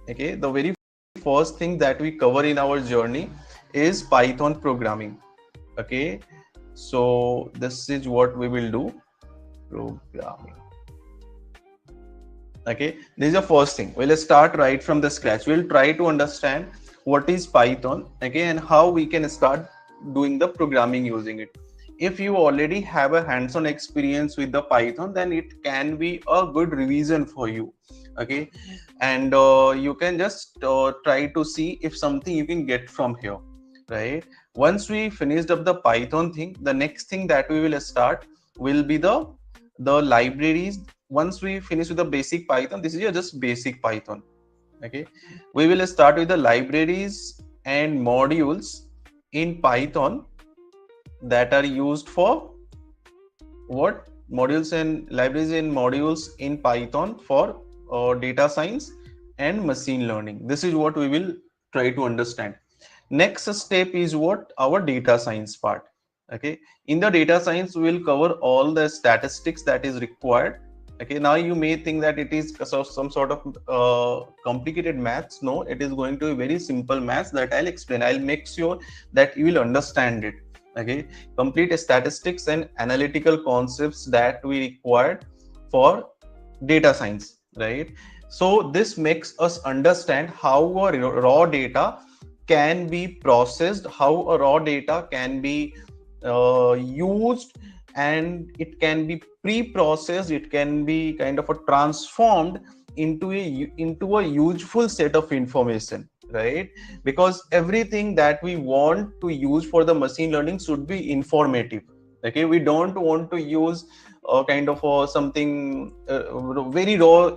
Okay, the very first thing that we cover in our journey is Python programming. Okay, so this is what we will do. Programming. Okay, this is the first thing. We'll start right from the scratch. We'll try to understand what is Python, okay, and how we can start doing the programming using it. If you already have a hands-on experience with the Python, then it can be a good revision for you. Okay, and you can just try to see if something you can get from here, right? Once we finished up the Python thing, the next thing that we will start will be the libraries. Once we finish with the basic Python, this is just basic Python. Okay, we will start with the libraries and modules in Python that are used for what? Modules and libraries and modules in Python for data science and machine learning. This is what we will try to understand. Next step is what? Our data science part. Okay, in the data science we will cover all the statistics that is required. Okay, now you may think that it is some sort of complicated maths. No, it is going to be very simple maths that I'll explain. I'll make sure that you will understand it. Okay, complete statistics and analytical concepts that we required for data science, right? So this makes us understand how a raw data can be processed, how a raw data can be used, and it can be pre-processed, it can be kind of a transformed into a useful set of information, right? Because everything that we want to use for the machine learning should be informative. Okay, we don't want to use kind of something very raw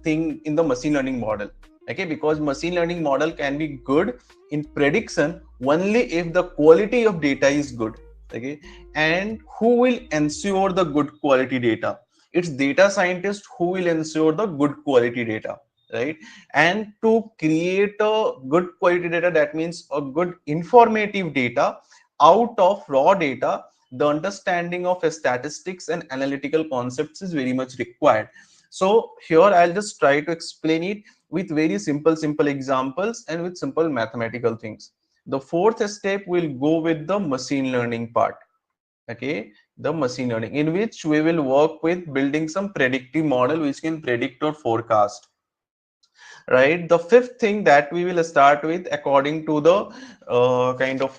thing in the machine learning model. Okay, because machine learning model can be good in prediction only if the quality of data is good. Okay, and who will ensure the good quality data? It's data scientists who will ensure the good quality data, right? And to create a good quality data, that means a good informative data out of raw data, the understanding of statistics and analytical concepts is very much required. So here I'll just try to explain it with very simple examples and with simple mathematical things. The fourth step will go with the machine learning part. Okay, the machine learning, in which we will work with building some predictive model which can predict or forecast, right? The fifth thing that we will start with, according to the kind of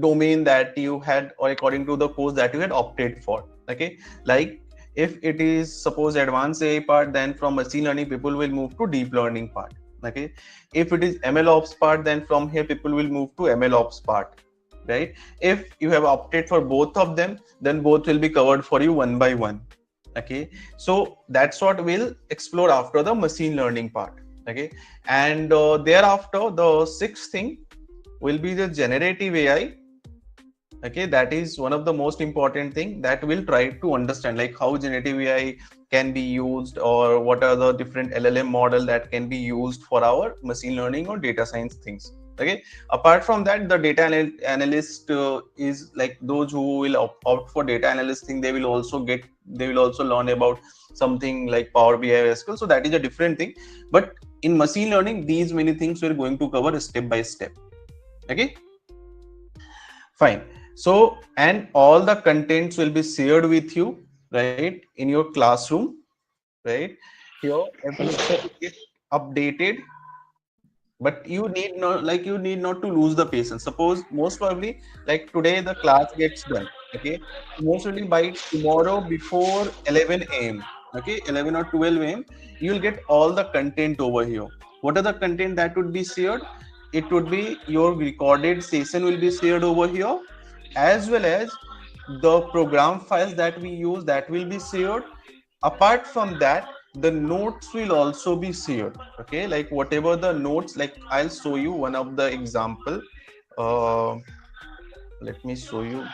domain that you had, or according to the course that you had opted for. Okay, like if it is suppose advanced AI part, then from machine learning people will move to deep learning part. Okay, if it is ML ops part, then from here people will move to ML ops part, right? If you have opted for both of them, then both will be covered for you one by one. Okay, so that's what we'll explore after the machine learning part. Okay, and thereafter the sixth thing will be the generative AI. Okay, that is one of the most important thing that we'll try to understand, like how generative AI can be used, or what are the different LLM model that can be used for our machine learning or data science things. Okay, apart from that, the data analyst is like those who will opt for data analyst thing. They will also learn about something like Power BI or SQL. So that is a different thing. But in machine learning, these many things we're going to cover step by step. Okay, fine. So, and all the contents will be shared with you, right, in your classroom, right? Here, everything is updated, but you need not to lose the patience. Suppose most probably, like today the class gets done. Okay, most probably by tomorrow before 11 a.m. Okay, 11 or 12 a.m. you'll get all the content over here. What are the content that would be shared? It would be your recorded session will be shared over here, as well as the program files that we use, that will be shared. Apart from that, the notes will also be shared. Okay, like whatever the notes, like I'll show you one of the example. uh, Let me show you,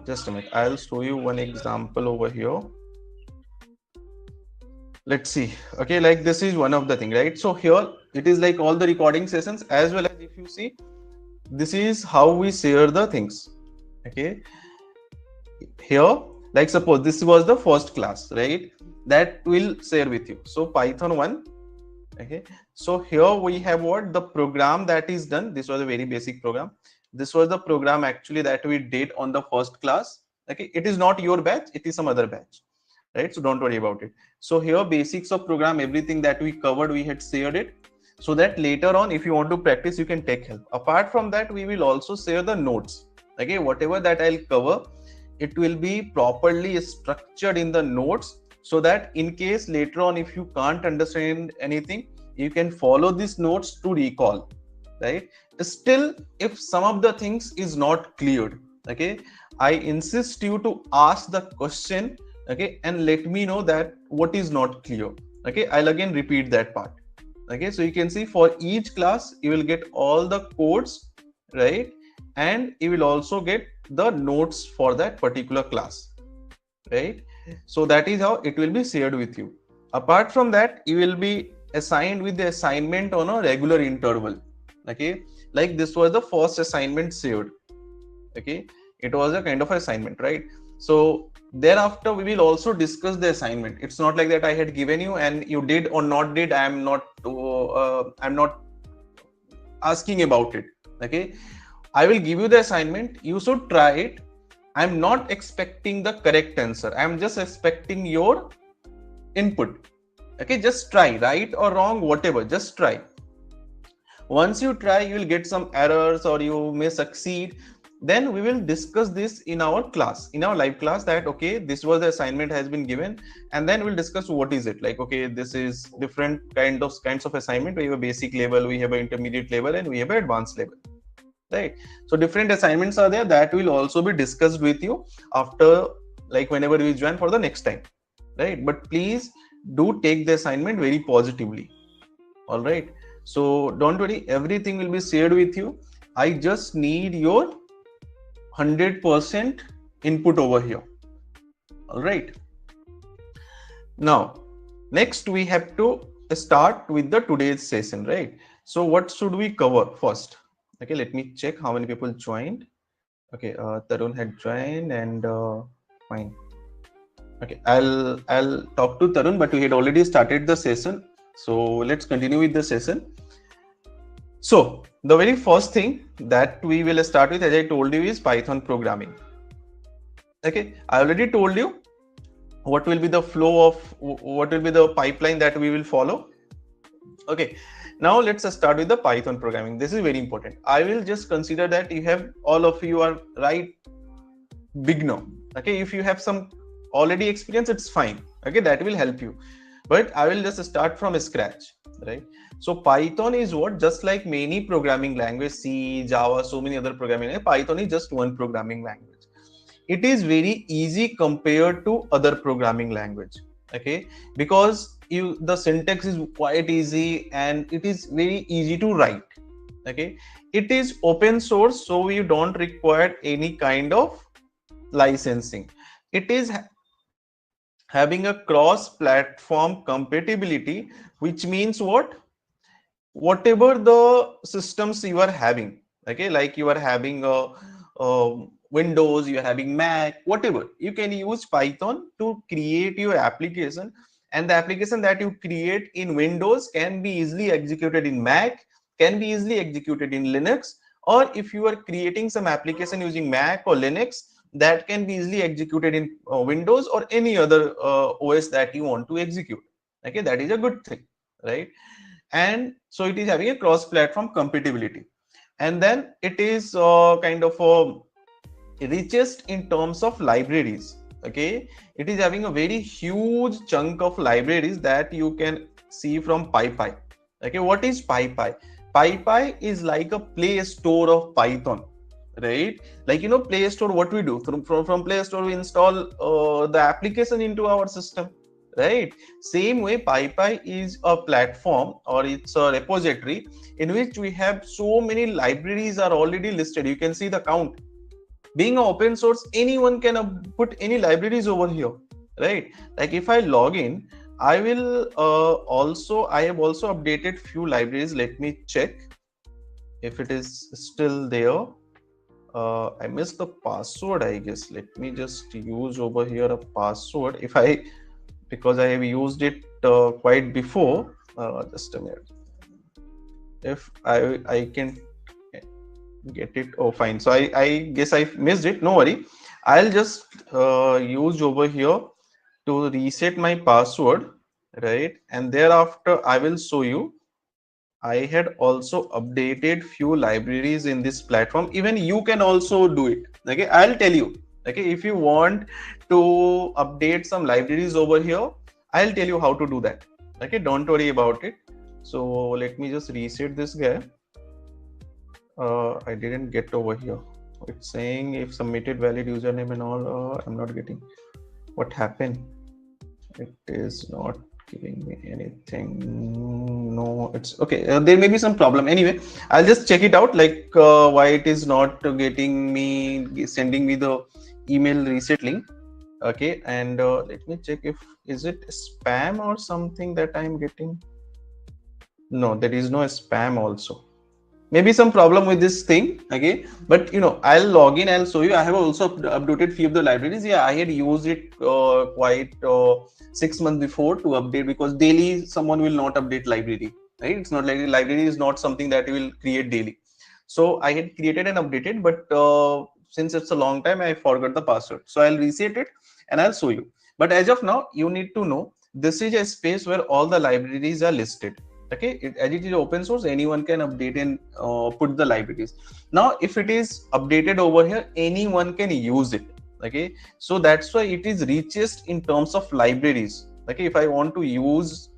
just a minute, I'll show you one example over here. Let's see. Okay, like this is one of the thing, right? So here it is like all the recording sessions, as well as if you see, this is how we share the things. Okay, here, like suppose this was the first class, right? that will share with you. So Python 1. Okay, so here we have what the program that is done. This was a very basic program. This was the program actually that we did on the first class. Okay, it is not your batch, it is some other batch, right? So don't worry about it. So here basics of program, everything that we covered, we had shared it, so that later on if you want to practice, you can take help. Apart from that, we will also share the notes. Okay, whatever that I'll cover, it will be properly structured in the notes, so that in case later on if you can't understand anything, you can follow these notes to recall, right? Still, if some of the things is not cleared, okay, I insist you to ask the question, okay, and let me know that what is not clear. Okay, I'll again repeat that part. Okay, so you can see for each class you will get all the codes, right? And you will also get the notes for that particular class, right? So that is how it will be shared with you. Apart from that, you will be assigned with the assignment on a regular interval. Okay, like this was the first assignment shared. Okay, it was a kind of assignment, right? So thereafter we will also discuss the assignment. It's not like that I had given you and you did or not did. I'm not asking about it. Okay, I will give you the assignment, you should try it. I'm not expecting the correct answer, I'm just expecting your input. Okay, just try, right or wrong, whatever, just try. Once you try, you will get some errors or you may succeed. Then we will discuss this in our class, in our live class, that okay, this was the assignment has been given, and then we'll discuss what is it, like okay, this is different kinds of assignment. We have a basic level, we have an intermediate level, and we have an advanced level, right? So different assignments are there that will also be discussed with you after, like whenever we join for the next time, right? But please do take the assignment very positively. All right, so don't worry, everything will be shared with you. I just need your 100% input over here. All right, now next we have to start with the today's session, right? So what should we cover first? Okay, let me check how many people joined. Okay, Tarun had joined, and fine. Okay, I'll talk to Tarun, but we had already started the session, so let's continue with the session. So the very first thing that we will start with, as I told you, is Python programming. Okay, I already told you what will be the flow of, what will be the pipeline that we will follow. Okay, now let's start with the Python programming. This is very important. I will just consider that you have, all of you are right beginner. Okay, if you have some already experience, it's fine. Okay, that will help you. But I will just start from scratch, right? So Python is what, just like many programming language, C, Java, so many other programming language, Python is just one programming language. It is very easy compared to other programming language. Okay, because the syntax is quite easy and it is very easy to write. Okay, it is open source, so you don't require any kind of licensing. It is having a cross-platform compatibility, which means what? Whatever the systems you are having, okay, like you are having Windows, you are having Mac, whatever, you can use Python to create your application, and the application that you create in Windows can be easily executed in Mac, can be easily executed in Linux, or if you are creating some application using Mac or Linux, that can be easily executed in Windows or any other OS that you want to execute. Okay, that is a good thing, right? And so it is having a cross-platform compatibility, and then it is kind of richest in terms of libraries. Okay, it is having a very huge chunk of libraries that you can see from PyPy. Okay, what is PyPy? PyPy is like a Play Store of Python, right? Like, you know, Play Store, what we do from Play Store, we install the application into our system, right? Same way, PyPy is a platform, or it's a repository in which we have so many libraries are already listed. You can see the count. Being an open source, anyone can put any libraries over here, right? Like if I log in, I will I have also updated few libraries. Let me check if it is still there. I missed the password, I guess. Let me just use over here a password. If I because I have used it quite before. Just a minute. If I can get it. Oh, fine. So I guess I missed it. No worry. I'll just use over here to reset my password, right? And thereafter, I will show you. I had also updated few libraries in this platform. Even you can also do it. Okay, I'll tell you. Okay, if you want to update some libraries over here, I'll tell you how to do that. Okay, don't worry about it. So let me just reset this guy. I didn't get over here. It's saying if submitted valid username and all. I'm not getting what happened. It is not giving me anything. No, it's okay. There may be some problem. Anyway, I'll just check it out. Like why it is not getting me, sending me the email reset link. Okay, and let me check if is it spam or something that I'm getting. No, there is no spam also. Maybe some problem with this thing. Okay, but I'll log in. I'll show you. I have also updated few of the libraries. Yeah, I had used it quite 6 months before to update, because daily someone will not update library, right? It's not like library is not something that you will create daily. So I had created and updated, but since it's a long time, I forgot the password. So I'll reset it and I'll show you. But as of now, you need to know this is a space where all the libraries are listed. Okay, as it is open source, anyone can update and put the libraries. Now if it is updated over here, anyone can use it. Okay, so that's why it is richest in terms of libraries. Okay, if I want to use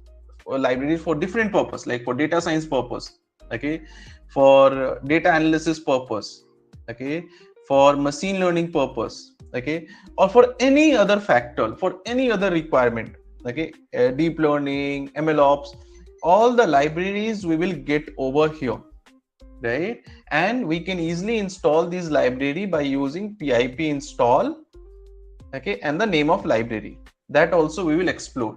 libraries for different purpose, like for data science purpose, okay, for data analysis purpose, okay, for machine learning purpose, okay, or for any other factor, for any other requirement, okay, deep learning, MLOps, all the libraries we will get over here, right? And we can easily install this library by using pip install, okay, and the name of library. That also we will explore.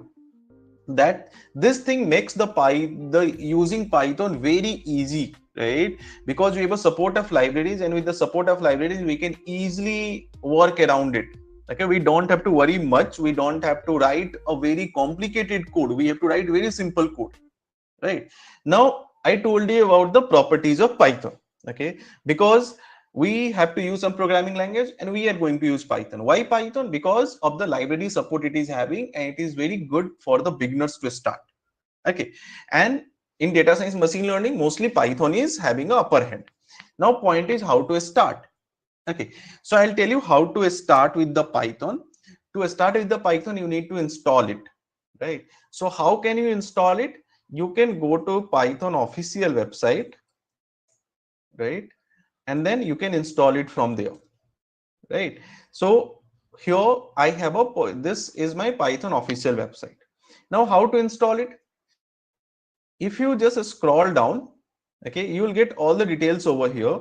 That this thing makes the using Python very easy, right? Because we have a support of libraries, and with the support of libraries we can easily work around it. Okay, we don't have to worry much. We don't have to write a very complicated code. We have to write very simple code. Right now, I told you about the properties of Python. Okay, because we have to use some programming language, and we are going to use Python. Why Python? Because of the library support it is having, and it is very good for the beginners to start. Okay, and in data science, machine learning, mostly Python is having an upper hand. Now, point is how to start. Okay, so I'll tell you how to start with the Python. To start with the Python, you need to install it, right? So how can you install it? You can go to Python official website, right? And then you can install it from there, right? So here I have this is my Python official website. Now how to install it? If you just scroll down, okay, you will get all the details over here,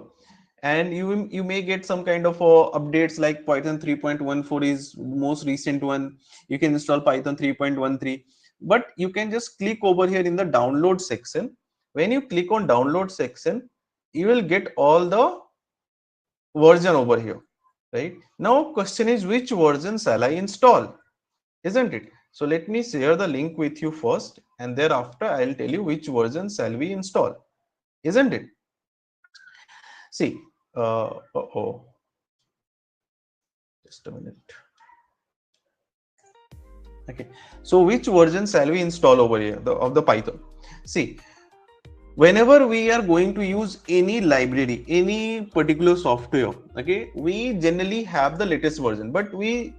and you may get some kind of updates like Python 3.14 is most recent one. You can install Python 3.13, but you can just click over here in the download section. When you click on download section, you will get all the version over here, right? Now question is, which version shall I install, isn't it? So let me share the link with you first, and thereafter I'll tell you which version shall we install, isn't it? See, just a minute. Okay, so which version shall we install over here of the Python? See, whenever we are going to use any library, any particular software, okay, we generally have the latest version, but we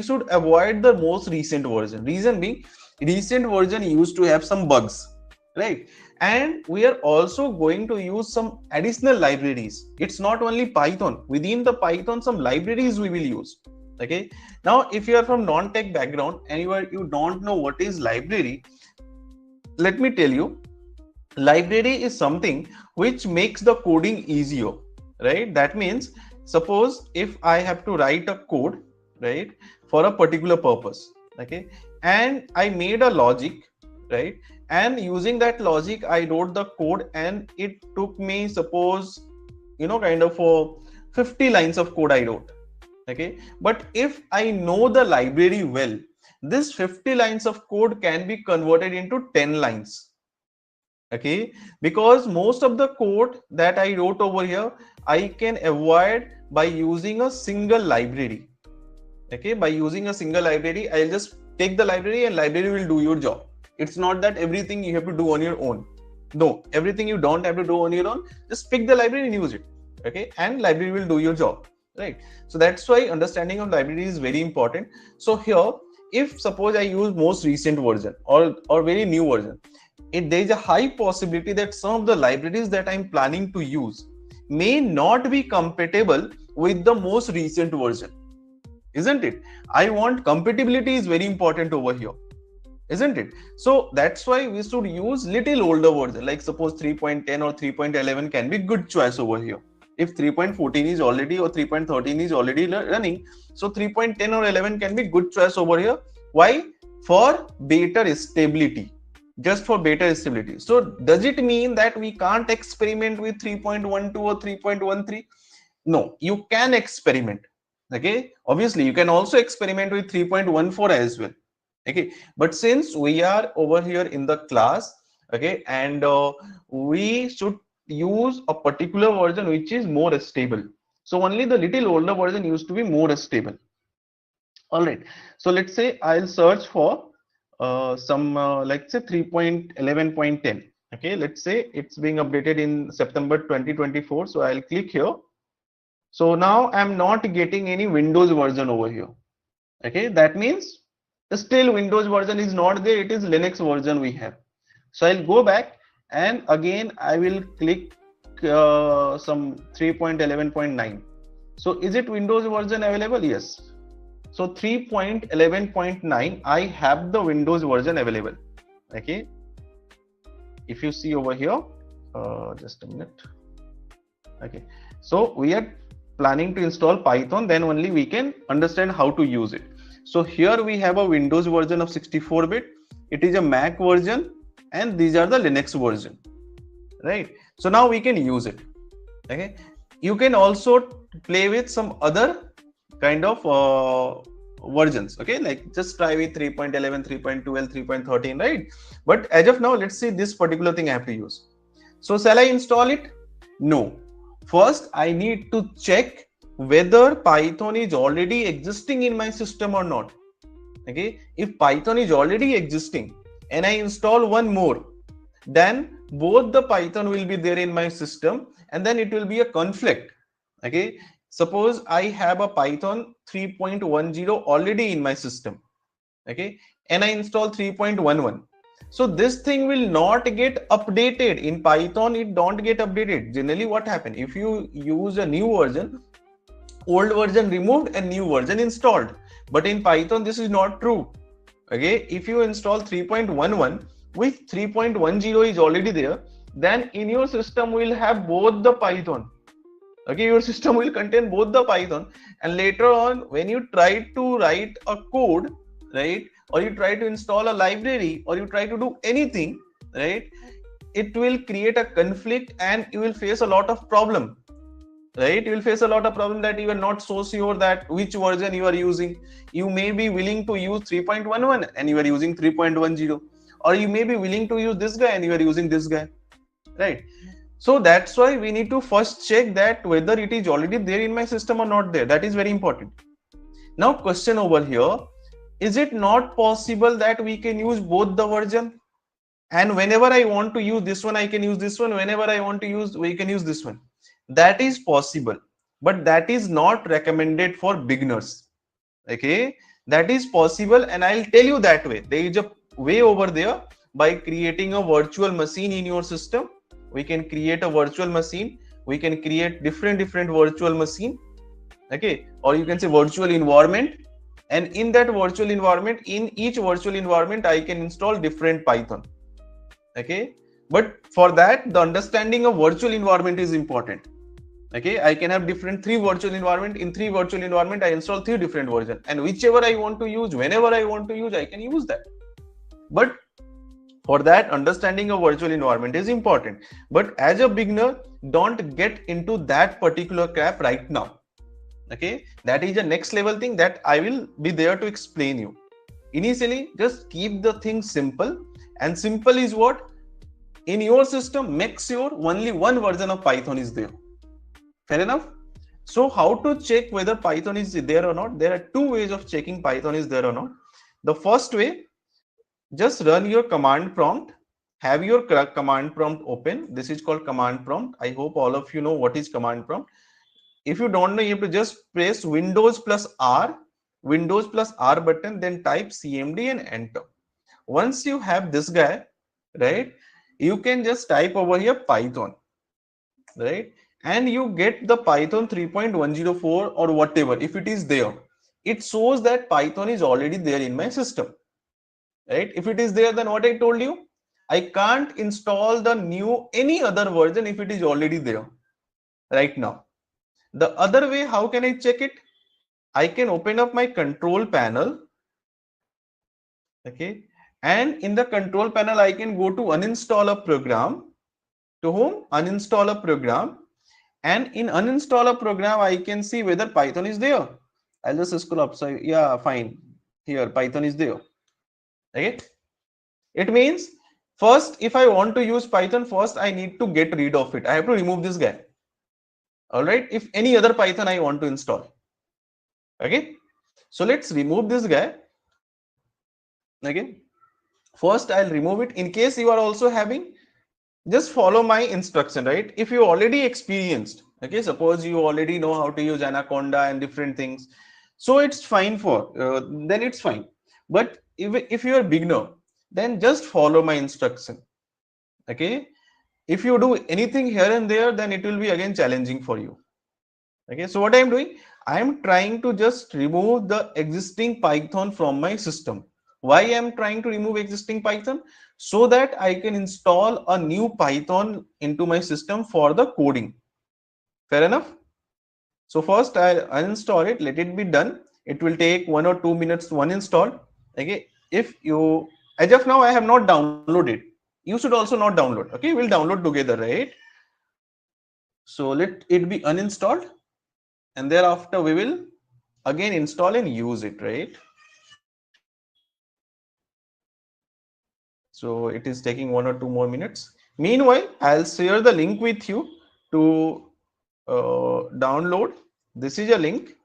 should avoid the most recent version. Reason being, recent version used to have some bugs, right? And we are also going to use some additional libraries. It's not only Python. Within the Python, some libraries we will use. Okay, now if you are from non-tech background and you don't know what is library, let me tell you, library is something which makes the coding easier, right? That means, suppose if I have to write a code, right, for a particular purpose, okay, and I made a logic, right, and using that logic I wrote the code, and it took me, suppose, kind of 50 lines of code I wrote. Okay, but if I know the library well, this 50 lines of code can be converted into 10 lines. Okay, because most of the code that I wrote over here, I can avoid by using a single library. Okay, by using a single library, I'll just take the library and library will do your job. It's not that everything you have to do on your own. No, everything you don't have to do on your own. Just pick the library and use it. Okay, and library will do your job, right? So that's why understanding of library is very important. So here, if suppose I use most recent version or very new version, there is a high possibility that some of the libraries that I'm planning to use may not be compatible with the most recent version, isn't it? I want compatibility is very important over here, isn't it? So that's why we should use little older version, like suppose 3.10 or 3.11 can be good choice over here. If 3.14 is already or 3.13 is already running, so 3.10 or 11 can be good choice over here. Why? For better stability, just for better stability. So does it mean that we can't experiment with 3.12 or 3.13? No, you can experiment. Okay, obviously you can also experiment with 3.14 as well. Okay, but since we are over here in the class, okay, and we should use a particular version which is more stable, so only the little older version used to be more stable. All right, so let's say I'll search for some like say 3.11.10. okay, let's say it's being updated in September 2024, so I'll click here. So now I'm not getting any Windows version over here. Okay, that means still Windows version is not there, it is Linux version we have. So I'll go back and again I will click some 3.11.9. so is it Windows version available? Yes. So 3.11.9 I have the Windows version available. Okay, if you see over here, just a minute. Okay, so we are planning to install Python, then only we can understand how to use it. So here we have a Windows version of 64-bit, it is a Mac version, and these are the Linux version, right? So now we can use it. Okay, you can also play with some other kind of versions. Okay, like just try with 3.11, 3.12, 3.13, right? But as of now, let's see this particular thing I have to use. So shall I install it? No. First, I need to check whether Python is already existing in my system or not. Okay, if Python is already existing and I install one more, then both the Python will be there in my system and then it will be a conflict. Okay, suppose I have a Python 3.10 already in my system. Okay, and I install 3.11. So this thing will not get updated in Python. It don't get updated. Generally what happens if you use a new version, old version removed and new version installed, but in Python this is not true. Okay, if you install 3.11 with 3.10 is already there, then in your system will have both the Python. Okay, your system will contain both the Python, and later on when you try to write a code, right, or you try to install a library or you try to do anything, right, it will create a conflict and you will face a lot of problem, right? You will face a lot of problem that you are not so sure that which version you are using. You may be willing to use 3.11 and you are using 3.10, or you may be willing to use this guy and you are using this guy, right? So that's why we need to first check that whether it is already there in my system or not there. That is very important. Now question over here, is it not possible that we can use both the version, and whenever I want to use this one I can use this one, whenever I want to use we can use this one? That is possible, but that is not recommended for beginners. Okay, that is possible, and I'll tell you that way. There is a way over there. By creating a virtual machine in your system, we can create a virtual machine, we can create different virtual machine. Okay, or you can say virtual environment, and in that virtual environment, in each virtual environment I can install different Python. Okay, but for that the understanding of virtual environment is important. Okay, I can have different 3 virtual environment. In 3 virtual environment I install 3 different versions, and whichever I want to use, whenever I want to use, I can use that. But for that, understanding of virtual environment is important. But as a beginner, don't get into that particular crap right now. Okay, that is a next level thing that I will be there to explain you. Initially, just keep the thing simple, and simple is what? In your system, make sure only one version of Python is there. Fair enough? So how to check whether Python is there or not? There are two ways of checking Python is there or not. The first way, just run your command prompt. Have your command prompt open. This is called command prompt. I hope all of you know what is command prompt. If you don't know, you have to just press Windows plus R button, then type CMD and enter. Once you have this guy, right, you can just type over here Python, right, and you get the Python 3.104 or whatever. If it is there, it shows that Python is already there in my system, right? If it is there, then what I told you, I can't install the new any other version if it is already there right now. The other way, how can I check it? I can open up my control panel, okay, and in the control panel I can go to uninstall a program. To whom? Uninstall a program, and in uninstall a program I can see whether Python is there. I'll just scroll up. So yeah, fine, here Python is there. Okay, it means first, if I want to use Python, first I need to get rid of it. I have to remove this guy. All right, if any other Python I want to install. Okay, so let's remove this guy. Okay, first I'll remove it. In case you are also having, just follow my instruction, right? If you already experienced, okay, suppose you already know how to use Anaconda and different things, so it's fine for then it's fine. But if you are beginner, then just follow my instruction. Okay, if you do anything here and there, then it will be again challenging for you. Okay, so what I am doing, I am trying to just remove the existing Python from my system. Why I am trying to remove existing Python? So that I can install a new Python into my system for the coding. Fair enough? So first I uninstall it, let it be done. It will take 1 or 2 minutes to uninstall. Okay, if you, as of now I have not downloaded. You should also not download. Okay, we'll download together, right? So let it be uninstalled, and thereafter we will again install and use it, right? So it is taking 1 or 2 more minutes. Meanwhile, I'll share the link with you to download. This is a link.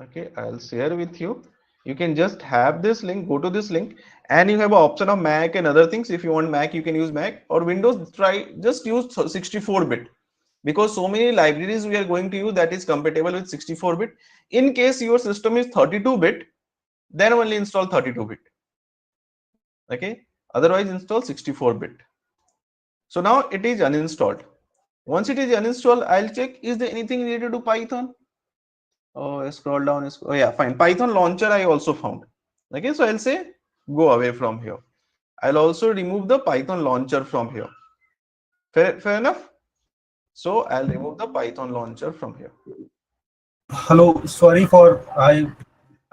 Okay, I'll share with you. You can just have this link, go to this link, and you have an option of Mac and other things. If you want Mac, you can use Mac, or Windows, try just use 64-bit, because so many libraries we are going to use that is compatible with 64-bit. In case your system is 32-bit, then only install 32-bit. Okay, otherwise install 64-bit. So now it is uninstalled. Once it is uninstalled, I'll check, is there anything related to Python? Oh, scroll down. Oh yeah, fine. Python launcher I also found. Okay, so I'll say go away from here. I'll also remove the Python launcher from here. Fair enough? So I'll remove the Python launcher from here. Hello, sorry for I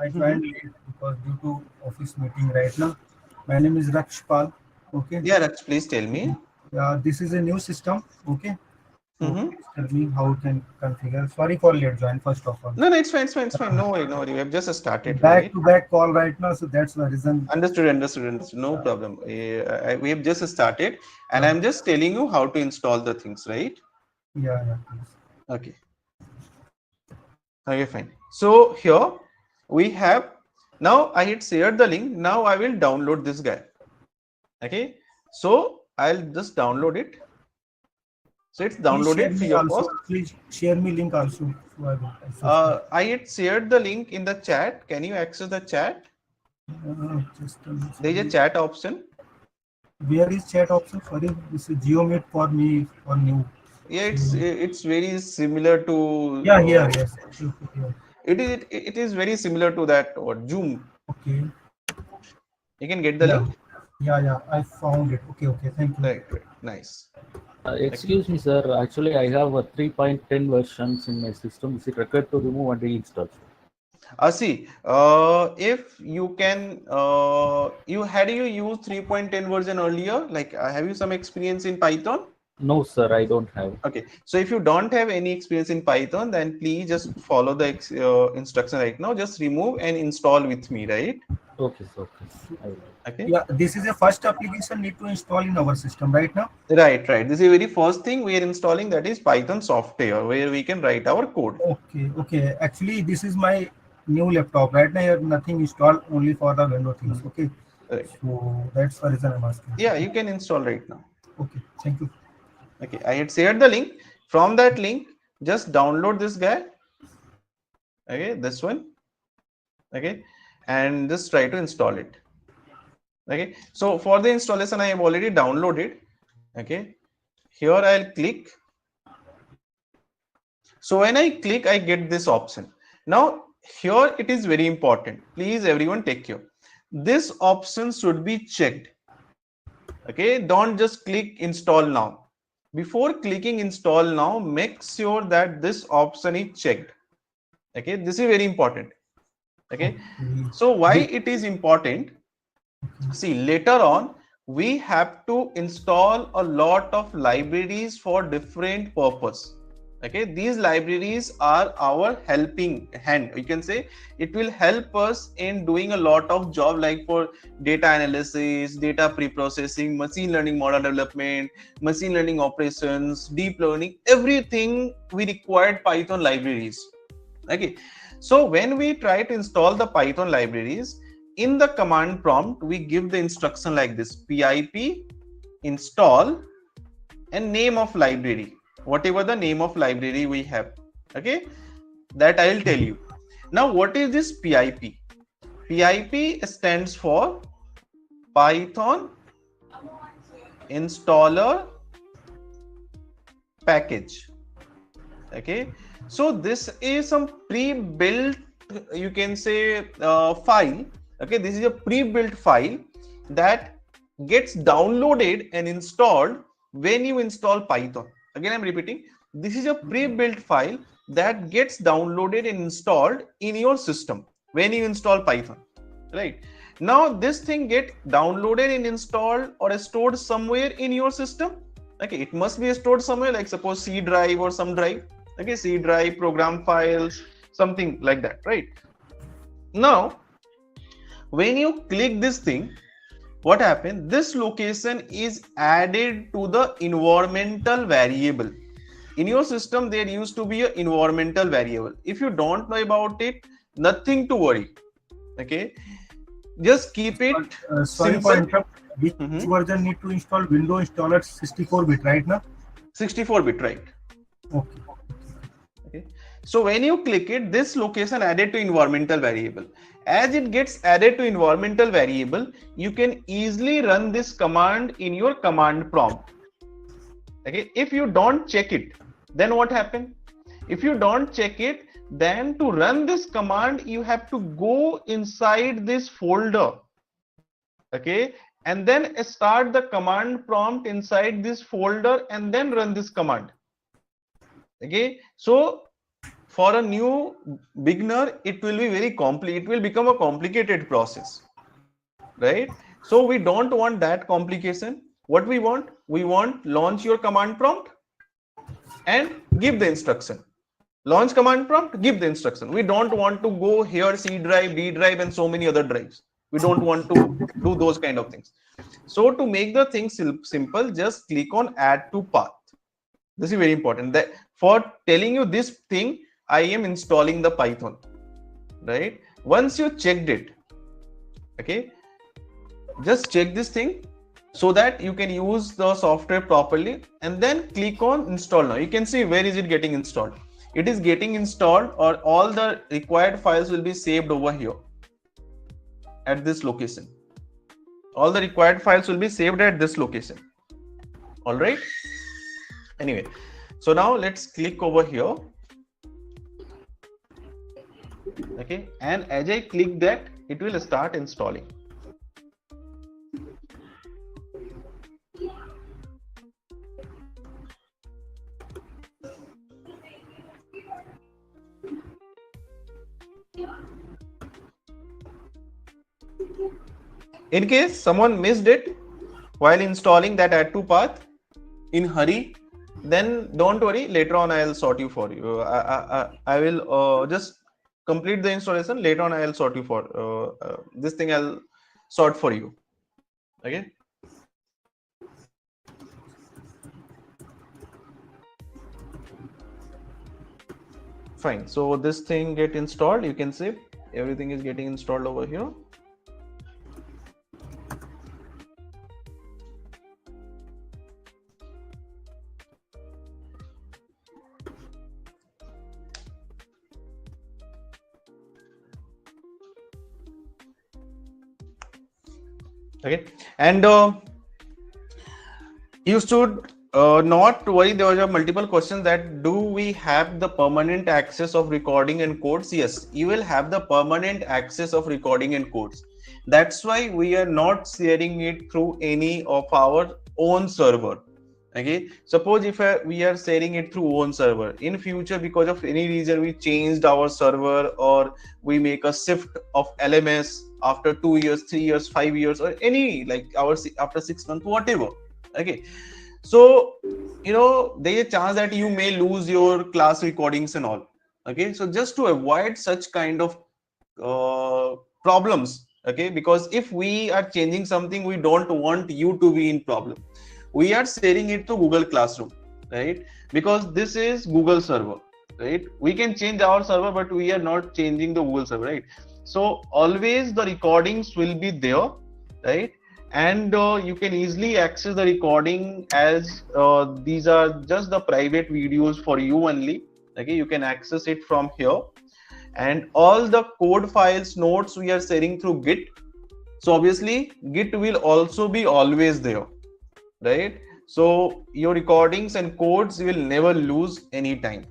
joined late because due to office meeting right now. My name is Rakshpal. Okay. Yeah, Raj, please tell me. This is a new system. Okay. So Mm-hmm. please tell me how can configure. Sorry for late join first of all. No, it's fine, it's fine, it's fine. No worry, no worry. We have just started, Back right? to back call right now, so that's the reason. Understood. No problem. We have just started, and I'm just telling you how to install the things, right? Yeah, please. Okay. Okay, fine. So here we have, now I had shared the link. Now I will download this guy. Okay. So I'll just download it. So it's downloaded free of cost. Please share me link also. So I had shared the link in the chat. Can you access the chat? There is a chat option. Where is chat option? Sorry, this is GeoMeet for me for new. Yeah, it's very similar to. Yeah, here, yes. It is very similar to that or Zoom. Okay. You can get the link. Yeah, I found it. Okay, thank you. Right, nice. Excuse me, sir. Actually, I have a 3.10 versions in my system. Is it required to remove and reinstall? See, if you can, you used 3.10 version earlier? Like, have you some experience in Python? No, sir, I don't have. Okay, so if you don't have any experience in Python, then please just follow the instruction right now. Just remove and install with me, right? Okay, sir. Okay. I will. Okay. Yeah, this is a first application need to install in our system right now. Right, right. This is the very first thing we are installing, that is Python software where we can write our code. Okay, okay. Actually, this is my new laptop. Right now, I have nothing installed, only for the window things. Okay, Right. so that's the reason I'm asking. Yeah, you can install right now. Okay, thank you. Okay, I had shared the link. From that link, just download this guy. Okay, this one. Okay, and just try to install it. Okay, so for the installation, I have already downloaded. Okay, here I'll click. So when I click, I get this option. Now here it is very important. Please everyone take care. This option should be checked. Okay, don't just click install now. Before clicking install now, make sure that this option is checked. Okay, this is very important. Okay, so why it is important? See, later on we have to install a lot of libraries for different purpose. Okay, these libraries are our helping hand. You can say it will help us in doing a lot of job, like for data analysis, data pre-processing, machine learning model development, machine learning operations, deep learning, everything we required Python libraries. Okay, so when we try to install the Python libraries, in the command prompt we give the instruction like this: pip install and name of library, whatever the name of library we have. Okay, that I'll tell you. Now what is this pip? Pip stands for Python installer package. Okay, so this is some pre-built, you can say, file. Okay, this is a pre-built file that gets downloaded and installed when you install Python. Again, I'm repeating, this is a pre-built file that gets downloaded and installed in your system when you install Python. Right now, this thing get downloaded and installed or stored somewhere in your system. Okay, it must be stored somewhere, like suppose C drive or some drive. Okay, C drive, program files, something like that, right? Now, when you click this thing, what happens? This location is added to the environmental variable. In your system, there used to be an environmental variable. If you don't know about it, nothing to worry. Okay, just keep it Sorry simple. for interrupt. Which version need to install? Windows installer 64-bit, right now? 64-bit, right? Okay. Okay, so when you click it, this location added to environmental variable. As it gets added to environmental variable, you can easily run this command in your command prompt. Okay, if you don't check it, then what happens? If you don't check it, then to run this command, you have to go inside this folder. Okay, and then start the command prompt inside this folder and then run this command. Okay, so for a new beginner, it will be very complicated. It will become a complicated process, right? So we don't want that complication. What we want launch your command prompt and give the instruction. Launch command prompt, give the instruction. We don't want to go here C drive, D drive, and so many other drives. We don't want to do those kind of things. So to make the thing simple, just click on add to path. This is very important. That for telling you this thing, I am installing the Python, right? Once you checked it, okay, just check this thing so that you can use the software properly, and then click on install now. You can see where is it getting installed. It is getting installed, or all the required files will be saved over here at this location. All the required files will be saved at this location. All right. Anyway, so now let's click over here. Okay, and as I click that, it will start installing. In case someone missed it while installing that add to path, in hurry, then don't worry. Later on, I'll sort you for you. I will just complete the installation. Later on, I'll sort you for this thing. I'll sort for you. Okay. Fine. So this thing get installed. You can see everything is getting installed over here. Okay, and you should not worry. There were multiple questions that do we have the permanent access of recording and codes? Yes, you will have the permanent access of recording and codes. That's why we are not sharing it through any of our own server. Okay, suppose if we are sharing it through own server, in future because of any reason we changed our server, or we make a shift of LMS after 2 years, 3 years, 5 years, or any like our after 6 months, whatever. Okay, so there's a chance that you may lose your class recordings and all. Okay, so just to avoid such kind of problems, okay, because if we are changing something, we don't want you to be in problem. We are sharing it to Google Classroom, right? Because this is Google server, right? We can change our server, but we are not changing the Google server, right? So always the recordings will be there, right? And you can easily access the recording as these are just the private videos for you only. Okay, you can access it from here, and all the code files, notes we are sharing through Git. So obviously Git will also be always there, right? So your recordings and codes will never lose any time,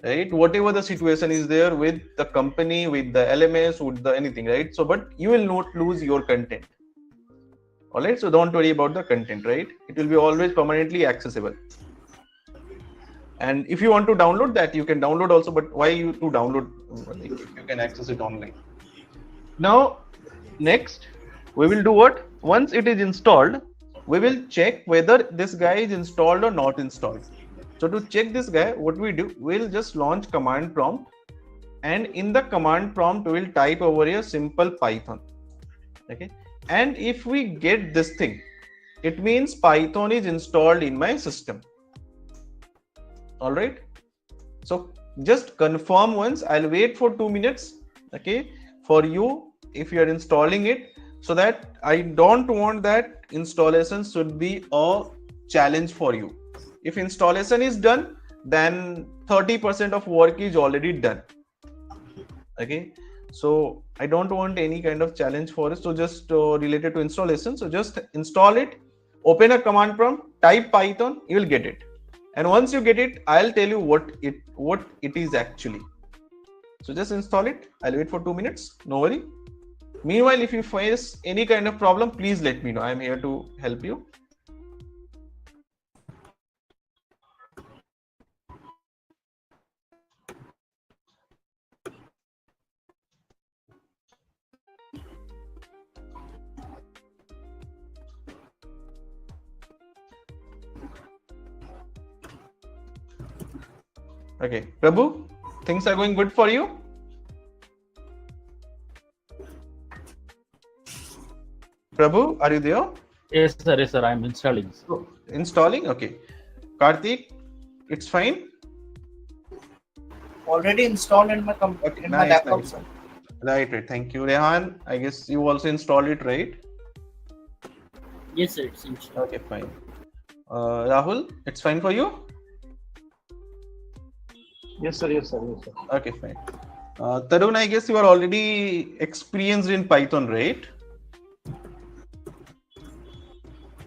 right? Whatever the situation is there with the company, with the LMS, with the anything, right? So but you will not lose your content. All right, so don't worry about the content, right? It will be always permanently accessible. And if you want to download that, you can download also, but why you to download if you can access it online? Now next we will do what? Once it is installed, we will check whether this guy is installed or not installed. So to check this guy, what we do, we'll just launch command prompt, and in the command prompt we will type over here simple Python. Okay, and if we get this thing, it means Python is installed in my system. All right, so just confirm once. I'll wait for 2 minutes, okay, for you if you are installing it, so that I don't want that installation should be a challenge for you. If installation is done, then 30% of work is already done. Okay, so I don't want any kind of challenge for it. So just related to installation, so just install it, open a command prompt, type Python, you will get it. And once you get it, I'll tell you what it is actually. So just install it. I'll wait for 2 minutes. No worry. Meanwhile, if you face any kind of problem, please let me know. I'm here to help you. Okay, Prabhu, things are going good for you? Prabhu, are you there? Yes, sir. Yes, sir. I'm installing. Installing? Okay. Karthik, it's fine? Already installed in my Okay, in my laptop, nice. sir. Right. Thank you. Rehan, I guess you also installed it, right? Yes, sir, it's installed. Okay, fine. Rahul, it's fine for you? Yes, sir. Yes, sir. Yes, sir. Okay, fine. Tarun, I guess you are already experienced in Python, right?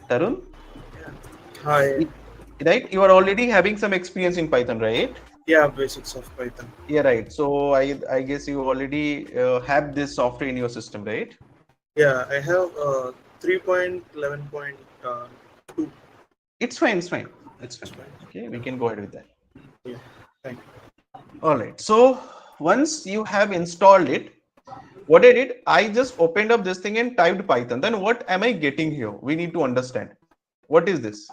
Tarun? Hi. Right? You are already having some experience in Python, right? Yeah, basics of Python. Yeah, right. So I guess you already have this software in your system, right? Yeah, I have 3.11.2. It's fine. It's fine. It's fine. Okay, we can go ahead with that. Yeah, thank you. All right. So once you have installed it, what I did, I just opened up this thing and typed Python. Then what am I getting here? We need to understand. What is this?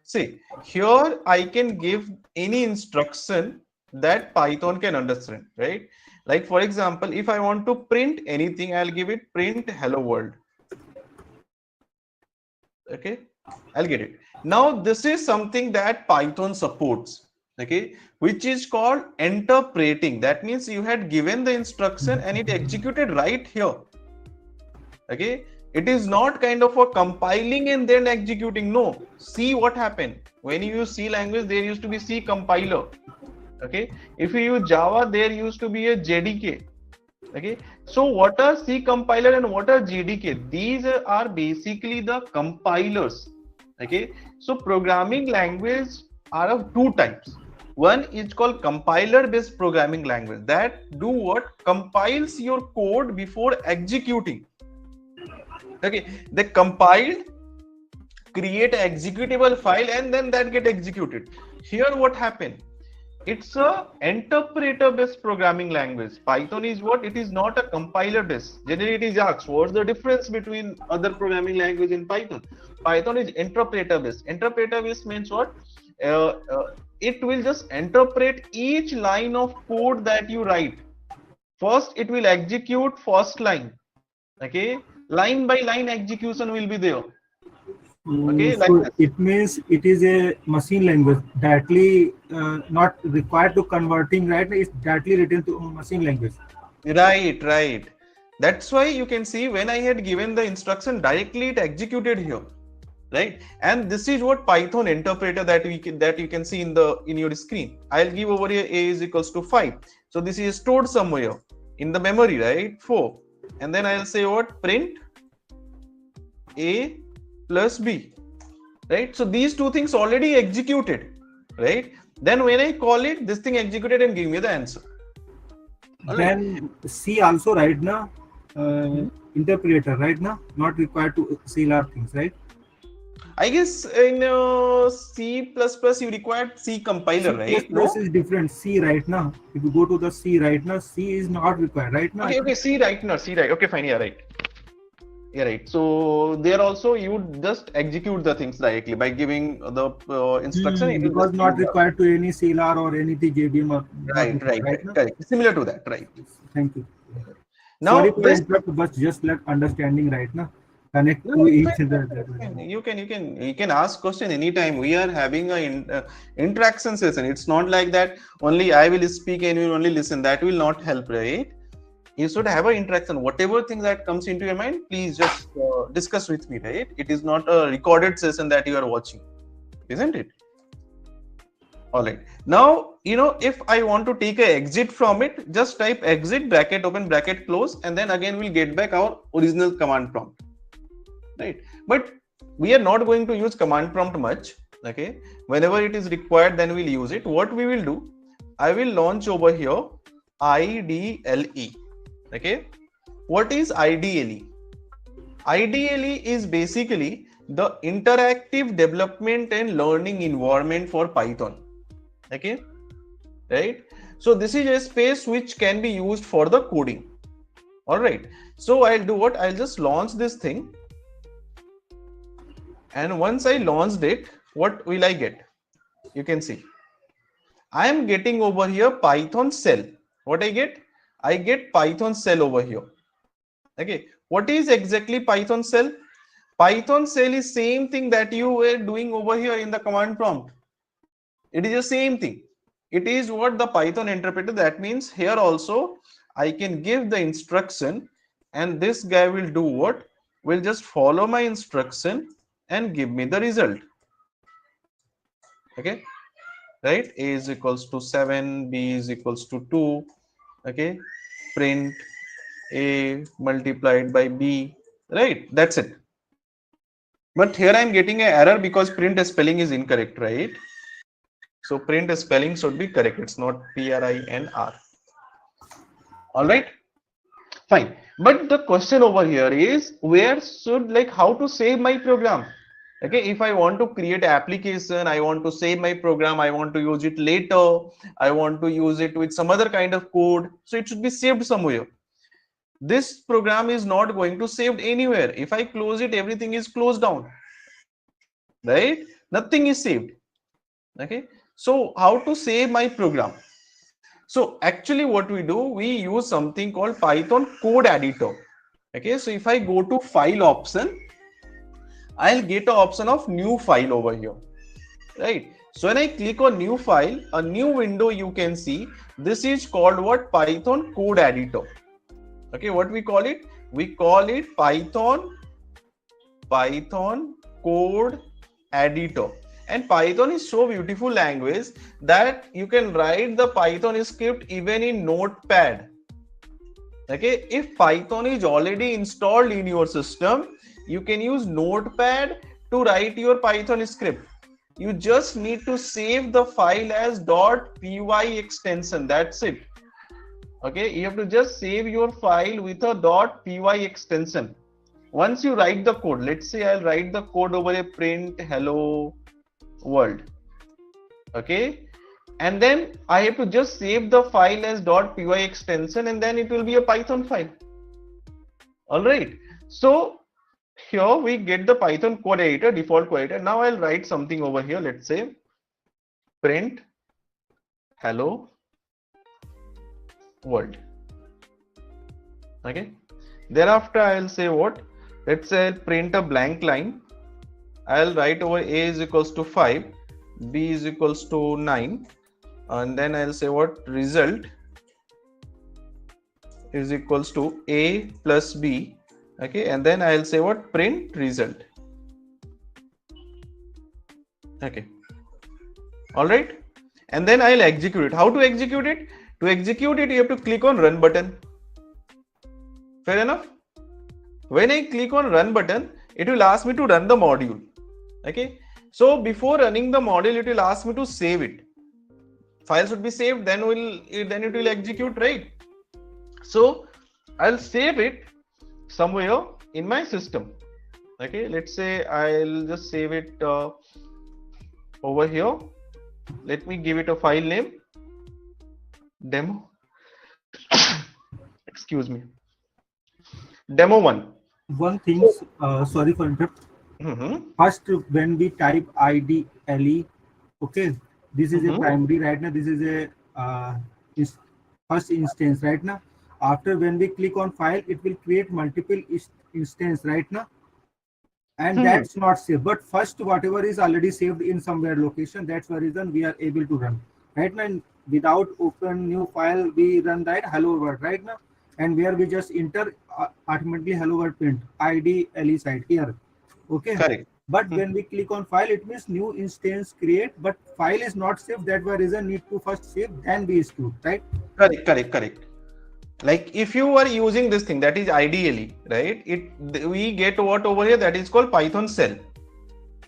See, here I can give any instruction that Python can understand, right? Like for example, if I want to print anything, I'll give it print hello world. Okay, I'll get it. Now this is something that Python supports, okay, which is called interpreting. That means you had given the instruction and it executed right here. Okay, it is not kind of a compiling and then executing. No, see what happened when you use C language, there used to be C compiler. Okay, if you use Java, there used to be a JDK. Okay, so what are C compiler and what are JDK? These are basically the compilers. Okay, so programming language are of two types. One is called compiler based programming language that do what? Compiles your code before executing. Okay, they compiled, create an executable file, and then that get executed. Here what happened? It's a interpreter based programming language. Python is what? It is not a compiler based. Generally it is asked what's the difference between other programming language in Python. Python is interpreter based. Interpreter based means what? It will just interpret each line of code that you write. First it will execute first line. Okay, line by line execution will be there. Okay, like so this. it means it is a machine language directly not required to converting, right? It's directly written to machine language. Right. That's why you can see when I had given the instruction directly, it executed here, right? And this is what Python interpreter that you can see in your screen. I'll give over here a is equals to 5. So this is stored somewhere in the memory, right? 4, and then I'll say what? Print a plus b, right? So these two things already executed, right? Then when I call it, this thing executed and give me the answer. Then C also, right now, interpreter, right now, not required to C large things, right? I guess in C++ you require C compiler, right? C++ is different. C right now. If you go to the C right now, C is not required right now. Okay, C right now, C right. Okay, fine, yeah, right. Yeah, right. So there also you just execute the things directly by giving the instruction. It Because just not required to any CLR or anything JVM or right, now? correct. Similar to that, right? Thank you. Now Sorry for this interrupt, but just let understanding right now. Connect no, to it's each fine, other. you can ask question anytime. We are having a interaction session. It's not like that only I will speak and you will only listen. That will not help, right? You should have an interaction. Whatever thing that comes into your mind, please just discuss with me, right? It is not a recorded session that you are watching, isn't it? All right. Now, if I want to take an exit from it, just type exit, bracket open, bracket close, and then again we'll get back our original command prompt, right? But we are not going to use command prompt much, okay? Whenever it is required, then we'll use it. What we will do, I will launch over here IDLE. Okay, what is IDLE? IDLE is basically the interactive development and learning environment for Python. Okay, right? So this is a space which can be used for the coding. All right. So I'll do what? I'll just launch this thing. And once I launched it, what will I get? You can see. I am getting over here Python shell. What I get? I get Python shell over here. Okay, what is exactly Python shell? Python shell is same thing that you were doing over here in the command prompt. It is the same thing. It is what the Python interpreter. That means here also I can give the instruction and this guy will do what? Will just follow my instruction and give me the result. Okay, right? A is equals to 7, B is equals to 2. Okay, print A multiplied by B, right? That's it. But here I'm getting an error because print spelling is incorrect, right? So print spelling should be correct. It's not PRINR. All right, fine. But the question over here is where should, like, how to save my program? Okay, if I want to create an application, I want to save my program, I want to use it later, I want to use it with some other kind of code, so it should be saved somewhere. This program is not going to saved anywhere. If I close it, everything is closed down, right? nothing is saved. Okay, so how to save my program? So actually what we do, we use something called Python code editor. Okay, so if I go to file option, I'll get an option of new file over here, right? So when I click on new file, a new window you can see, this is called what? Python code editor. Okay, what we call it? We call it Python code editor. And Python is so beautiful language that you can write the Python script even in Notepad. Okay, if Python is already installed in your system, you can use Notepad to write your Python script. You just need to save the file as .py extension. That's it. Okay, you have to just save your file with a .py extension. Once you write the code, let's say I'll write the code over a print hello world. Okay, and then I have to just save the file as .py extension, and then it will be a Python file. All right, so here we get the Python code editor, default code editor. Now I'll write something over here. Let's say print hello world. Okay, thereafter I'll say what? Let's say I'll print a blank line. I'll write over a is equals to 5, b is equals to 9, and then I'll say what? Result is equals to a plus b. Okay, and then I'll say what? Print result. Okay, all right, and then I'll execute it. How to execute it? To execute it, you have to click on run button. Fair enough. When I click on run button, it will ask me to run the module. Okay, so before running the module, it will ask me to save it. File should be saved, then it will execute, right? So I'll save it somewhere in my system. Okay, let's say I'll just save it over here. Let me give it a file name, demo. Excuse me, demo1. One thing, sorry for interrupt. First, when we type IDLE, okay, this is a primary right now. This is a first instance right now. After when we click on file, it will create multiple instance right now, and that's not saved. But first, whatever is already saved in somewhere location, that's the reason we are able to run right now. Without open new file, we run that hello world right now, and where we just enter automatically hello world print IDLE side here. Okay, correct. But when we click on file, it means new instance create, but file is not saved. That's why reason need to first save, then be execute, right? Correct. Like if you are using this thing, that is ideally, right? We get what over here, that is called Python shell.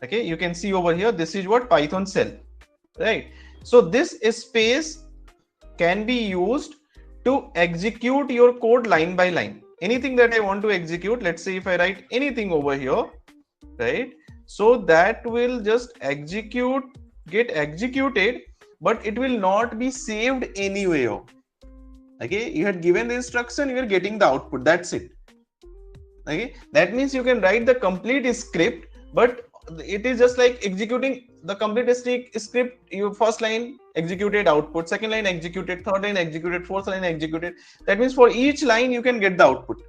Okay, you can see over here, this is what Python shell, right? So this space can be used to execute your code line by line. Anything that I want to execute, let's say if I write anything over here, right? So that will just get executed, but it will not be saved anywhere. Okay, you had given the instruction, you are getting the output, that's it. Okay, that means you can write the complete script, but it is just like executing the complete script. Your first line executed, output, second line executed, third line executed, fourth line executed. That means for each line you can get the output,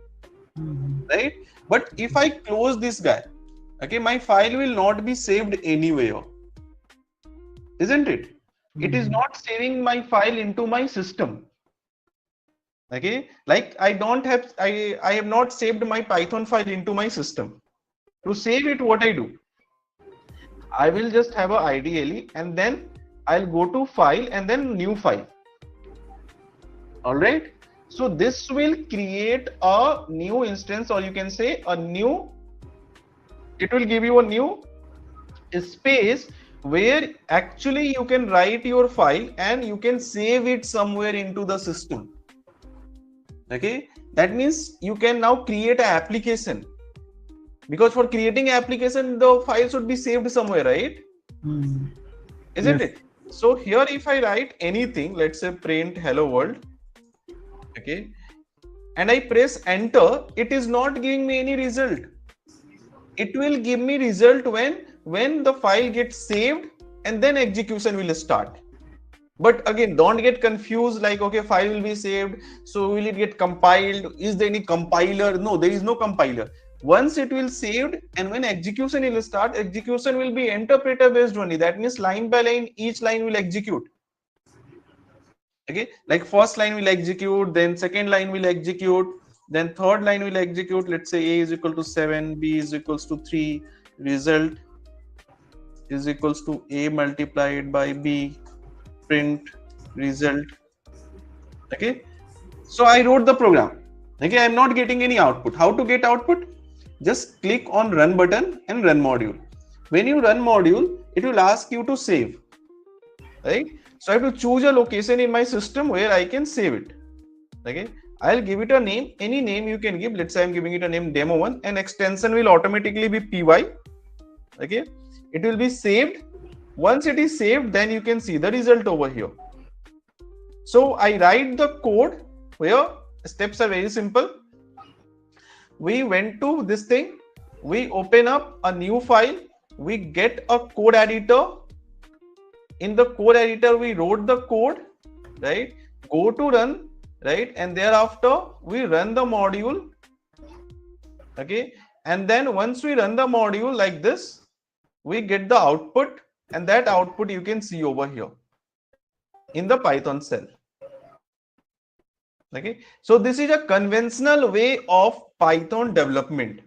right? But if I close this guy, okay, my file will not be saved anywhere, isn't it? It is not saving my file into my system. Okay, like I have not saved my Python file into my system. To save it, what I do, I will just have a IDLE, and then I'll go to file and then new file. All right, so this will create a new instance, or you can say a new, it will give you a new space where actually you can write your file and you can save it somewhere into the system. Okay, that means you can now create an application, because for creating an application, the file should be saved somewhere, right? Isn't it? So here, if I write anything, let's say print hello world, okay, and I press enter, it is not giving me any result. It will give me result when when the file gets saved and then execution will start. But again, don't get confused like, okay, file will be saved, so will it get compiled? Is there any compiler? No, there is no compiler. Once it will saved and when execution will start, execution will be interpreter based only. That means line by line, each line will execute. Okay, like first line will execute, then second line will execute, then third line will execute. Let's say A is equal to 7, B is equals to 3, result is equals to A multiplied by B, print result. Okay, so I wrote the program. Okay, I'm not getting any output. How to get output? Just click on run button and run module. When you run module, it will ask you to save, right? So I have to choose a location in my system where I can save it. Okay, I'll give it a name, any name you can give. Let's say I'm giving it a name demo1, and extension will automatically be py. Okay, it will be saved. Once it is saved, then you can see the result over here. So I write the code where steps are very simple. We went to this thing, we open up a new file, we get a code editor. In the code editor, we wrote the code, right? Go to run, right? And thereafter, we run the module. Okay. And then once we run the module like this, we get the output, and that output you can see over here in the Python cell. Okay. So this is a conventional way of Python development.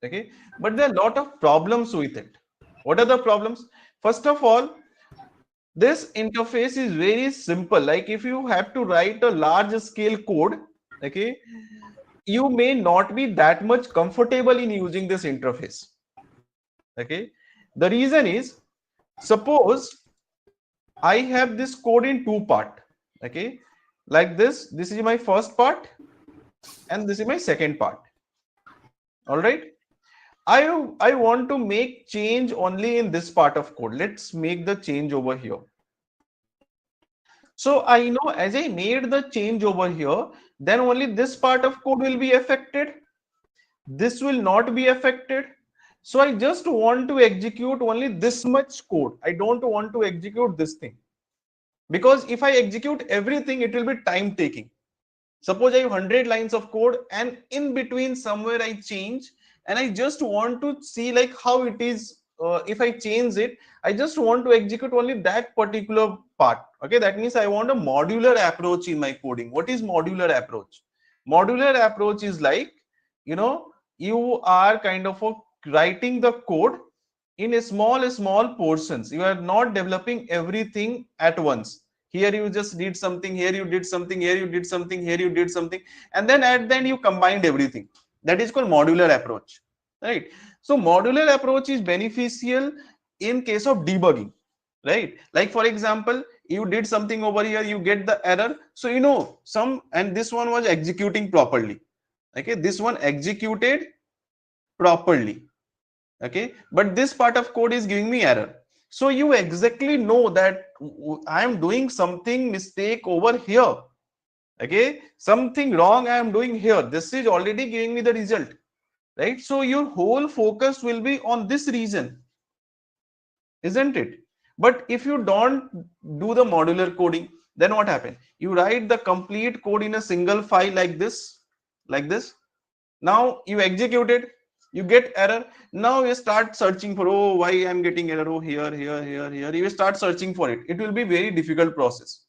Okay. But there are a lot of problems with it. What are the problems? First of all, this interface is very simple. Like if you have to write a large scale code, okay, you may not be that much comfortable in using this interface. Okay. The reason is, suppose I have this code in two parts. Okay. Like this is my first part and this is my second part. All right. I want to make change only in this part of code. Let's make the change over here. So I know as I made the change over here, then only this part of code will be affected. This will not be affected. So I just want to execute only this much code. I don't want to execute this thing. Because if I execute everything, it will be time taking. Suppose I have 100 lines of code and in between somewhere I change, and I just want to see like how it is. If I change it, I just want to execute only that particular part. Okay, that means I want a modular approach in my coding. What is modular approach? Modular approach is like, you are kind of writing the code in a small portions. You are not developing everything at once. Here you just did something, here you did something, here you did something, here you did something, and then at the end you combined everything. That is called modular approach, right? So modular approach is beneficial in case of debugging, right? Like for example, you did something over here, you get the error, so and this one was executing properly. Okay, this one executed properly. Okay, but this part of code is giving me error. So you exactly know that I am doing something mistake over here. Okay, something wrong I am doing here. This is already giving me the result, right? So your whole focus will be on this region, isn't it? But if you don't do the modular coding, then what happens? You write the complete code in a single file like this. Now you execute it, you get error. Now you start searching for, oh, why I'm getting error? Oh, here. You start searching for it. It will be very difficult process.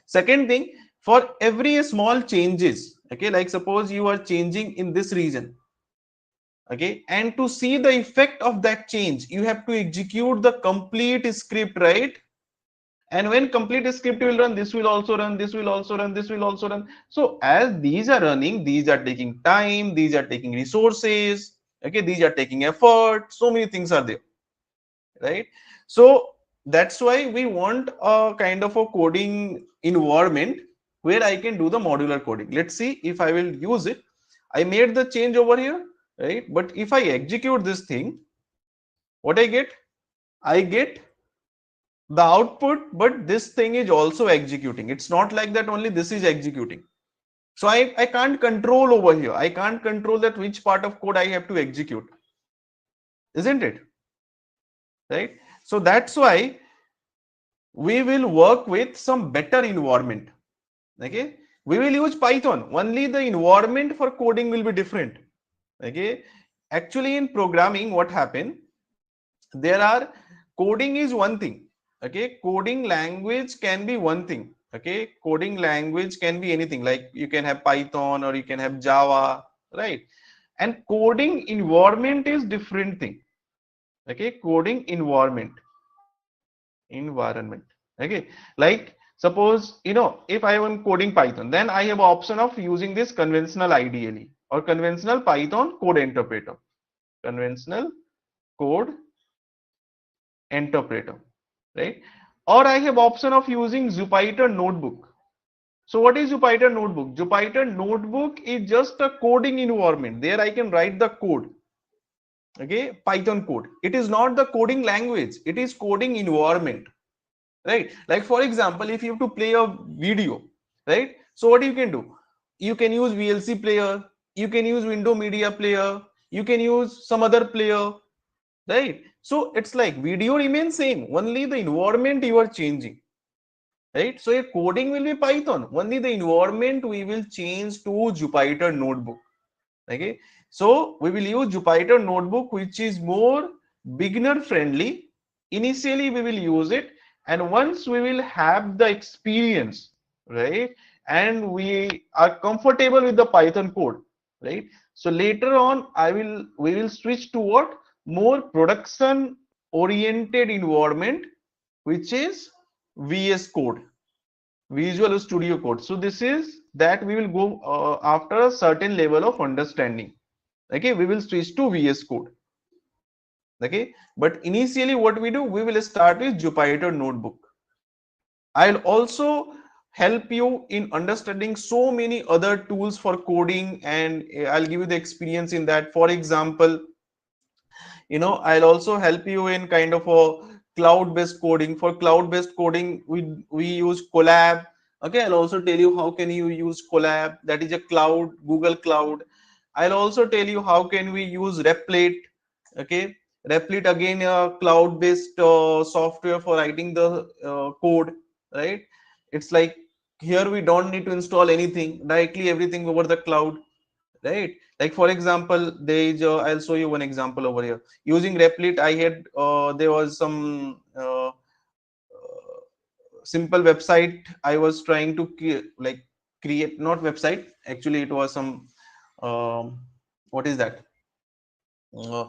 Second thing, for every small changes, okay, like suppose you are changing in this region, okay, and to see the effect of that change, you have to execute the complete script, right? And when complete script will run, this will also run, this will also run, this will also run. So as these are running, these are taking time, these are taking resources, okay, these are taking effort, so many things are there, right? So that's why we want a kind of a coding environment where I can do the modular coding. Let's see if I will use it. I made the change over here, right? But if I execute this thing, what I get the output, but this thing is also executing. It's not like that only this is executing. So I can't control over here. I can't control that which part of code I have to execute, isn't it? right? So that's why we will work with some better environment. Okay, we will use Python. Only the environment for coding will be different. Okay, actually in programming, what happened? There are coding is one thing. Okay, coding language can be one thing. Okay, coding language can be anything. Like you can have Python or you can have Java, right? And coding environment is different thing. Okay, coding environment. Okay, like suppose if I am coding Python, then I have option of using this conventional IDLE or conventional Python code interpreter. Conventional code interpreter, right? Or I have option of using Jupyter Notebook. So what is Jupyter Notebook? Jupyter Notebook is just a coding environment. There I can write the code. Okay, Python code. It is not the coding language. It is coding environment, right? Like for example, if you have to play a video, right? So what you can do? You can use VLC player. You can use window media player. You can use some other player, right? So it's like video remains same, only the environment you are changing, right? So your coding will be Python, only the environment we will change to Jupyter Notebook. Okay, so we will use Jupyter Notebook, which is more beginner friendly. Initially we will use it, and once we will have the experience, right, and we are comfortable with the Python code, right, so later on we will switch to what more production oriented environment, which is VS Code, Visual Studio Code. So this is that we will go after a certain level of understanding. Okay, we will switch to VS Code. Okay, but initially what we do, we will start with Jupyter Notebook. I'll also help you in understanding so many other tools for coding, and I'll give you the experience in that. For example, I'll also help you in kind of a cloud-based coding. For cloud-based coding, we use Colab. Okay, I'll also tell you how can you use Colab. That is a cloud, Google Cloud. I'll also tell you how can we use Replit. Okay, Replit again a cloud-based software for writing the code. Right? It's like here we don't need to install anything, directly everything over the cloud. Right? Like for example, there is I'll show you one example over here. Using Replit, I had there was some simple website I was trying to create, not website. Actually, it was some what is that? Uh,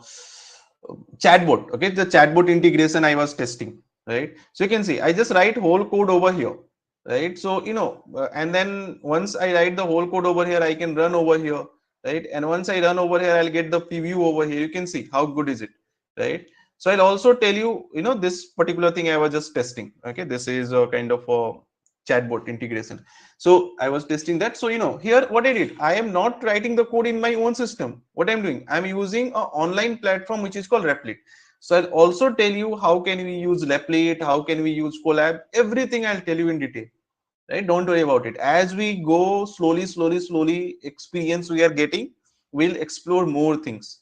Chatbot. Okay, the chatbot integration I was testing. Right. So you can see I just write whole code over here. Right. So and then once I write the whole code over here, I can run over here. Right, and once I run over here, I'll get the preview over here. You can see how good is it, right? So I'll also tell you, this particular thing I was just testing. Okay, this is a kind of a chatbot integration. So I was testing that. So here what I did, I am not writing the code in my own system. What I'm doing, I'm using an online platform which is called Replit. So I'll also tell you how can we use Replit, how can we use Colab, everything I'll tell you in detail. Right, don't worry about it. As we go slowly experience we are getting, we'll explore more things,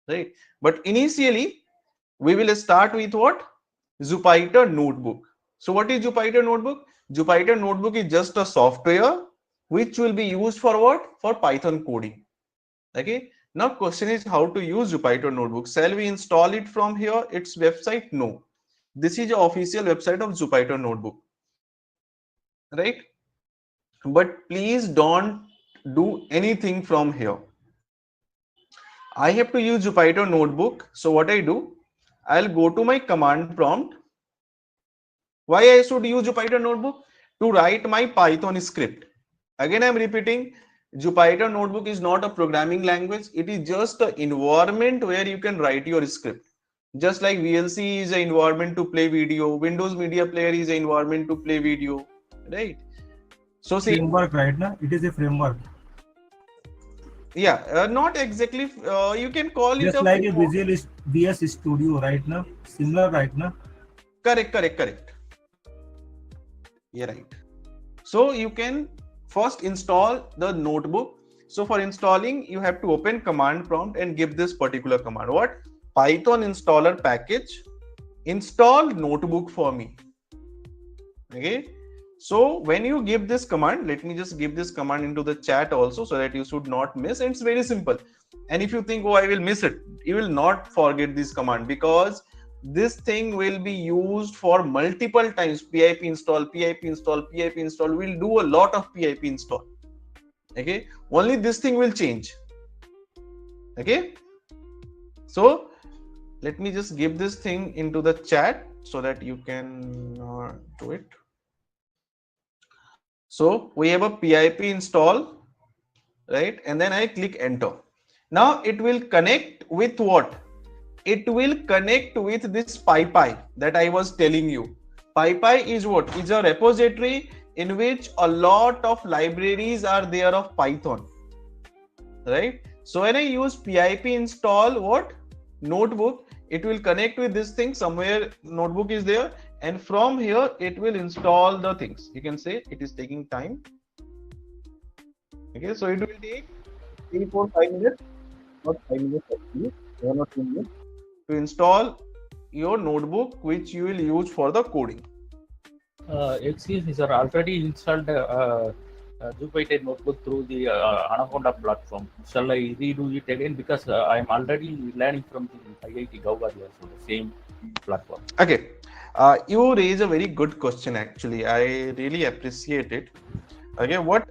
right? But initially we will start with what? Jupyter Notebook. So what is Jupyter Notebook? Jupyter Notebook is just a software which will be used for what? For Python coding. Okay, now question is how to use Jupyter Notebook. Shall we install it from here, its website? No, this is the official website of Jupyter Notebook, right? But please don't do anything from here. I have to use Jupyter Notebook. So what I do, I'll go to my command prompt. Why I should use Jupyter Notebook? To write my Python script. Again, I'm repeating, Jupyter Notebook is not a programming language. It is just an environment where you can write your script. Just like VLC is an environment to play video, Windows Media Player is an environment to play video, right? So see, framework, right now it is a framework. Yeah, not exactly. You can call just it like a Visual VS Studio, right now. Similar, right now. Correct. Yeah, right. So you can first install the notebook. So for installing, you have to open command prompt and give this particular command. What? Python installer package install notebook for me. Okay, so when you give this command, let me just give this command into the chat also so that you should not miss. And it's very simple. And if you think, oh, I will miss it, you will not forget this command, because this thing will be used for multiple times. Pip install, pip install, pip install. We'll do a lot of pip install. Okay, only this thing will change. Okay, so let me just give this thing into the chat so that you can do it. So we have a pip install, right? And then I click enter. Now it will connect with what? It will connect with this PyPy that I was telling you. PyPy is what? It's a repository in which a lot of libraries are there of Python, right? So when I use pip install what? Notebook, it will connect with this thing. Somewhere notebook is there, and from here it will install the things. You can say it is taking time. Okay, so it will take 3, 4, 5 minutes, not 5 minutes actually, 1 or 2 minutes to install your notebook, which you will use for the coding. Excuse me, sir. Already installed Jupyter Notebook through the Anaconda platform. Shall I redo it again? Because I am already learning from the IIT Gaugadia, so the same platform. Okay, you raise a very good question. Actually, I really appreciate it. Okay, what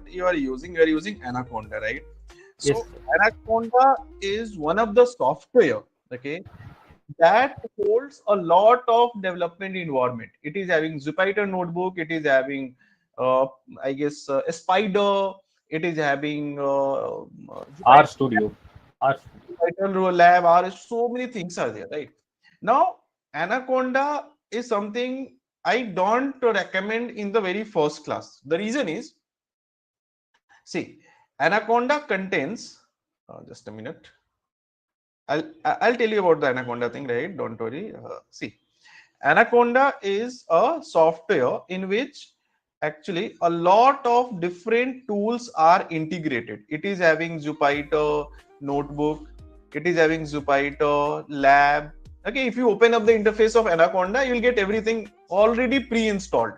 you are using? You are using Anaconda, right? So Yes, Anaconda is one of the software, okay, that holds a lot of development environment. It is having Jupyter Notebook. It is having, I guess, a Spider. It is having R Studio. Jupyter Lab. R. So many things are there, right? Now, Anaconda is something I don't recommend in the very first class. The reason is, see, Anaconda contains, just a minute. I'll tell you about the Anaconda thing, right? Don't worry. See, Anaconda is a software in which actually a lot of different tools are integrated. It is having Jupyter Notebook. It is having Jupyter Lab. Okay, if you open up the interface of Anaconda, you'll get everything already pre-installed.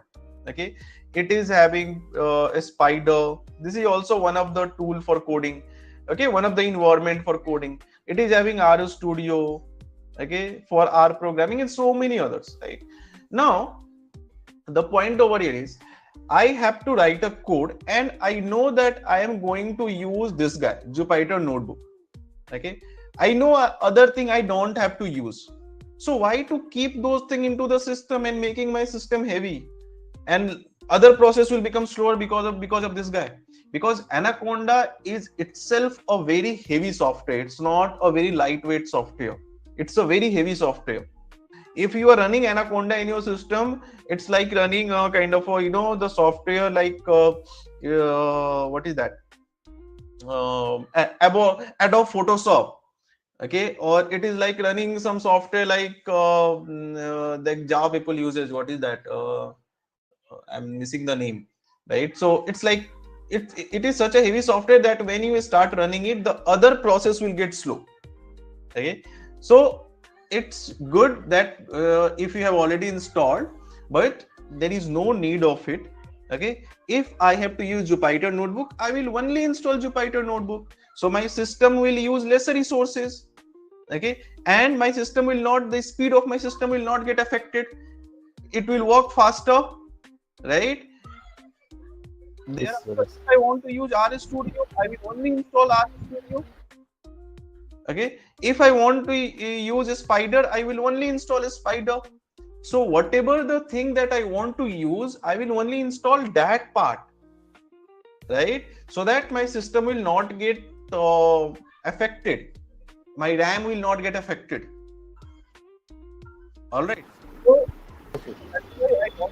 Okay, it is having a Spider. This is also one of the tool for coding. Okay, one of the environment for coding. It is having R Studio, okay, for R programming, and so many others, right? Now, the point over here is, I have to write a code, and I know that I am going to use this guy, Jupyter Notebook. Okay, I know other thing I don't have to use. So why to keep those things into the system and making my system heavy, and other process will become slower because of this guy? Because Anaconda is itself a very heavy software. It's not a very lightweight software. It's a very heavy software. If you are running Anaconda in your system, it's like running a kind of a, the software like what is that? Adobe Photoshop. Okay, or it is like running some software like the Java people uses. What is that? I'm missing the name, right? So it's like it is such a heavy software that when you start running it, the other process will get slow. Okay, so it's good that if you have already installed, but there is no need of it. Okay, if I have to use Jupyter Notebook, I will only install Jupyter Notebook, so my system will use lesser resources. Okay, and my system will not, the speed of my system will not get affected. It will work faster, right? Yes, If I want to use R Studio, I will only install R Studio. Okay, if I want to use a Spider, I will only install a Spider. So whatever the thing that I want to use, I will only install that part, right? So that my system will not get affected. My RAM will not get affected. All right. So that's why I got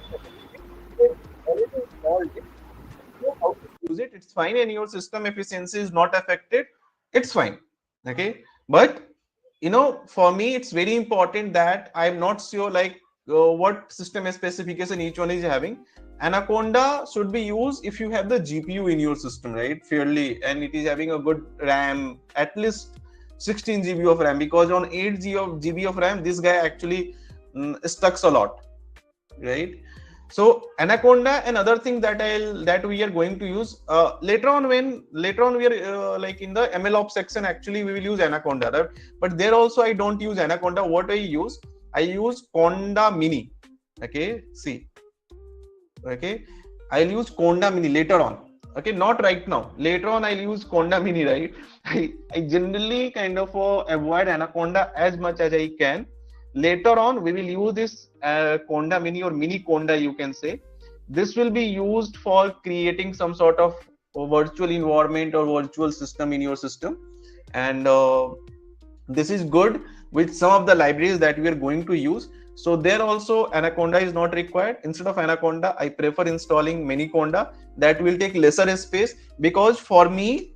already installed it. How to use it, it's fine, and your system efficiency is not affected, it's fine. Okay, but for me it's very important that I'm not sure like what system specification each one is having. Anaconda should be used if you have the GPU in your system, right, fairly, and it is having a good RAM, at least 16 GB of RAM, because on 8 GB of RAM, this guy actually stucks a lot, right? So Anaconda, another thing that we are going to use later on we are like in the MLOps section, actually we will use Anaconda, right? But there also I don't use Anaconda. What I use Conda Mini. Okay, see, okay, I'll use Conda Mini later on. Okay, not right now. Later on, I'll use Conda Mini, right? I generally kind of avoid Anaconda as much as I can. Later on, we will use this Conda Mini or Mini Conda, you can say. This will be used for creating some sort of virtual environment or virtual system in your system. And this is good with some of the libraries that we are going to use. So there also Anaconda is not required. Instead of Anaconda, I prefer installing Miniconda. That will take lesser space, because for me,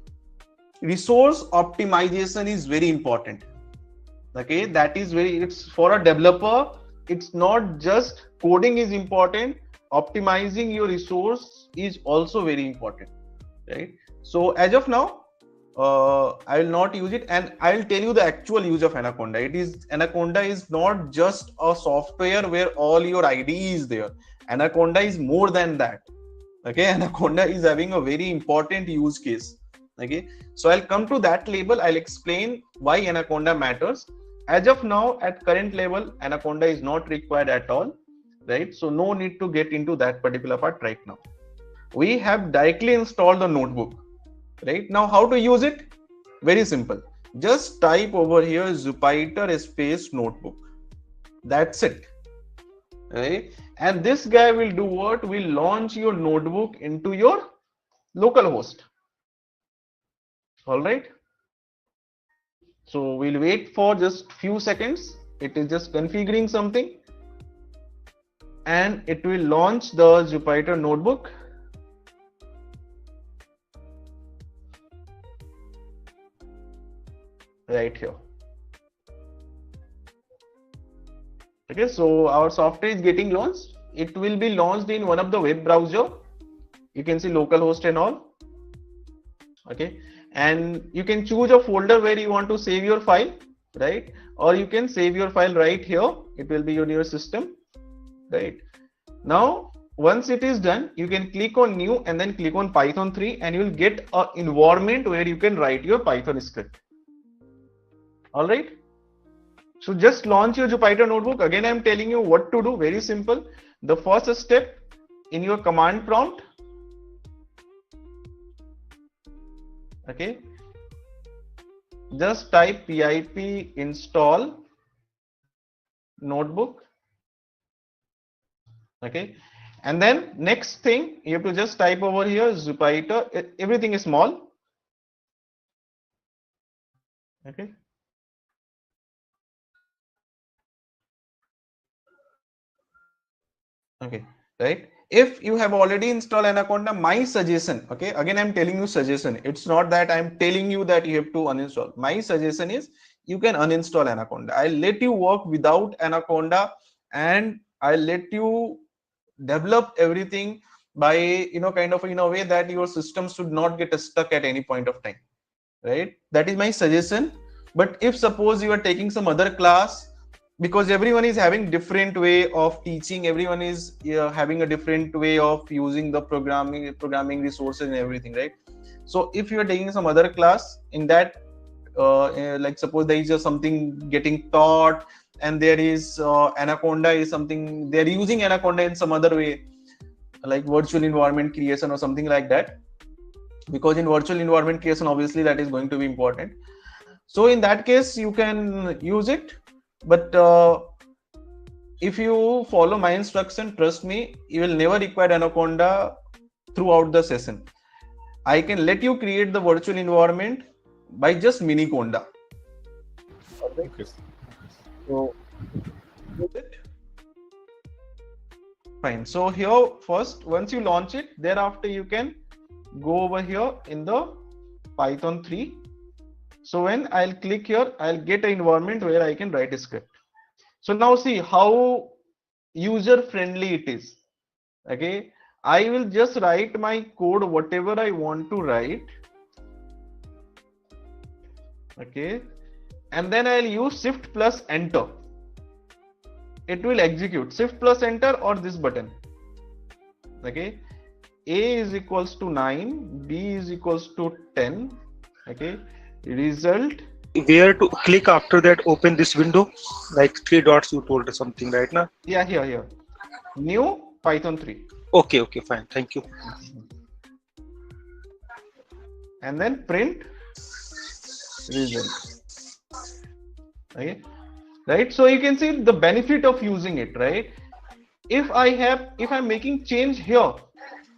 resource optimization is very important. Okay, that is it's for a developer. It's not just coding is important. Optimizing your resource is also very important, right? So as of now, I will not use it, and I will tell you the actual use of Anaconda. Anaconda is not just a software where all your IDE is there. Anaconda is more than that. Okay, Anaconda is having a very important use case. Okay, so I'll come to that label. I'll explain why Anaconda matters. As of now, at current level, Anaconda is not required at all, right? So no need to get into that particular part right now. We have directly installed the notebook. Right now, how to use it? Very simple. Just type over here Jupyter space notebook. That's it. Right? And this guy will do what? Will launch your notebook into your local host. All right. So we'll wait for just few seconds. It is just configuring something, and it will launch the Jupyter notebook. Right here. Okay, so our software is getting launched. It will be launched in one of the web browser. You can see localhost and all. Okay, and you can choose a folder where you want to save your file, right? Or you can save your file right here. It will be on your system, right? Now, once it is done, you can click on new and then click on Python 3, and you will get an environment where you can write your Python script. All right. So just launch your Jupyter notebook. Again, I'm telling you what to do. Very simple. The first step in your command prompt. Okay. Just type pip install notebook. Okay. And then next thing, you have to just type over here Jupyter. Everything is small. Okay. Okay, right? If you have already installed Anaconda, my suggestion, okay, again I'm telling you suggestion. It's not that I'm telling you that you have to uninstall. My suggestion is you can uninstall Anaconda. I'll let you work without Anaconda, and I'll let you develop everything by kind of in a way that your system should not get stuck at any point of time, right? That is my suggestion. But if suppose you are taking some other class, because everyone is having different way of teaching, everyone is having a different way of using the programming resources and everything, right? So if you are taking some other class, in that like suppose there is just something getting taught, and there is Anaconda is something, they're using Anaconda in some other way, like virtual environment creation or something like that, because in virtual environment creation obviously that is going to be important. So in that case you can use it. But if you follow my instruction, trust me, you will never require Anaconda throughout the session. I can let you create the virtual environment by just Miniconda. Okay. So fine. So here first, once you launch it, thereafter you can go over here in the Python 3. So when I'll click here, I'll get an environment where I can write a script. So now see how user friendly it is. Okay, I will just write my code whatever I want to write. Okay, and then I'll use shift plus enter. it will execute shift plus enter or this button. Okay, A is equals to 9, B is equals to 10. Okay, result. Where to click after that? Open this window, like three dots you told us something right now. Yeah, here. New Python 3. Okay, fine. Thank you. And then print result. Okay, right? So you can see the benefit of using it, right? If I'm making change here,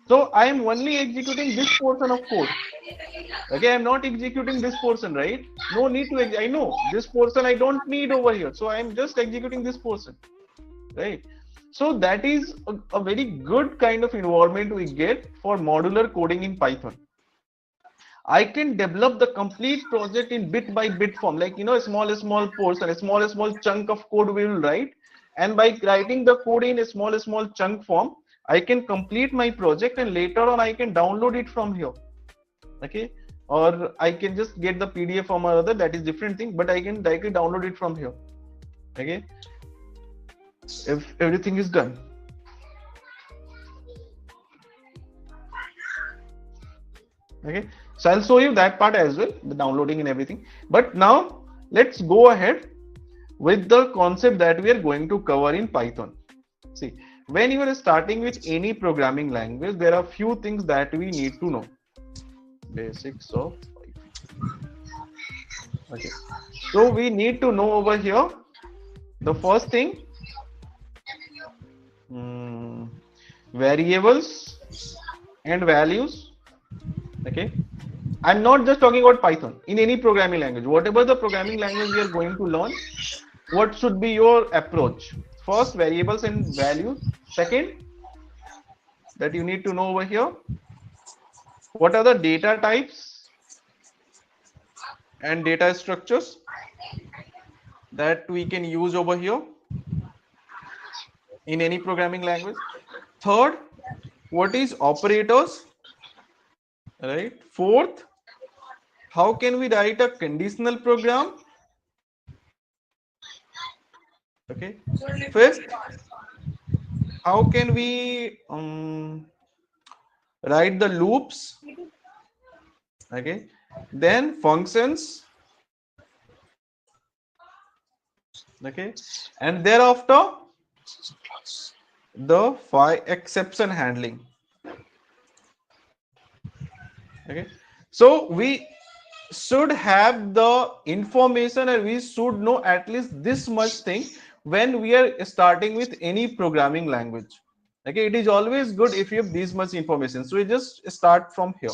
so I am only executing this portion of code. Okay, I'm not executing this portion, right? No need to, I know this portion I don't need over here. So I'm just executing this portion, right? So that is a very good kind of environment we get for modular coding in Python. I can develop the complete project in bit by bit form, like, a small portion, a small chunk of code we will write. And by writing the code in a small chunk form, I can complete my project, and later on I can download it from here. Okay, or I can just get the PDF from another, that is different thing, but I can directly download it from here. Okay, if everything is done. Okay, so I'll show you that part as well, the downloading and everything. But now let's go ahead with the concept that we are going to cover in Python. See, when you are starting with any programming language, there are few things that we need to know. Basics of Python. Okay, so we need to know over here the first thing, variables and values. Okay, I'm not just talking about Python, in any programming language, whatever the programming language we are going to learn, what should be your approach? First, variables and values. Second, that you need to know over here, what are the data types and data structures that we can use over here in any programming language. Third, what is operators, right? Fourth, how can we write a conditional program? Okay. Fifth, how can we write the loops? Okay, then functions. Okay, and thereafter the exception handling. Okay, so we should have the information, and we should know at least this much thing when we are starting with any programming language. Okay, it is always good if you have this much information. So we just start from here.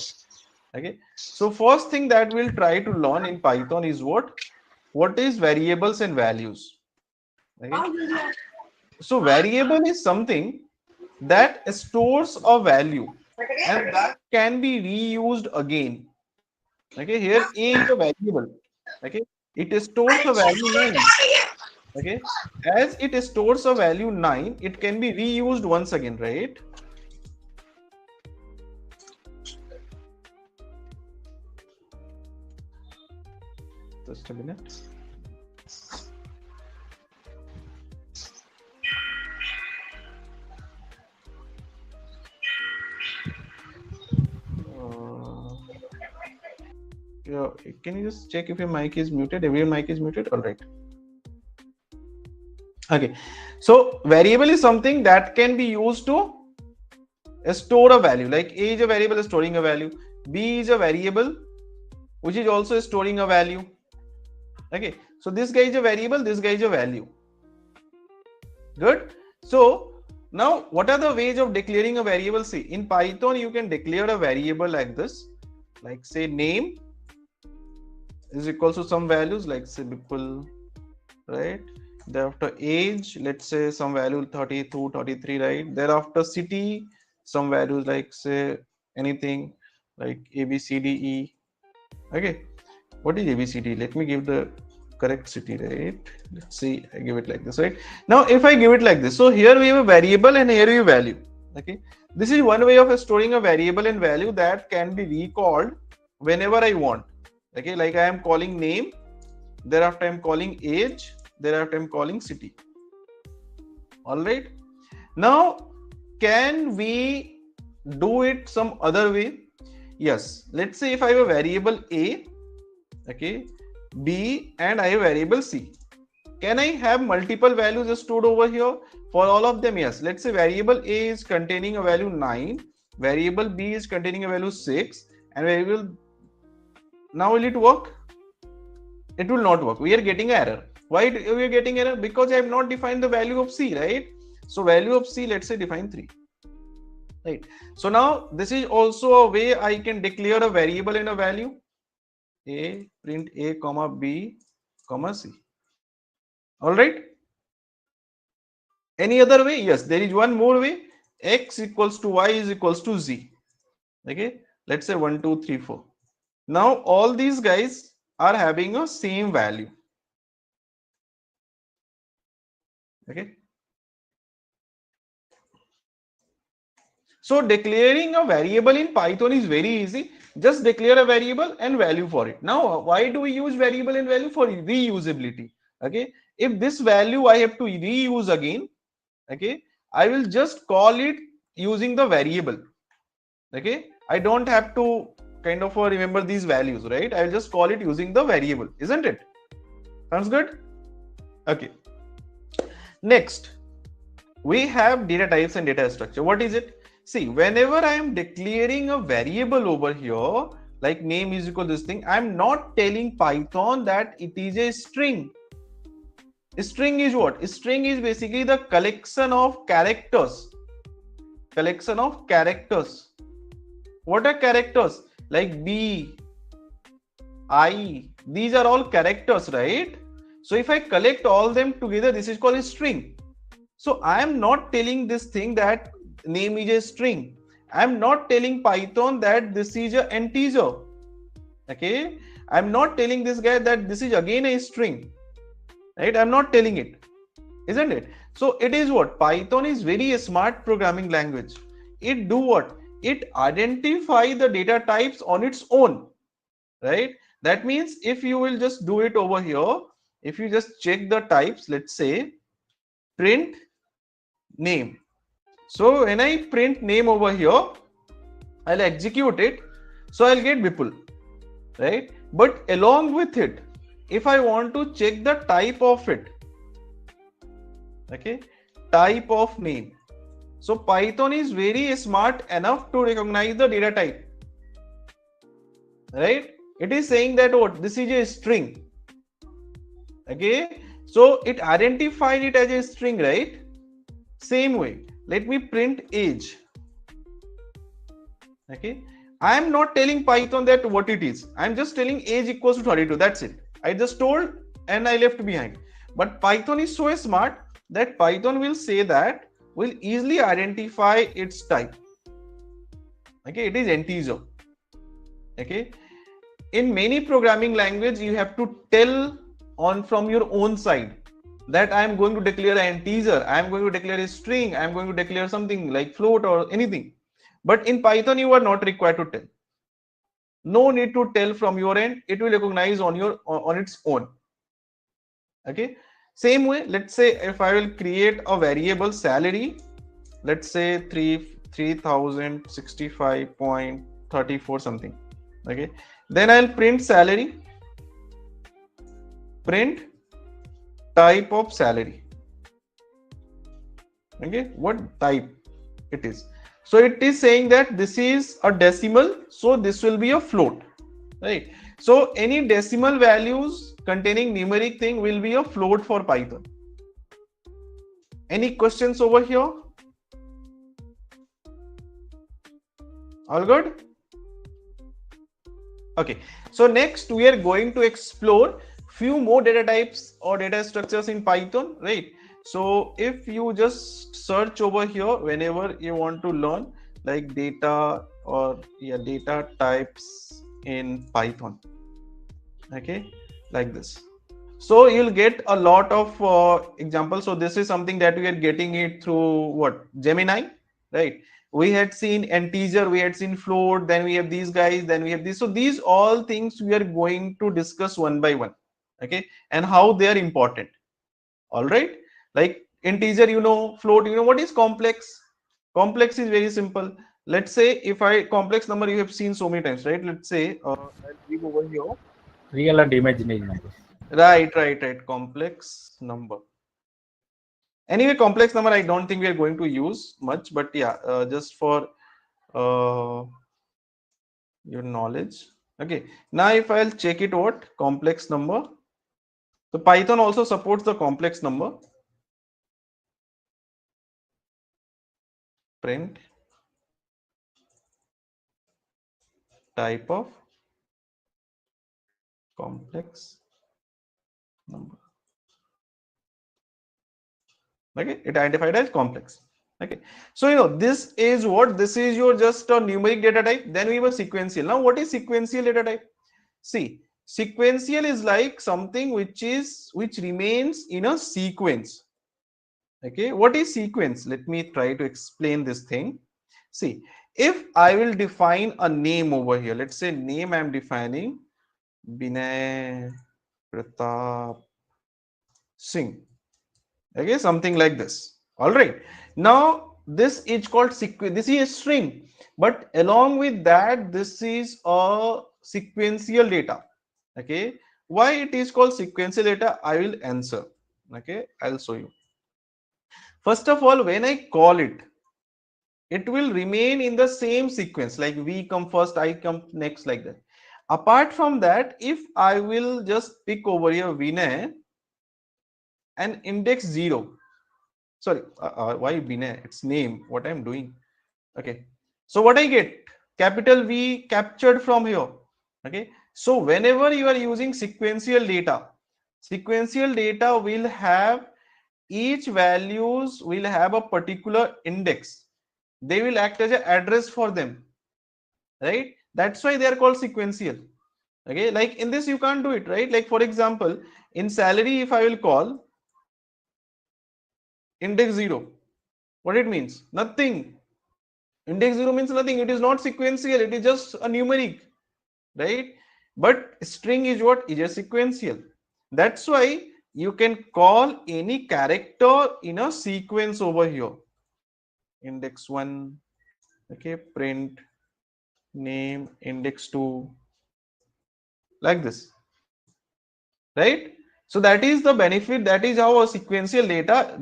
Okay, so first thing that we'll try to learn in Python is what is variables and values. Okay, so variable is something that stores a value and that can be reused again. Okay, here A is a variable. Okay, it stores a value 9. Okay, as it stores a value 9, it can be reused once again, right? Just a minute. Yeah, can you just check if your mic is muted? Every mic is muted. All right. Okay, so variable is something that can be used to store a value. Like A is a variable storing a value. B is a variable which is also storing a value. Okay, so this guy is a variable, this guy is a value. Good. So now what are the ways of declaring a variable? See, in Python you can declare a variable like this, like say name is equal to some values, like say people, right? Thereafter age, let's say some value 32, 33, right? Thereafter city, some values like say anything like A, B, C, D, E. Okay, what is A, B, C, D? Let me give the correct city, right? Let's see, I give it like this, right? Now if I give it like this, so here we have a variable and here we have value. Okay, this is one way of storing a variable and value that can be recalled whenever I want. Okay, like I am calling name, thereafter I am calling age, thereafter I am calling city. All right. Now, can we do it some other way? Yes. Let's say if I have a variable A, okay, B, and I have variable C. Can I have multiple values stored over here? For all of them, yes. Let's say variable A is containing a value 9, variable B is containing a value 6, and variable. Now will it work? It will not work. We are getting an error. Why we are getting error? Because I have not defined the value of C, right? So value of C, let's say define 3. Right. So now this is also a way I can declare a variable and a value. A, print A, comma B, comma C. All right. Any other way? Yes, there is one more way. X equals to Y is equals to Z. Okay. Let's say 1, 2, 3, 4. Now all these guys are having a same value. Okay. So declaring a variable in Python is very easy. Just declare a variable and value for it. Now, why do we use variable and value? For reusability. Okay. If this value I have to reuse again, okay, I will just call it using the variable. Okay. I don't have to kind of remember these values, right? I'll just call it using the variable, isn't it? Sounds good? Okay. Next, we have data types and data structure. What is it? See, whenever I am declaring a variable over here, like name is equal to this thing, I'm not telling Python that it is a string. A string is what? A string is basically the collection of characters. Collection of characters. What are characters? Like B, I, these are all characters, right? So if I collect all them together, this is called a string. So I am not telling this thing that name is a string. I am not telling Python that this is an integer. Okay. I am not telling this guy that this is again a string. Right. I am not telling it. Isn't it? So it is what? Python is very smart programming language. It do what? It identify the data types on its own. Right. That means if you will just do it over here, if you just check the types, let's say print name. So when I print name over here, I'll execute it. So I'll get Vipul, right? But along with it, if I want to check the type of it, okay, type of name. So Python is very smart enough to recognize the data type, right? It is saying that what? This is a string. Okay, so it identified it as a string, right? Same way, let me print age. Okay, I am not telling Python that what it is. I am just telling age equals to 32. That's it. I just told and I left behind. But Python is so smart that Python will say that will easily identify its type. Okay, it is integer. Okay, in many programming language, you have to tell on from your own side that I am going to declare an integer, I am going to declare a string, I am going to declare something like float or anything. But in Python, you are not required to tell. No need to tell from your end. It will recognize on its own. Okay. Same way, let's say if I will create a variable salary, let's say 3065.34 something. Okay. Then I'll print salary. Print type of salary. Okay, what type it is? So it is saying that this is a decimal, so this will be a float, right? So any decimal values containing numeric thing will be a float for Python. Any questions over here? All good? Okay, so next we are going to explore few more data types or data structures in Python, right? So if you just search over here whenever you want to learn like data or data types in Python, okay, like this. So you'll get a lot of examples. So this is something that we are getting it through what? Gemini, right? We had seen integer, we had seen float, then we have these guys, then we have these. So these all things we are going to discuss one by one. Okay, and how they are important. All right, like integer, you know, float, you know. What is complex? Complex is very simple. Let's say if I complex number you have seen so many times, right? Let's say I'll give over here. Real and imaginary numbers. Right. Complex number. Anyway, complex number I don't think we are going to use much, but yeah, just for your knowledge. Okay. Now if I'll check it, what complex number. So Python also supports the complex number. Print type of complex number. Okay, it identified as complex. Okay, so you know this is what, this is your just a numeric data type. Then we have a sequential. Now what is sequential data type? See, sequential is like something which remains in a sequence. Okay, what is sequence? Let me try to explain this thing. See, if I will define a name over here, let's say name I am defining Binay Pratap Singh. Okay, something like this. All right. Now this is called sequence. This is a string, but along with that, this is a sequential data. Okay. Why it is called sequential data? I will answer. Okay, I'll show you. First of all, when I call it, it will remain in the same sequence, like we come first, I come next, like that. Apart from that, if I will just pick over here Vinay and index 0, sorry, why Vinay? It's name, what I'm doing. Okay, so what I get, capital V captured from here. Okay, so whenever you are using sequential data will have, each values will have a particular index. They will act as an address for them, right? That's why they are called sequential. Okay, like in this you can't do it, right? Like for example, in salary, if I will call index 0, what it means? Nothing. Index 0 means nothing. It is not sequential, it is just a numeric, right? But string is what? Is a sequential. That's why you can call any character in a sequence over here. Index 1, okay, print name index 2, like this, right? So that is the benefit, that is how a sequential data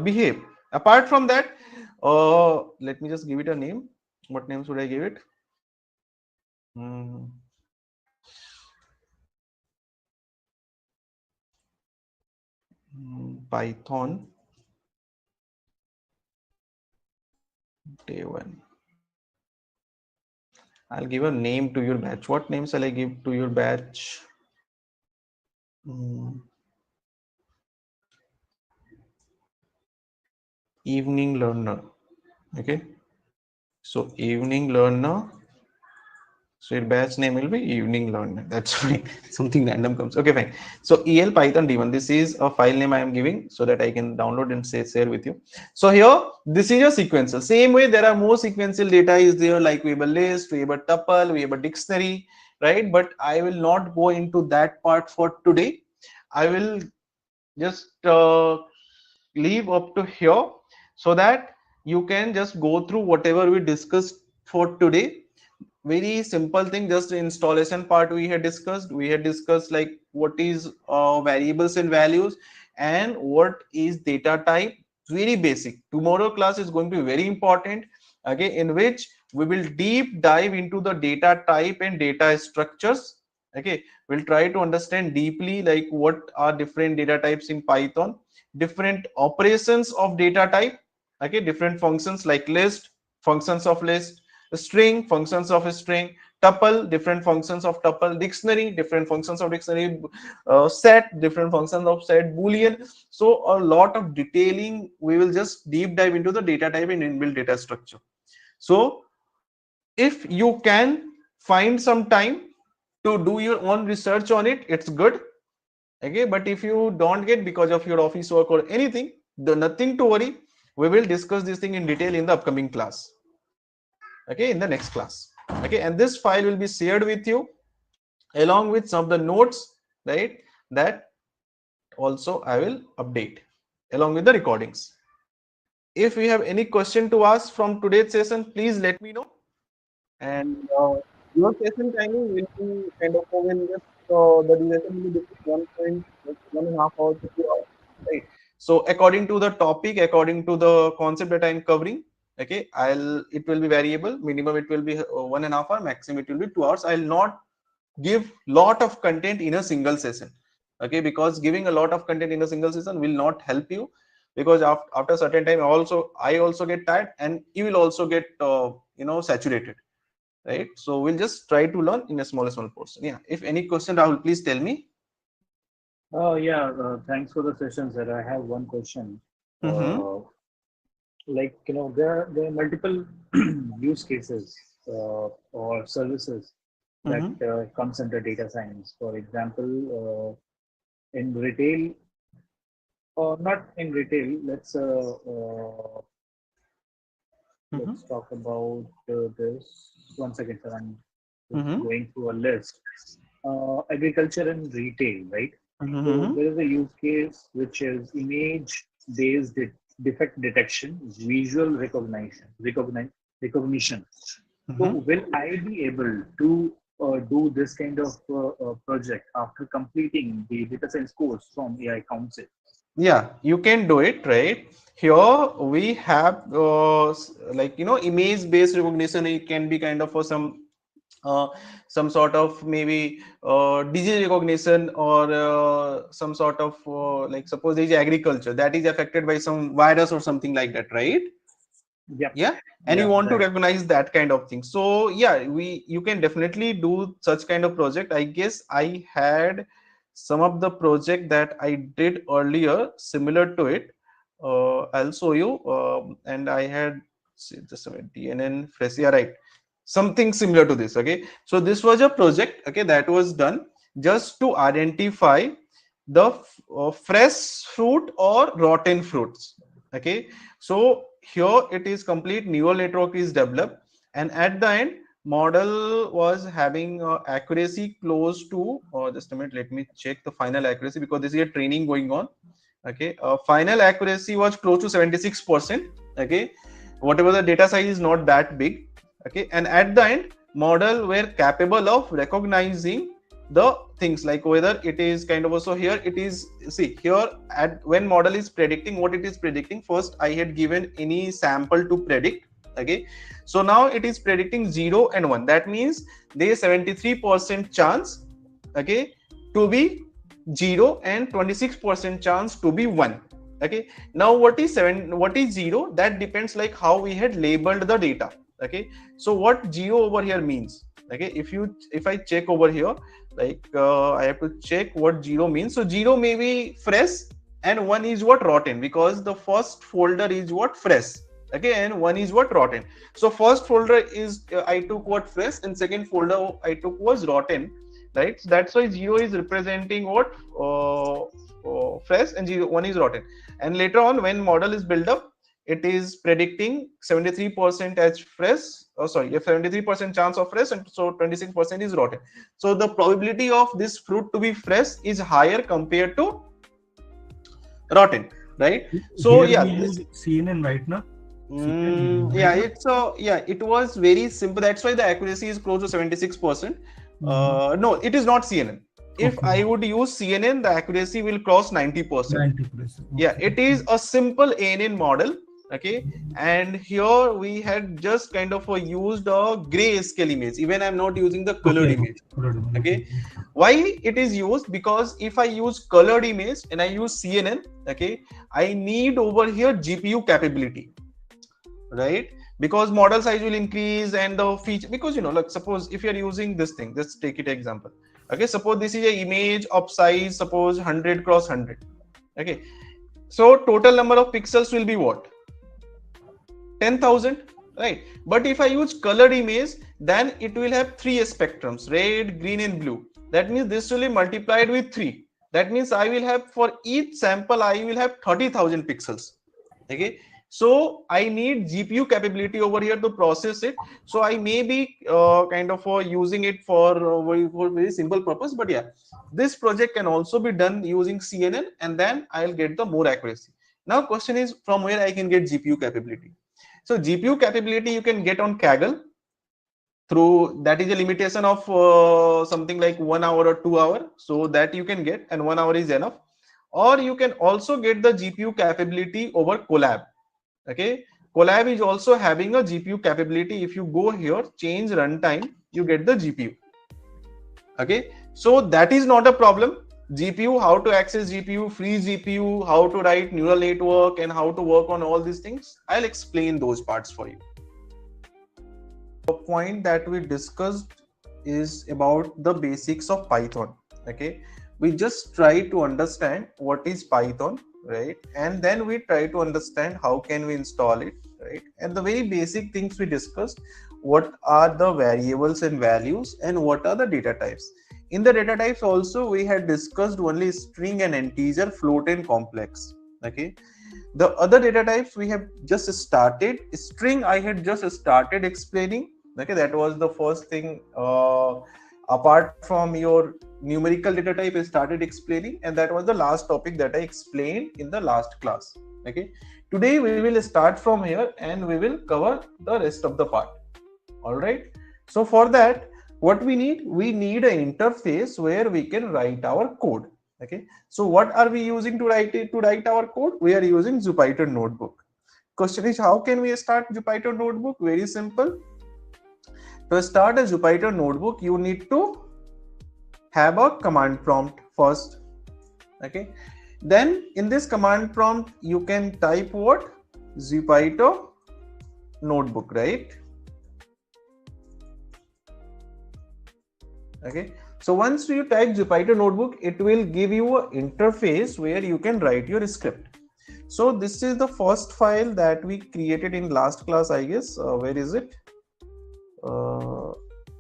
behave. Apart from that, let me just give it a name. What name should I give it? Python day 1. I'll give a name to your batch. What name shall I give to your batch? Evening learner. Okay, so evening learner, so your batch name will be evening learner. That's fine. Something random comes. Okay, fine. So el python d1, this is a file name I am giving so that I can download and share with you. So here, this is your sequential. Same way, there are more sequential data is there, like we have a list, we have a tuple, we have a dictionary, right? But I will not go into that part for today. I will just leave up to here so that you can just go through whatever we discussed for today. Very simple thing, just the installation part we had discussed like what is variables and values and what is data type. Very basic. Tomorrow class is going to be very important, okay, in which we will deep dive into the data type and data structures. Okay, we'll try to understand deeply like what are different data types in Python, different operations of data type, okay, different functions like list, functions of list, string, functions of a string, tuple, different functions of tuple, dictionary, different functions of dictionary, set, different functions of set, boolean. So a lot of detailing, we will just deep dive into the data type and inbuilt data structure. So if you can find some time to do your own research on it, it's good. Okay, but if you don't get because of your office work or anything, nothing to worry. We will discuss this thing in detail in the upcoming class. Okay, in the next class. Okay, and this file will be shared with you along with some of the notes, right? That also I will update. along with the recordings. If you have any question to ask from today's session, please let me know. And your session timing will be kind of will just the duration will be between 1.5 hours to 2 hours, right? So according to the topic, according to the concept that I'm covering, okay, it will be variable. Minimum it will be 1.5 hour, maximum it will be 2 hours. I'll not give lot of content in a single session, okay, because giving a lot of content in a single session will not help you, because after a certain time I also get tired, and you will also get saturated, right? So we'll just try to learn in a small portion. Yeah, if any question, Rahul, please tell me. Oh yeah, thanks for the session, sir. I have one question. There are multiple use cases or services that comes under data science. For example, in retail, or not in retail, let's talk about this. 1 second, sir. I'm going through a list. Agriculture and retail, right? So there is a use case which is image-based defect detection, visual recognition. So will I be able to do this kind of project after completing the data science course from AI Council? Yeah, you can do it, right? Here we have image based recognition. It can be kind of for some sort of maybe disease recognition, or some sort of like suppose there is agriculture that is affected by some virus or something like that, right? Yeah, and you want to recognize that kind of thing. So yeah, you can definitely do such kind of project. I guess I had some of the project that I did earlier similar to it. I'll show you. And I had just a minute, DNN fresh, yeah, right, something similar to this. Okay, so this was a project, okay, that was done just to identify the fresh fruit or rotten fruits. Okay, so here it is complete neural network is developed, and at the end model was having accuracy close to just a minute, let me check the final accuracy, because this is a training going on. Okay, final accuracy was close to 76%. Okay, whatever the data size is not that big. Okay, and at the end model were capable of recognizing the things like whether it is kind of also here it is, see here at when model is predicting what it is predicting. First I had given any sample to predict. Okay, so now it is predicting 0 and 1. That means there is 73% chance, okay, to be 0 and 26% chance to be 1. Okay, now what is 0? That depends like how we had labeled the data. Okay, so what 0 over here means, okay, if I check over here, like I have to check what 0 means. So 0 may be fresh and 1 is what rotten, because the first folder is what fresh, okay, and 1 is what rotten. So first folder is I took what fresh, and second folder I took was rotten, right? So that's why 0 is representing what fresh, and 1 is rotten. And later on when model is built up, it is predicting 73% as fresh, 73% chance of fresh, and so 26% is rotten. So the probability of this fruit to be fresh is higher compared to rotten, right? So here yeah, we use CNN right now. It was very simple. That's why the accuracy is close to 76%. No, it is not CNN. If I would use CNN, the accuracy will cross 90%. 90%. Okay. Yeah, it is a simple ANN model. Okay, and here we had just kind of used a grayscale image. Even I'm not using the colored image. Okay, why it is used? Because if I use colored image and I use CNN, okay, I need over here GPU capability, right? Because model size will increase and the feature, because like suppose if you're using this thing, let's take it example. Okay, suppose this is an image of size, suppose 100 cross 100. Okay, so total number of pixels will be what? 10,000, right? But if I use colored image, then it will have 3 spectrums, red, green and blue. That means this will be multiplied with 3. That means I will have, for each sample I will have 30,000 pixels. Okay, so I need GPU capability over here to process it. So I may be kind of using it for very simple purpose. But yeah, this project can also be done using CNN, and then I'll get the more accuracy. Now question is from where I can get GPU capability. So GPU capability you can get on Kaggle through, that is a limitation of something like 1 hour or 2 hour, so that you can get, and 1 hour is enough. Or you can also get the GPU capability over Colab. Okay, Colab is also having a GPU capability. If you go here, change runtime, you get the GPU. Okay, so that is not a problem. GPU, how to access GPU, free GPU, how to write neural network, and how to work on all these things, I'll explain those parts for you. The point that we discussed is about the basics of Python. Okay, we just try to understand what is Python, right? And then we try to understand how can we install it, right? And the very basic things we discussed, what are the variables and values, and what are the data types. In the data types also we had discussed only string and integer, float and complex. Okay, the other data types we have just started. String I had just started explaining. Okay, that was the first thing. Apart from your numerical data type, I started explaining, and that was the last topic that I explained in the last class. Okay, today we will start from here and we will cover the rest of the part. All right, so for that, what we need an interface where we can write our code. Okay, so what are we using to write our code? We are using Jupyter Notebook. Question is, how can we start Jupyter Notebook? Very simple. To start a Jupyter Notebook, you need to have a command prompt first. Okay, then in this command prompt you can type what? Jupyter Notebook, right? Okay, so once you type Jupyter Notebook, it will give you an interface where you can write your script. So this is the first file that we created in last class, I guess. Where is it?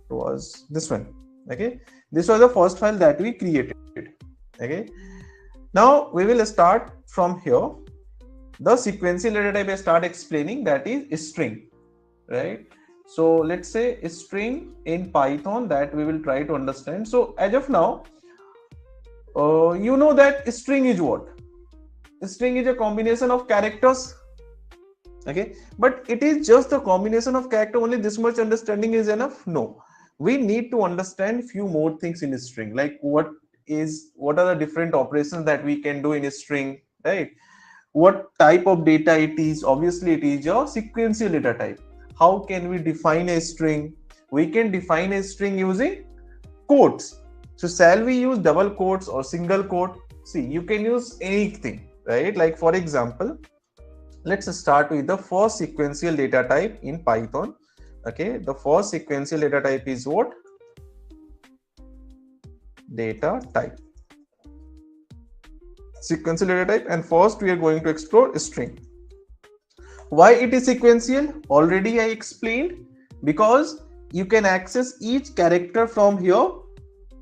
Was this one. Okay, this was the first file that we created. Okay, now we will start from here. The sequential data type I start explaining, that is string, right? So let's say a string in Python, that we will try to understand. So as of now, you know that string is what? A string is a combination of characters. Okay, but it is just a combination of character, only this much understanding is enough? No, we need to understand few more things in a string, like what are the different operations that we can do in a string, right? What type of data it is? Obviously it is a sequential data type. How can we define a string? We can define a string using quotes. So shall we use double quotes or single quote? See, you can use anything, right? Like for example, let's start with the first sequential data type in Python. Okay, the first sequential data type is what? Data type. Sequential data type, and first we are going to explore a string. Why it is sequential? Already I explained, because you can access each character from here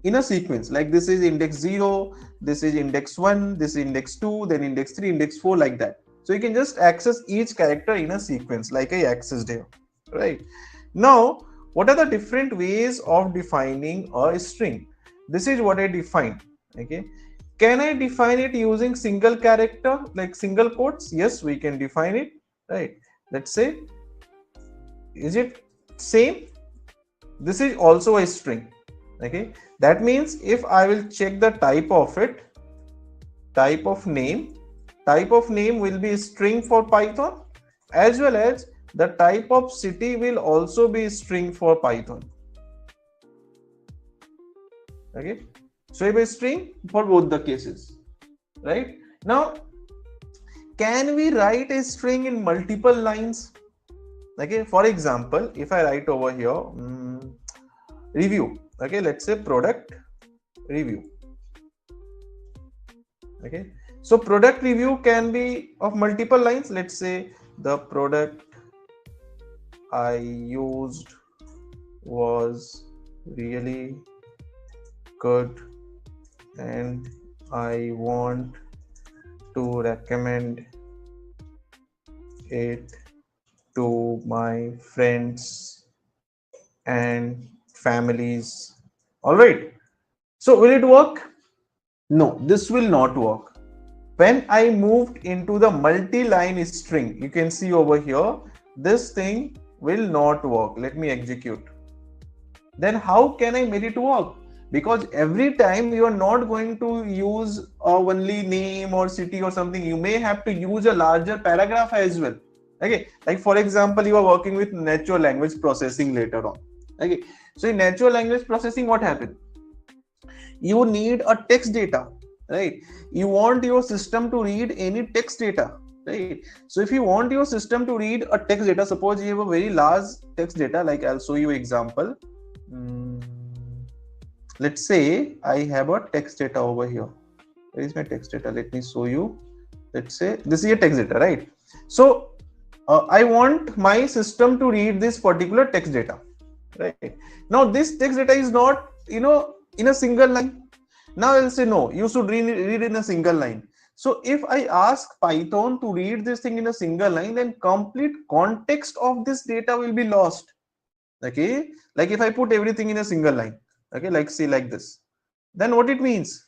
in a sequence. Like this is index 0, this is index 1, this is index 2, then index 3, index 4, like that. So you can just access each character in a sequence like I accessed here, right? Now, what are the different ways of defining a string? This is what I defined. Okay, can I define it using single character, like single quotes? Yes, we can define it, right? Let's say, is it same? This is also a string. Okay, that means if I will check the type of it, type of name will be string for Python, as well as the type of city will also be string for Python. Okay, so it is string for both the cases, right? Now, can we write a string in multiple lines? Okay, for example, if I write over here review, okay, let's say product review. Okay, so product review can be of multiple lines. Let's say the product I used was really good and I want to recommend it to my friends and families. All right, so will it work? No, this will not work. When I moved into the multi-line string, you can see over here, this thing will not work. Let me execute. Then how can I make it work? Because every time you are not going to use only name or city or something, you may have to use a larger paragraph as well. Okay, like for example, you are working with natural language processing later on. Okay, so in natural language processing, what happened? You need a text data, right? You want your system to read any text data, right? So if you want your system to read a text data, suppose you have a very large text data, like I'll show you example. Let's say I have a text data over here. Where is my text data? Let me show you. Let's say this is a text data, right? So I want my system to read this particular text data, right? Now this text data is not, in a single line. Now I'll say no, you should read in a single line. So if I ask Python to read this thing in a single line, then complete context of this data will be lost. Okay, like if I put everything in a single line, okay, like say like this, then what it means?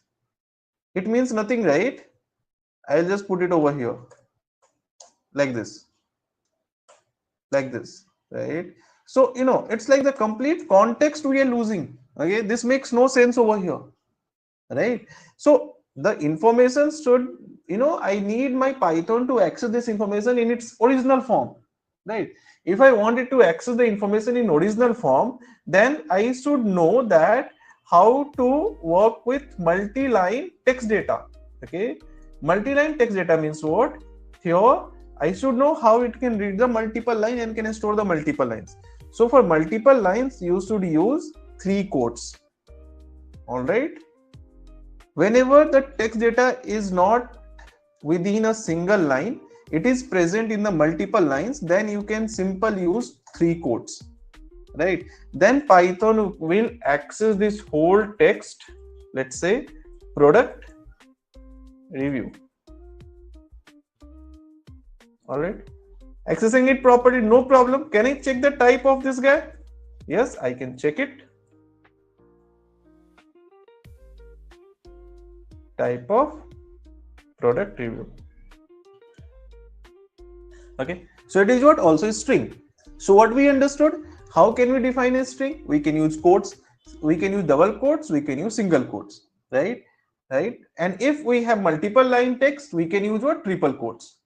It means nothing, right? I'll just put it over here like this, right? So it's like the complete context we are losing. Okay, this makes no sense over here, right? So the information should, I need my Python to access this information in its original form, right? If I wanted to access the information in original form, then I should know that how to work with multi-line text data. Okay, multi-line text data means what? Here I should know how it can read the multiple line and can store the multiple lines. So for multiple lines, you should use 3 quotes. All right. Whenever the text data is not within a single line, it is present in the multiple lines, then you can simply use 3 quotes, right? Then Python will access this whole text. Let's say product review. All right, accessing it properly, no problem. Can I check the type of this guy? Yes, I can check it. Type of product review. Okay, so it is what? Also a string. So what we understood, how can we define a string? We can use quotes, we can use double quotes, we can use single quotes, right? And if we have multiple line text, we can use what? Triple quotes.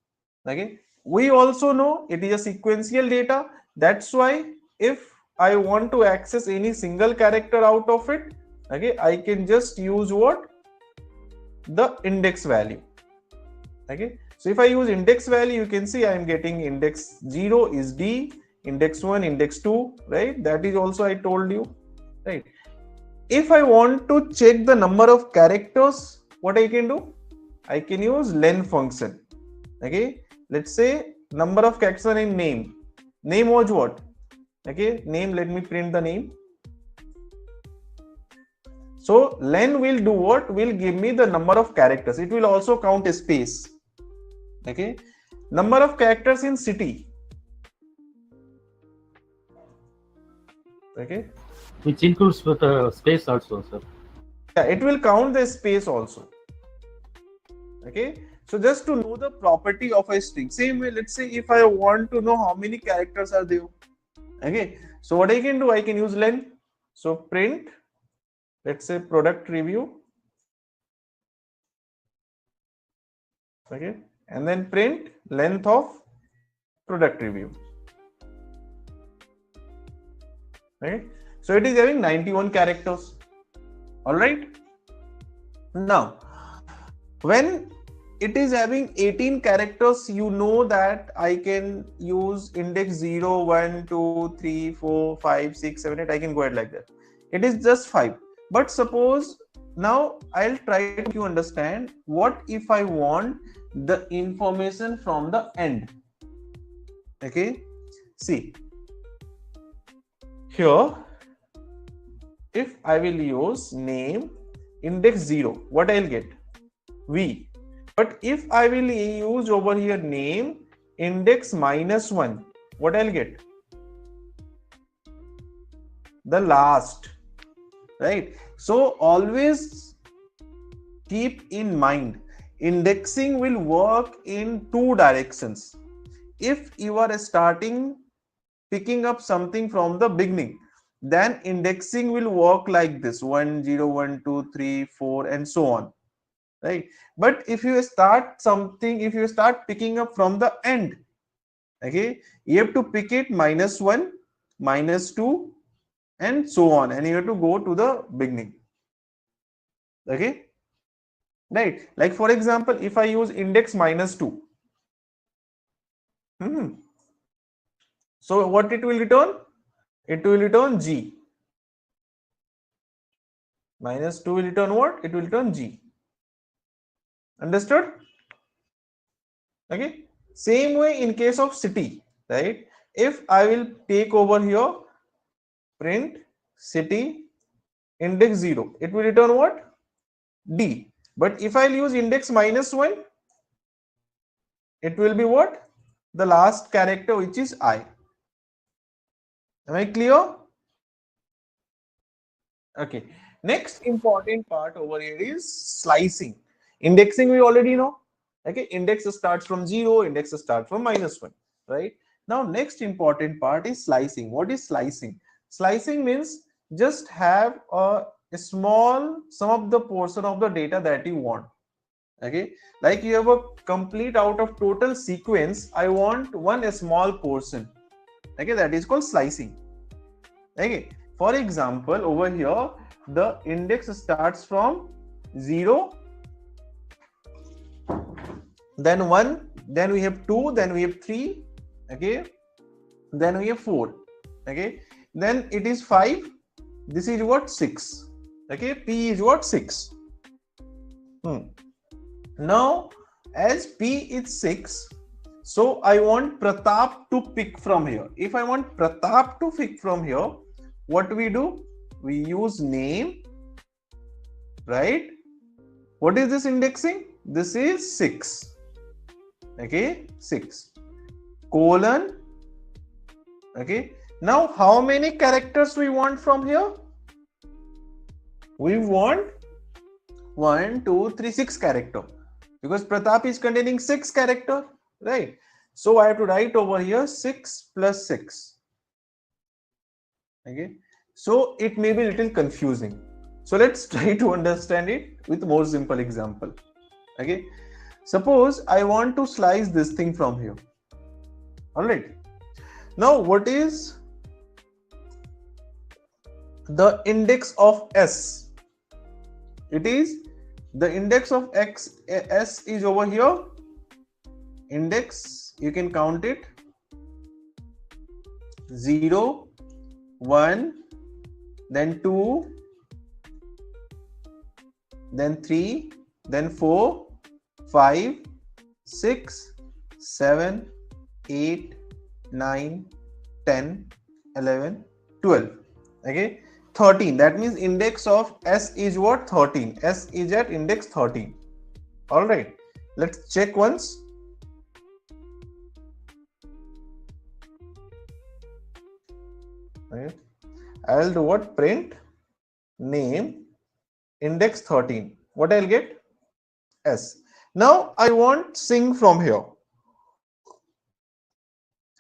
Okay, we also know it is a sequential data. That's why if I want to access any single character out of it, okay, I can just use what? The index value. Okay, so if I use index value, you can see I am getting index 0 is D, index 1, index 2, right? That is also I told you, right? If I want to check the number of characters, what I can do? I can use len function. Okay, let's say number of characters in name. Name was what? Okay, name, let me print the name. So len will do what? Will give me the number of characters. It will also count a space. Okay, number of characters in city. Okay, which includes with space also, sir. Yeah, it will count the space also. Okay, so just to know the property of a string. Same way, let's say if I want to know how many characters are there. Okay, so what I can do, I can use len. So print, let's say product review. Okay, and then print length of product review. Okay, so it is having 91 characters. All right, now when it is having 18 characters, you know that I can use index 0, 1, 2, 3, 4, 5, 6, 7, 8. I can go ahead like that. It is just 5. But suppose now I'll try to make you understand what if I want the information from the end. Okay, see here, if I will use name index 0, what I'll get? V. But if I will use over here name index -1, what I'll get? The last, right? So always keep in mind, indexing will work in two directions. If you are picking up something from the beginning, then indexing will work like this: 1 0 1 2 3 4 and so on, right? But if you start picking up from the end, okay, you have to pick it -1, -2 and so on, and you have to go to the beginning, okay, right? Like for example, if I use index -2, so what it will return? It will return G. -2 will return what? It will return G. Understood? Okay. Same way in case of city, right? If I will take over here print city index 0, it will return what? D. But if I'll use index -1, it will be what? The last character, which is I. Am I clear? Okay. Next important part over here is slicing. Indexing we already know. Okay. Index starts from 0, index starts from -1, right? Now, next important part is slicing. What is slicing? Slicing means just have a small sum of the portion of the data that you want. Okay, like you have a complete out of total sequence, I want one small portion. Okay, that is called slicing. Okay, for example, over here the index starts from 0, then 1, then we have 2, then we have 3, okay, then we have 4, okay, then it is 5, this is what? 6, okay, P is what? 6. Now, as P is 6, so I want Pratap to pick from here. If I want Pratap to pick from here, what we do? We use name, right? What is this indexing? This is 6. Okay, 6. Colon. Okay. Now, how many characters we want from here? We want 1, 2, 3, 6 character. Because Pratap is containing 6 character, right? So I have to write over here 6 plus 6. Okay. So it may be a little confusing. So let's try to understand it with more simple example. Okay. Suppose I want to slice this thing from here. All right. Now what is the index of S? It is the index of S is over here. Index, you can count it: 0, 1, then 2, then 3, then 4, 5, 6, 7, 8, 9, 10, 11, 12. Okay. 13. That means index of S is what? 13. S is at index 13. All right. Let's check once. Okay. I'll do what? Print name index 13. What I'll get? S. Now I want sing from here.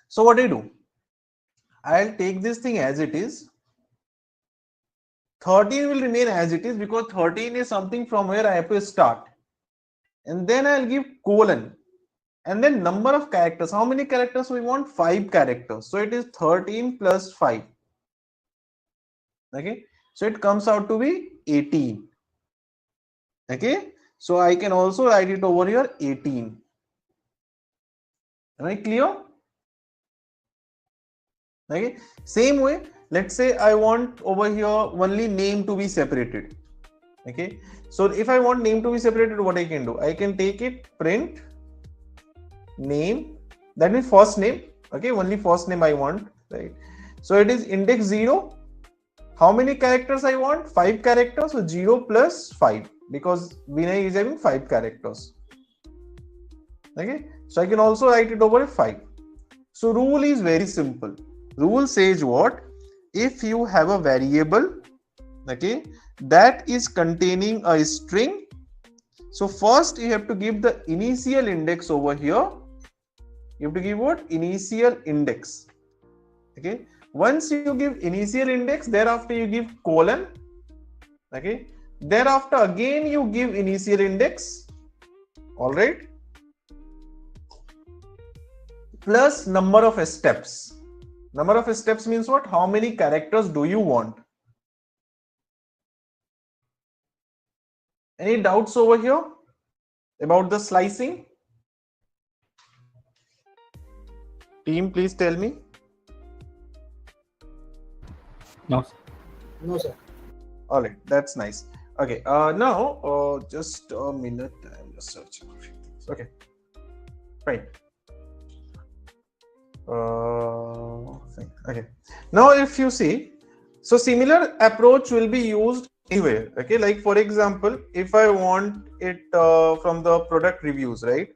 So what do I do? I'll take this thing as it is. 13 will remain as it is because 13 is something from where I have to start. And then I'll give colon. And then number of characters. How many characters we want? 5 characters. So it is 13 plus 5. Okay. So it comes out to be 18. Okay. So I can also write it over here 18. Am I clear? Okay. Same way. Let's say I want over here only name to be separated. Okay. So if I want name to be separated, what I can do? I can take it print name. That means first name. Okay. Only first name I want. Right. So it is index 0. How many characters I want? 5 characters. So 0 plus 5 because Vinay is having 5 characters. Okay. So I can also write it over 5. So rule is very simple. Rule says what? If you have a variable, okay, that is containing a string So first you have to give the initial index over here. You have to give what? Initial index. Okay. Once you give initial index, thereafter you give colon. Okay. Thereafter again you give initial index. All right. Plus number of steps. Number of steps means what? How many characters do you want? Any doubts over here about the slicing? Team, please tell me. No. No, sir. All right, that's nice. Okay, now just a minute. I'm just searching a few things. Okay, fine. Fine. Okay. Now, if you see, so similar approach will be used anywhere. Okay, like for example, if I want it from the product reviews, right?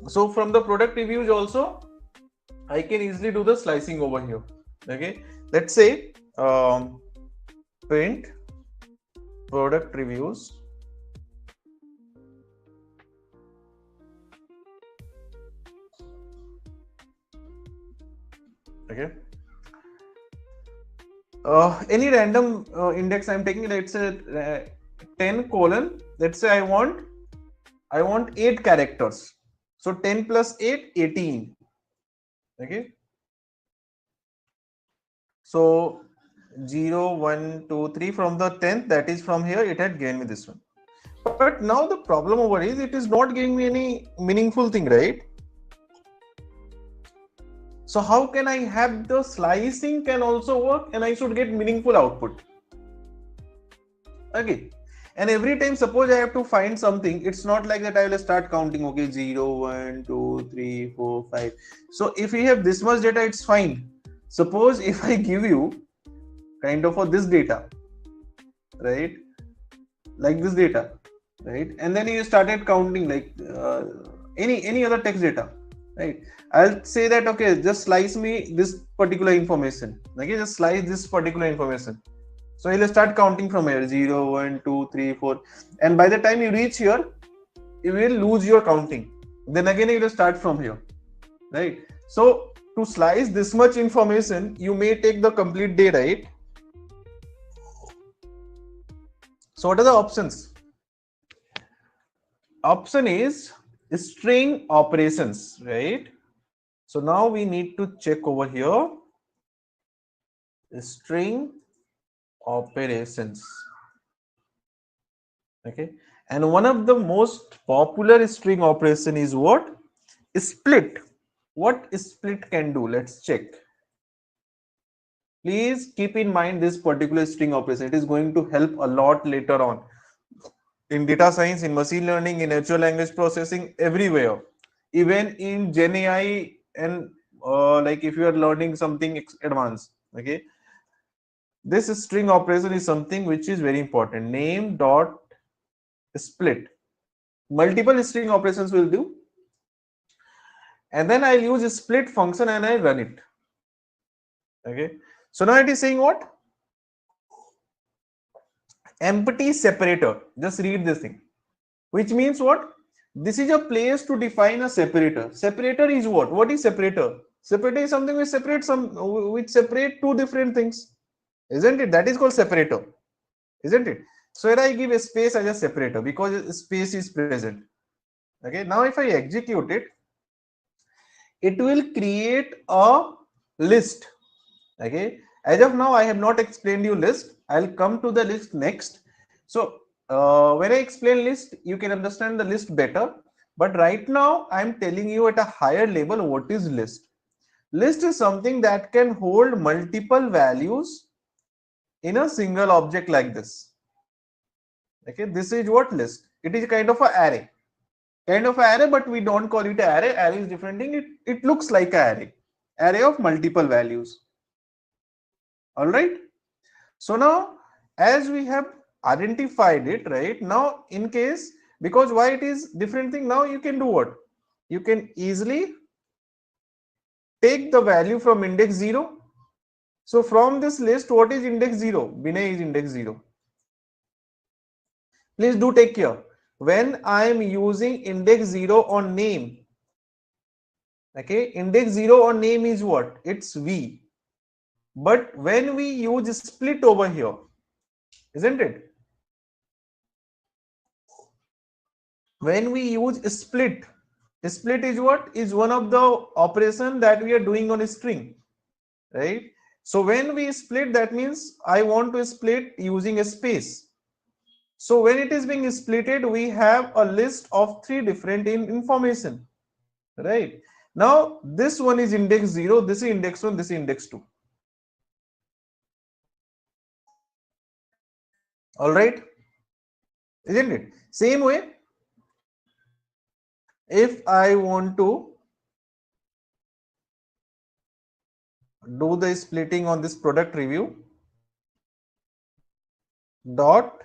So from the product reviews also, I can easily do the slicing over here. Okay, let's say print product reviews. Okay. Any random index I'm taking, let's say 10 colon. Let's say I want 8 characters. So 10 plus 8, 18. Okay. So 0, 1, 2, 3 from the 10th, that is from here, it had given me this one. But now the problem over is it is not giving me any meaningful thing, right? So how can I have the slicing can also work and I should get meaningful output? Okay. And every time suppose I have to find something, it's not like that I will start counting, okay, 0, 1, 2, 3, 4, 5. So if we have this much data, it's fine. Suppose if I give you kind of for this data, right? Like this data, right? And then you started counting like any other text data, right? I'll say that, okay, just slice me this particular information. Okay, just slice this particular information. So you'll start counting from here 0, 1, 2, 3, 4. And by the time you reach here, you will lose your counting. Then again, you will start from here, right? So to slice this much information, you may take the complete day, right? So what are the options? Option is string operations, right? So now we need to check over here string operations. Okay, and one of the most popular string operation is what? Split. What split can do? Let's check. Please keep in mind this particular string operation. It is going to help a lot later on in data science, in machine learning, in natural language processing, everywhere, even in Gen AI, and like if you are learning something advanced. Okay, this string operation is something which is very important. Name dot split. Multiple string operations will do, and then I'll use a split function and I run it. Okay, so now it is saying what? Empty separator. Just read this thing, which means what? This is a place to define a separator. Separator is what? What is separator? Separator is something which separate two different things, isn't it? That is called separator, isn't it? So here I give a space as a separator because space is present. Okay, now if I execute it, it will create a list. Okay, as of now I have not explained you list. I'll come to the list next. So when I explain list, you can understand the list better, but right now I'm telling you at a higher level what is list. List is something that can hold multiple values in a single object like this. Okay, this is what list. It is kind of an array. Kind of array, but we don't call it array. Array is different thing. It looks like an array of multiple values. All right. So now, as we have identified it, right now, in case, because why it is different thing, now you can do what? You can easily take the value from index 0. So from this list, what is index 0? Binay is index 0. Please do take care. When I am using index 0 on name, okay, index 0 on name is what? It's V. But when we use split over here, isn't it? When we use split is what? Is one of the operation that we are doing on a string, right? So when we split, that means I want to split using a space. So when it is being splitted, we have a list of 3 different information, right? Now this one is index 0, this is index 1, this is index 2. All right, isn't it? Same way, if I want to do the splitting on this product review dot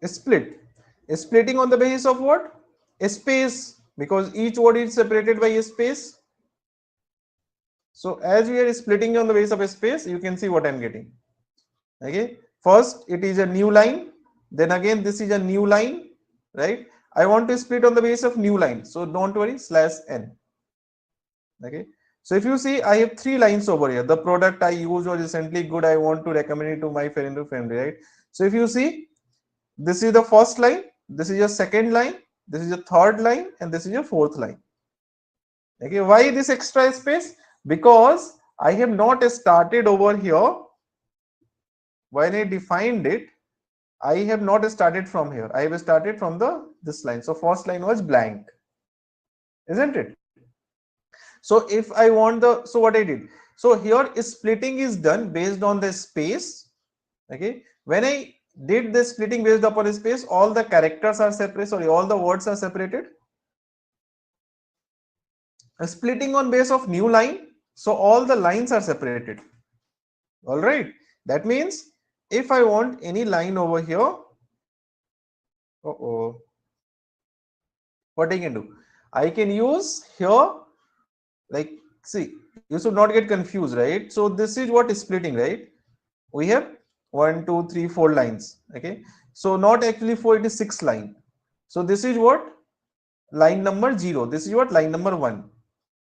split, splitting on the basis of what? A space, because each word is separated by a space. So as we are splitting on the basis of a space, you can see what I'm getting. Okay, first it is a new line, then again this is a new line, right? I want to split on the basis of new line, so don't worry, /n. Okay, so if you see, I have 3 lines over here. The product I used was recently good, I want to recommend it to my friend or family, right? So if you see, this is the first line, this is your second line, this is your third line, and this is your fourth line. Okay, why this extra space? Because I have not started over here. When I defined it, I have not started from here. I have started from this line. So first line was blank, isn't it? So if I want so what I did, so here splitting is done based on the space. Okay, when I did the splitting based upon a space, all the characters are separate, sorry, all the words are separated. Splitting on base of new line, so all the lines are separated. All right, that means if I want any line over here, what I can do, I can use here, like, see, you should not get confused, right? So this is what is splitting, right? We have 1 2 3 4 lines. Okay, so not actually 4, it is 6 line. So this is what? Line number 0. This is what? Line number 1.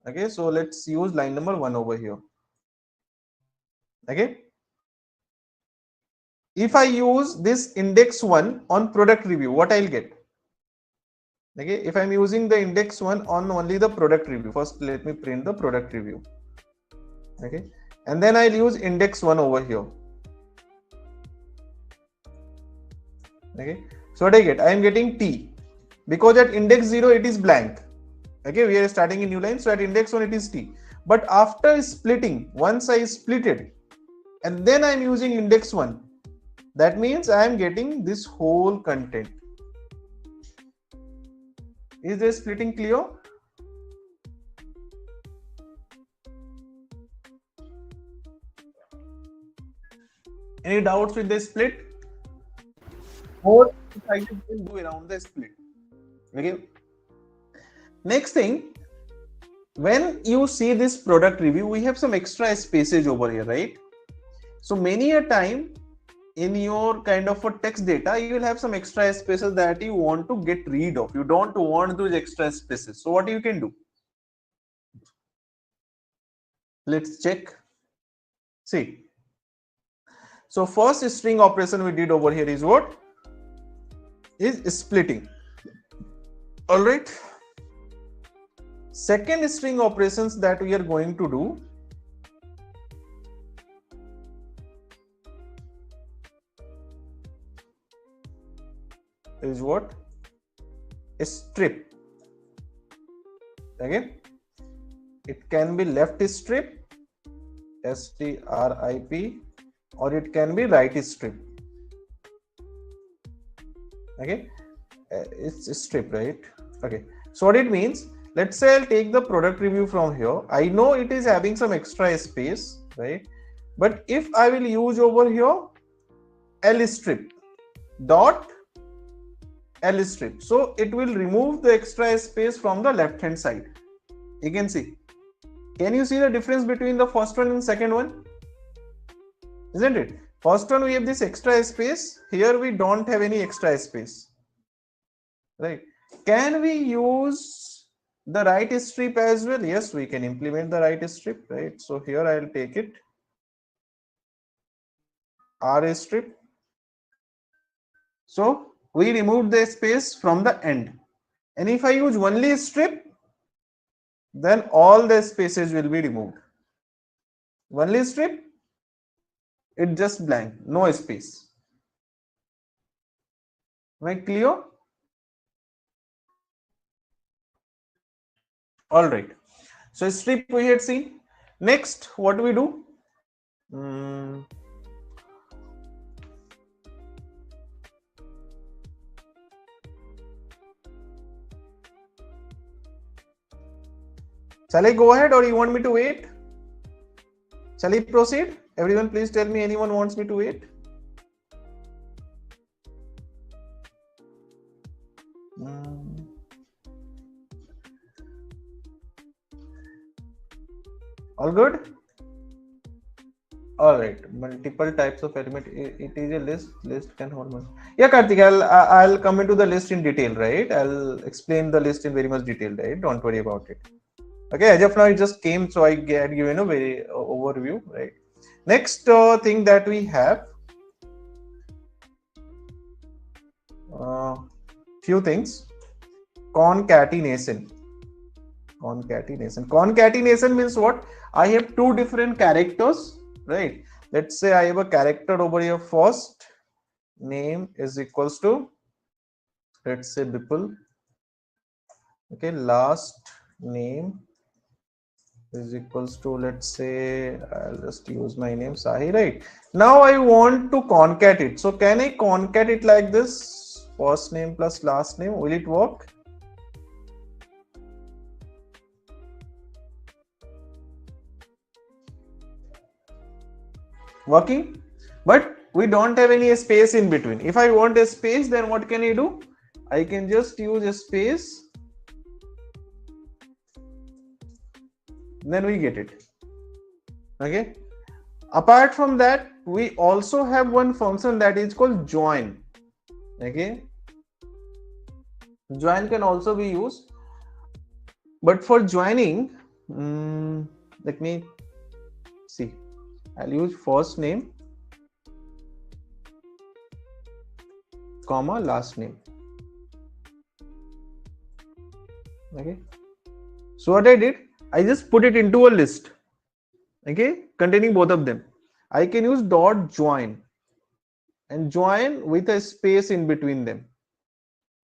Okay, so let's use line number 1 over here. Okay, if I use this index 1 on product review, what I'll get? Okay, if I'm using the index 1 on only the product review, first let me print the product review. Okay, and then I'll use index 1 over here. Okay, so what I get? I am getting T, because at index 0 it is blank. Okay, we are starting a new line, so at index 1 it is T. But after splitting, once I split it and then I am using index 1, that means I am getting this whole content. Is the splitting clear? Any doubts with the split? Or I will do around the split. Okay. Next thing, when you see this product review, we have some extra spaces over here, right? So many a time in your kind of a text data, you will have some extra spaces that you want to get rid of. You don't want those extra spaces. So what you can do? Let's check. See. So first string operation we did over here is what? Is splitting. All right. Second string operations that we are going to do is what? A strip. Again, it can be left strip, strip, or it can be right strip. Okay, it's a strip, right? Okay, so what it means, let's say I'll take the product review from here. I know it is having some extra space, right? But if I will use over here L strip dot L strip, so it will remove the extra space from the left hand side. You can see. Can you see the difference between the first one and second one? Isn't it? First one we have this extra space. Here we don't have any extra space. right? Can we use the right strip as well? Yes, we can implement the right strip, right? So here I'll take it R strip. So we remove the space from the end, and if I use only strip, then all the spaces will be removed. Only strip, it just blank, no space. Am I clear? All right. So strip we had seen. Next, what do we do? Shall I go ahead or you want me to wait? Shall I proceed? Everyone please tell me, anyone wants me to wait? All good? All right. Multiple types of element. It is a list. List can hold one. Yeah, Karthik, I'll come into the list in detail, right? I'll explain the list in very much detail, right? Don't worry about it. Okay, as of now it just came, so I had given a very overview, right? Next thing that we have, few things. Concatenation. Concatenation means what? I have two different characters, right? Let's say I have a character over here. First name is equals to, let's say, Bipul. Okay, last name is equals to, let's say, I'll just use my name Sahi, right? Now I want to concat it. So can I concat it like this? First name plus last name, will it work? Working, but we don't have any space in between. If I want a space, then what can I do? I can just use a space, then we get it. Okay, apart from that, we also have one function that is called join. Okay, join can also be used, but for joining, let me see. I'll use first name, comma, last name. Okay, so what I did, I just put it into a list, okay, containing both of them. I can use dot join and join with a space in between them.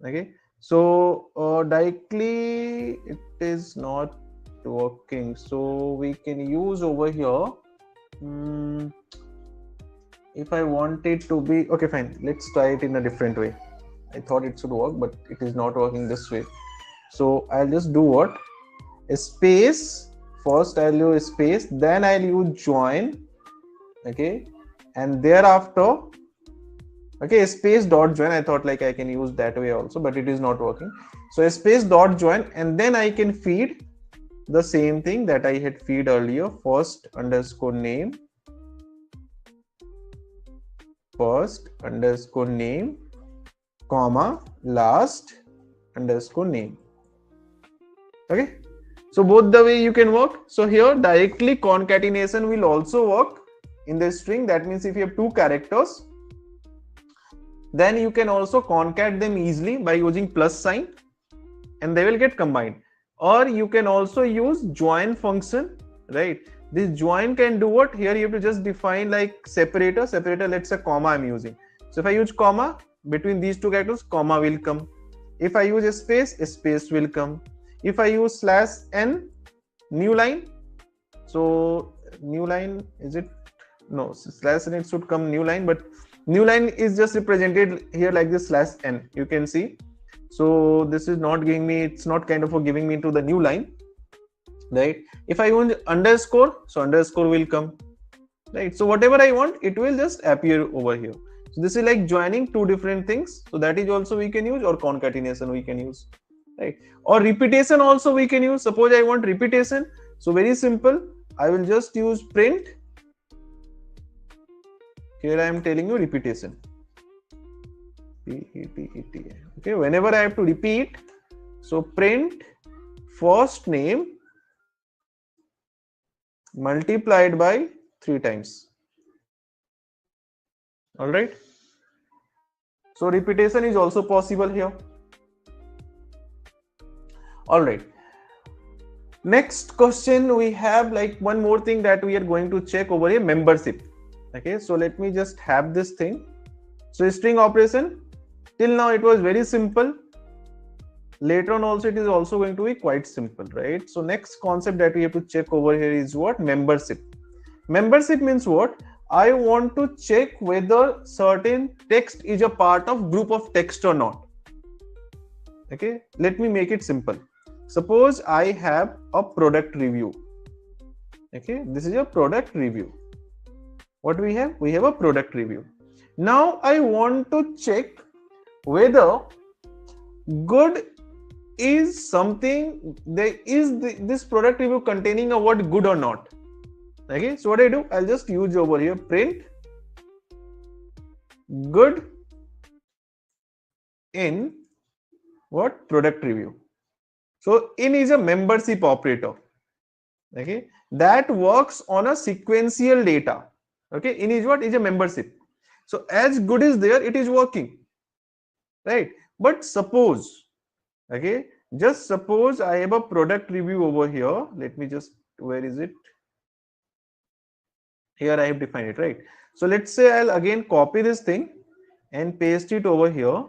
Okay, so directly it is not working, so we can use over here. If I want it to be, okay, fine, let's try it in a different way. I thought it should work, but it is not working this way. So I'll just do what? A space. First I'll use a space, then I'll use join. Okay, and thereafter, okay, a space dot join. I thought like I can use that way also, but it is not working. So a space dot join, and then I can feed the same thing that I had feed earlier. First underscore name, first underscore name, comma, last underscore name. Okay, so both the way you can work. So here directly concatenation will also work in the string. That means if you have two characters, then you can also concat them easily by using plus sign, and they will get combined. Or you can also use join function, right? This join can do what? Here you have to just define like separator, let's say comma I'm using. So if I use comma, between these two characters, comma will come. If I use a space will come. If I use slash n, new line, so new line, is it? No, slash n, it should come new line, but new line is just represented here like this slash n, you can see. So this is not giving me, it's not kind of giving me to the new line, right? If I use underscore, so underscore will come, right? So whatever I want, it will just appear over here. So this is like joining two different things. So that is also we can use, or concatenation we can use, right? Or repetition also we can use. Suppose I want repetition. So very simple. I will just use print. Here I am telling you repetition. P-E-T-E-T-A. Okay, whenever I have to repeat, so print first name multiplied by 3 times. All right. So repetition is also possible here. All right. Next question, we have like one more thing that we are going to check over here, membership. Okay, so let me just have this thing. So string operation, till now it was very simple. Later on also it is also going to be quite simple, right? So next concept that we have to check over here is what? Membership. Membership means what? I want to check whether certain text is a part of group of text or not. Okay, let me make it simple. Suppose I have a product review. Okay, this is a product review. What we have? We have a product review. Now I want to check whether good is something, this product review containing a word good or not. Okay, so what I do? I'll just use over here print good in what? Product review. So in is a membership operator. Okay, that works on a sequential data. Okay, in is what? Is a membership. So as good is there, it is working, right? But suppose, okay, just suppose I have a product review over here. Let me just, where is it? Here I have defined it, right? So let's say I'll again copy this thing and paste it over here.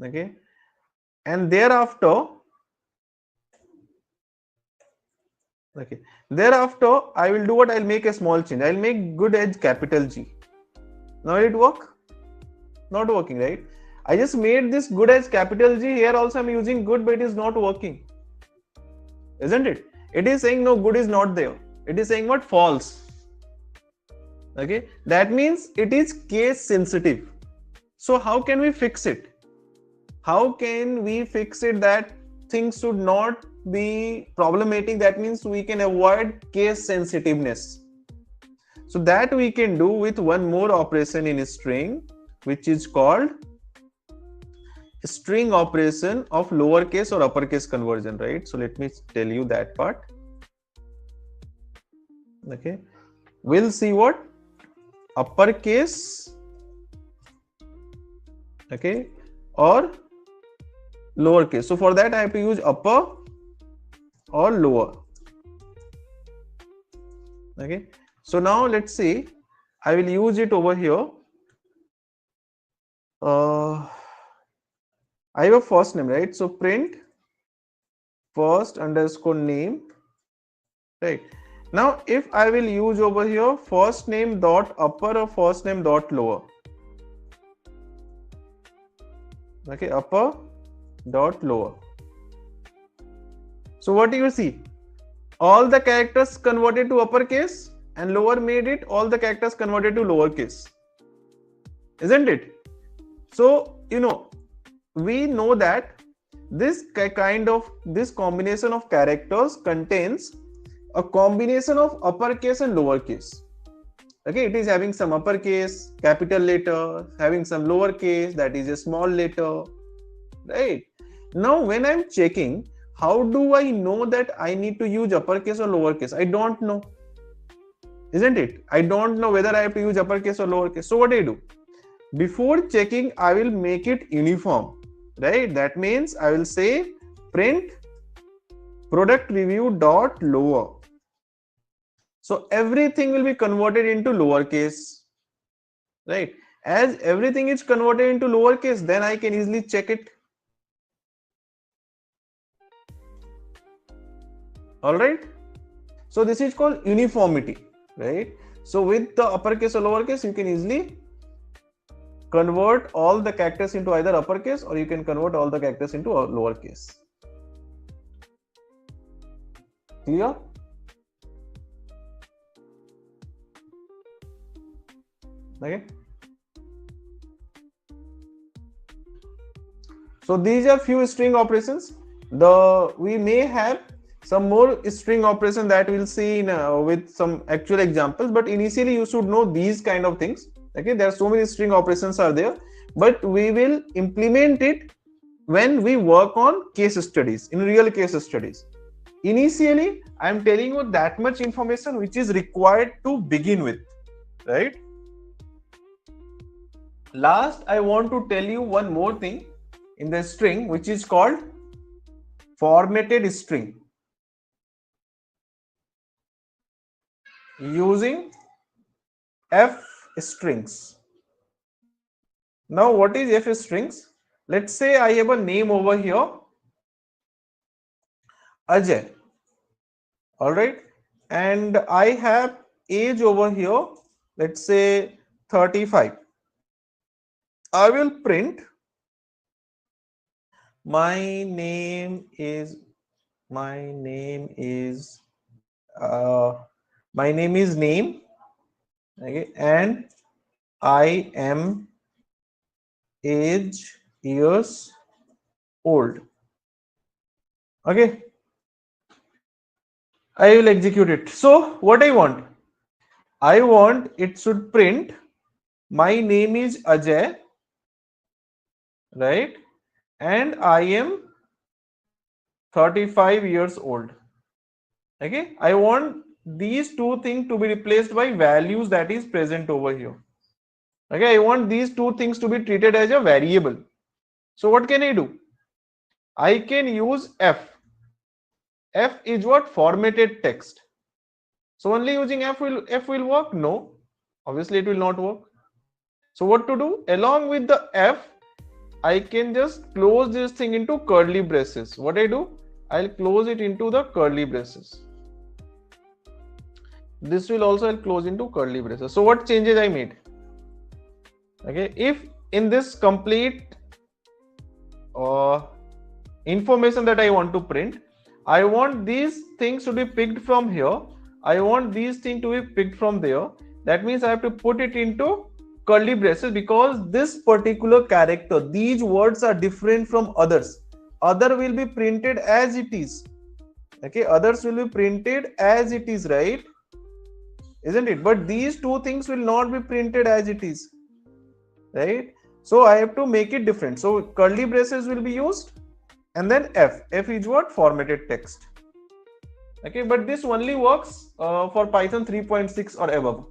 Okay, and thereafter, okay, thereafter I will do what? I'll make a small change. I'll make good as capital G. Now will it work? Not working, right? I just made this good as capital G. Here also I'm using good, but it is not working, isn't it? It is saying no, good is not there. It is saying what? False. Okay, that means it is case sensitive. So how can we fix it? How can we fix it that things should not be problematic? That means we can avoid case sensitiveness. So that we can do with one more operation in a string, which is called string operation of lowercase or uppercase conversion, right? So let me tell you that part. Okay, we'll see what? Uppercase, okay, or lowercase. So for that I have to use upper or lower. Okay, so now let's see, I will use it over here. I have a first name, right? So print first underscore name, right? Now if I will use over here first name dot upper or first name dot lower, okay, upper dot lower. So what do you see? All the characters converted to uppercase, and lower made it all the characters converted to lowercase, isn't it? So you know, we know that this combination of characters contains a combination of uppercase and lowercase. Okay, it is having some uppercase, capital letter, having some lowercase, that is a small letter, right? Now when I'm checking, how do I know that I need to use uppercase or lowercase? I don't know, isn't it? I don't know whether I have to use uppercase or lowercase. So what do I do? Before checking, I will make it uniform, right? That means I will say print product review dot lower. So everything will be converted into lowercase, right? As everything is converted into lowercase, then I can easily check it. All right. So this is called uniformity, right? So with the uppercase or lowercase, you can easily convert all the characters into either uppercase, or you can convert all the characters into lowercase. Clear? Okay. So these are few string operations. We may have some more string operation that we'll see in, with some actual examples, but initially you should know these kind of things. Okay, there are so many string operations are there, but we will implement it when we work on case studies, in real case studies. Initially, I am telling you that much information which is required to begin with, right? Last, I want to tell you one more thing in the string, which is called formatted string. Using F strings. Now, what is F strings? Let's say I have a name over here, Ajay. All right, and I have age over here, let's say 35. I will print my name is name, okay, and I am age years old. Okay, I will execute it. So what I want it should print my name is Ajay, right, and I am 35 years old. Okay, I want these two things to be replaced by values that is present over here. Okay, I want these two things to be treated as a variable. So what can I do? I can use F. F is what? Formatted text. So only using F will work? No, obviously it will not work. So what to do? Along with the F, I can just close this thing into curly braces. What I do? I'll close it into the curly braces. This will also I'll close into curly braces. So what changes I made? Okay, if in this complete information that I want to print, I want these things to be picked from here, I want these things to be picked from there, that means I have to put it into curly braces, because this particular character, these words are different from others. Other will be printed as it is. Okay, others will be printed as it is, right? Isn't it? But these two things will not be printed as it is, right? So I have to make it different. So curly braces will be used, and then F is what? Formatted text. Okay, but this only works for Python 3.6 or above.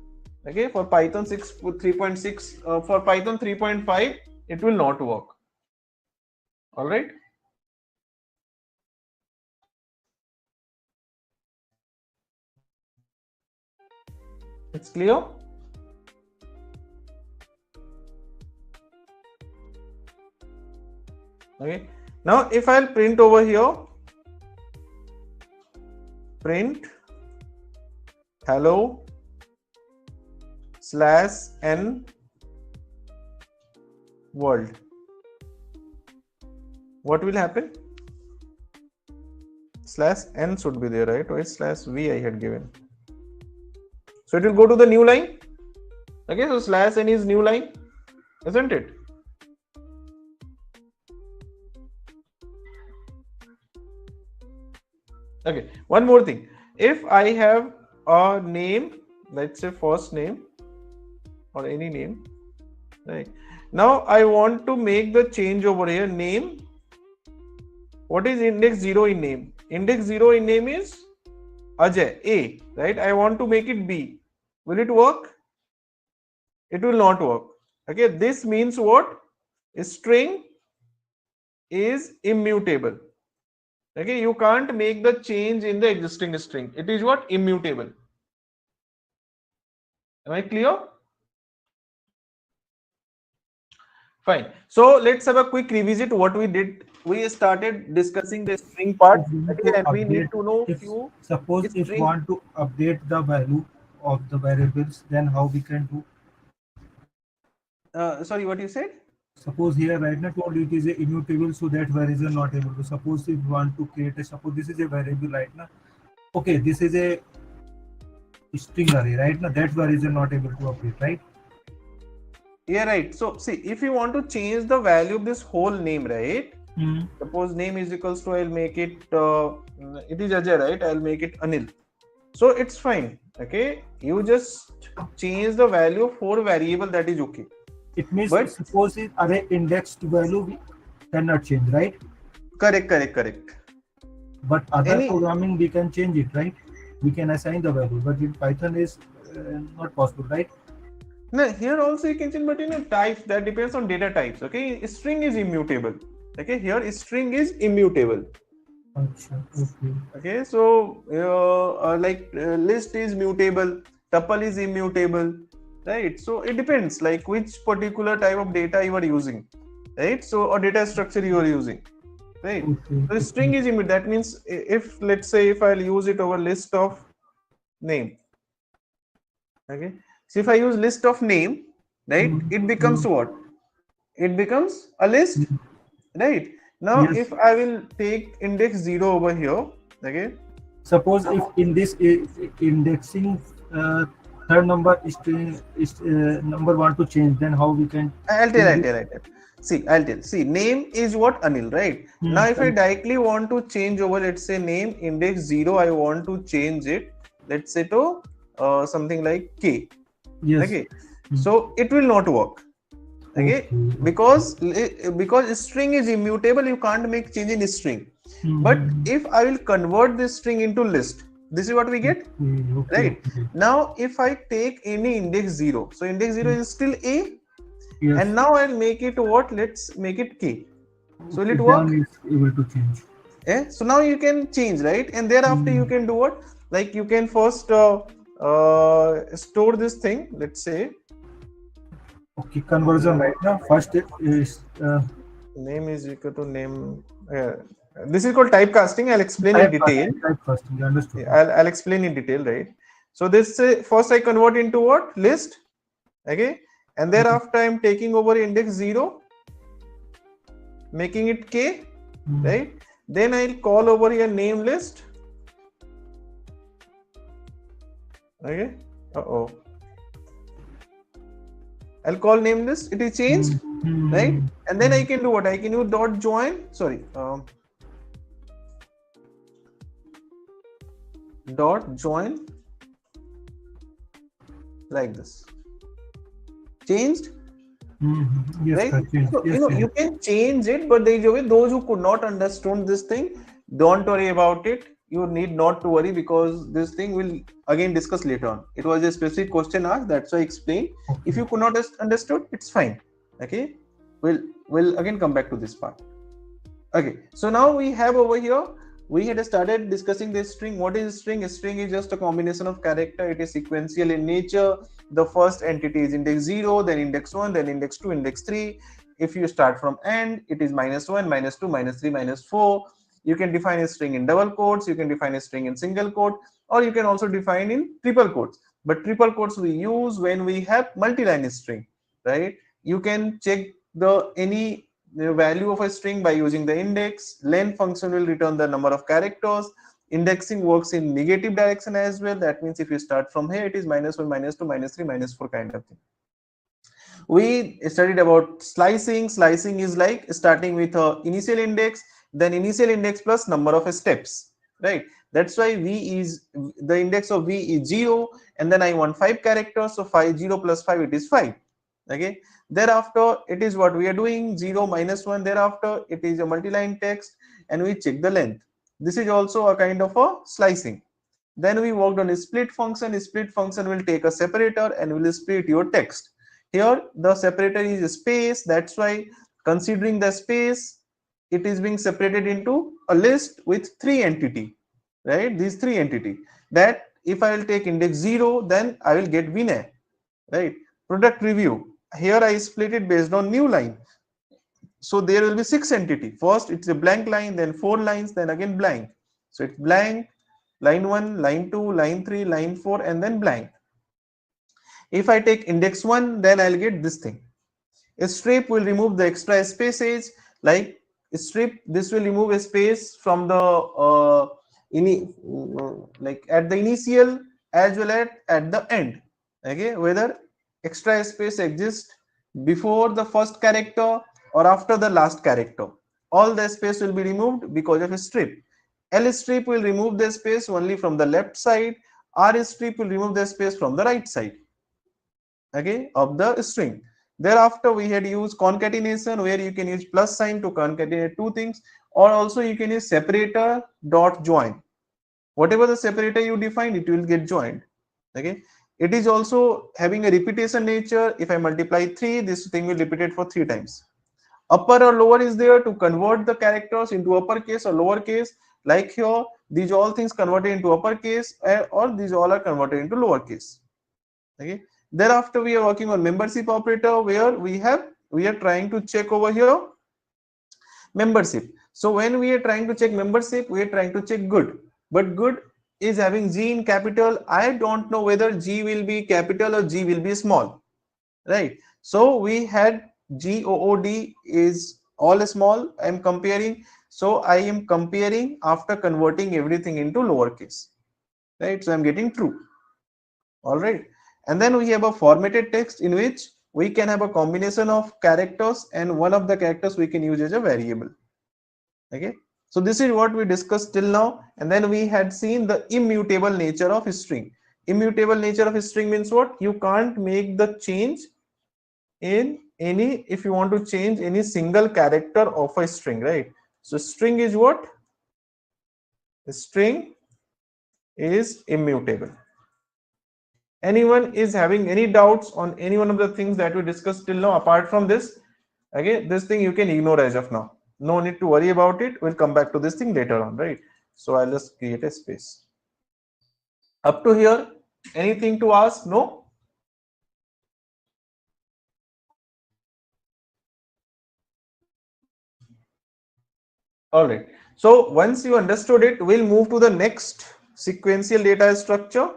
Okay, for Python 3.6, for Python 3.5 it will not work. All right, it's clear. Okay, now if I'll print over here, print hello /n world, what will happen? /n should be there, right? Or /v I had given. So it will go to the new line. Okay, so /n is new line, isn't it? Okay, one more thing. If I have a name, let's say first name or any name, right? Now I want to make the change over here. Name, what is index 0 in name? Index 0 in name is Ajay, A, right? I want to make it B. Will it work? It will not work. Okay, this means what? A string is immutable. Okay, you can't make the change in the existing string. It is what? Immutable. Am I clear? Fine. So let's have a quick revisit what we did. We started discussing the string part. Okay, and we need to know few. Suppose if we want to update the value of the variables, then how we can do? Sorry, what you said? Suppose here right now told it is a immutable, so that variable not able to. Suppose if you want to create a, suppose this is a variable right now. Okay, this is a string array right now. That variable not able to update, right? Yeah, right. So see, if you want to change the value of this whole name, right? Suppose name is equals to, I'll make it, it is Ajay, right? I'll make it Anil. So it's fine. Okay, you just change the value of 4 variable, that is okay. It means But suppose it array indexed value we cannot change, right? correct. But other Any programming we can change it, right? We can assign the value, but in Python is not possible, right? no, here also you can change, but types, that depends on data types. Okay, string is immutable. Okay, here string is immutable. Okay, so list is mutable, tuple is immutable, right? So it depends like which particular type of data you are using, right? So or data structure you are using, right? So string is immutable. That means if let's say if I'll use it over list of name, okay. So if I use list of name, right, it becomes what? It becomes a list, right? Now Yes. if I will take index 0 over here, okay. Suppose if in this indexing third number is number want to change, then how we can? I'll tell. See, I'll tell. See, name is what? Anil, right? Now, if I directly want to change over, let's say name index 0, I want to change it, let's say to something like K. Yes. Okay. So it will not work. Okay. Because string is immutable, you can't make change in string. But if I will convert this string into list, this is what we get, right? Now, if I take any index 0, so index 0 is still A. Yes. And now I'll make it what? Let's make it K. So will it work? Is able to change. Yeah. So now you can change, right? And thereafter you can do what? Like you can first store this thing. Let's say. Okay, conversion right now. First is name is equal to name. This is called typecasting. I'll explain in detail. Typecasting, understood. I'll explain in detail, right? So this first I convert into what? List. Okay. And thereafter I'm taking over index 0, making it K, right? Then I'll call over here name list. Okay. I'll call name list. It is changed, right? And then I can do what? I can use dot join. Sorry. Dot join like this. Changed, yes, right? So, you can change it, but there is a way. Those who could not understand this thing, don't worry about it. You need not to worry because this thing will again discuss later on. It was a specific question asked, that's why I explained. If you could not understood, it's fine. Okay, we'll again come back to this part. Okay, so now we have over here. We had started discussing this string. What is string? A string is just a combination of character. It is sequential in nature. The first entity is index 0, then index 1, then index 2, index 3. If you start from end, it is -1, -2, -3, -4. You can define a string in double quotes. You can define a string in single quote, or you can also define in triple quotes. But triple quotes we use when we have multi-line string, right? You can check any value of a string by using the index. Len function will return the number of characters. Indexing works in negative direction as well. That means if you start from here, it is -1, -2, -3, -4 kind of thing. We studied about slicing. Slicing is like starting with a initial index, then initial index plus number of steps, right? That's why the index of v is 0, and then I want 5 characters, so 0 plus 5, it is 5. Okay, thereafter it is what we are doing, 0 -1. Thereafter it is a multi-line text, and we check the length. This is also a kind of a slicing. Then we worked on a split function. A split function will take a separator and will split your text. Here the separator is a space. That's why considering the space, it is being separated into a list with 3 entity, right? These 3 entity. That if I will take index 0, then I will get Vinay, right? Product review. Here I split it based on new line. So there will be 6 entity. First it's a blank line, then 4 lines, then again blank. So it's blank, line 1, line 2, line 3, line 4, and then blank. If I take index 1, then I'll get this thing. A strip will remove the extra spaces. Like a strip, this will remove a space from the like at the initial as well as at the end. Okay, whether extra space exists before the first character or after the last character, all the space will be removed because of a strip. L strip will remove the space only from the left side. R strip will remove the space from the right side, okay, of the string. Thereafter, we had used concatenation, where you can use plus sign to concatenate two things, or also you can use separator dot join. Whatever the separator you define, it will get joined. Okay. It is also having a repetition nature. If I multiply 3, this thing will repeat it for 3 times. Upper or lower is there to convert the characters into uppercase or lowercase. Like here, these all things converted into uppercase, or these all are converted into lowercase. Okay. Thereafter, we are working on membership operator, where we are trying to check over here membership. So when we are trying to check membership, we are trying to check good, but good is having G in capital. I don't know whether G will be capital or G will be small, right? So we had GOOD is all small. I am comparing. So I am comparing after converting everything into lowercase, right? So I'm getting true. All right. And then we have a formatted text, in which we can have a combination of characters, and one of the characters we can use as a variable. Okay. So this is what we discussed till now. And then we had seen the immutable nature of a string. Immutable nature of a string means what? You can't make the change in any, if you want to change any single character of a string, right? So string is what? The string is immutable. Anyone is having any doubts on any one of the things that we discussed till now apart from this? Okay, this thing you can ignore as of now. No need to worry about it. We'll come back to this thing later on, right? So I'll just create a space. Up to here, anything to ask? No? All right. So once you understood it, we'll move to the next sequential data structure.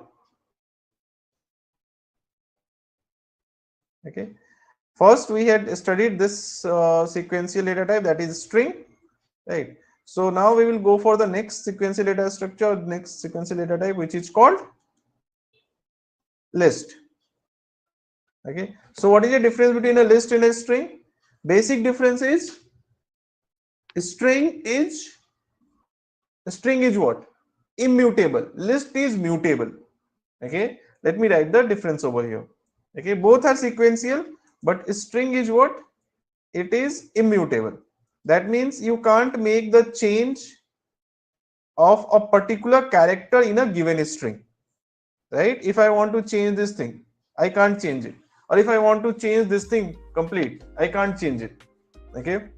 Okay. First, we had studied this sequential data type, that is string, right? So now we will go for the next sequential data structure, next sequential data type, which is called list. Okay. So what is the difference between a list and a string? Basic difference is string is what? Immutable. List is mutable. Okay. Let me write the difference over here. Okay. Both are sequential, but string is what? It is immutable. That means you can't make the change of a particular character in a given string, right? If I want to change this thing, I can't change it. Or if I want to change this thing complete, I can't change it. Okay,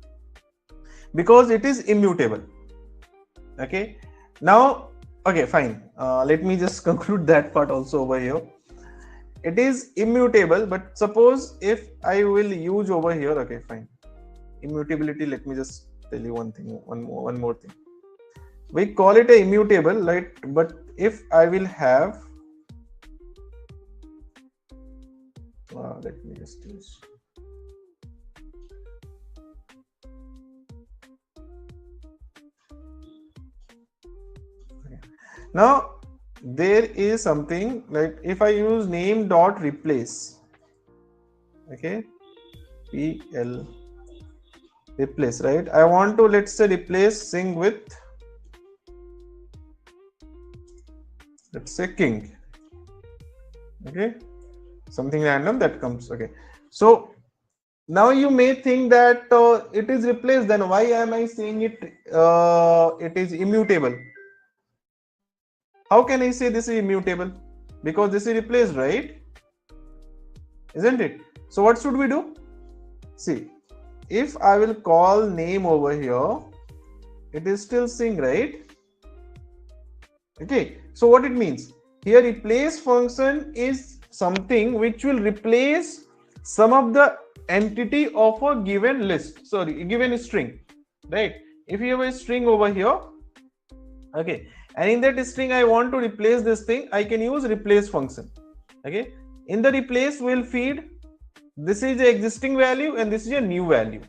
because it is immutable. Okay, now, okay, fine. Let me just conclude that part also over here. It is immutable, but suppose if I will use over here, okay, fine. Immutability, let me just tell you one thing, one more thing. We call it a immutable, right? But if I will have, let me just use. Okay. Now there is something like if I use name dot replace, okay, PL replace, right? I want to, let's say, replace Singh with, let's say, King. Okay, something random that comes. Okay, so now you may think that it is replaced, then why am I saying it it is immutable? How can I say this is immutable? Because this is replaced, right? Isn't it? So what should we do? See, if I will call name over here, it is still Singh, right? Okay, so what it means? Here replace function is something which will replace some of the entity of a given list, sorry, given string, right? If you have a string over here, okay, and in that string I want to replace this thing, I can use replace function. Okay, in the replace we'll feed, this is the existing value and this is a new value.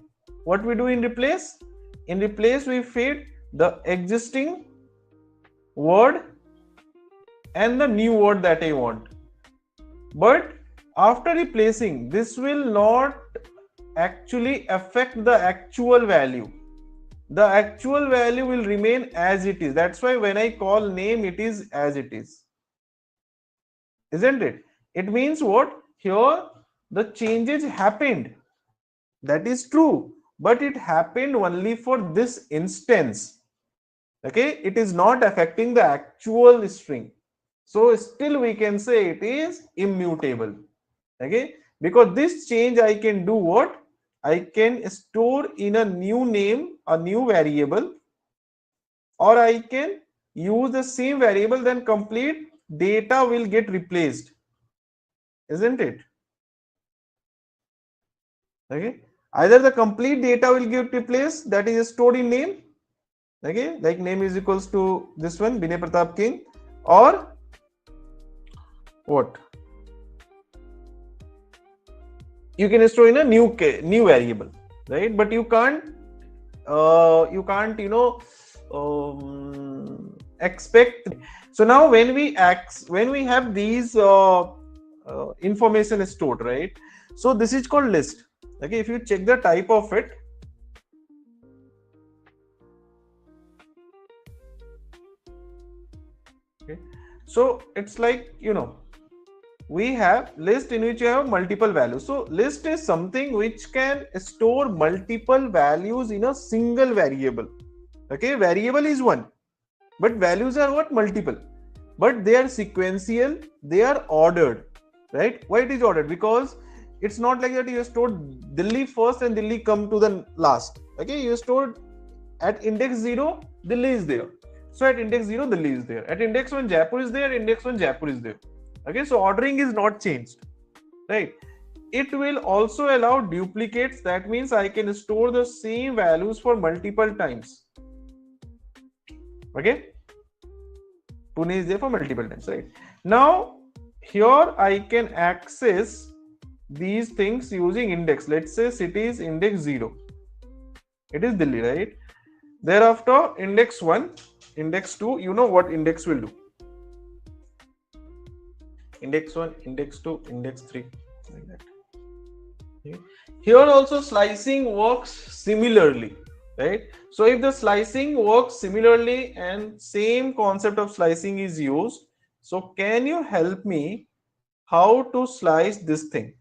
What we do in replace? In replace we feed the existing word and the new word that I want. But after replacing, this will not actually affect the actual value. The actual value will remain as it is. That's why when I call name, it is as it is. isn't it? It means what? Here the changes happened. That is true, but it happened only for this instance. Okay, it is not affecting the actual string. So still we can say it is immutable. Okay, because this change I can do what? I can store in a new name, a new variable, or I can use the same variable, then complete data will get replaced, isn't it? Okay, either the complete data will get replaced, that is stored in name, okay, like name is equals to this one, Binay Pratap King, or what? You can store in a new variable, right? But you can't expect. So now when we have these information stored, right? So this is called list. Okay, if you check the type of it, okay, so it's like, we have list in which you have multiple values. So list is something which can store multiple values in a single variable. Okay, variable is one, but values are what? Multiple, but they are sequential, they are ordered, right? Why it is ordered? Because it's not like that you stored Delhi first and Delhi come to the last. Okay, you stored at index 0, Delhi is there. So at index 0, Delhi is there. At index 1, Jaipur is there. Index 1, Jaipur is there. Okay, so ordering is not changed, right? It will also allow duplicates. That means I can store the same values for multiple times. Okay, Pune is there for multiple times, right? Now here I can access these things using index. Let's say city is index 0. It is Delhi, right? Thereafter index 1, index 2, you know what index will do. Index 1, index 2, index 3, like that. Okay. Here also slicing works similarly, right? So if the slicing works similarly and same concept of slicing is used, so can you help me how to slice this thing?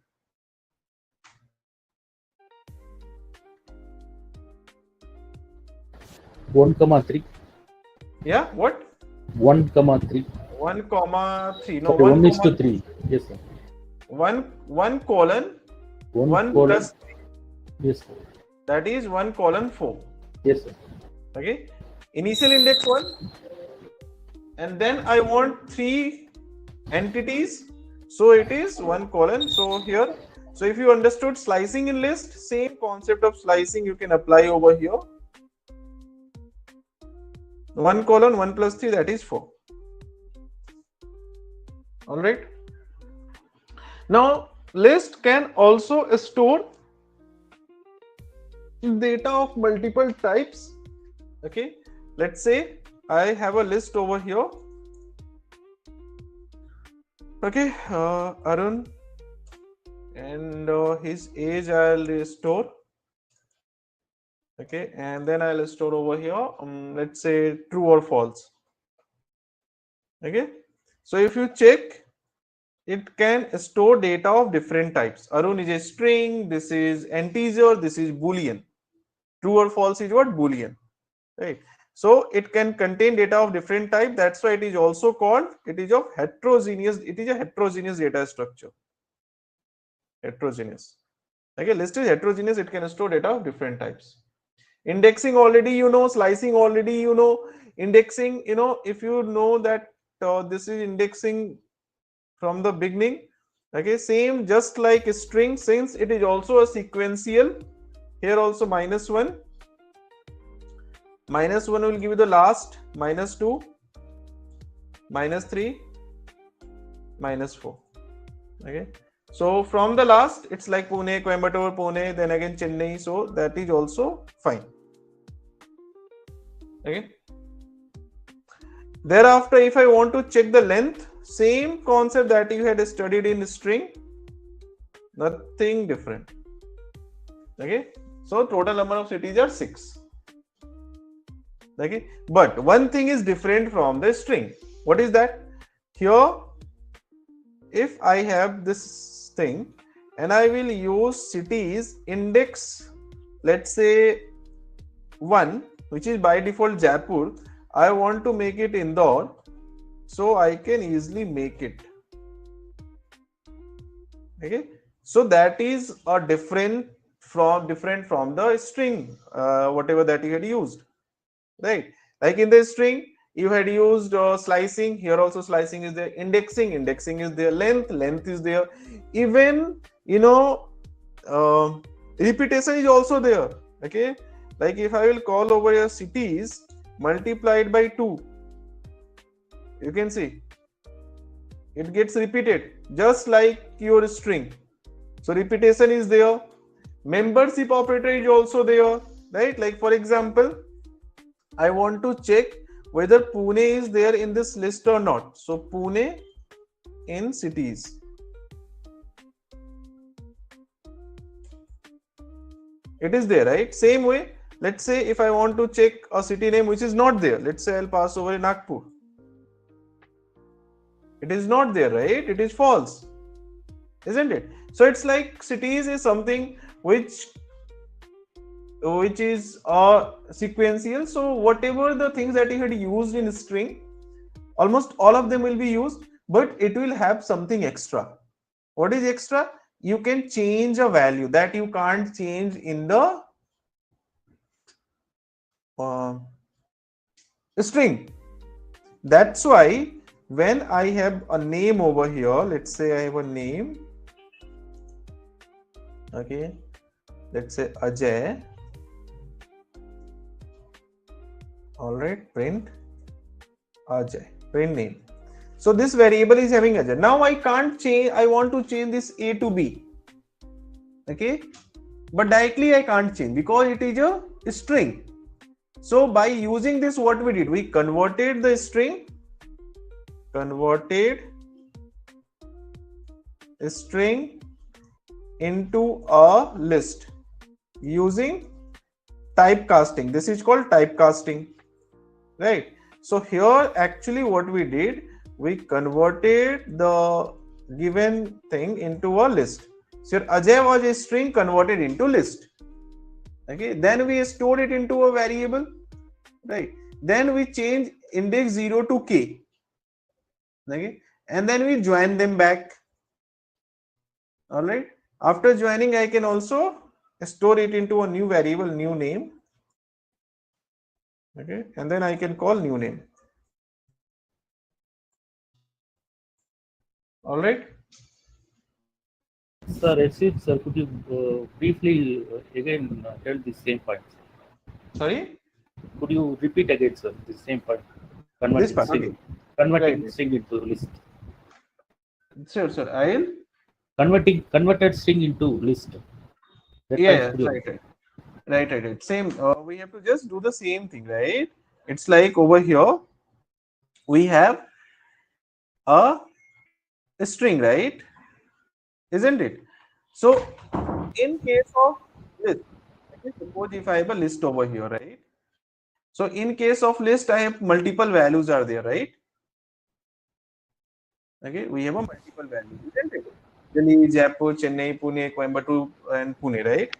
One comma three. Yeah, what? 1, 3. 1, 3. No, Okay, 1 1 is to 3. Yes, sir. 1 colon 1 colon. plus 3. Yes, sir. That is 1 colon 4. Yes, sir. Okay. Initial index 1. And then I want 3 entities. So it is 1 colon. So here. So if you understood slicing in list, same concept of slicing you can apply over here. 1 colon 1 plus 3, that is 4. All right. Now list can also store data of multiple types. Okay, let's say I have a list over here. Okay, Arun, and his age I'll store. Okay, and then I'll store over here, let's say true or false. Okay, so if you check, it can store data of different types. Arun is a string, this is integer, this is Boolean. True or false is what? Boolean, right? So it can contain data of different type. That's why it is also called, it is of heterogeneous, it is a heterogeneous data structure. Heterogeneous. Okay, list is heterogeneous, it can store data of different types. Indexing already you know, slicing already you know, indexing, if you know that this is indexing from the beginning. Okay, same just like a string, since it is also a sequential. Here also -1. -1 will give you the last, -2, -3, -4. Okay, so from the last it's like Pune, Coimbatore, Pune, then again Chennai. So that is also fine. Okay, thereafter if I want to check the length, same concept that you had studied in string, nothing different. Okay, so total number of cities are 6. Okay, but one thing is different from the string. What is that? Here if I have this thing and I will use cities index, let's say 1, which is by default Jaipur, I want to make it Indore, so I can easily make it. Okay, so that is a different from the string, whatever that you had used, right? Like in the string you had used slicing, here also slicing is there, indexing is there, length is there, even repetition is also there. Okay, like if I will call over here cities multiplied by 2, you can see it gets repeated just like your string. So repetition is there, membership operator is also there, right? Like for example, I want to check whether Pune is there in this list or not. So Pune in cities. It is there, right? Same way, let's say if I want to check a city name which is not there, let's say I'll pass over Nagpur. It is not there, right? It is false, isn't it? So it's like cities is something which is sequential. So whatever the things that you had used in string, almost all of them will be used, but it will have something extra. What is extra? You can change a value that you can't change in the string. That's why when I have a name over here, let's say I have a name, okay, let's say Ajay. All right, print Ajay, print name. So this variable is having Ajay. Now I can't change, I want to change this A to B. Okay, but directly I can't change because it is a string. So by using this, what we did, we converted the string, into a list using typecasting. This is called typecasting, right? So here actually what we did, we converted the given thing into a list. So Ajay was a string converted into list. Okay, then we stored it into a variable, right? Then we change index 0 to k. Okay, and then we join them back. All right, after joining I can also store it into a new variable, new name. Okay, and then I can call new name. All right. Sir, excuse, sir, could you briefly again tell the same point? Sorry? Could you repeat again, sir, the same point? This part, okay. Converting Right. string into list. Sure, sir. I'll Converted string into list. That yeah, could you- right. Same. We have to just do the same thing, right? It's like over here we have a string, right? Isn't it? So in case of list, okay, suppose if I have a list over here, right? So in case of list, I have multiple values are there, right? Okay, we have a multiple values, isn't it? Delhi, Jaipur, Chennai, Pune, Coimbatore, and Pune, right?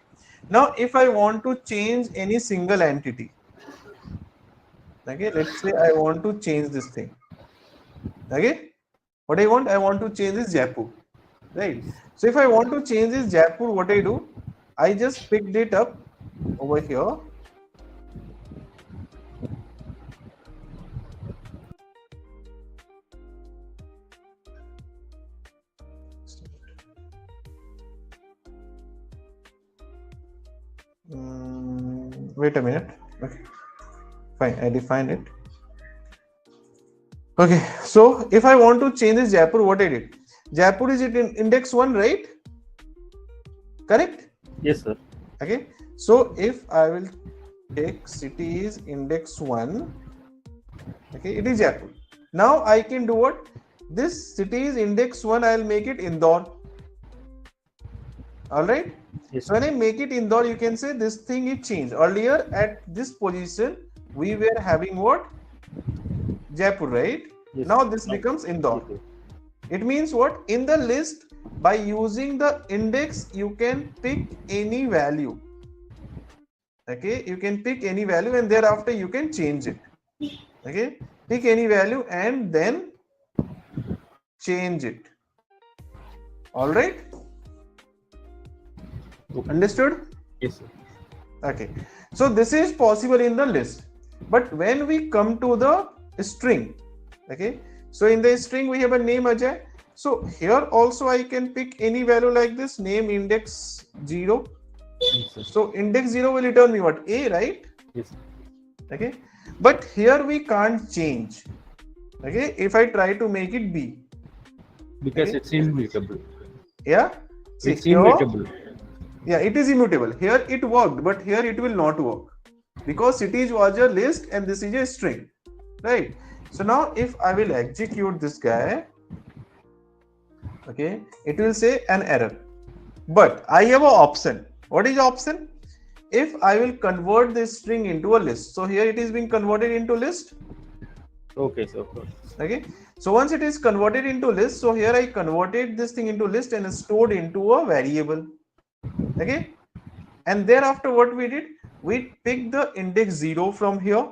Now, if I want to change any single entity, okay, let's say I want to change this thing. Okay, what I want to change is Jaipur, right? So if I want to change this Jaipur, what I do? I just picked it up over here. Wait a minute. Okay, fine. I defined it. Okay, so if I want to change this Jaipur, what I did? Jaipur is it in index 1, right? Correct? Yes, sir. Okay, so if I will take city is index 1, okay, it is Jaipur. Now I can do what? This city is index 1, I'll make it Indore. All right. Yes, So when I make it Indore, you can say this thing is changed. Earlier at this position, we were having what? Jaipur, right? yes. Now this becomes Indore. Okay. It means what? In the list, by using the index, you can pick any value. Okay, you can pick any value and thereafter you can change it. Okay, pick any value and then change it. All right, understood? Yes, sir. Okay, so this is possible in the list, but when we come to the string, okay, so in the string we have a name Ajay. So here also I can pick any value like this, name index 0. Yes, sir. So index 0 will return me what? A, right? Yes, sir. Okay, but here we can't change. Okay, if I try to make it B, Because okay, it's immutable. yeah, see It's here, immutable. yeah, it is immutable. Here it worked, but here it will not work because cities was a list and this is a string, right? So now if I will execute this guy, okay, it will say an error, but I have an option. What is the option? If I will convert this string into a list, so here it is being converted into list. Okay, sir. Okay. Okay, so once it is converted into list, so here I converted this thing into list and stored into a variable. Okay, and thereafter what we did, we picked the index 0 from here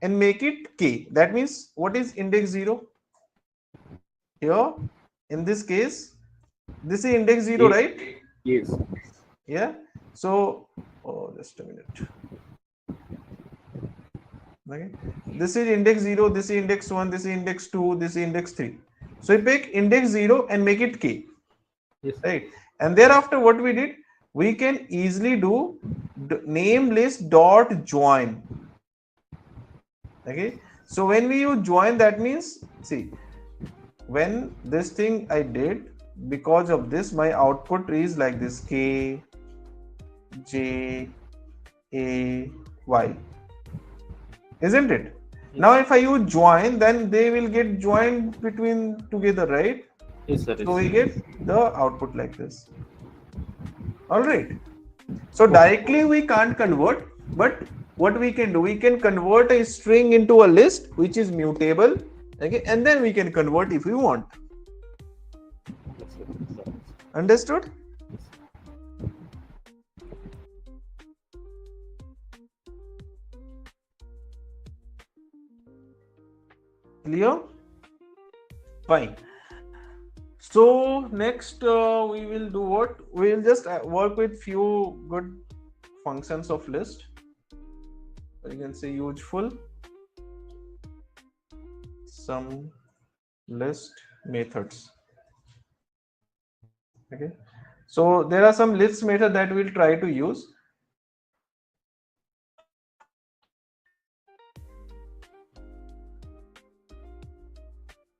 and make it k. That means what is index 0 here? In this case, this is index 0, right? Yes. Yeah, so just a minute. Okay, this is index 0, this is index 1, this is index 2, this is index 3. So we pick index 0 and make it k. Yes. Right, and thereafter what we did, we can easily do name list dot join. Okay, so when we use join, that means, see, when this thing I did, because of this my output is like this, k j a y, isn't it? Now if I use join, then they will get joined between together, right? Yes, sir. So we get the output like this. All right, so directly we can't convert, but what we can do, we can convert a string into a list which is mutable. Okay, and then we can convert if we want. Yes, sir. Understood? Clear? Fine. So next we will do what? We will just work with few good functions of list. You can say useful some list methods. Okay, so there are some list method that we'll try to use.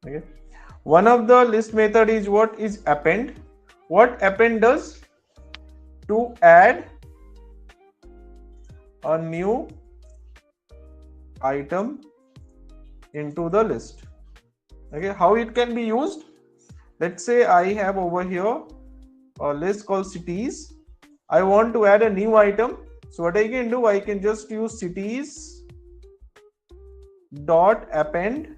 Okay, one of the list method is what is append. What append does? To add a new item into the list. Okay, how it can be used? Let's say I have over here a list called cities. I want to add a new item. So what I can do, I can just use cities dot append.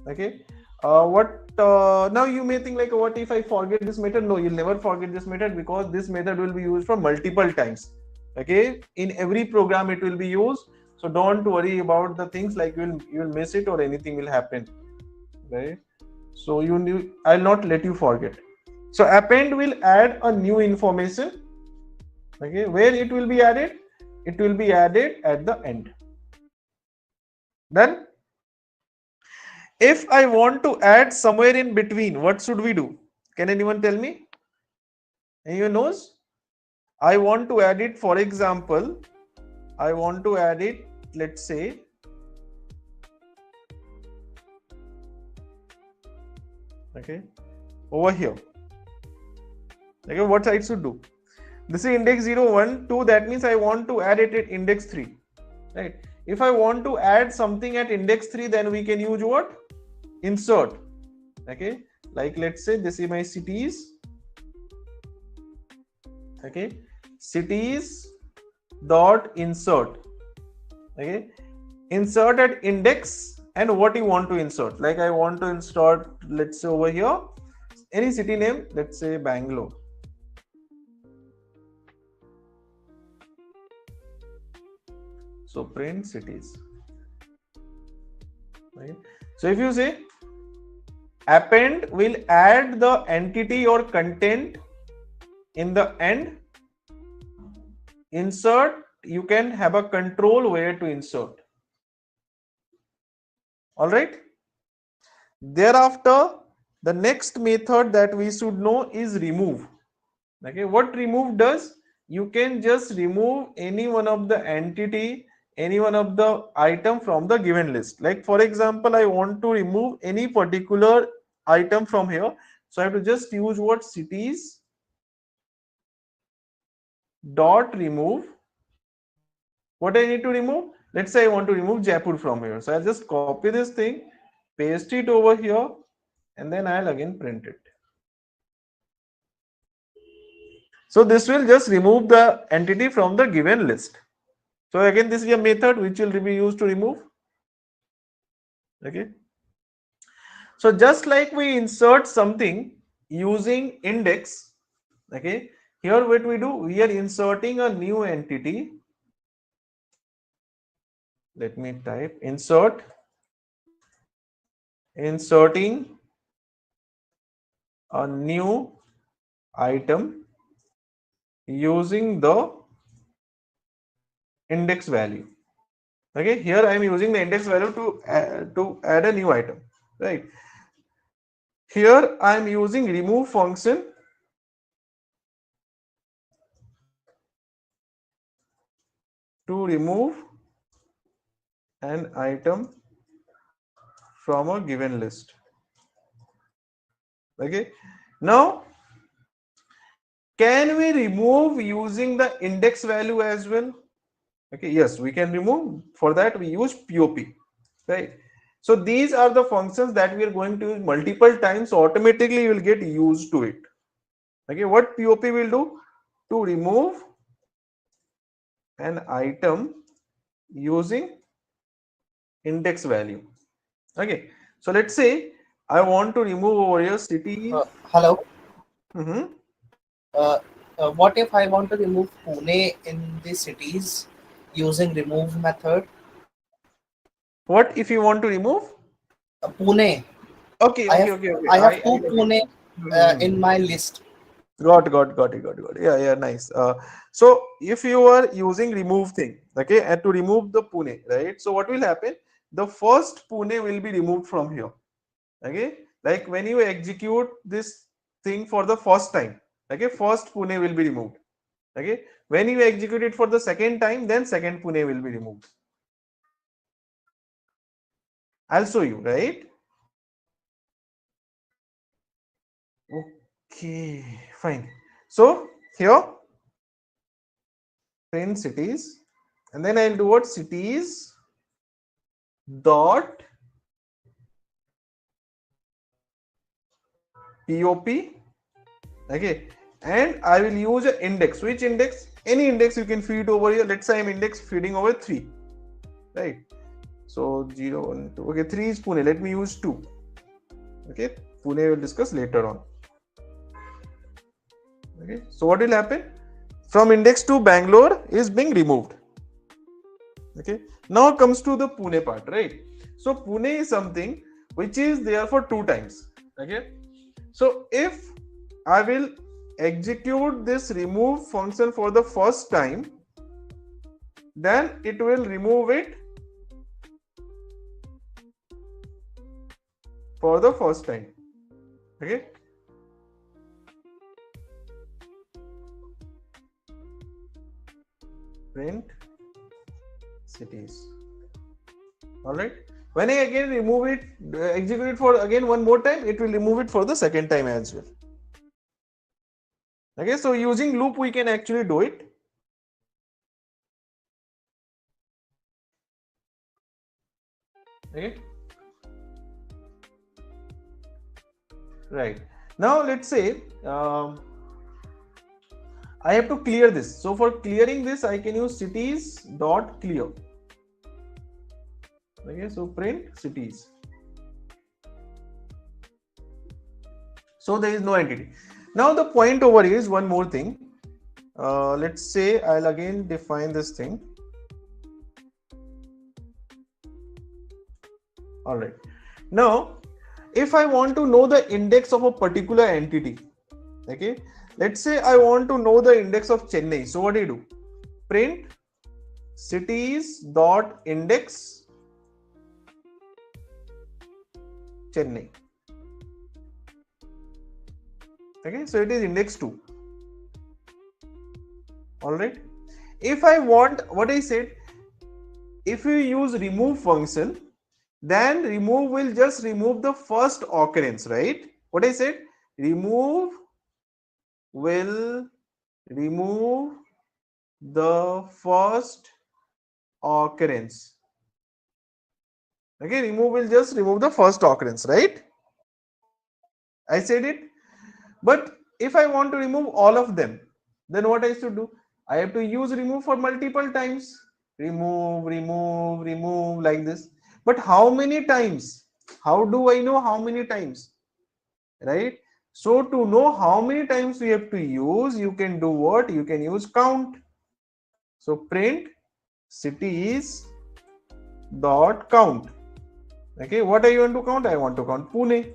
Okay, now you may think like, what if I forget this method? No, you'll never forget this method, because this method will be used for multiple times. Okay, in every program it will be used, so don't worry about the things like you will miss it or anything will happen, right? So I'll not let you forget. So append will add a new information. Okay, where it will be added? It will be added at the end. Done? If I want to add somewhere in between, what should we do? Can anyone tell me? Anyone knows? I want to add it, for example, I want to add it, let's say, okay, over here. Okay, what I should do? This is index 0, 1, 2, that means I want to add it at index 3, right? If I want to add something at index 3, then we can use what? Insert. Okay, like let's say this is my cities. Okay, cities dot insert. Okay, insert at index and what you want to insert. Like I want to insert, let's say over here, any city name, let's say Bangalore. So print cities. Right. So if you say append will add the entity or content in the end, insert, you can have a control where to insert. All right. Thereafter, the next method that we should know is remove. Okay, what remove does? You can just remove any one of the entity, any one of the item from the given list. Like for example, I want to remove any particular item from here. So I have to just use what cities dot remove. What I need to remove? Let's say I want to remove Jaipur from here. So I'll just copy this thing, paste it over here, and then I'll again print it. So this will just remove the entity from the given list. So again, this is a method which will be used to remove. Okay. So just like we insert something using index, okay, here what we do, we are inserting a new entity. Let me type inserting a new item using the index value. Okay, here I am using the index value to add a new item, right? Here I am using remove function to remove an item from a given list. Okay, now can we remove using the index value as well? Okay, yes, we can remove. For that we use POP, right? So these are the functions that we are going to use multiple times, so automatically you will get used to it. Okay, what POP will do? To remove an item using index value. Okay, so let's say I want to remove over here cities. Hello. Mm-hmm. What if I want to remove Pune in the cities using remove method? What if you want to remove? Pune. Okay. I have two Pune in my list. Got it. Yeah, nice. So if you are using remove thing, okay, and to remove the Pune, right? So what will happen? The first Pune will be removed from here. Okay, like when you execute this thing for the first time, okay, first Pune will be removed. Okay, when you execute it for the second time, then second Pune will be removed. I'll show you, right? Okay, fine. So here, print cities, and then I'll do what? Cities dot POP. Okay, and I will use an index. Which index? Any index you can feed over here. Let's say I'm index feeding over 3, right? So 0, 1, 2. Okay, 3 is Pune. Let me use 2. Okay, Pune we'll discuss later on. Okay, so what will happen? From index to Bangalore is being removed. Okay, now comes to the Pune part, right? So Pune is something which is there for 2 times. Okay, so if I will execute this remove function for the first time, then it will remove it for the first time. Okay, print cities. All right, when I again remove it, execute it for again one more time, it will remove it for the second time as well. Okay, so using loop we can actually do it. Okay, right, now let's say I have to clear this. So for clearing this, I can use cities dot clear. Okay, so print cities. So there is no entity. Now the point over here is one more thing. Let's say I'll again define this thing. All right. Now, if I want to know the index of a particular entity, okay, let's say I want to know the index of Chennai. So what do? Print cities dot index Chennai. Okay, so it is index 2. All right. If I want, what I said, if you use remove function, then remove will just remove the first occurrence, right? What I said, remove will remove the first occurrence. Okay, remove will just remove the first occurrence, right? I said it. But if I want to remove all of them, then what I should do? I have to use remove for multiple times. Remove, remove, remove, like this. But how many times? How do I know how many times? Right? So to know how many times we have to use, you can do what? You can use count. So print cities dot count. Okay, what I want to count? I want to count Pune.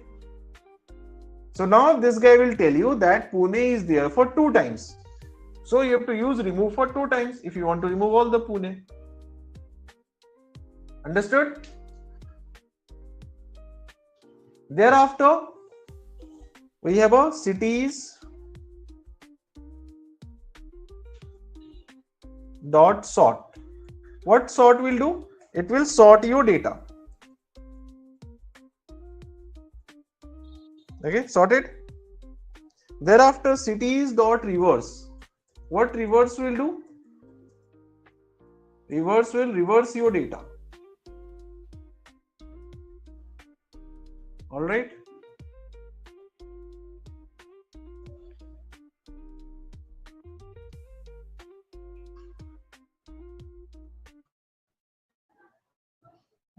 So now this guy will tell you that Pune is there for 2 times. So you have to use remove for 2 times if you want to remove all the Pune. Understood? Thereafter, we have a cities dot sort. What sort will do? It will sort your data. Okay, sorted. Thereafter, cities dot reverse. What reverse will do? Reverse will reverse your data. All right.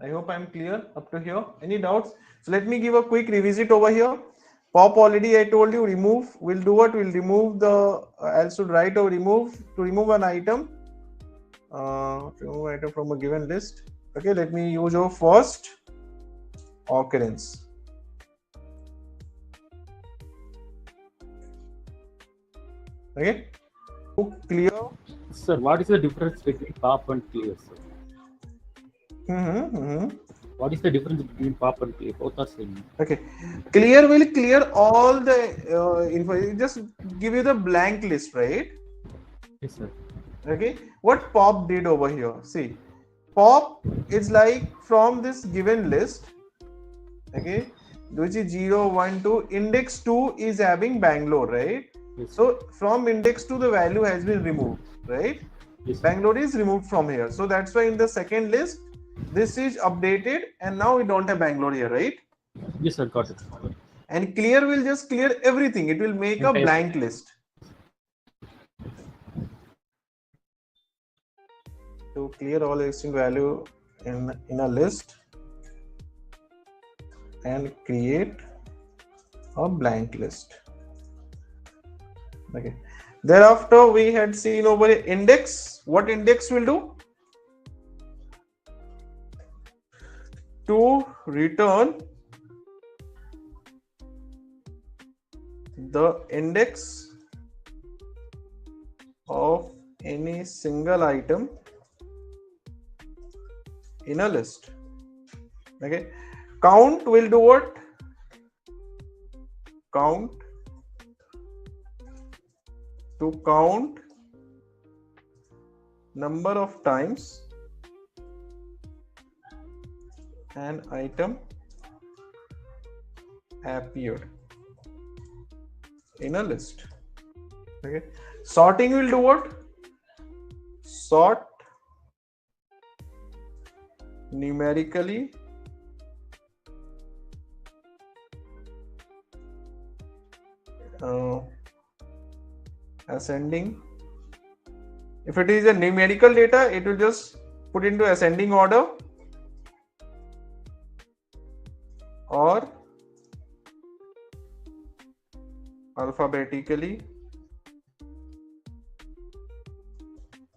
I hope I'm clear up to here. Any doubts? So let me give a quick revisit over here. Pop already I told you remove. We'll do what? We'll remove the. I should write or remove to remove an item. Remove item from a given list. Okay, let me use your first occurrence. Okay, clear? Sir, what is the difference between pop and clear, sir? What is the difference between pop and clear? Both are same. Okay, clear will clear all the info. Just give you the blank list, right? Yes, sir. Okay, what pop did over here? See, pop is like from this given list. Okay, which is 0, 1, 2. Index 2 is having Bangalore, right? Yes. So from index 2, the value has been removed, right? Yes, sir. Bangalore is removed from here. So that's why in the second list, this is updated and now we don't have Bangalore here, right? Yes, sir, got it. And clear will just clear everything. It will make a blank list. To clear all existing value in a list and create a blank list. Okay. Thereafter, we had seen over here index. What index will do? To return the index of any single item in a list. Okay. Count will do what? Count to count number of times an item appeared in a list. Okay. Sorting will do what? Sort numerically ascending. If it is a numerical data, it will just put into ascending order. or alphabetically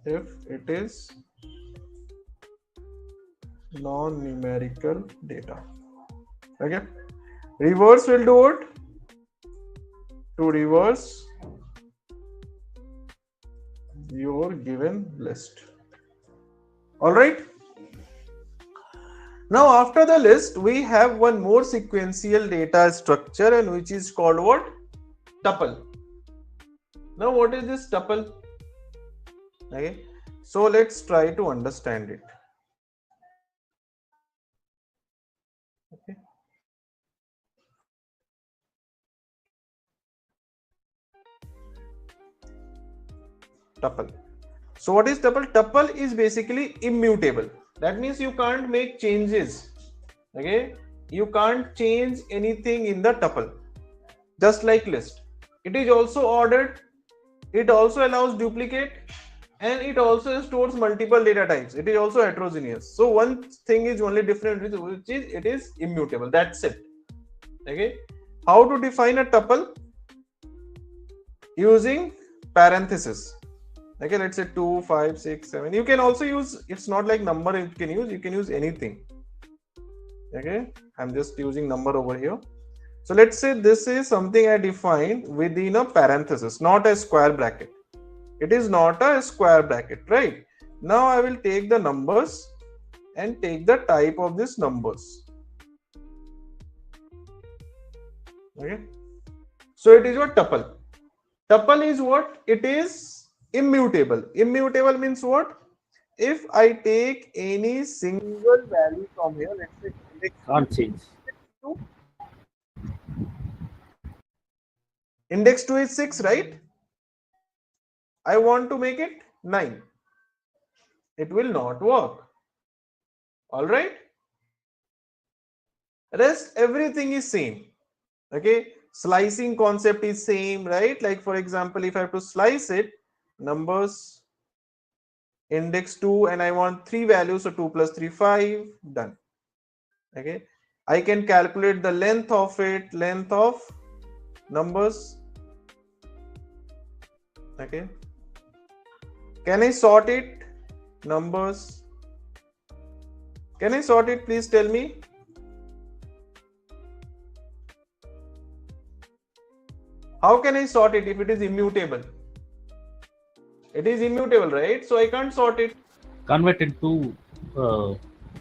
if it is non-numerical data. Okay, reverse will do it to reverse your given list. All right, now after the list we have one more sequential data structure, and which is called what? Tuple. Now what is this tuple? Okay, so let's try to understand it. Okay, tuple. So what is tuple? Tuple is basically immutable. That means you can't make changes. Okay, you can't change anything in the tuple, just like list. It is also ordered, it also allows duplicate, and it also stores multiple data types. It is also heterogeneous. So one thing is only different, which is it is immutable. That's it. Okay, how to define a tuple? Using parenthesis. Okay, let's say 2, 5, 6, 7. You can also use, it's not like number you can use anything. Okay, I'm just using number over here. So let's say this is something I defined within a parenthesis, not a square bracket. It is not a square bracket, right? Now I will take the numbers and take the type of these numbers. Okay, so it is your tuple. Tuple is what? It is immutable. Immutable means what? If I take any single value from here, let's say index Can't change. 2. Index 2 is 6, right? I want to make it 9. It will not work. All right. Rest everything is same. Okay. Slicing concept is same, right? Like for example, if I have to slice it, numbers index 2 and I want 3 values, so 2 plus 3, 5, done. Okay, I can calculate the length of it, length of numbers. Okay, can I sort it? Numbers, can I sort it? Please tell me. How can I sort it if it is immutable? It is immutable, right? So I can't sort it. Convert into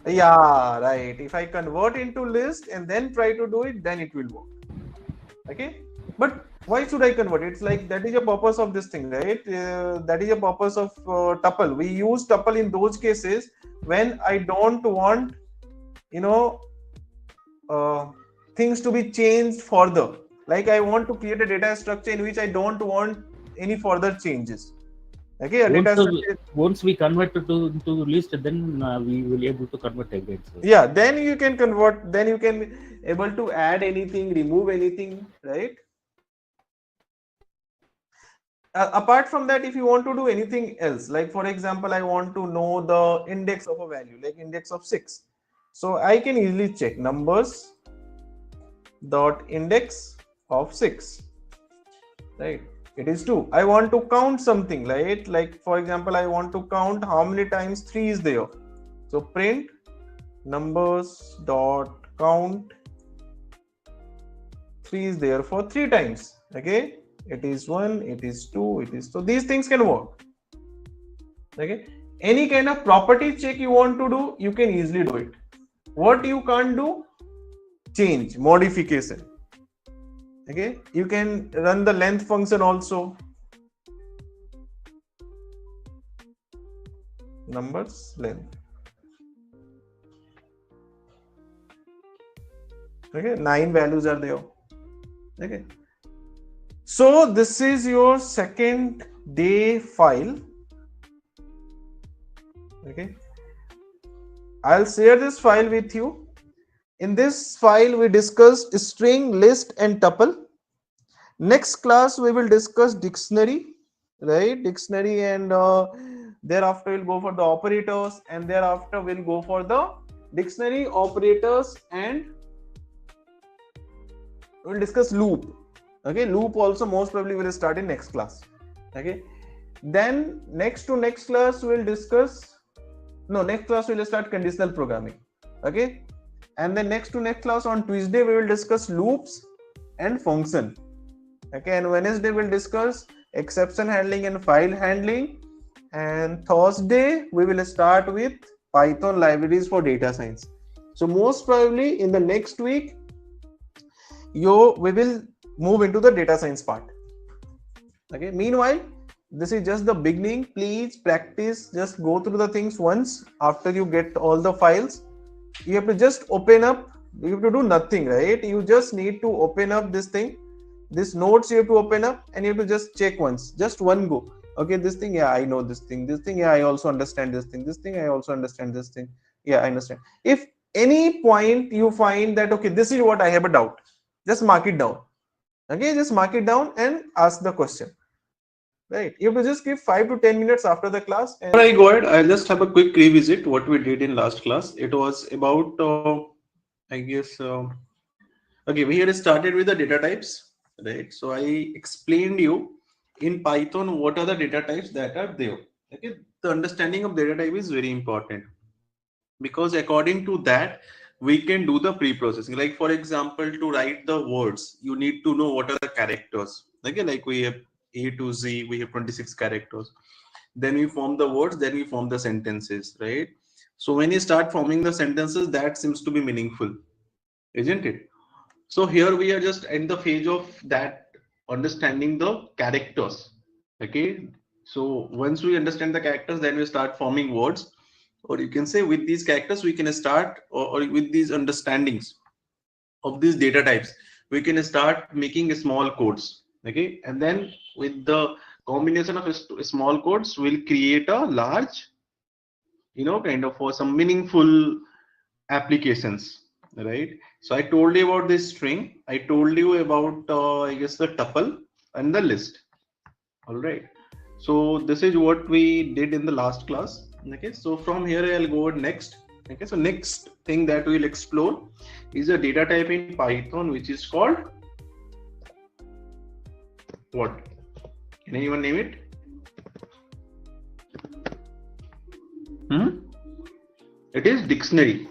yeah, right. If I convert into list and then try to do it, then it will work. Okay, but why should I convert? It's like that is the purpose of this thing, right? That is the purpose of tuple. We use tuple in those cases when I don't want, things to be changed further. Like I want to create a data structure in which I don't want any further changes. Okay, a data structure. Once we convert it to list, then we will be able to convert again. So. Yeah, then you can convert. Then you can be able to add anything, remove anything, right? Apart from that, if you want to do anything else, like for example, I want to know the index of a value, like index of 6. So I can easily check numbers dot index of 6, right? It is 2. I want to count something, right? Like for example, I want to count how many times 3 is there. So print numbers dot count 3 is there for 3 times. Okay, it is 1, it is 2, it is, so these things can work. Okay, any kind of property check you want to do, you can easily do it. What you can't do? Change, modification. Okay, you can run the length function also. Numbers length. Okay, 9 values are there. Okay, so this is your second day file. Okay, I'll share this file with you. In this file, we discussed string, list, and tuple. Next class, we will discuss dictionary, right? Dictionary, and thereafter we'll go for the operators, and thereafter we'll go for the dictionary, operators, and we'll discuss loop. Okay, loop also most probably will start in next class. Okay, then next to next class we'll discuss, no, next class we'll start conditional programming. Okay, and then next to next class on Tuesday we will discuss loops and function. Okay, and Wednesday we'll discuss exception handling and file handling, and Thursday we will start with Python libraries for data science. So most probably in the next week we will move into the data science part. Okay, meanwhile this is just the beginning. Please practice, just go through the things once. After you get all the files, you have to just open up, you have to do nothing, right? You just need to open up this thing, this notes you have to open up, and you have to just check once, just one go. Okay, this thing, yeah, I know this thing, yeah, I also understand this thing, I also understand this thing, yeah, I understand. If any point you find that okay, this is what I have a doubt, just mark it down. Okay, just mark it down and ask the question. Right, you have to just give 5 to 10 minutes after the class. And I go ahead, I'll just have a quick revisit what we did in last class. It was about I guess okay, we had started with the data types, right? So I explained you in Python what are the data types that are there. Okay, the understanding of data type is very important, because according to that we can do the pre-processing. Like for example, to write the words you need to know what are the characters. Okay, like we have A to Z, we have 26 characters, then we form the words, then we form the sentences, right? So when you start forming the sentences, that seems to be meaningful, isn't it? So here we are just in the phase of that, understanding the characters. Okay, so once we understand the characters, then we start forming words, or you can say with these characters we can start, or with these understandings of these data types we can start making small codes. Okay, and then with the combination of small codes we'll create a large, kind of for some meaningful applications, right? So I told you about this string, I told you about I guess the tuple and the list. All right, so this is what we did in the last class. Okay, so from here I'll go next. Okay, so next thing that we'll explore is a data type in Python which is called what? Can anyone name it? It is dictionary.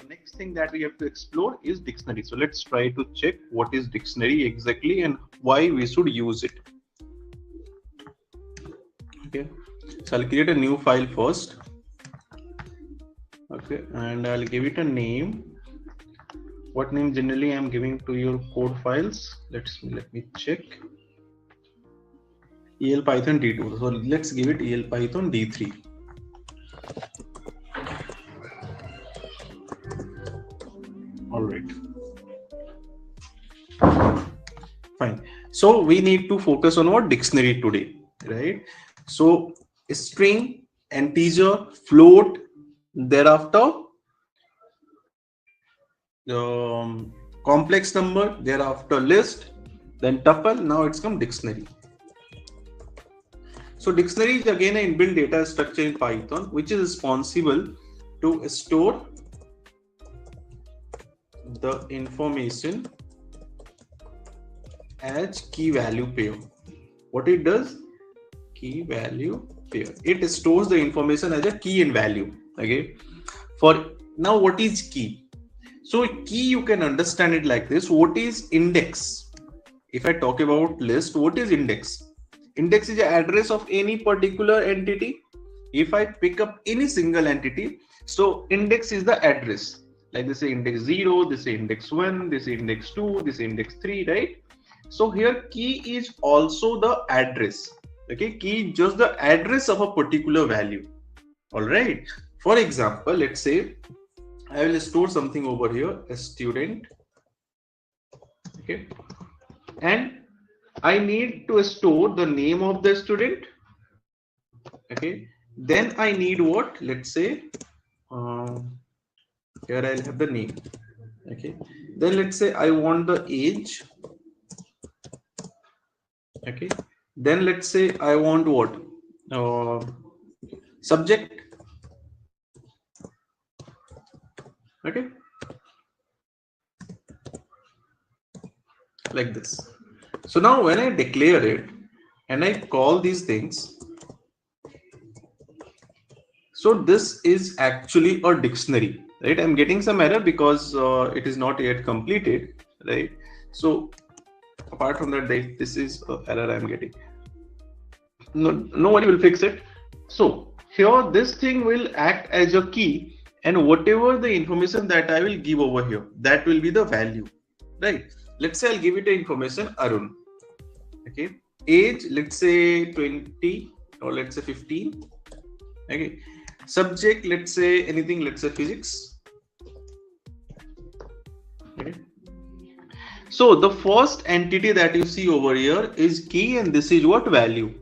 Next thing that we have to explore is dictionary. So let's try to check what is dictionary exactly and why we should use it. Okay, so I'll create a new file first. Okay, and I'll give it a name. What name generally I'm giving to your code files? Let me check. EL Python D2. So let's give it EL Python D3. All right. Fine. So we need to focus on what? Dictionary today, right? So string, integer, float, thereafter complex number, thereafter list, then tuple. Now it's come dictionary. So dictionary is again an inbuilt data structure in Python which is responsible to store the information as key value pair. What it does? Key value pair. It stores the information as a key and value. Okay. For now, what is key? So key, you can understand it like this. What is index? If I talk about list, what is index? Index is the address of any particular entity. If I pick up any single entity, so index is the address. Like this is index 0, this is index 1, this is index 2, this is index 3, right? So here key is also the address. Okay, key just the address of a particular value. All right. For example, let's say I will store something over here, a student. Okay, and I need to store the name of the student. Okay, then I need what? Let's say here I'll have the name. Okay, then let's say I want the age. Okay, then let's say I want what? Subject. Okay, like this. So now when I declare it and I call these things, so this is actually a dictionary, right? I'm getting some error because it is not yet completed, right? So apart from that, this is error I'm getting. No, nobody will fix it. So here this thing will act as a key, and whatever the information that I will give over here, that will be the value, right? Let's say I'll give it a information Arun. Okay, age, let's say 20 or let's say 15. Okay, subject, let's say anything, let's say physics. Okay. So the first entity that you see over here is key, and this is what value.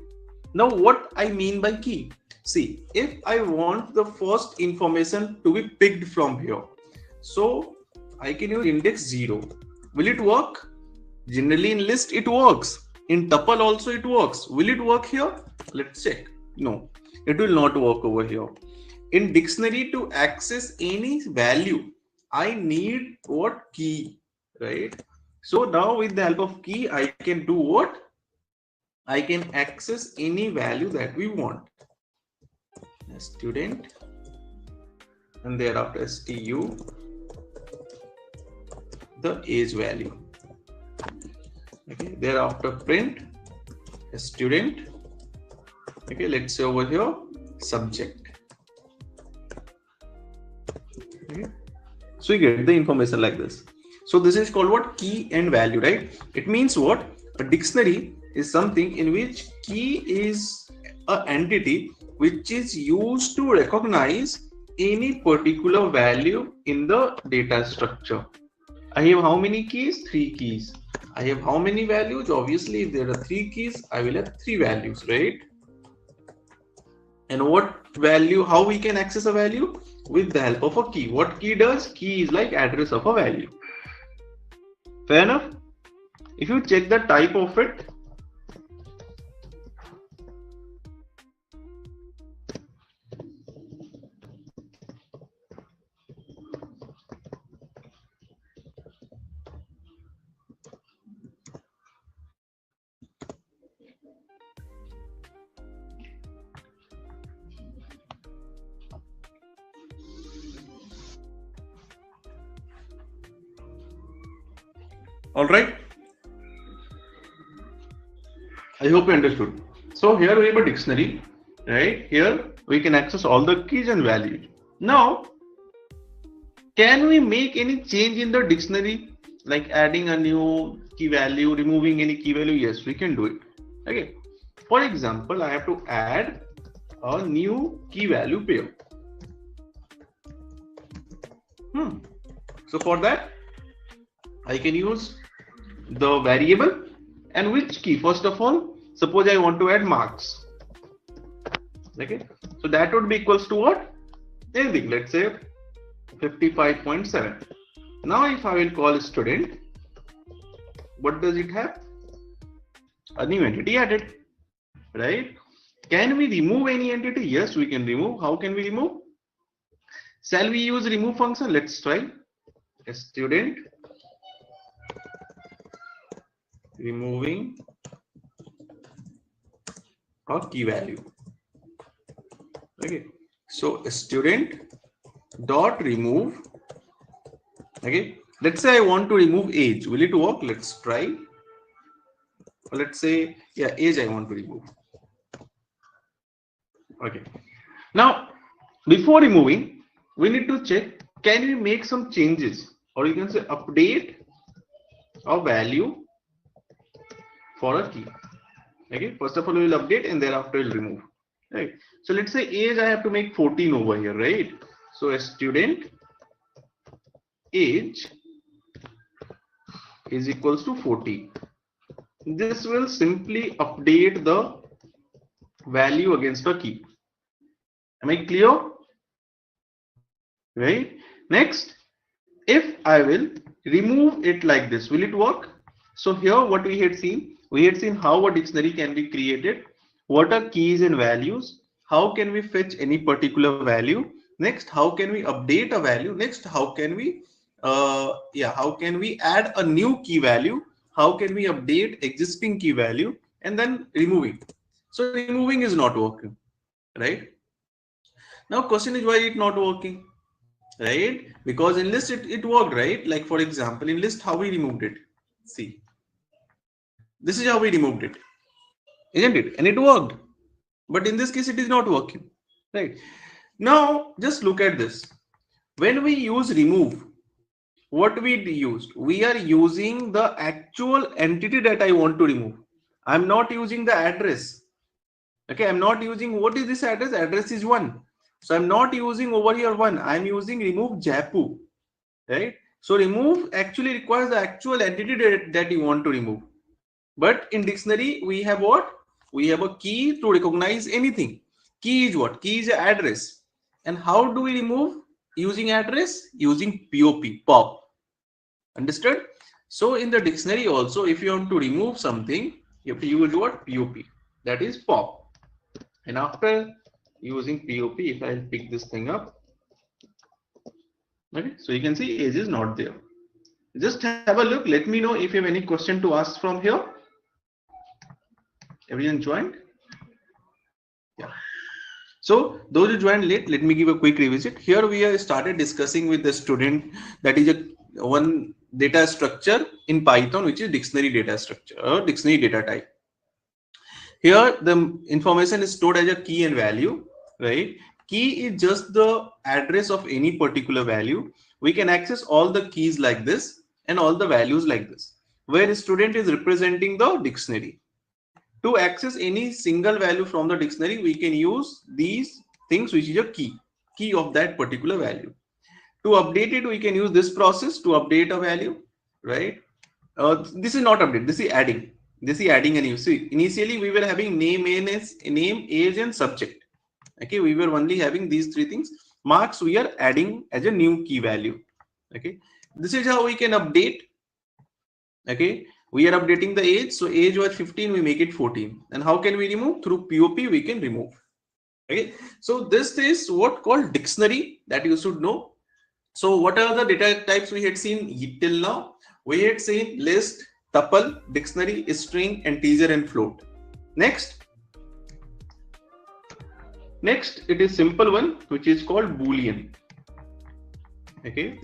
Now what I mean by key, see, if I want the first information to be picked from here, so I can use index 0. Will it work? Generally in list it works. In tuple also it works. Will it work here? Let's check. No, it will not work over here. In dictionary, to access any value, I need what? Key, right? So now with the help of key, I can do what? I can access any value that we want. A student, and thereafter stu, the age value. Okay, thereafter print a student. Okay, let's say over here subject. Okay, so you get the information like this. So this is called what? Key and value, right? It means what? A dictionary is something in which key is an entity which is used to recognize any particular value in the data structure. I have how many keys? 3 keys. I have how many values? Obviously, if there are 3 keys, I will have 3 values, right? And what value, how we can access a value? With the help of a key. What key does? Key is like address of a value. Fair enough? If you check the type of it, all right. I hope you understood. So here we have a dictionary, right? Here we can access all the keys and values. Now, can we make any change in the dictionary, like adding a new key value, removing any key value? Yes, we can do it. Okay. For example, I have to add a new key value pair. So for that, I can use the variable and which key. First of all, suppose I want to add marks. Okay, so that would be equals to what? Anything, let's say 55.7. Now if I will call student, what does it have? A new entity added, right? Can we remove any entity? Yes, we can remove. How can we remove? Shall we use remove function? Let's try. A student removing a key value. Okay, so a student dot remove. Okay, let's say I want to remove age. Will it work? Let's try. Let's say, yeah, age I want to remove. Okay, now before removing, we need to check, can we make some changes, or you can say update a value for a key. Okay, first of all we will update and thereafter we'll remove. Right, so let's say age I have to make 14 over here, right? So a student age is equals to 40. This will simply update the value against a key. Am I clear? Right, next, if I will remove it like this, will it work? So here what we had seen how a dictionary can be created, what are keys and values, how can we fetch any particular value, next how can we update a value, next how can we how can we add a new key value, how can we update existing key value and then remove it. So removing is not working, right? Now question is, why it not working, right? Because in list it worked, right? Like for example, in list, how we removed it. See, this is how we removed it, isn't it? And it worked. But in this case, it is not working, right? Now just look at this. When we use remove, what we used, we are using the actual entity that I want to remove. I'm not using the address. Okay, I'm not using, what is this address? Address is 1. So I'm not using over here 1. I'm using remove Japu, right? So remove actually requires the actual entity that you want to remove. But in dictionary, we have what? We have a key to recognize anything. Key is what? Key is address. And how do we remove using address? Using pop. Understood? So in the dictionary also, if you want to remove something, you have to use what? Pop. That is pop. And after using pop, if I'll pick this thing up, okay, so you can see age is not there. Just have a look. Let me know if you have any question to ask from here. Everyone joined? Yeah. So those who joined late, let me give a quick revisit. Here we have started discussing with the student that is one data structure in Python, which is dictionary data structure or dictionary data type. Here the information is stored as a key and value, right? Key is just the address of any particular value. We can access all the keys like this and all the values like this, where student is representing the dictionary. To access any single value from the dictionary, we can use these things, which is a key of that particular value. To update it, we can use this process to update a value, right? This is not update, this is adding. This is adding, and you see, initially we were having name, age, and subject. Okay, we were only having these three things. Marks we are adding as a new key value. Okay, this is how we can update. Okay, we are updating the age. So age was 15, we make it 14. And how can we remove? Through POP we can remove. Okay, so this is what called dictionary that you should know. So what are the data types we had seen till now? We had seen list, tuple, dictionary, string, integer, and float. Next it is simple one, which is called Boolean. Okay.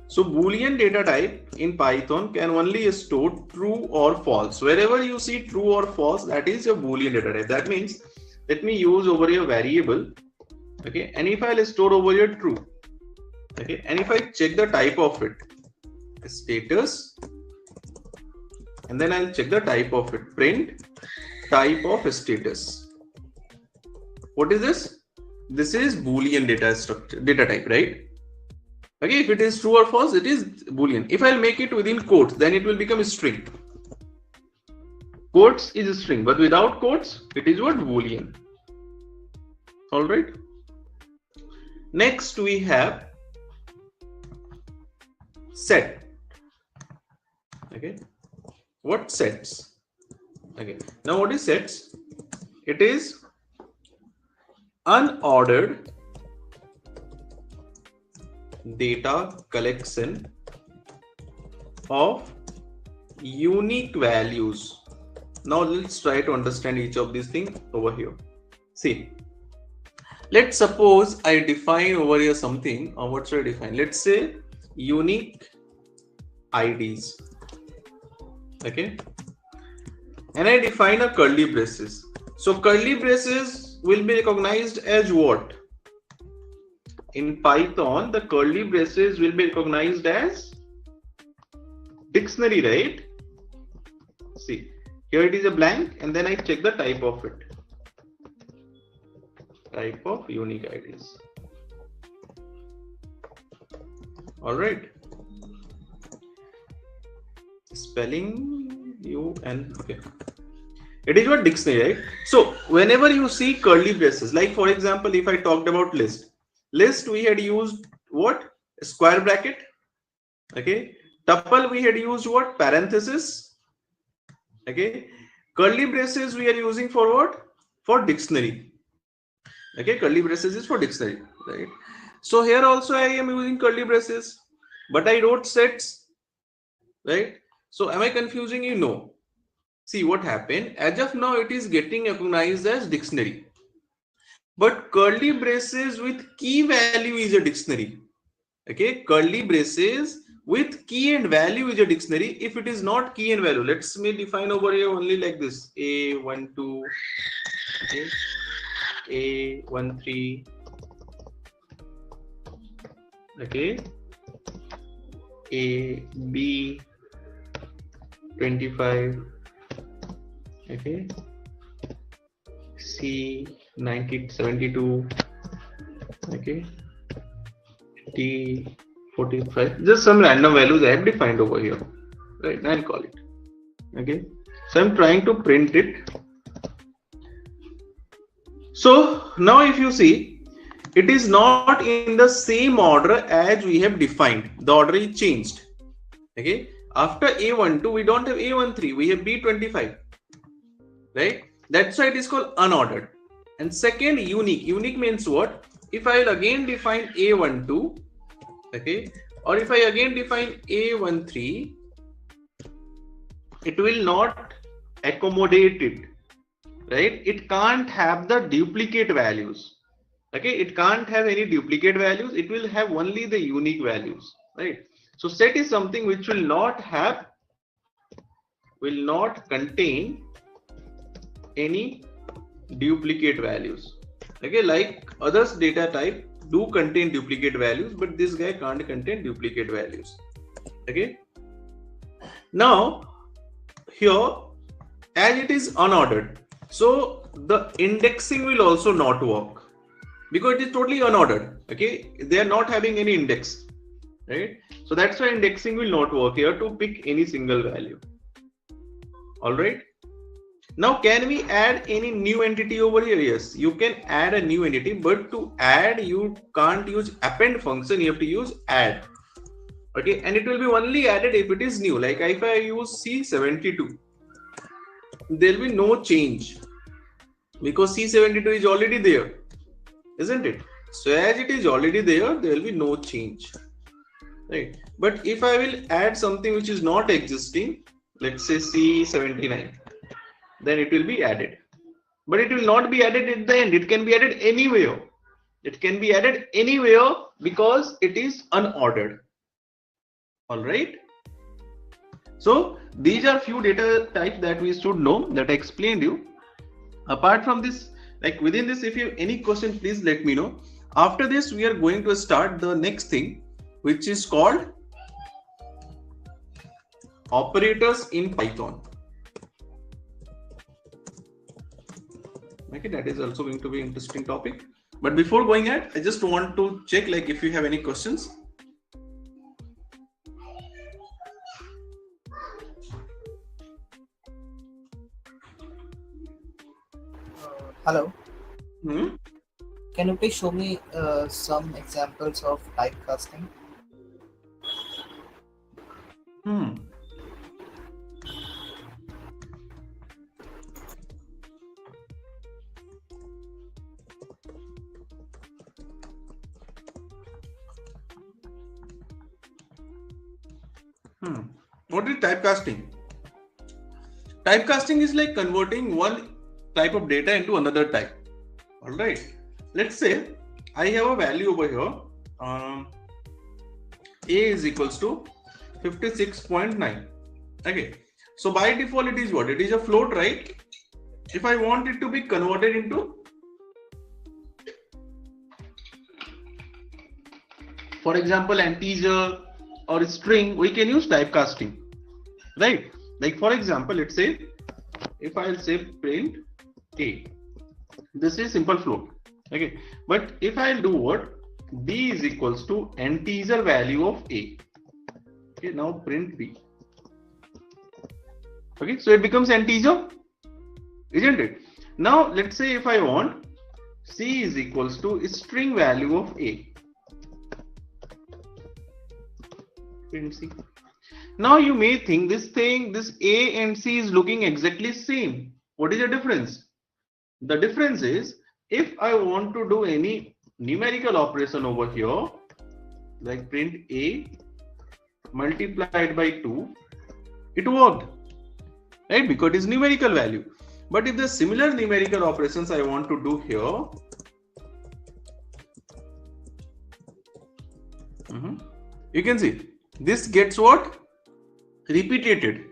So Boolean data type in Python can only store true or false. Wherever you see true or false, that is your Boolean data type. That means, let me use over here variable. Okay, and if I'll store over here true. Okay, and if I check the type of it, status, and then I'll check the type of it, print type of status. What is this? This is Boolean data type, right? Okay, if it is true or false, it is Boolean. If I'll make it within quotes, then it will become a string. Quotes is a string, but without quotes, it is what? Boolean. All right. Next, we have set. Okay, what sets? Okay, now what is sets? It is unordered data collection of unique values. Now let's try to understand each of these things over here. See, let's suppose I define over here something, or what should I define? Let's say unique IDs. Okay, and I define a curly braces. So curly braces will be recognized as what? In Python, the curly braces will be recognized as dictionary, right? See, here it is a blank, and then I check the type of it. Type of unique IDs. All right. Spelling UN. Okay. It is what? Dictionary, right? So whenever you see curly braces, like for example, if I talked about list, we had used what? Square bracket. Okay. Tuple we had used what? Parenthesis. Okay. Curly braces we are using for what? For dictionary. Okay. Curly braces is for dictionary, right? So here also I am using curly braces, but I wrote sets. right? So am I confusing you? No. See what happened. As of now, it is getting recognized as dictionary. But curly braces with key value is a dictionary. Okay, curly braces with key and value is a dictionary. If it is not key and value, let's me define over here only like this: A12, okay, A13, okay, AB25, okay, C9072, okay, T45, just some random values I have defined over here, right? I'll call it, okay. So I'm trying to print it. So now if you see, it is not in the same order as we have defined. The order is changed, okay. After A12 we don't have A13, we have B25, right? That's why it is called unordered. And second, unique. Unique means what? If I will again define A12, okay, or if I again define A13, it will not accommodate it, right? It can't have the duplicate values, okay. It can't have any duplicate values. It will have only the unique values, right? So set is something which will not contain any duplicate values, okay. Like others data type do contain duplicate values, but this guy can't contain duplicate values, okay. Now here, as it is unordered, so the indexing will also not work because it is totally unordered, okay. They are not having any index, right? So that's why indexing will not work here to pick any single value. All right. Now, can we add any new entity over here? Yes, you can add a new entity, but to add, you can't use append function. You have to use add. Okay, and it will be only added if it is new. Like if I use C72, there will be no change because C72 is already there, isn't it? So as it is already there, there will be no change, right? But if I will add something which is not existing, let's say C79, then it will be added, but it will not be added at the end. It can be added anywhere. It can be added anywhere because it is unordered. All right. So these are few data types that we should know, that I explained you. Apart from this, like within this, if you have any question, please let me know. After this, we are going to start the next thing, which is called operators in Python. Okay, that is also going to be an interesting topic. But before going ahead, I just want to check like if you have any questions. Hello. Hmm? Can you please show me some examples of typecasting? What is typecasting? Typecasting is like converting one type of data into another type. All right. Let's say I have a value over here. A is equals to 56.9. Okay. So by default, it is what? It is a float, right? If I want it to be converted into, for example, integer or string, we can use typecasting, right? Like for example, let's say if I'll say print A, this is simple float, okay. But if I'll do what? B is equals to integer value of A. Okay, now print B. Okay, so it becomes integer, isn't it? Now let's say if I want C is equals to string value of A. Print C. Now you may think this A and C is looking exactly same. What is the difference? The difference is if I want to do any numerical operation over here, like print A multiplied by 2, it worked, right? Because it is numerical value. But if the similar numerical operations I want to do here, you can see this gets what? Repeated,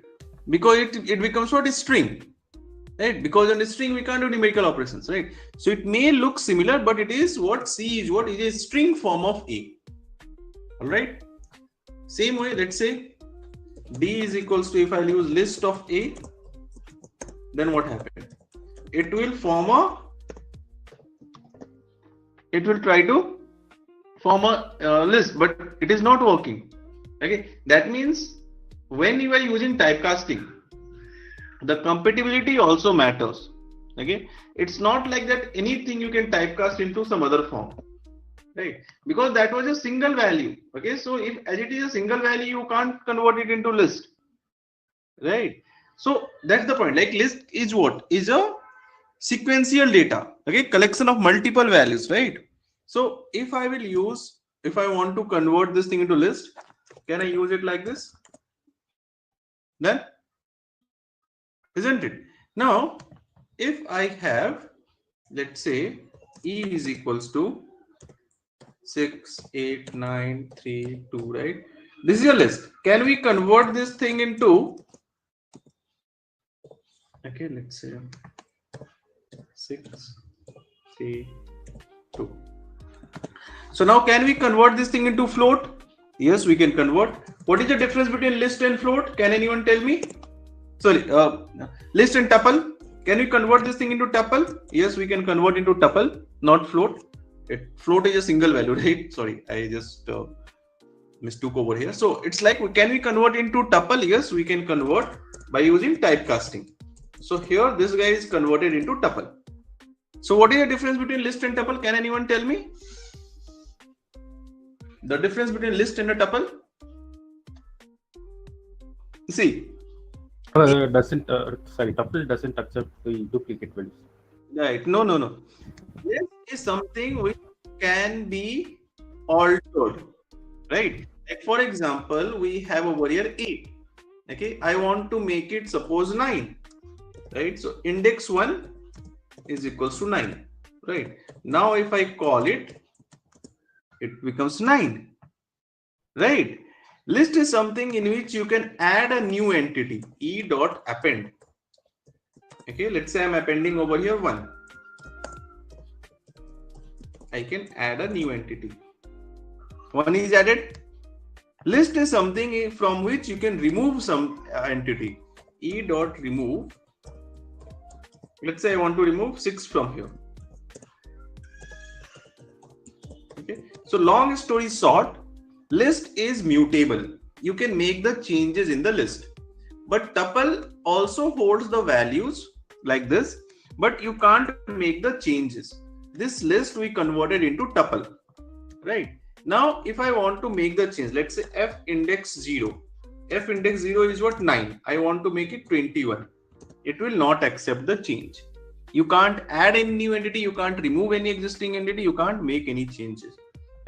because it becomes what? Is string, right? Because on the string we can't do numerical operations, right? So it may look similar, but it is what? C is what? It is a string form of A. All right. Same way, let's say D is equals to, if I use list of A, then what happened? It will try to form a list, but it is not working. Okay, that means when you are using typecasting, the compatibility also matters. Okay, it's not like that anything you can typecast into some other form, right? Because that was a single value. Okay, so if as it is a single value, you can't convert it into list, right? So that's the point. Like list is what? Is a sequential data, okay, collection of multiple values, right? So if I want to convert this thing into list, can I use it like this? Then, isn't it? Now, if I have, let's say, E is equals to 6, 8, 9, 3, 2, right? This is your list. Can we convert this thing into, okay, let's say 6, 3, 2. So now can we convert this thing into float? Yes, we can convert. What is the difference between list and float? Can anyone tell me? Sorry, list and tuple. Can we convert this thing into tuple? Yes, we can convert into tuple, not float. Float is a single value, right? Sorry, I just mistook over here. So it's like, can we convert into tuple? Yes, we can convert by using typecasting. So here this guy is converted into tuple. So what is the difference between list and tuple? Can anyone tell me? The difference between list and a tuple? See. Tuple doesn't accept the duplicate values. Right. No. List is something which can be altered. Right. Like for example, we have over here 8. Okay. I want to make it suppose 9. Right. So index 1 is equals to 9. Right. Now if I call it, it becomes 9. Right. List is something in which you can add a new entity, e.append. Okay, let's say I'm appending over here 1. I can add a new entity. 1 is added. List is something from which you can remove some entity, e.remove. Let's say I want to remove 6 from here. Okay, so long story short, list is mutable. You can make the changes in the list. But tuple also holds the values like this, but you can't make the changes. This list we converted into tuple, right? Now, if I want to make the change, let's say f index 0. F index 0 is what? 9. I want to make it 21. It will not accept the change. You can't add any new entity. You can't remove any existing entity. You can't make any changes.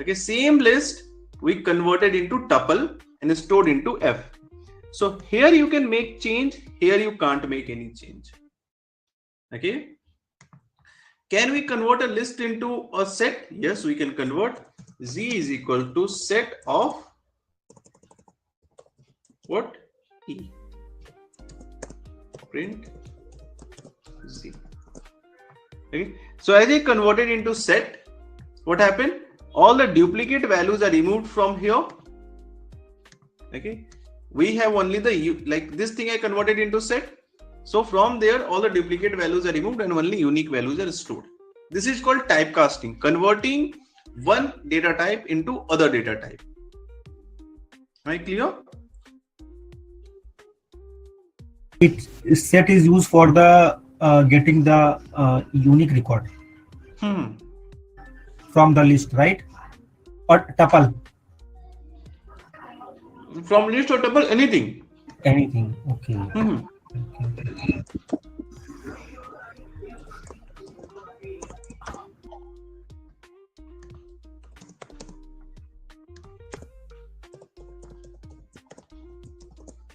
Okay, same list we converted into tuple and stored into f. So here you can make change. Here you can't make any change. Okay. Can we convert a list into a set? Yes, we can convert. Z is equal to set of what? E. Print Z. Okay. So as I converted into set, what happened? All the duplicate values are removed from here. Okay. We have only the, like this thing I converted into set. So from there, all the duplicate values are removed and only unique values are stored. This is called typecasting, converting one data type into other data type. Am I clear? Set is used for the getting the unique record from the list, right? Or tuple. From list or tuple, anything. Anything. Okay. Okay.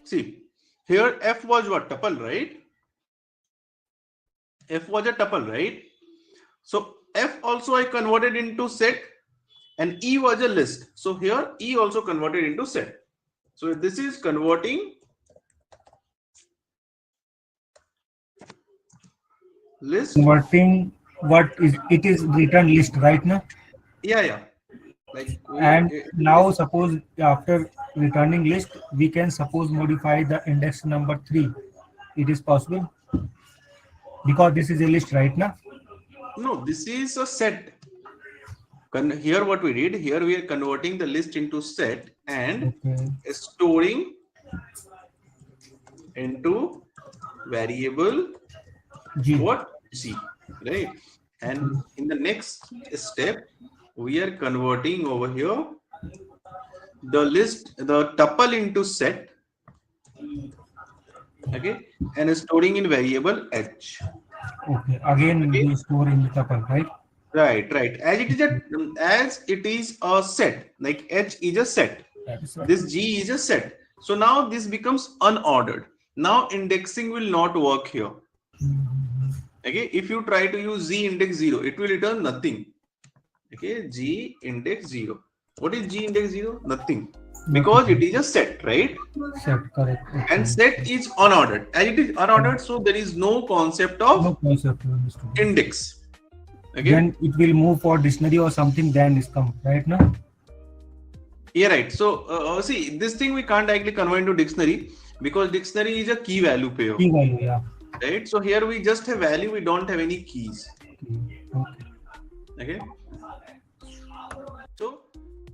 See, Here F was what? Tuple, right? F was a tuple, right? So F also I converted into set, and E was a list. So here E also converted into set. So this is converting list. Converting what is it is written list right now. Yeah. Like And now suppose after returning list, we can suppose modify the index number 3. It is possible because this is a list right now. No, this is a set. Here what we did, here we are converting the list into set and storing into variable G. What? G, right? And in the next step, we are converting over here the list, the tuple into set, okay, and storing in variable H. Okay, again we store in the tuple, right? Right. As it is a set, like H is a set. This G is a set. So now this becomes unordered. Now indexing will not work here. Okay, if you try to use Z index 0, it will return nothing. Okay, G index 0. What is G index 0? Nothing. Because it is a set, right? Set, correct. Okay. And set is unordered. As it is unordered, so there is no concept of index. Okay. Then it will move for dictionary or something, then is come, right now? Yeah, right. So see, this thing we can't actually convert into dictionary because dictionary is a key value pair. Key value, yeah. Right. So here we just have value, we don't have any keys. Okay. So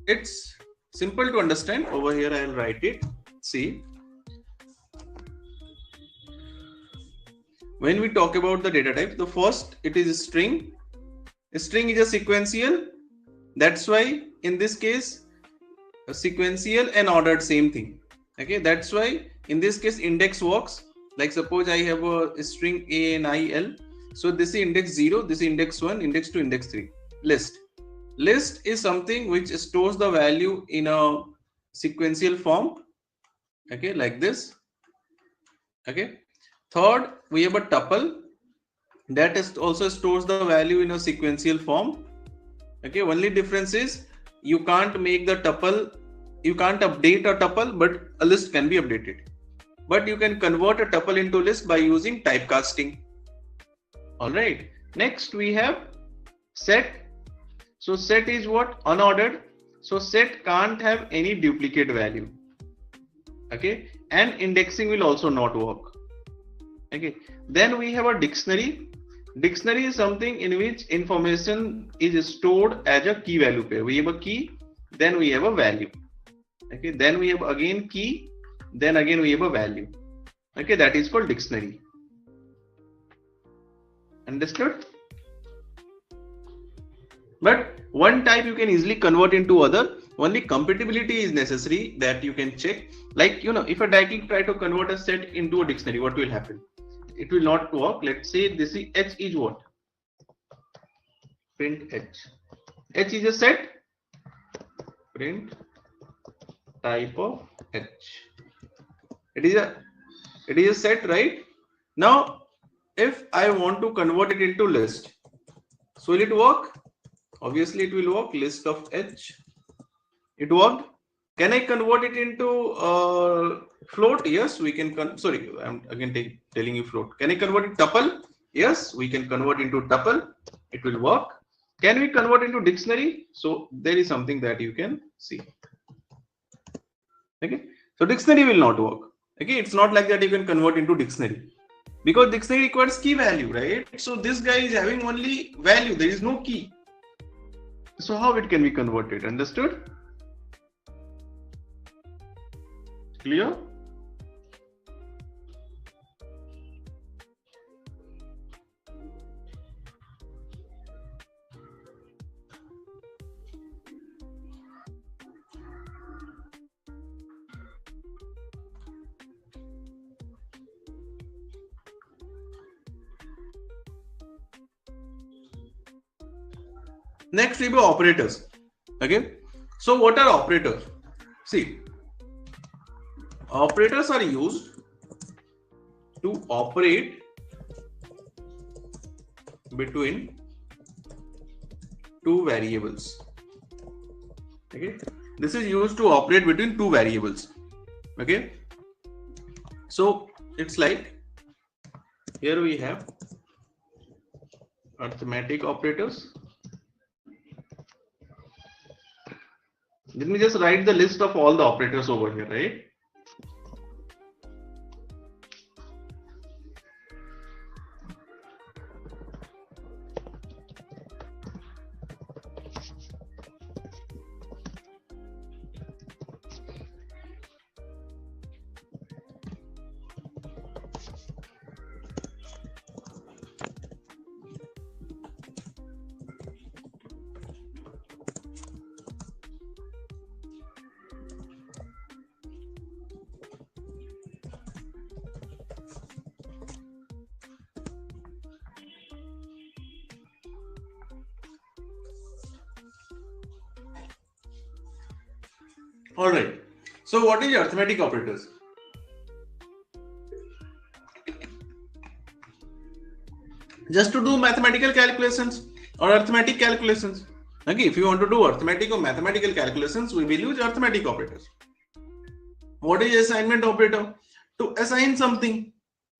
it's simple to understand. Over here I'll write it. See, when we talk about the data type, the first it is a string. A string is a sequential. That's why in this case a sequential and ordered same thing. Okay, that's why in this case index works. Like suppose I have a string A and I L. So this is index 0, this is index 1, index 2, index 3. List. List is something which stores the value in a sequential form. Okay, like this. Okay. Third, we have a tuple that is also stores the value in a sequential form. Okay, only difference is you can't make the tuple, you can't update a tuple, but a list can be updated. But you can convert a tuple into list by using typecasting. All right. Next we have set. So set is what? Unordered. So set can't have any duplicate value. Okay. And indexing will also not work. Okay. Then we have a dictionary. Dictionary is something in which information is stored as a key value pair. We have a key, then we have a value. Okay. Then we have again key, then again we have a value. Okay. That is called dictionary. Understood? But one type you can easily convert into other. Only compatibility is necessary that you can check. Like, if I directly try to convert a set into a dictionary, what will happen? It will not work. Let's say this is H is what? Print H. H is a set. Print type of H. It is a set, right? Now, if I want to convert it into list, so will it work? Obviously, it will work. List of H. It worked. Can I convert it into float? Yes, we can. Sorry, I'm again telling you float. Can I convert it tuple? Yes, we can convert into tuple. It will work. Can we convert into dictionary? So there is something that you can see. Okay. So dictionary will not work. Okay. It's not like that you can convert into dictionary because dictionary requires key value, right? So this guy is having only value. There is no key. So how it can be converted? Understood? Clear? Next we have operators. Okay. So what are operators? See, operators are used to operate between two variables. Okay, this is used to operate between two variables. Okay, so it's like here we have arithmetic operators. Let me just write the list of all the operators over here, right? All right. So what is arithmetic operators? Just to do mathematical calculations or arithmetic calculations. Okay, if you want to do arithmetic or mathematical calculations, we will use arithmetic operators. What is assignment operator? To assign something,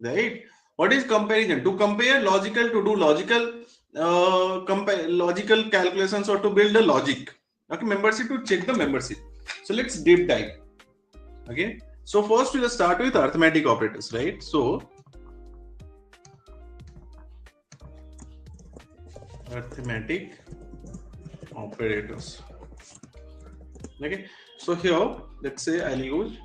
right? What is comparison? To compare logical, to do logical logical calculations, or to build a logic. Okay, membership, to check the membership. So let's deep dive. Okay, so first we'll start with arithmetic operators, right? So arithmetic operators. Okay, so here let's say I'll use,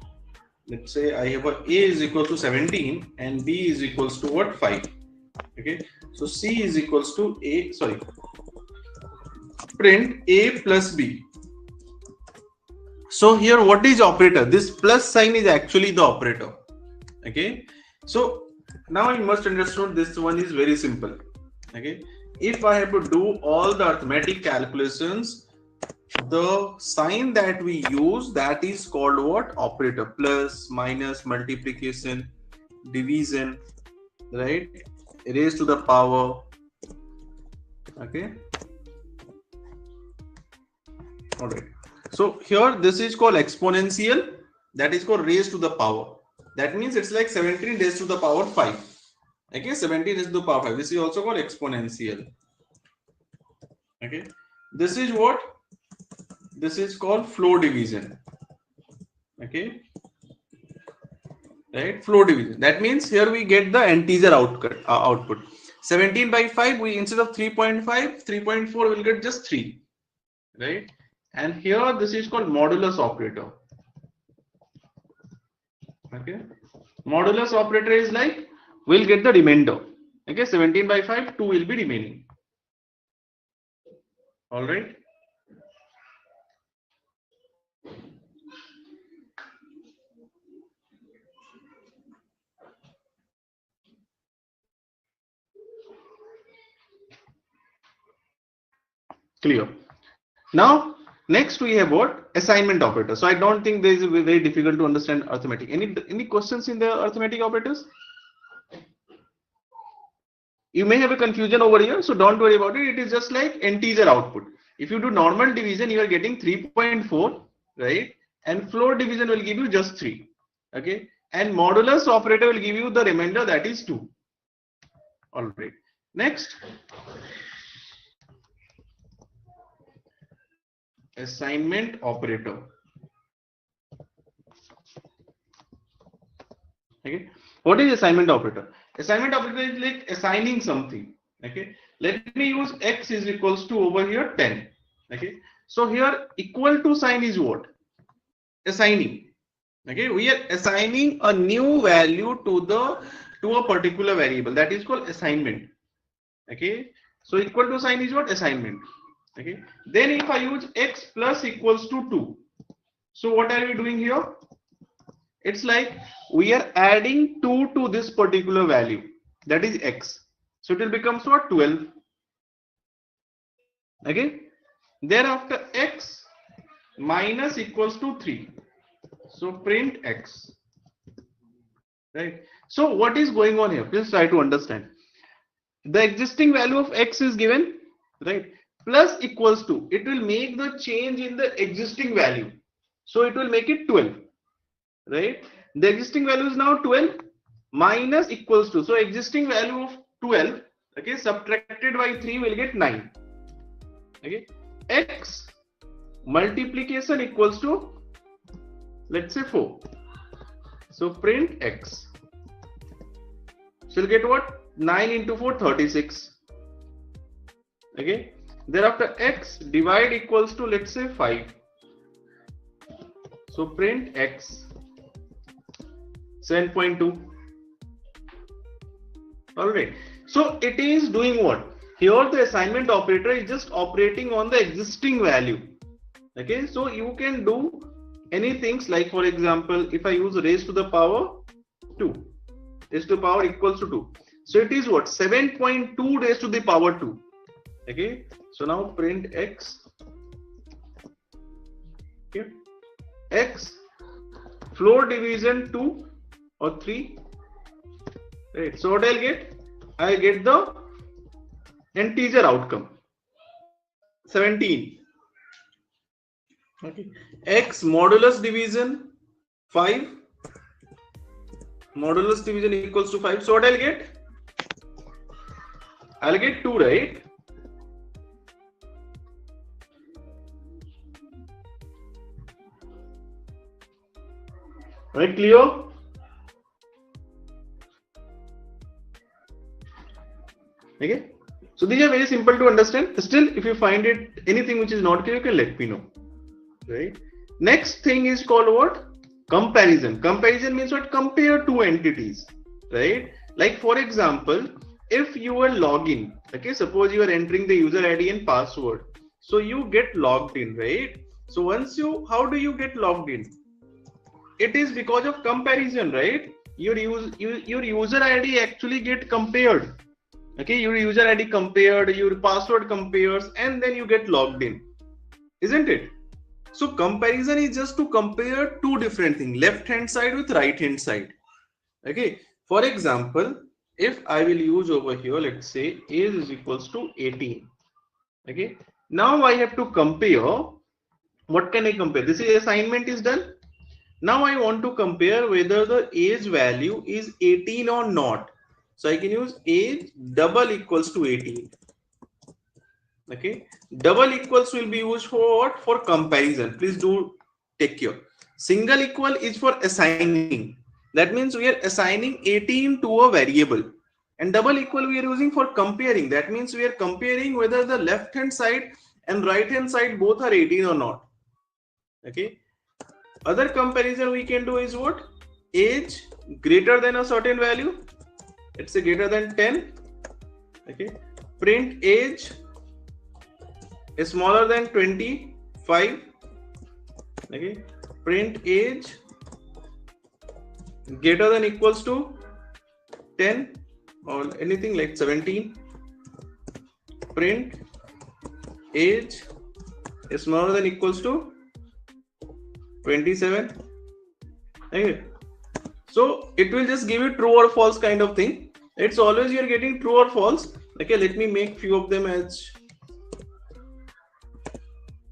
let's say I have a is equal to 17 and b is equals to what, 5. Okay, so c is equals to a, sorry, print a plus b. So here what is operator? This plus sign is actually the operator. Okay, so now you must understand this one is very simple. Okay, if I have to do all the arithmetic calculations, the sign that we use, that is called what? Operator. Plus, minus, multiplication, division, right? Raised to the power. Okay, all right. So here this is called exponential, that is called raised to the power. That means it's like 17 raised to the power 5. Okay, 17 raised to the power 5. This is also called exponential. Okay, this is what? This is called floor division. Okay, right? Floor division. That means here we get the integer output. 17 by 5, we instead of 3.5, 3.4 will get just 3, right? And here this is called modulus operator. Okay, modulus operator is like we'll get the remainder. Okay, 17 by 5, 2 will be remaining. All right. Clear. Now next we have what? Assignment operator. So I don't think this is very difficult to understand arithmetic. Any questions in the arithmetic operators? You may have a confusion over here, so don't worry about it. It is just like integer output. If you do normal division, you are getting 3.4, right? And floor division will give you just 3. Okay, and modulus operator will give you the remainder, that is 2. All right. Next, assignment operator. Okay, what is assignment operator? Assignment operator is like assigning something. Okay, let me use x is equals to over here 10. Okay, so here equal to sign is what? Assigning. Okay, we are assigning a new value to a particular variable, that is called assignment. Okay, so equal to sign is what? Assignment. Okay, then if I use x plus equals to 2, so what are we doing here? It's like we are adding 2 to this particular value, that is x. So it will become what? 12. Okay, thereafter x minus equals to 3. So print x. right? So what is going on here? Please try to understand. The existing value of x is given, right? Plus equals to, it will make the change in the existing value. So it will make it 12, right? The existing value is now 12 minus equals to. So existing value of 12, okay, subtracted by 3 will get 9. Okay, x multiplication equals to, let's say 4. So print x. So you'll get what? 9 into 4, 36. Okay. Thereafter x divide equals to, let's say 5. So print x 7.2. Alright. So it is doing what? Here the assignment operator is just operating on the existing value. Okay. So you can do any things like, for example, if I use raised to the power 2, raised to the power equals to 2. So it is what? 7.2 raised to the power 2. Okay. So now print x. Okay. X floor division 2 or 3. Right. So what I'll get? I get the integer outcome 17. Okay. X modulus division 5. Modulus division equals to 5. So what I'll get? I'll get 2, right? Right, clear? Okay. So these are very simple to understand. Still, if you find it anything which is not clear, you can let me know. Right. Next thing is called what? Comparison. Comparison means what? Compare two entities. Right. Like for example, if you were login, okay, suppose you are entering the user ID and password. So you get logged in, right? So once you, how do you get logged in? It is because of comparison, right? Your user ID actually get compared. Okay, your user ID compared, your password compares, and then you get logged in, isn't it? So comparison is just to compare two different things, left hand side with right hand side. Okay, for example, if I will use over here, let's say age is equals to 18. Okay, now I have to compare. What can I compare? This is assignment is done. Now I want to compare whether the age value is 18 or not. So I can use age double equals to 18. Okay, double equals will be used for what? For comparison. Please do take care. Single equal is for assigning. That means we are assigning 18 to a variable. And double equal we are using for comparing. That means we are comparing whether the left hand side and right hand side both are 18 or not. Okay. Other comparison we can do is what? Age greater than a certain value. Let's say greater than 10. Okay. Print age is smaller than 25. Okay. Print age greater than equals to 10 or anything like 17. Print age is smaller than equals to 27. Okay. So it will just give you true or false kind of thing. It's always you're getting true or false. Okay, let me make few of them as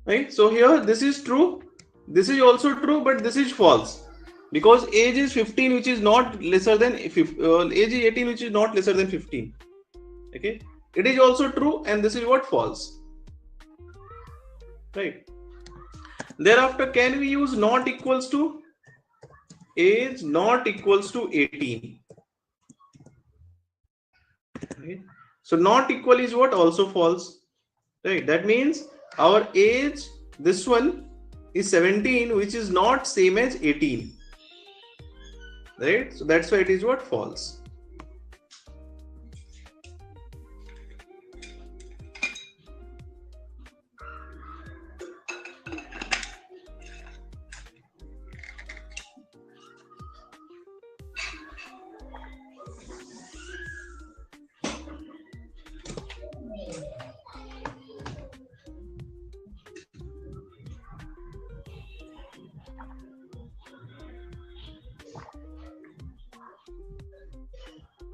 right. So here this is true, this is also true, but this is false because age is 15, which is not lesser than age is 18, which is not lesser than 15. Okay, it is also true, and this is what? False. Right. Thereafter, can we use not equals to? Age not equals to 18. Okay. So not equal is what? Also false. Right. That means our age, this one is 17, which is not same as 18. Right. So that's why it is what? False.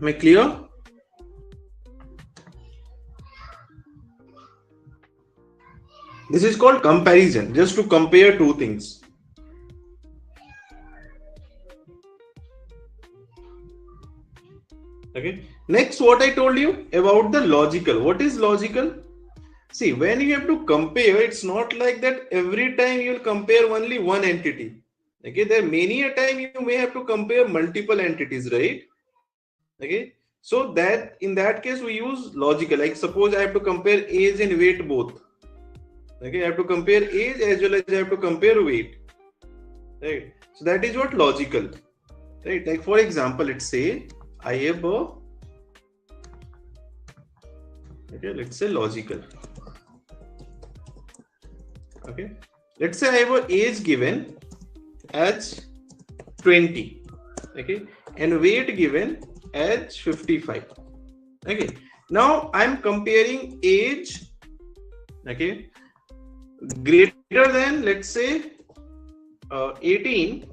Am I clear? This is called comparison, just to compare two things. Okay. Next, what I told you about the logical. What is logical? See, when you have to compare, it's not like that every time you will compare only one entity. Okay, there many a time you may have to compare multiple entities, right? Okay, so that in that case we use logical. Like suppose I have to compare age and weight both. Okay, I have to compare age as well as I have to compare weight. Right. So that is what logical. Right. Like for example, let's say I have a let's say logical. Okay, let's say I have an age given as 20, okay, and weight given as 55. Okay, now I'm comparing age, okay, greater than, let's say 18.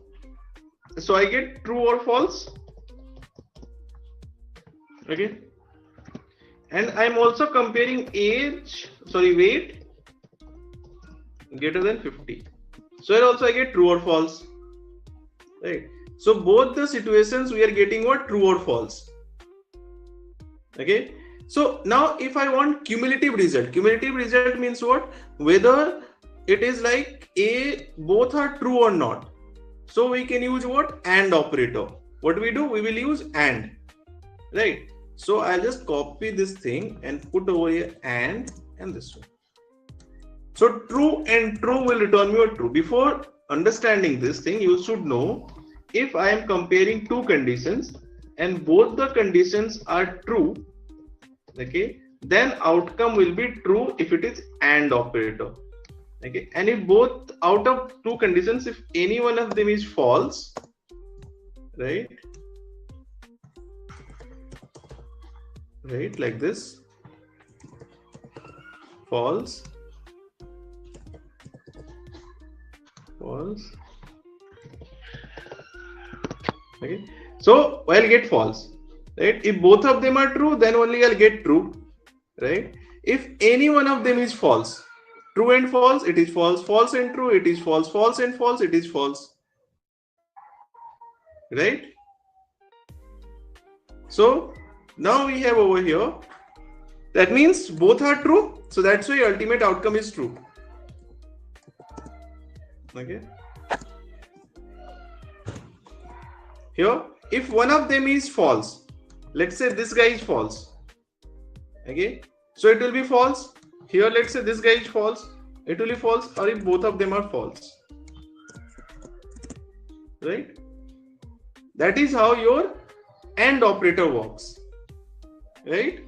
So I get true or false. Okay, and I'm also comparing weight greater than 50. So here also I get true or false. Right. So both the situations we are getting what? True or false. Okay. So now if I want cumulative result means what? Whether it is like both are true or not. So we can use what? AND operator. What we do? We will use AND. Right. So I'll just copy this thing and put over here and this one. So true and true will return me a true. Before understanding this thing, you should know if I am comparing two conditions and both the conditions are true, okay, then outcome will be true if it is AND operator. Okay, and if both out of two conditions, if any one of them is false, right, like this, false, okay, so I'll get false, right? If both of them are true, then only I'll get true, right? If any one of them is false, true and false, it is false, false and true, it is false, false and false, it is false, right? So now we have over here, that means both are true, so that's why ultimate outcome is true. Okay, here if one of them is false, let's say this guy is false, okay, so it will be false. Here let's say this guy is false, it will be false, or if both of them are false, right? That is how your AND operator works, right?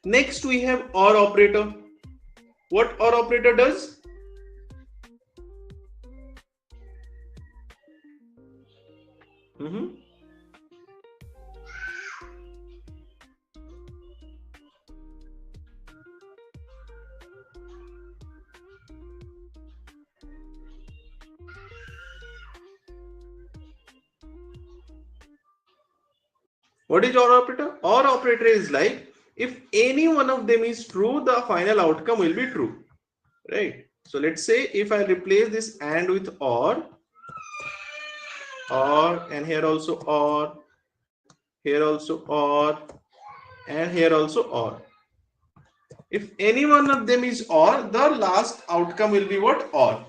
Next we have OR operator. What OR operator does? What is OR operator? OR operator is like, if any one of them is true, the final outcome will be true, right? So let's say if I replace this AND with OR, and here also OR, here also OR, and here also OR. If any one of them is OR, the last outcome will be what? OR.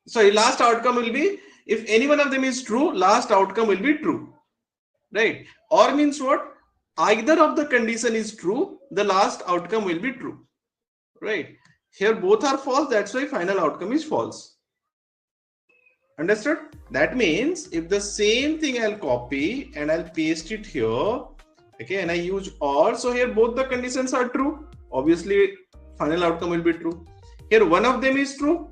Sorry, last outcome will be, if any one of them is true, last outcome will be true, right? OR means what? Either of the condition is true, the last outcome will be true, right? Here both are false, that's why final outcome is false. Understood? That means if the same thing I'll copy and I'll paste it here, okay, and I use OR, so here both the conditions are true, obviously final outcome will be true. Here one of them is true,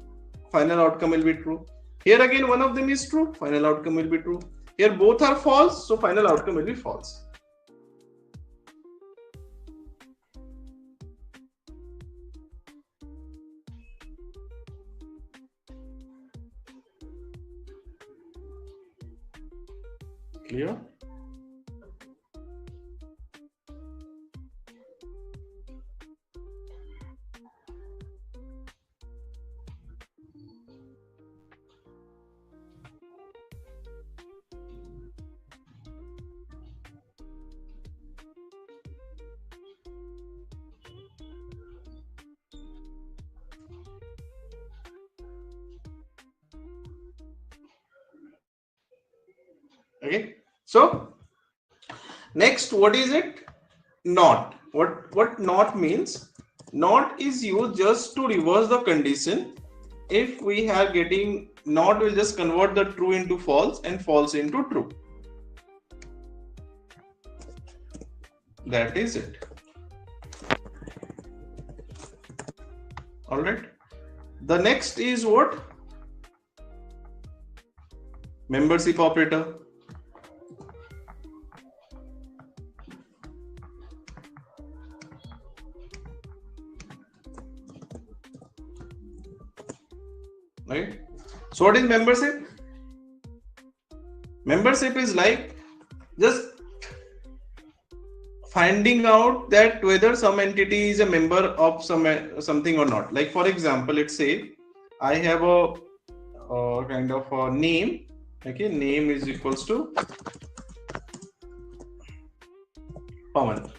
final outcome will be true. Here again one of them is true, final outcome will be true. Here both are false, so final outcome will be false. Clear? Okay. So next, what is it? Not. What not means? Not is used just to reverse the condition. If we are getting not, will just convert the true into false and false into true. That is it. All right. The next is what? Membership operator. Right. So what is membership? Membership is like just finding out that whether some entity is a member of something or not. Like for example, let's say I have a kind of a name. Okay, name is equals to Pawan.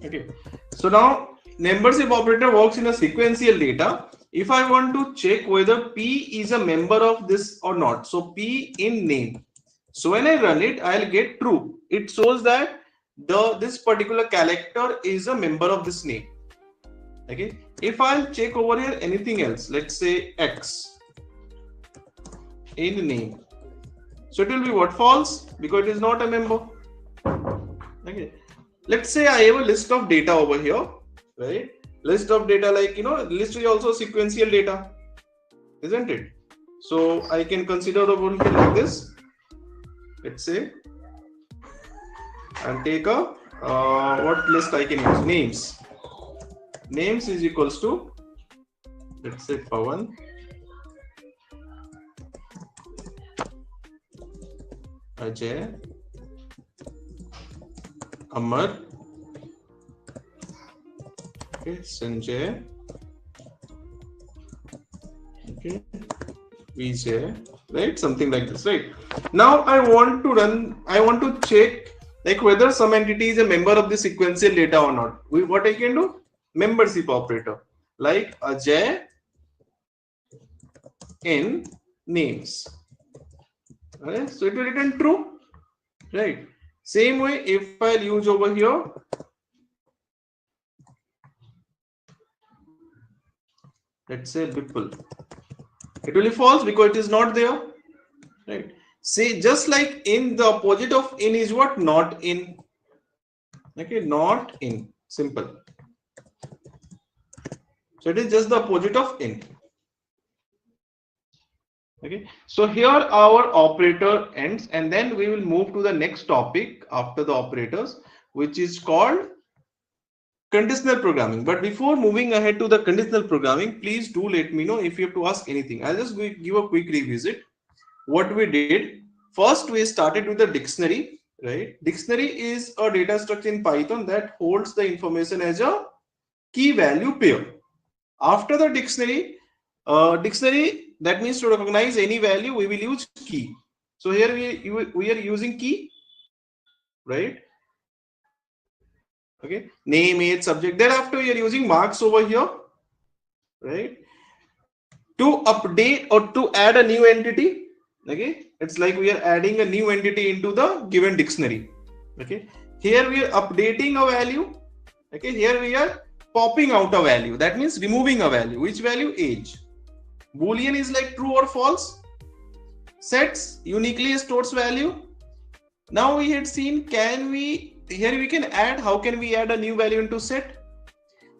Okay, so now membership operator works in a sequential data. If I want to check whether P is a member of this or not, so P in name. So when I run it, I'll get true. It shows that this particular character is a member of this name. Okay. If I'll check over here anything else, let's say X in name, so it will be what? False, because it is not a member. Okay. Let's say I have a list of data over here, right? List of data, like list is also sequential data, isn't it? So I can consider the one here like this. Let's say I'll take a what list I can use? Names. Names is equals to, let's say Pawan, Ajay, Amar, okay, Sanjay, okay, Vijay, right? Something like this, right? Now I want to check like whether some entity is a member of the sequential data or not. What I can do? Membership operator, like Ajay in names. Right? So it will return true, right? Same way, if I use over here, let's say Bipul, it will be false because it is not there, right? Say just like in, the opposite of in is what? Not in. Okay, not in. Simple. So it is just the opposite of in. Okay, so here our operator ends, and then we will move to the next topic after the operators, which is called conditional programming. But before moving ahead to the conditional programming, please do let me know if you have to ask anything. I'll just give a quick revisit. What we did, first we started with the dictionary, right? Dictionary is a data structure in Python that holds the information as a key value pair. After the dictionary, that means to recognize any value, we will use key. So here we are using key, right? Okay, name, age, subject. Thereafter, we are using marks over here, right? To update or to add a new entity. Okay, it's like we are adding a new entity into the given dictionary. Okay, here we are updating a value. Okay, here we are popping out a value. That means removing a value. Which value? Age. Boolean is like true or false. Sets uniquely stores value. Now we had seen, here we can add. How can we add a new value into set?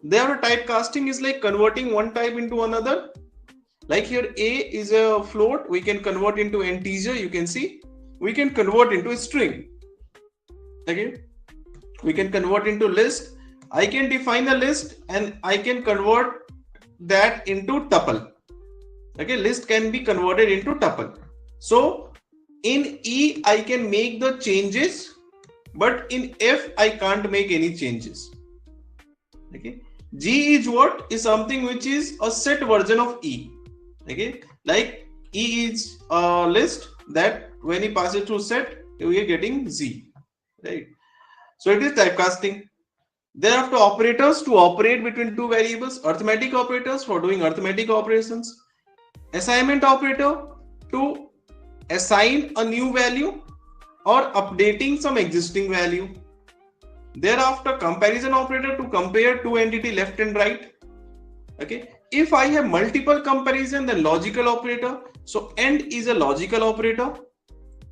There typecasting is like converting one type into another. Like here A is a float, we can convert into integer. You can see we can convert into a string. Okay, we can convert into list. I can define a list and I can convert that into tuple. Okay, list can be converted into tuple. So in E I can make the changes, but in F I can't make any changes. Okay, G is what? Is something which is a set version of E. Okay, like E is a list that when you pass it through set, we are getting Z, right? So it is typecasting. Thereafter, operators to operate between two variables, arithmetic operators for doing arithmetic operations, assignment operator to assign a new value or updating some existing value. Thereafter, comparison operator to compare two entity left and right. Okay. If I have multiple comparison, then logical operator. So AND is a logical operator,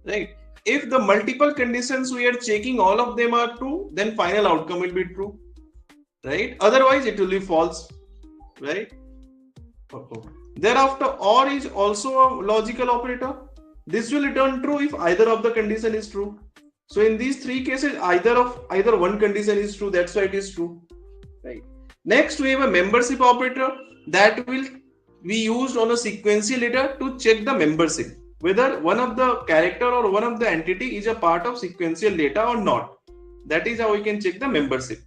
right? If the multiple conditions we are checking, all of them are true, then final outcome will be true, right? Otherwise, it will be false, right? Thereafter, OR is also a logical operator. This will return true if either of the condition is true. So in these three cases, either one condition is true. That's why it is true, right? Next, we have a membership operator that will be used on a sequential data to check the membership, whether one of the character or one of the entity is a part of sequential data or not. That is how we can check the membership.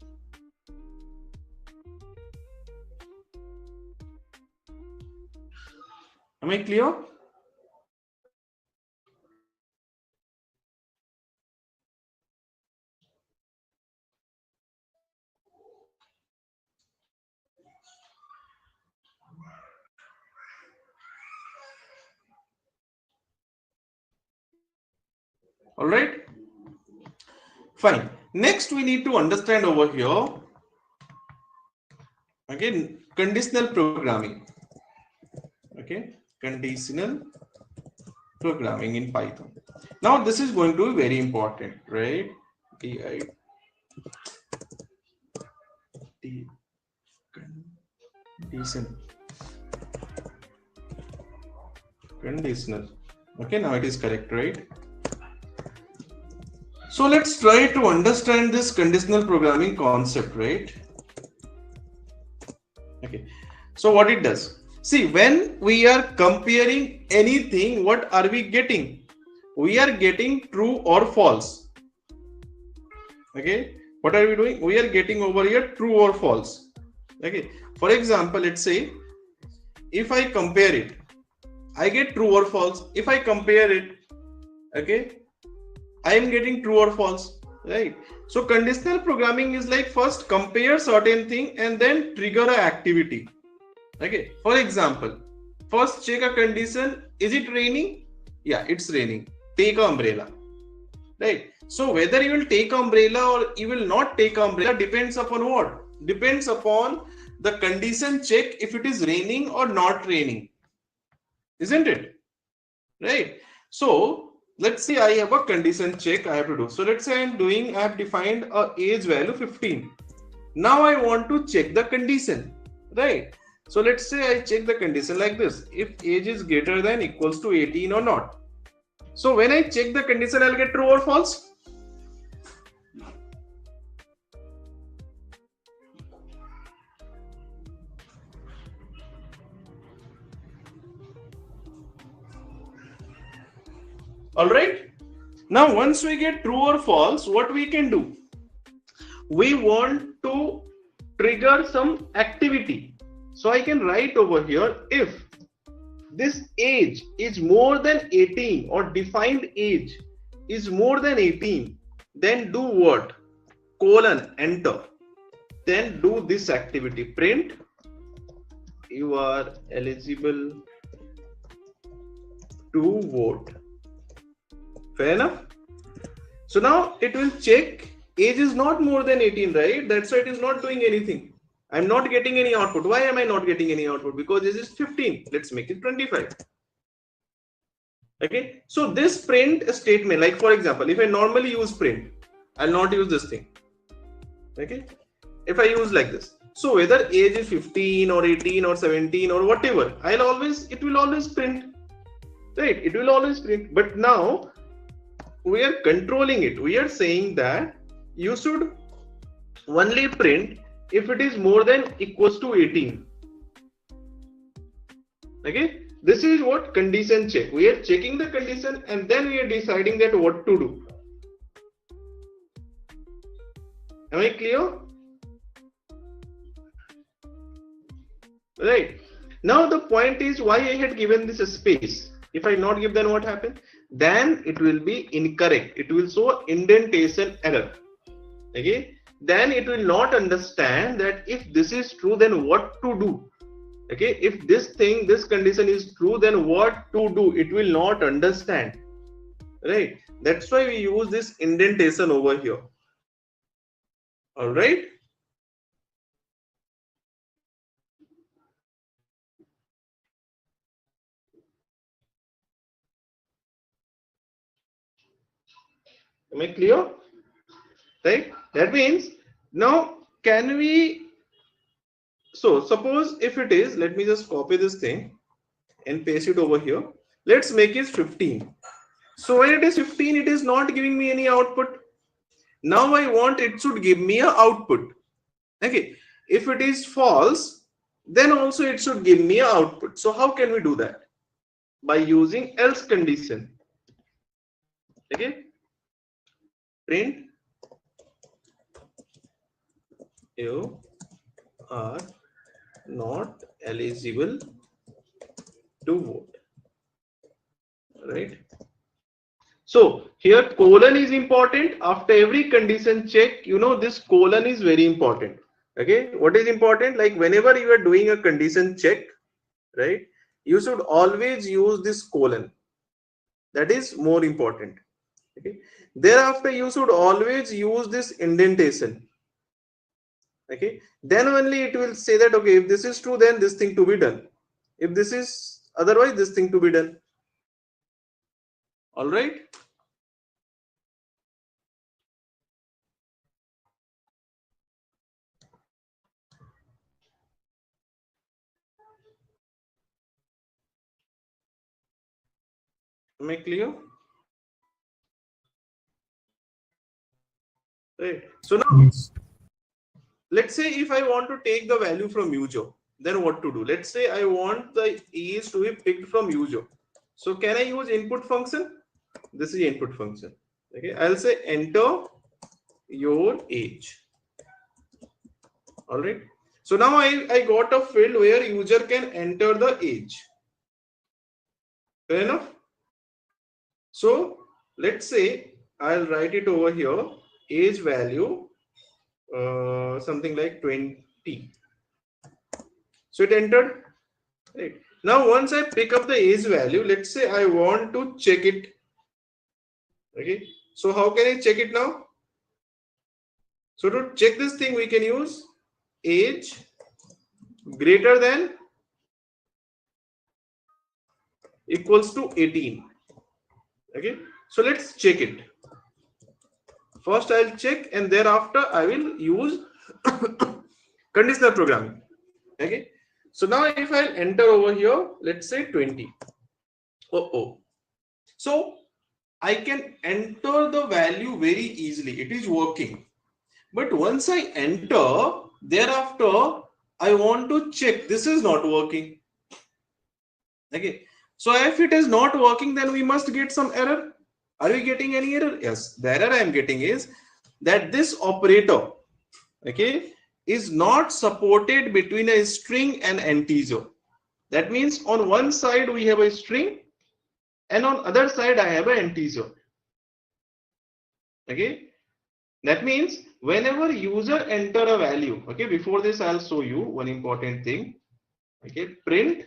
Am I clear? All right. Fine. Next, we need to understand over here, again, conditional programming. Okay, conditional programming in Python. Now, this is going to be very important, right? Conditional. Okay, now it is correct, right? So let's try to understand this conditional programming concept, right? Okay, so what it does? See, when we are comparing anything, what are we getting? We are getting true or false. Okay, what are we doing? We are getting over here true or false. Okay, for example, let's say if I compare it, I get true or false. If I compare it, okay, I am getting true or false, right? So conditional programming is like first compare certain thing and then trigger an activity. Okay, for example, first check a condition. Is it raining? Yeah, it's raining. Take an umbrella, right? So whether you will take umbrella or you will not take umbrella depends upon what? Depends upon the condition check if it is raining or not raining, isn't it? Right? So let's say I have a condition check I have to do. So let's say I have defined a age value 15. Now I want to check the condition, right? So let's say I check the condition like this: if age is greater than equals to 18 or not. So when I check the condition, I'll get true or false. All right. Now, once we get true or false, what we can do? We want to trigger some activity. So I can write over here, if this age is more than 18 or defined age is more than 18, then do what? Colon, enter. Then do this activity, print, you are eligible to vote. Fair enough? So now it will check age is not more than 18, right? That's why it is not doing anything. I'm not getting any output. Why am I not getting any output? Because this is 15. Let's make it 25. Okay. So this print statement, like for example, if I normally use print, I'll not use this thing. Okay. If I use like this. So whether age is 15 or 18 or 17 or whatever, it will always print. Right? It will always print. But now we are controlling it. We are saying that you should only print if it is more than equals to 18. Okay, this is what condition check. We are checking the condition and then we are deciding that what to do. Am I clear? Right. Now the point is why I had given this a space. If I not give, then what happens? Then it will be incorrect. It will show indentation error. Okay. Then it will not understand that if this is true, then what to do. Okay, if this condition is true, then what to do? It will not understand, right? That's why we use this indentation over here. All right. Am I clear? Right? That means now can we, so suppose if it is, let me just copy this thing and paste it over here. Let's make it 15. So when it is 15, it is not giving me any output. Now I want it should give me a output. Okay. If it is false, then also it should give me a output. So how can we do that? By using else condition. Okay. Print you are not eligible to vote, right? So here colon is important. After every condition check, you know, this colon is very important. Okay, what is important? Like whenever you are doing a condition check, right, you should always use this colon. That is more important. Okay, thereafter you should always use this indentation. Okay, then only it will say that, okay, if this is true, then this thing to be done. If this is otherwise, this thing to be done. All right. Am I clear? Right. So now, Yes. let's say if I want to take the value from user, then what to do? Let's say I want the age to be picked from user. So can I use input function? This is input function. Okay, I'll say enter your age. All right. So now I got a field where user can enter the age. Fair enough. So let's say I'll write it over here, age value something like 20. So it entered. Right. Now once I pick up the age value, let's say I want to check it. Okay. So how can I check it now? So to check this thing, we can use age greater than equals to 18. Okay. So let's check it. First I'll check and thereafter I will use conditional programming. Okay. So now if I'll enter over here, let's say 20. So I can enter the value very easily. It is working. But once I enter, thereafter I want to check this is not working. Okay. So if it is not working, then we must get some error. Are we getting any error? Yes. The error I am getting is that this operator, okay, is not supported between a string and integer. That means on one side we have a string and on other side I have an integer. Okay. That means whenever user enter a value, okay, before this I'll show you one important thing. Okay, print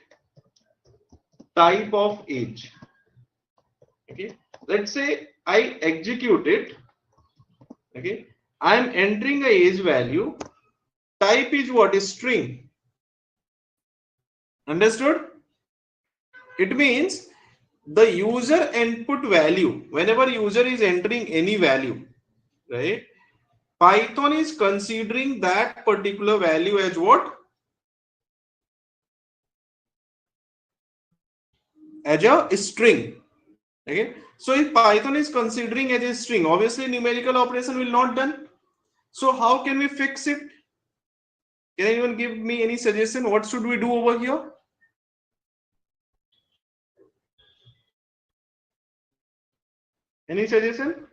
type of age. Okay, let's say I execute it. Okay, I am entering a age value. Type is what? Is string. Understood? It means the user input value, whenever user is entering any value, right? Python is considering that particular value as what? As a string. Okay. So if Python is considering as a string, obviously numerical operation will not done. So how can we fix it? Can anyone give me any suggestion? What should we do over here? Any suggestion?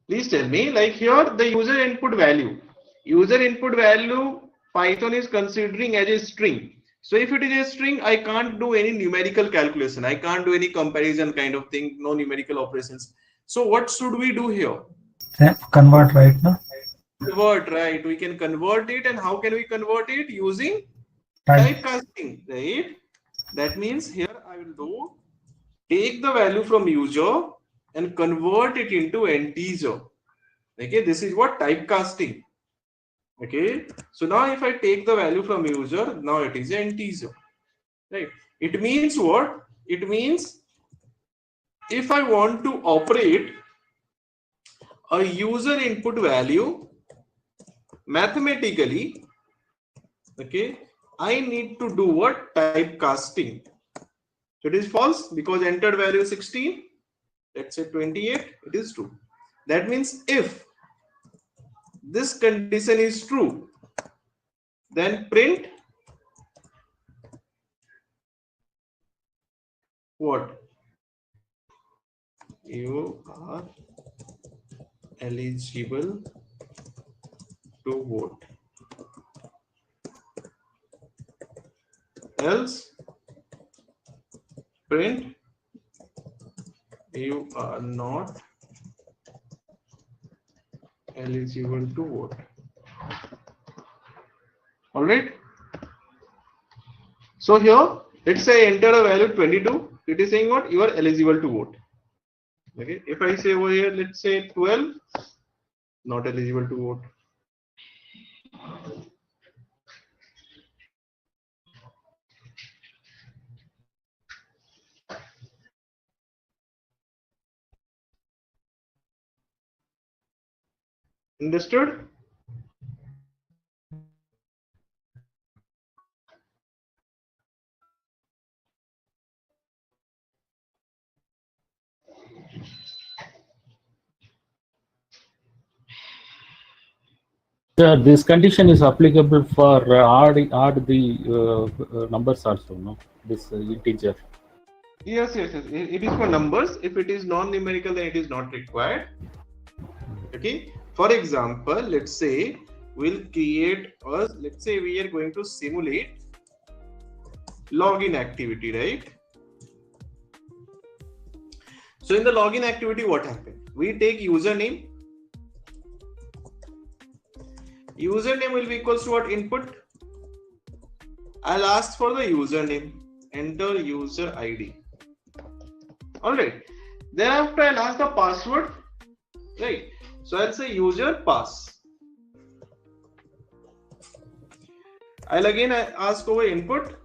Please tell me, like here the user input value. User input value Python is considering as a string. So if it is a string, I can't do any numerical calculation. I can't do any comparison kind of thing, no numerical operations. So what should we do here? Convert right now. Convert, right? We can convert it, and how can we convert it? Using Type. typecasting, right? That means here I will do take the value from user and convert it into integer. Okay, this is what typecasting. Okay, so now if I take the value from user, now it is an integer, right? It means what? It means if I want to operate a user input value mathematically, okay, I need to do what? Typecasting. So it is false because entered value 16, let's say 28, it is true. That means if this condition is true, then print what? You are eligible to vote. Else print you are not eligible to vote. All right. So here, let's say enter a value 22. It is saying what? You are eligible to vote. Okay. If I say over here, let's say 12, not eligible to vote. Understood? This condition is applicable for add the numbers also, no? This integer. Yes. It is for numbers. If it is non-numerical, then it is not required. Okay. For example, let's say we'll create a, let's say we are going to simulate login activity, right? So in the login activity, what happened? We take username. Username will be equals to what? Input. I'll ask for the username. Enter user ID. All right. Thereafter, I'll ask the password. Right. So I'll say user pass. I'll again ask over input.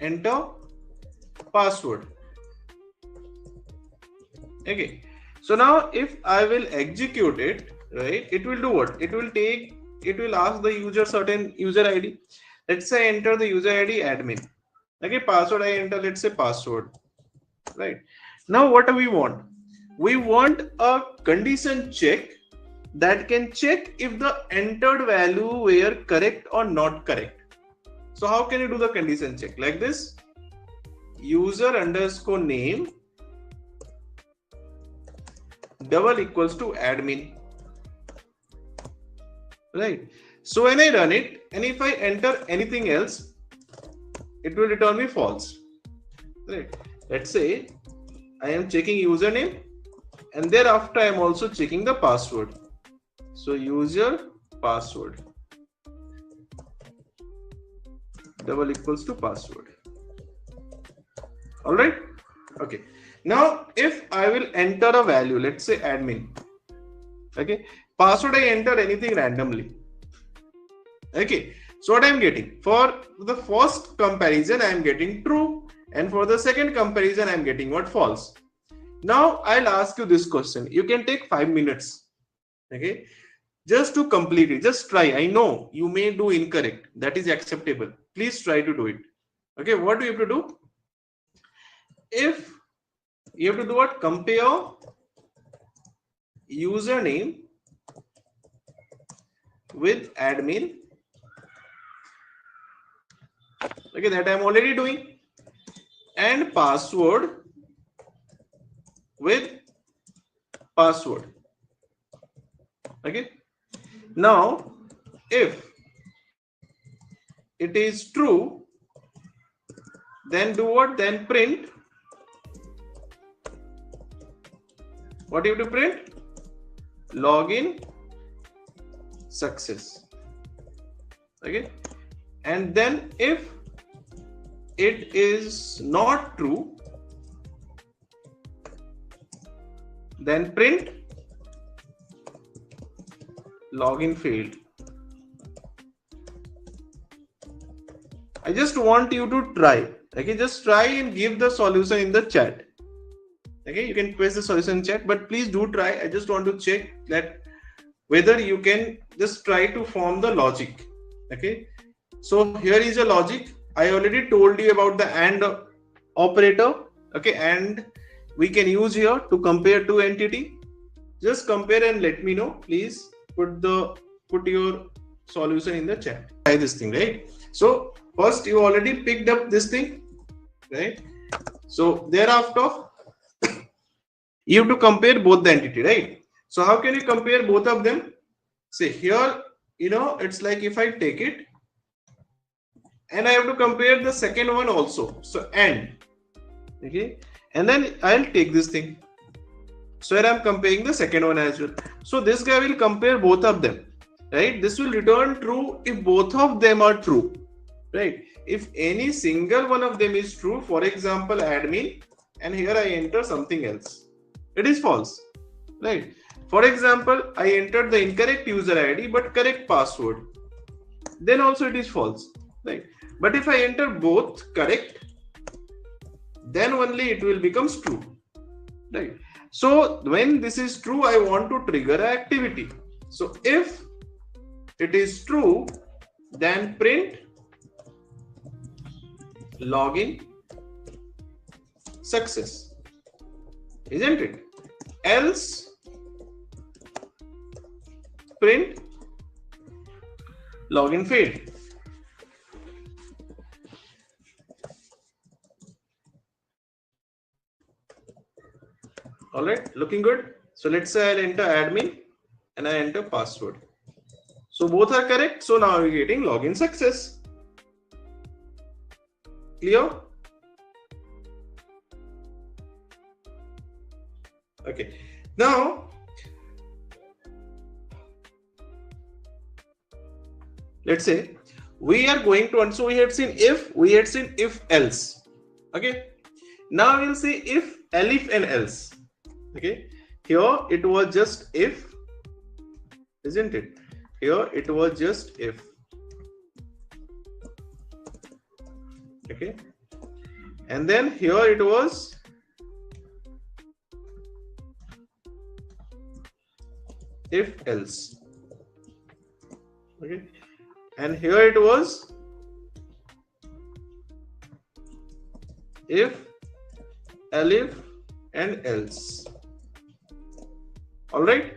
Enter password. Okay. So now if I will execute it, right, it will do what? It will ask the user certain user ID. Let's say enter the user ID admin. Okay, password I enter, let's say password. Right. Now what do we want? We want a condition check that can check if the entered value were correct or not correct. So how can you do the condition check? Like this, user underscore name double equals to admin. Right. So when I run it, and if I enter anything else, it will return me false. Right. Let's say I am checking username, and thereafter I am also checking the password. So user password double equals to password. All right. Okay. Now if I will enter a value, let's say admin. Okay. Password I enter anything randomly. Okay. So what I am getting? For the first comparison I am getting true, and for the second comparison I am getting what? False. Now I'll ask you this question. You can take 5 minutes. Okay. Just to complete it. Just try. I know you may do incorrect. That is acceptable. Please try to do it. Okay. What do you have to do? If you have to do what? Compare username with admin. Okay, that I am already doing. And password with password. Okay. Now, if it is true, then do what? Then print. What do you have to print? login success. Okay, and then if it is not true, then print login failed. I just want you to try. Okay, just try and give the solution in the chat. Okay, you can paste the solution in chat, but please do try. I just want to check that whether you can just try to form the logic. Okay, so here is a logic. I already told you about the AND operator. Okay, and we can use here to compare two entity. Just compare and let me know. Please put your solution in the chat. Try this thing, right? So first you already picked up this thing, right? So thereafter you have to compare both the entity, right? So how can you compare both of them? Say here, it's like if I take it and I have to compare the second one also. So AND, okay, and then I'll take this thing. So here I'm comparing the second one as well. So this guy will compare both of them, right? This will return true if both of them are true, right? If any single one of them is true, for example, admin, and here I enter something else, it is false, right? For example, I entered the incorrect user ID but correct password, then also it is false, right? But if I enter both correct, then only it will become true, right? So when this is true, I want to trigger an activity. So if it is true, then print login success, isn't it? Else print login failed. All right, looking good. So let's say I'll enter admin and I enter password. So both are correct. So now we're getting login success. Clear? Okay. Now let's say we are going to, so we had seen if else. Okay. Now we'll see if elif and else. Okay. Here it was just if, isn't it? Here it was just if. Okay. And then here it was if else. Okay. And here it was if, elif and else. All right.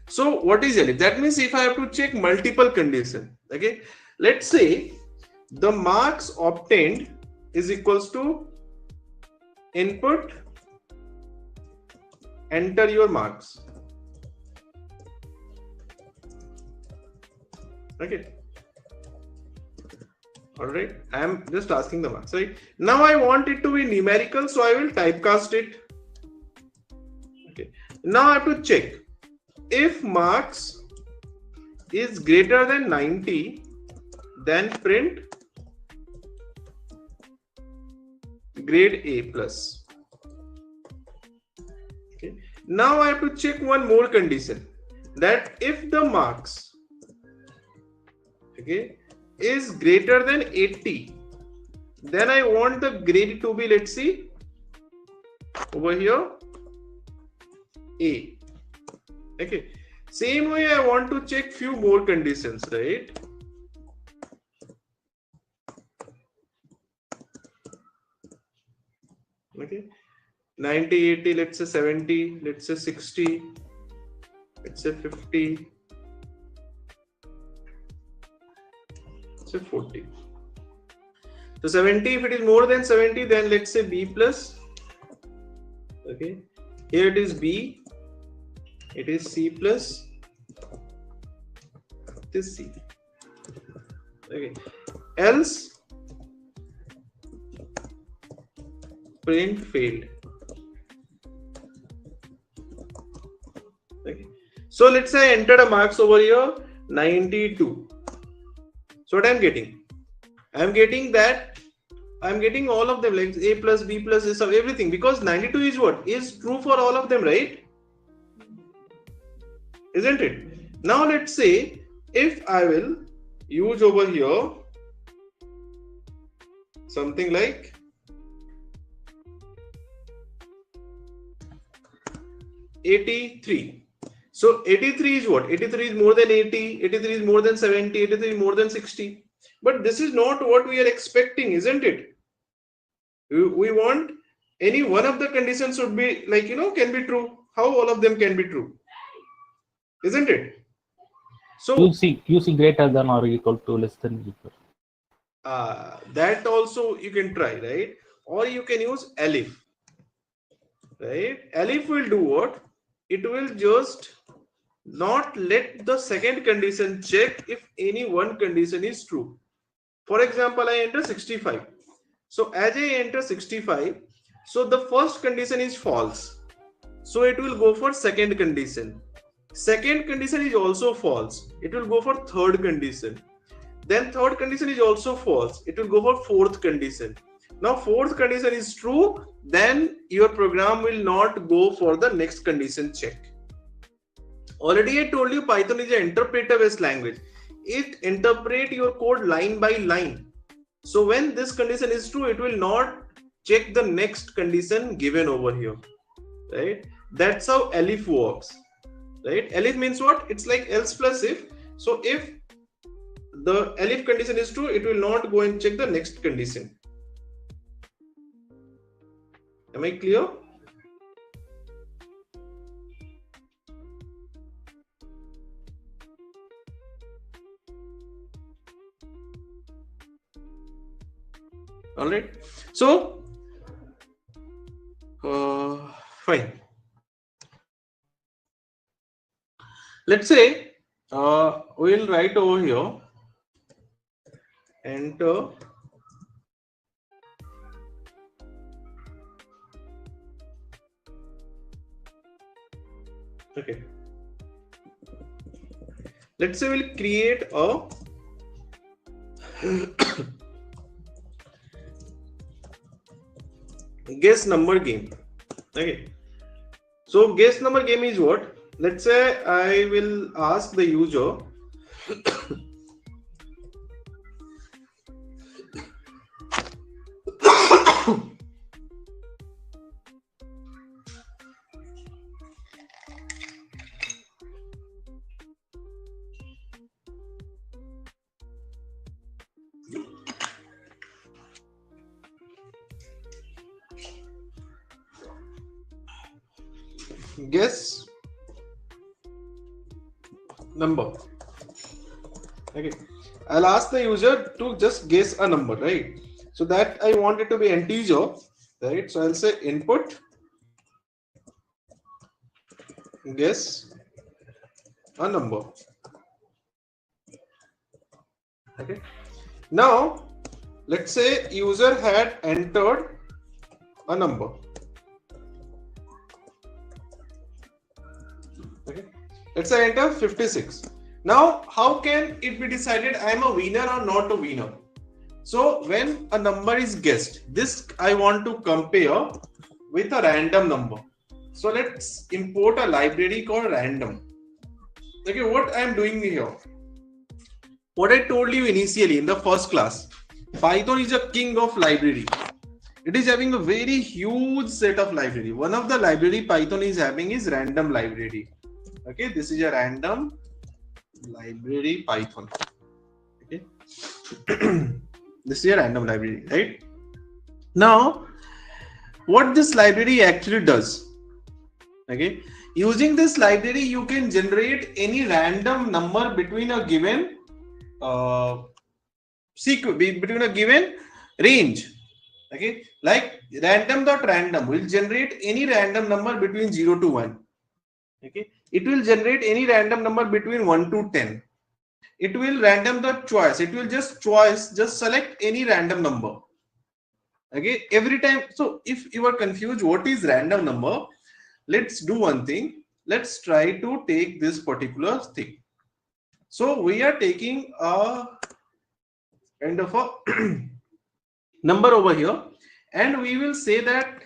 So what is elif? That means if I have to check multiple conditions. Okay. Let's say the marks obtained is equals to input, enter your marks. Okay. All right. I am just asking the marks, right? Now I want it to be numerical, so I will typecast it. Okay. Now I have to check if marks is greater than 90, then print grade A plus. Okay. Now I have to check one more condition, that if the marks, okay, is greater than 80, then I want the grade to be, let's see, over here, A. Okay. Same way I want to check few more conditions, right? Okay. 90, 80, let's say 70, let's say 60, let's say 50, let's say 40. So 70, if it is more than 70, then let's say B plus. Okay. Here it is B. It is C plus. This C. Okay. Else print failed. Okay. So let's say I entered a marks over here 92. So what I'm getting? I'm getting that I'm getting all of them, like A plus, B plus, this, everything, because 92 is what? Is true for all of them, right? Isn't it? Now let's say if I will use over here something like '83. So 83 is what? 83 is more than 80, 83 is more than 70, 83 is more than 60. But this is not what we are expecting, isn't it? We want any one of the conditions should be like, can be true. How all of them can be true? Isn't it? So QC greater than or equal to less than equal. That also you can try, right? Or you can use elif, right? Elif will do what? It will just not let the second condition check if any one condition is true. For example, I enter 65. So as I enter 65, so the first condition is false. So it will go for second condition. Second condition is also false. It will go for third condition. Then third condition is also false. It will go for fourth condition. Now fourth condition is true, then your program will not go for the next condition check. Already I told you Python is an interpreter based language. It interprets your code line by line. So when this condition is true, it will not check the next condition given over here, right? That's how elif works, right? Elif means what? It's like else plus if. So if the elif condition is true, it will not go and check the next condition. Am I clear? All right. So, fine. Let's say we'll write over here, enter okay. Let's say we'll create a guess number game. Okay. So guess number game is what? Let's say I will ask the user guess number. Okay, I'll ask the user to just guess a number, right? So that I want it to be integer, right? So I'll say input guess a number. Okay, now let's say user had entered a number. Okay, let's say enter 56. Now how can it be decided I am a winner or not a winner? So when a number is guessed, this I want to compare with a random number. So let's import a library called random. Okay, what I am doing here, what I told you initially in the first class, Python is a king of library. It is having a very huge set of library. One of the library Python is having is random library. Okay, this is a random library Python. Okay, this is a random library, right? Now, what this library actually does, okay, using this library you can generate any random number between a given sequence, between a given range. Okay, like random.random will generate any random number between 0 to 1. Okay, it will generate any random number between 1 to 10. It will random.choice, it will just select any random number. Okay, every time. So if you are confused what is random number, let's do one thing. let's try to take this particular thing. So we are taking a kind of a number over here, and we will say that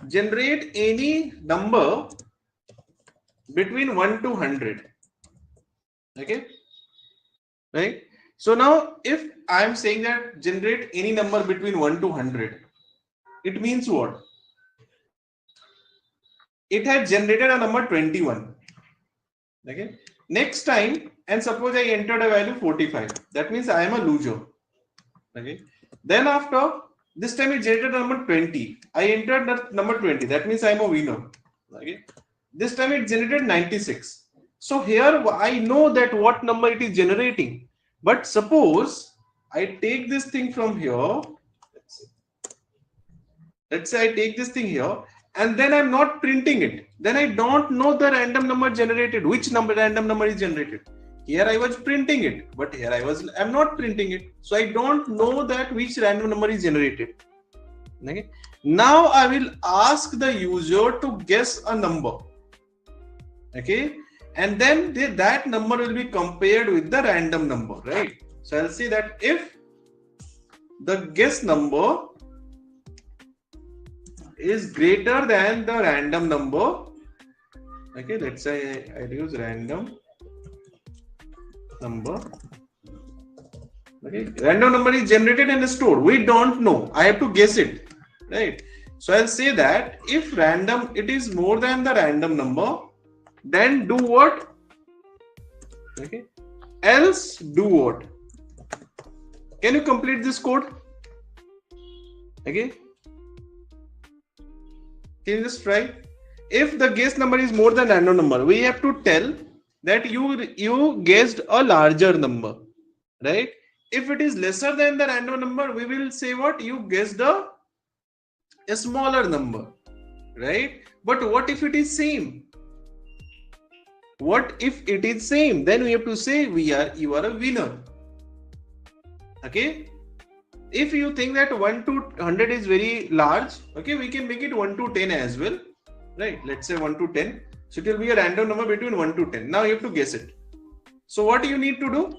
generate any number between 1 to 100. Okay, right? So now if I am saying that generate any number between 1 to 100, it means what? It had generated a number 21. Okay, next time, and suppose I entered a value 45, that means I am a loser. Okay, then after this time it generated a number 20, I entered that number 20, that means I am a winner. Okay, this time it generated 96. So here I know that what number it is generating. But suppose I take this thing from here, let's say I take this thing here, and then I'm not printing it, then I don't know the random number generated, which number random number is generated. Here I was printing it, but here I'm not printing it, so I don't know that which random number is generated. Okay, now I will ask the user to guess a number. Okay, and then that number will be compared with the random number, right? So I'll say that if the guess number is greater than the random number, okay, let's say I use random number. Okay, random number is generated and stored. We don't know. I have to guess it, right? So I'll say that if random it is more than the random number, then do what? Okay, else do what? Can you complete this code? Okay, can you just try? If the guess number is more than random number, we have to tell that you guessed a larger number, right? If it is lesser than the random number, we will say what? You guessed a smaller number, right? But what if it is same? What if it is same? Then we have to say you are a winner. Okay, if you think that 1 to 100 is very large, okay, we can make it 1 to 10 as well, right? Let's say 1 to 10. So it will be a random number between 1 to 10. Now you have to guess it. So what you need to do?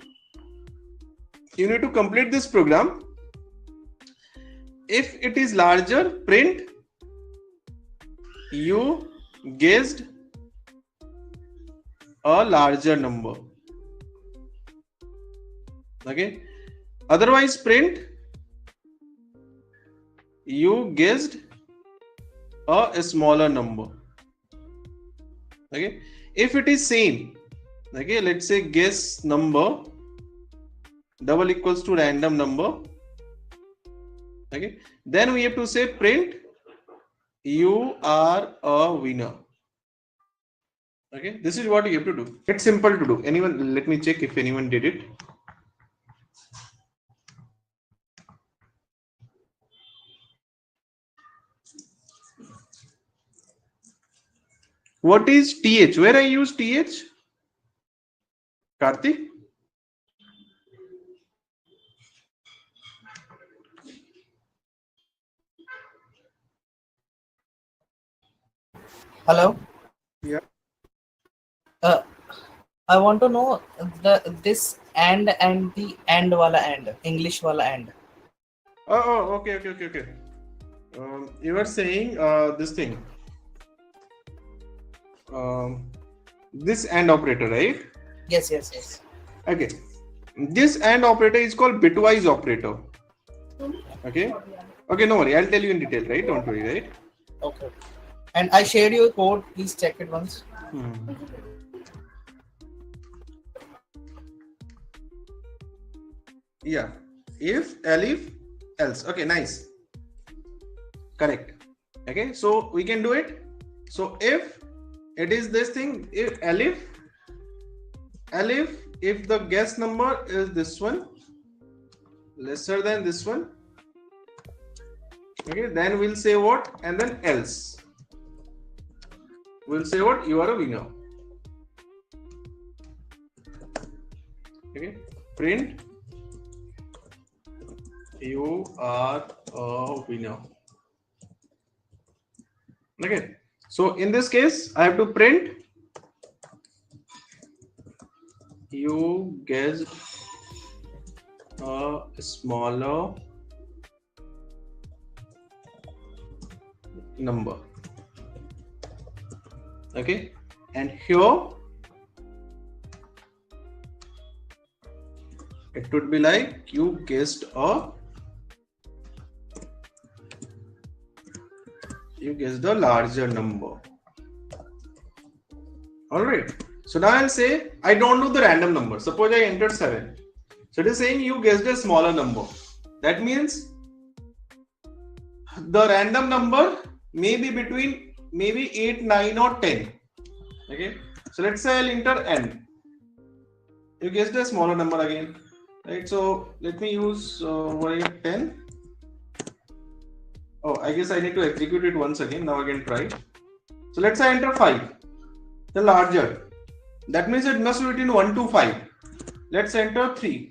You need to complete this program. If it is larger, print you guessed a larger number. Okay, otherwise print you guessed a smaller number. Okay, if it is same, okay, let's say guess number double equals to random number. Okay, then we have to say print you are a winner. Okay, this is what you have to do. It's simple to do. Anyone, let me check if anyone did it. What is TH? Where I use TH? Karthik? Hello. Yeah. I want to know this and the and wala and English wala and. Oh, okay. You are saying this thing. This AND operator, right? Yes. Okay. This AND operator is called bitwise operator. Okay. Okay, no worry. I'll tell you in detail, right? Don't worry, right? Okay. And I shared your code. Please check it once. Yeah. If, elif, else. Okay, nice. Correct. Okay, so we can do it. So if it is this thing, if elif, if the guess number is this one, lesser than this one, okay, then we'll say what, and then else. We'll say what, you are a winner. Okay, print you are a winner. Okay, so in this case I have to print you guessed a smaller number. Okay, and here it would be like you guessed a larger number. All right. So now I'll say I don't know the random number. Suppose I entered 7. So it is saying you guessed a smaller number. That means the random number may be between maybe 8, 9 or 10. Okay. So let's say I'll enter n. You guessed a smaller number again. Right. So let me use over here 10. Oh, I guess I need to execute it once again. Now I can try. So let's say I enter 5. The larger. That means it must be between 1 to 5. Let's enter 3.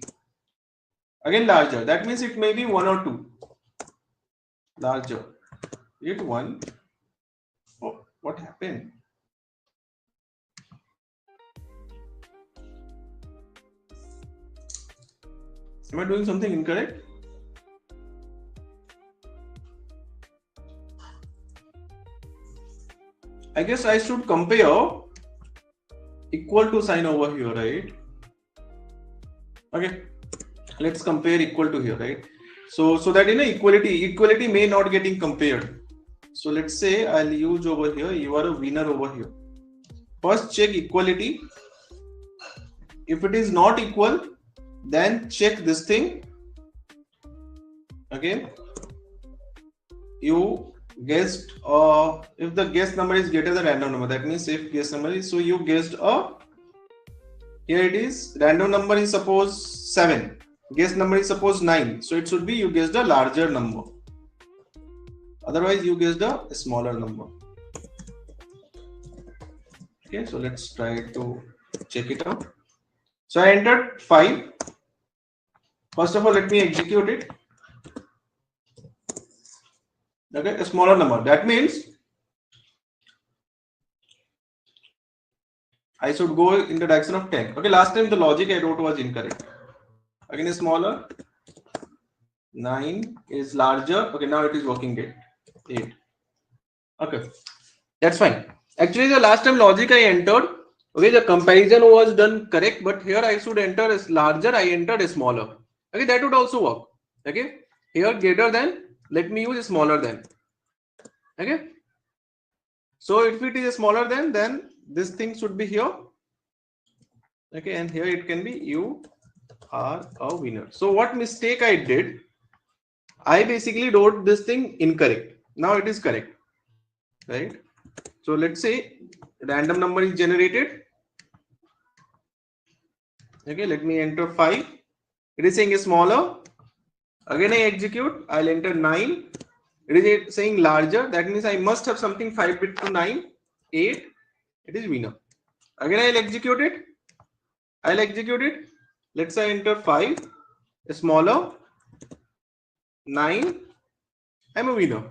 Again larger. That means it may be 1 or 2. Larger. 8, 1. Oh, what happened? Am I doing something incorrect? I guess I should compare equal to sign over here, right? Okay, let's compare equal to here, right? So that equality may not getting compared. So let's say I'll use over here, you are a winner over here. First check equality. If it is not equal, then check this thing. Okay, you guessed if the guess number is greater than random number, that means if guess number is, so you guessed here it is, random number is suppose 7, guess number is suppose 9, so it should be you guessed a larger number, otherwise you guessed a smaller number. Okay, so let's try to check it out. So I entered 5. First of all, let me execute it. Okay, a smaller number. That means I should go in the direction of 10. Okay, last time the logic I wrote was incorrect. Again, is smaller. 9 is larger. Okay, now it is working great. 8. Okay, that's fine. Actually, the last time logic I entered, okay, the comparison was done correct, but here I should enter as larger. I entered a smaller. Okay, that would also work. Okay, here greater than. Let me use smaller than. Okay, so if it is smaller than, then this thing should be here. Okay, and here it can be you are a winner. So what mistake I did, I basically wrote this thing incorrect. Now it is correct, right? So let's say random number is generated. Okay, let me enter 5. It is saying smaller. Again I execute, I'll enter 9. It is saying larger. That means I must have something 5 bit to 9. 8. It is winner. Again I'll execute it. Let's say enter 5. Smaller. 9. I'm a winner.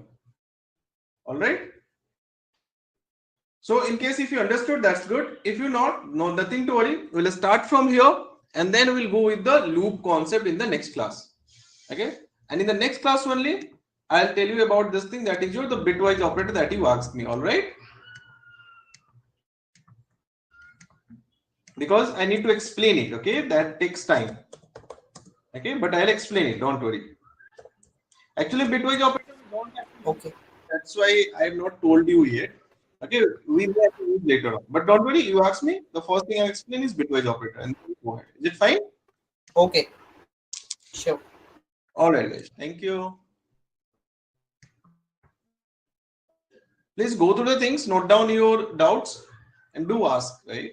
Alright. So in case if you understood, that's good. If you not, no, nothing to worry. We'll start from here and then we'll go with the loop concept in the next class. Okay. And in the next class only, I'll tell you about this thing, that is the bitwise operator that you asked me. All right. Because I need to explain it. Okay. That takes time. Okay. But I'll explain it. Don't worry. Actually, bitwise operator don't have to. Okay. That's why I have not told you yet. Okay. We will have to use later on. But don't worry. You asked me. The first thing I'll explain is bitwise operator. And go ahead. Is it fine? Okay. Sure. All right, guys. Thank you. Please go through the things, note down your doubts, and do ask, right?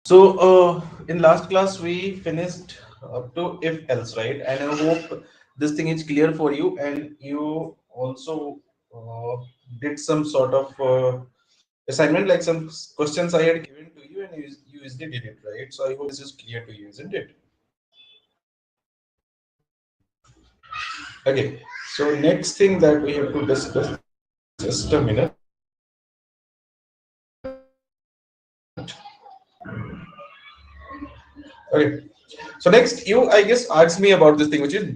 So, in last class, we finished up to if else, right? And I hope this thing is clear for you, and you also did some sort of assignment, like some questions I had given to you, and you easily did it, right? So, I hope this is clear to you, isn't it? Okay. So, next thing that we have to discuss, just a minute. Okay. So next, you I guess asked me about this thing, which is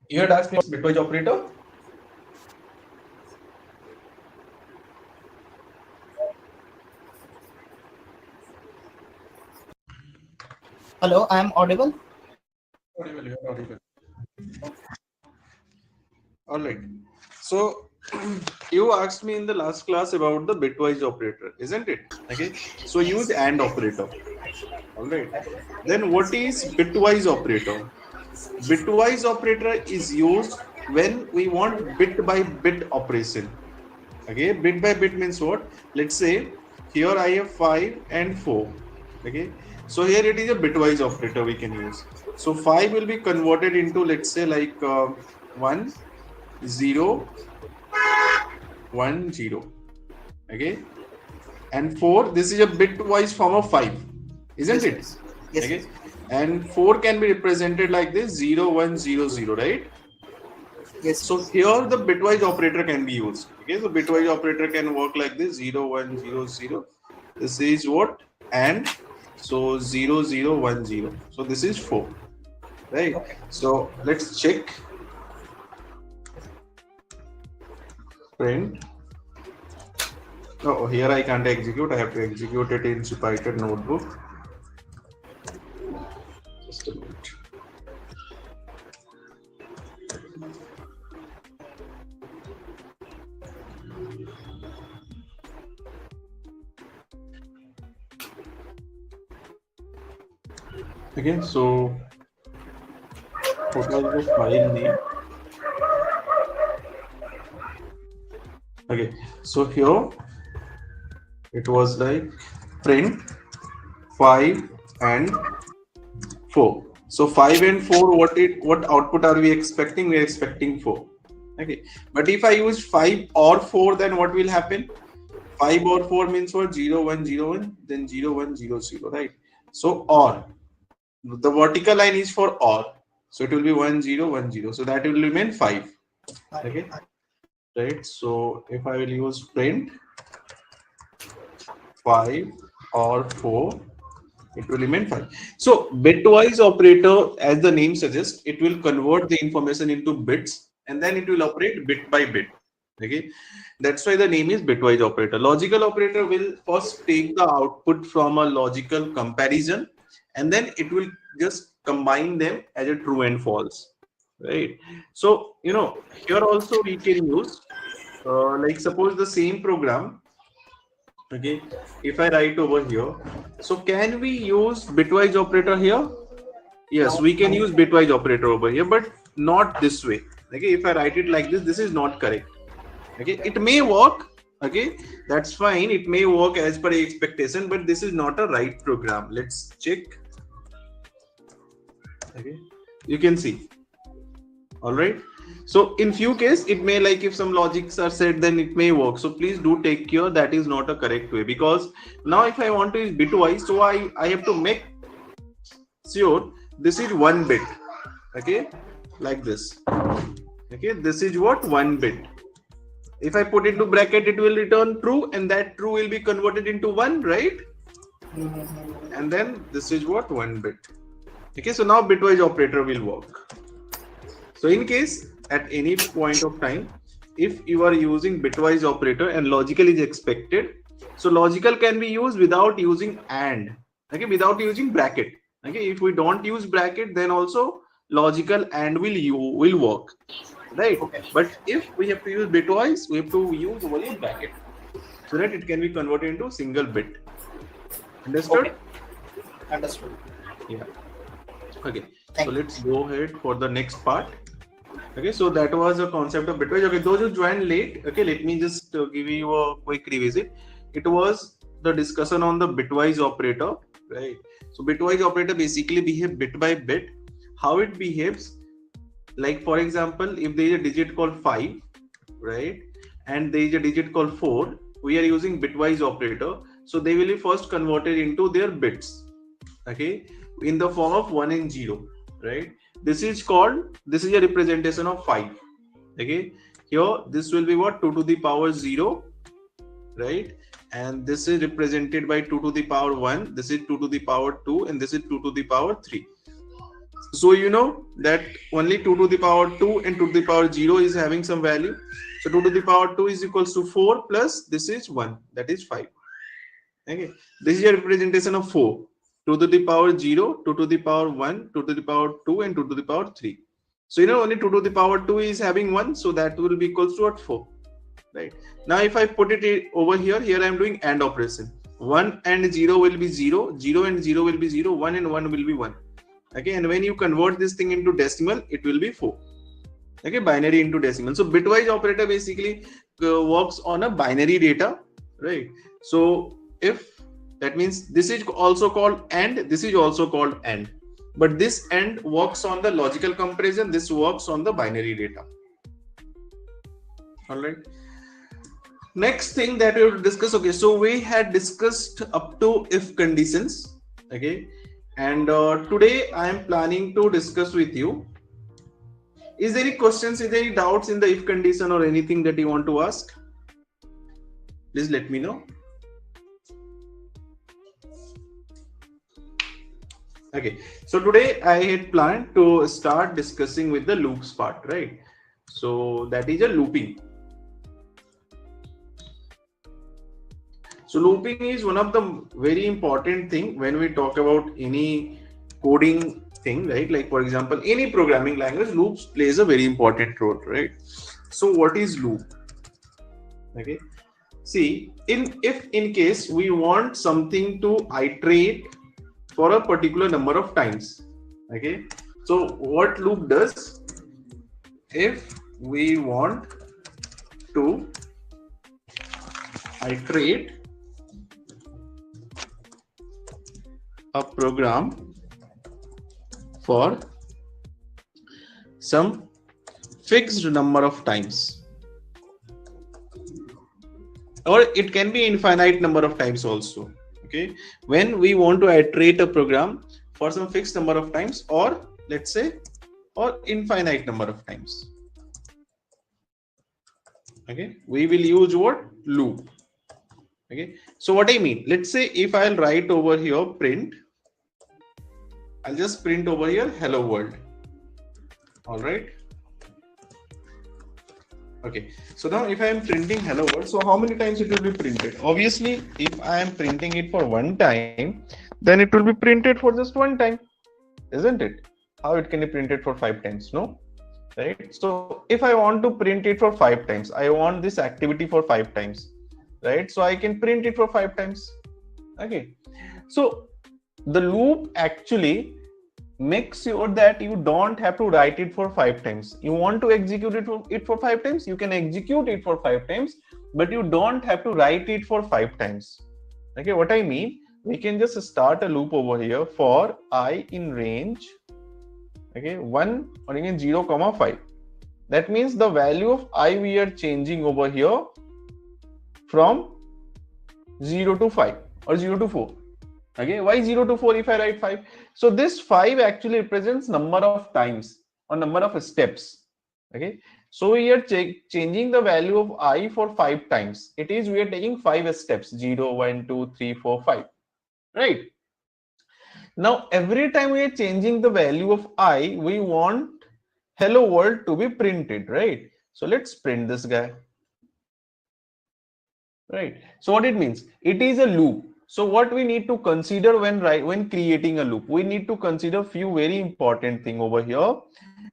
you had asked me about bitwise operator. Hello, I am audible. Audible, you are audible. All right. So you asked me in the last class about the bitwise operator, isn't it? Okay. So use AND operator. All right. Then what is bitwise operator? Bitwise operator is used when we want bit by bit operation. Okay, bit by bit means what? Let's say here I have 5 and 4. Okay, so here it is a bitwise operator we can use. So 5 will be converted into, let's say, like 1 0 1 0. Okay, and 4, this is a bitwise form of 5, isn't it? Yes. Okay, and 4 can be represented like this 0 1 0 0, right? Yes. So here the bitwise operator can be used. Okay, so bitwise operator can work like this 0 1 0 0. This is what? And so 0 0 1 0. So this is 4, right? Okay. So let's check. Print. Oh, here I can't execute. I have to execute it in Jupyter Notebook. Just a minute. Okay, so what was the file name? Okay, so here it was like print 5 and 4. So 5 and 4, what output are we expecting? We are expecting 4. Okay, but if I use 5 or 4, then what will happen? 5 or 4 means what? 0 1 0 1, then 0 1 0 0, right? So or the vertical line is for or, so it will be 1 0 1 0, so that will remain 5. Okay, right? So if I will use print 5 or 4, it will remain 5. So bitwise operator, as the name suggests, it will convert the information into bits and then it will operate bit by bit. Okay, that's why the name is bitwise operator. Logical operator will first take the output from a logical comparison and then it will just combine them as a true and false, right? So here also we can use like suppose the same program. Okay, if I write over here, so can we use bitwise operator here? Yes, we can use bitwise operator over here, but not this way. Okay, if I write it like this, this is not correct. Okay, it may work. Okay, that's fine, it may work as per expectation, but this is not a right program. Let's check. Okay, you can see. All right, so in few cases it may, like if some logics are set, then it may work. So please do take care, that is not a correct way, because now if I want to use bitwise, so I have to make sure this is 1 bit. Okay, like this. Okay, this is what? 1 bit. If I put into bracket, it will return true, and that true will be converted into 1, right? And then this is what? 1 bit. Okay, so now bitwise operator will work. So in case at any point of time, if you are using bitwise operator and logical is expected, so logical can be used without using AND. Okay, without using bracket. Okay, if we don't use bracket, then also logical AND will work, right? Okay. But if we have to use bitwise, we have to use only bracket, so that it can be converted into single bit. Understood? Okay. Understood. Yeah. Okay. So let's go ahead for the next part. Okay, so that was a concept of bitwise. Okay, those who joined late, okay, let me just give you a quick revisit. It was the discussion on the bitwise operator, right? So bitwise operator basically behaves bit by bit. How it behaves, like for example, if there is a digit called 5, right, and there is a digit called 4, we are using bitwise operator. So they will be first converted into their bits, okay, in the form of 1 and 0, right? This is a representation of 5. Okay, Here, this will be what? 2 to the power 0, right? And this is represented by 2 to the power 1. This is 2 to the power 2, and this is 2 to the power 3. So you know that only 2 to the power 2 and 2 to the power 0 is having some value. So 2 to the power 2 is equals to 4 plus this is 1, that is 5. Okay, this is a representation of 4. 2 to the power 0, 2 to the power 1, 2 to the power 2, and 2 to the power 3. So you know only 2 to the power 2 is having 1, so that will be equals to what? 4. Right. Now if I put it over here, here I am doing AND operation. 1 and 0 will be 0, 0 and 0 will be 0, 1 and 1 will be 1. Okay, and when you convert this thing into decimal, it will be 4. Okay, binary into decimal. So bitwise operator basically works on a binary data, right? So if that means this is also called AND, this is also called AND, but this AND works on the logical comparison, this works on the binary data. All right. Next thing that we will discuss. Okay, so we had discussed up to if conditions. Okay, and today I am planning to discuss with you. Is there any questions, is there any doubts in the if condition or anything that you want to ask? Please let me know. Okay, so today I had planned to start discussing with the loops part, right? So that is a looping. So looping is one of the very important thing when we talk about any coding thing, right? Like for example, any programming language, loops plays a very important role, right? So what is loop? Okay, see, if in case we want something to iterate for a particular number of times, okay, so what loop does? If we want to iterate a program for some fixed number of times, or it can be infinite number of times also. Okay, when we want to iterate a program for some fixed number of times, or let's say or infinite number of times, okay, we will use what? Loop. Okay, so what I mean, let's say if I'll write over here print, I'll just print over here hello world. All right. Okay, so now if I am printing hello world, so how many times it will be printed? Obviously, if I am printing it for one time, then it will be printed for just one time, isn't it? How it can be printed for 5 times? No, right? So if I want to print it for 5 times, I want this activity for 5 times, right? So I can print it for 5 times. Okay, so the loop actually makes sure that you don't have to write it for 5 times. You want to execute it for 5 times, you can execute it for 5 times, but you don't have to write it for 5 times. Okay, what I mean, we can just start a loop over here for I in range, okay, 1 or again 0, 5. That means the value of I we are changing over here from 0 to 5 or 0 to 4. Okay, why 0 to 4 if I write 5? So this 5 actually represents number of times or number of steps. Okay, so we are changing the value of I for 5 times. It is we are taking 5 steps, 0, 1, 2, 3, 4, 5. Right. Now every time we are changing the value of I, we want hello world to be printed, right? So let's print this guy. Right. So what it means? It is a loop. So what we need to consider when creating a loop, we need to consider few very important thing over here.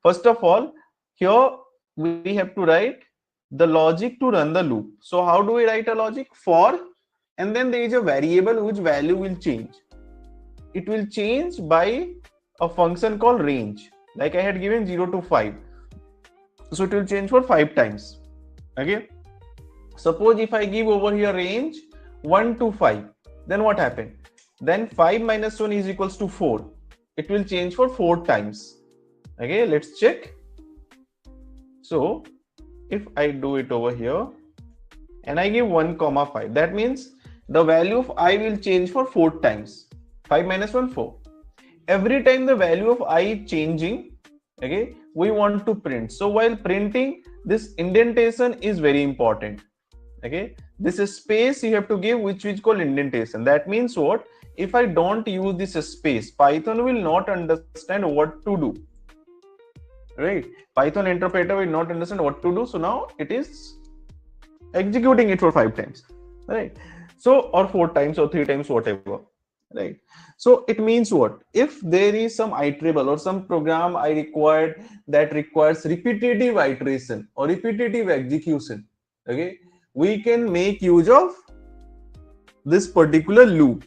First of all, here we have to write the logic to run the loop. So how do we write a logic? For, and then there is a variable which value will change. It will change by a function called range. Like I had given 0 to 5. So it will change for 5 times. Okay. Suppose if I give over here range 1 to 5. Then what happened? Then 5 minus 1 is equals to 4. It will change for 4 times. Okay, let's check. So if I do it over here and I give 1, 5, that means the value of I will change for 4 times. 5 minus 1, 4. Every time the value of I changing, okay, we want to print. So while printing, this indentation is very important. Okay, this is space you have to give, which is called indentation. That means what? If I don't use this space, Python will not understand what to do. Right? Python interpreter will not understand what to do. So now it is executing it for 5 times. Right? So, or 4 times or 3 times, whatever. Right? So it means what? If there is some iterable or some program I required that requires repetitive iteration or repetitive execution, okay, we can make use of this particular loop.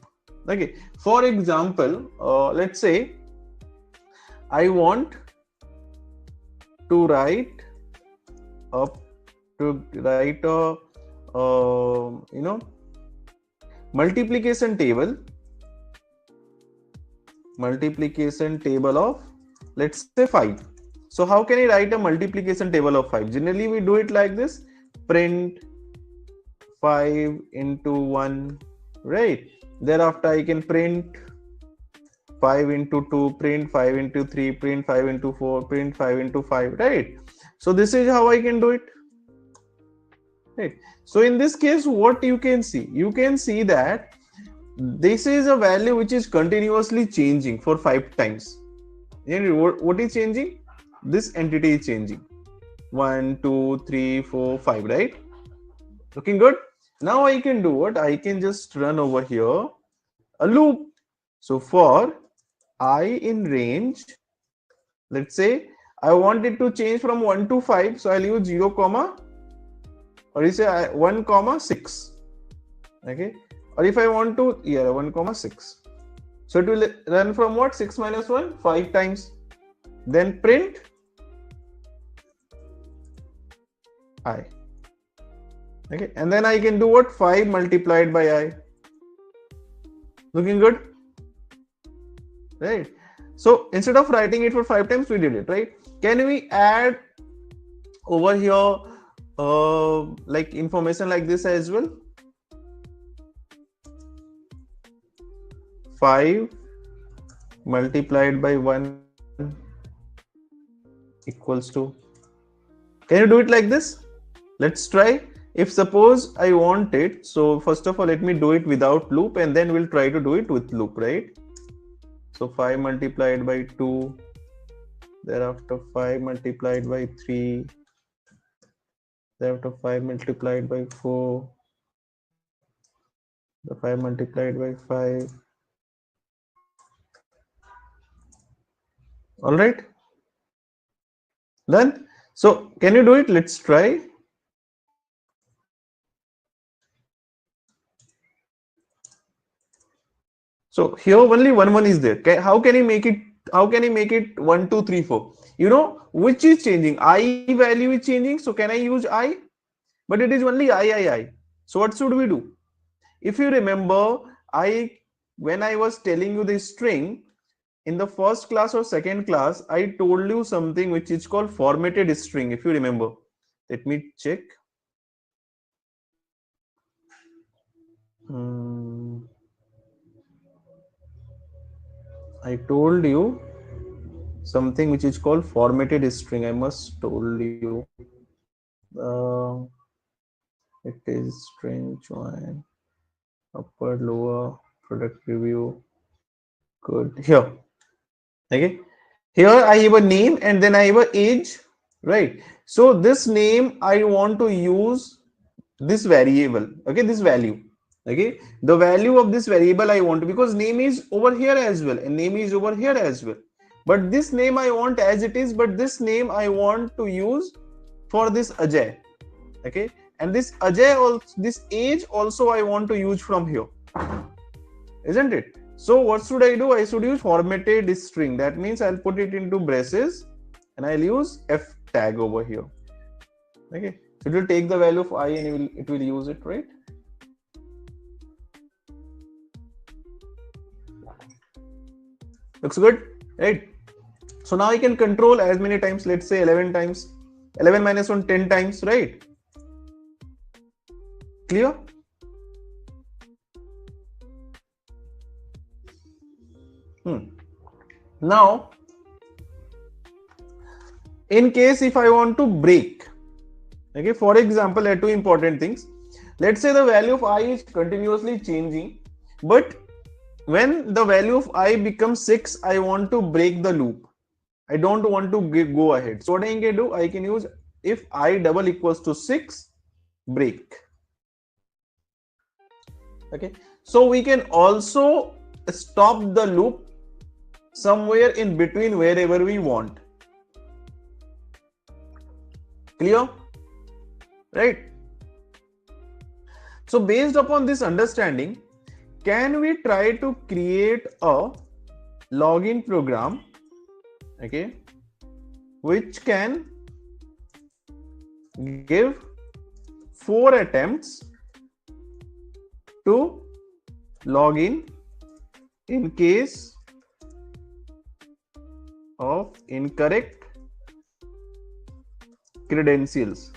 Okay, for example, let's say I want to write a multiplication table of, let's say, 5. So how can I write a multiplication table of 5? Generally we do it like this: print 5 into 1, right? Thereafter I can print 5 into 2, print 5 into 3, print 5 into 4, print 5 into 5, right? So this is how I can do it, right? So in this case, what you can see that this is a value which is continuously changing for 5 times. And what is changing? This entity is changing. 1, 2, 3, 4, 5, right? Looking good? Now I can do what? I can just run over here a loop. So for I in range, let's say I want it to change from 1 to 5, so I'll use 0, or you say 1, 6. Okay, or if I want to, 1, 6. So it will run from what? 6 minus 1, 5 times. Then print I. Okay, and then I can do what? 5 multiplied by I. Looking good? Right? So instead of writing it for 5 times, we did it, right? Can we add over here like information like this as well? 5 multiplied by 1 equals to. Can you do it like this? Let's try. If suppose I want it, so first of all, let me do it without loop, and then we'll try to do it with loop, right? So 5 multiplied by 2, thereafter 5 multiplied by 3, thereafter 5 multiplied by 4, the 5 multiplied by 5. All right, done. So can you do it? Let's try. So here only 1 is there. How can you make it? How can you make it 1, 2, 3, 4? You know which is changing? I value is changing. So can I use I? But it is only I. So what should we do? If you remember, when I was telling you the string in the first class or second class, I told you something which is called formatted string. If you remember, let me check. I told you something which is called formatted string. I must told you. It is string join, upper, lower, product review. Good. Here. Okay. Here I have a name and then I have an age. Right. So this name I want to use this variable. Okay. This value. Okay. The value of this variable I want to, because name is over here as well and name is over here as well. But this name I want as it is, but this name I want to use for this Ajay. Okay. And this Ajay also, this age also I want to use from here. Isn't it? So what should I do? I should use formatted string. That means I'll put it into braces and I'll use F tag over here. Okay. So it will take the value of I and it will use it, right? Looks good, right? So now I can control as many times, let's say 11 times, 11 minus 1, 10 times, right? Clear? Now, In case if I want to break, okay, for example, there are two important things. Let's say the value of I is continuously changing, but when the value of I becomes 6, I want to break the loop. I don't want to go ahead. So what I can do, I can use if I double equals to 6, break. Okay, so we can also stop the loop somewhere in between wherever we want. Clear? Right? So based upon this understanding, can we try to create a login program, okay, which can give 4 attempts to log in case of incorrect credentials.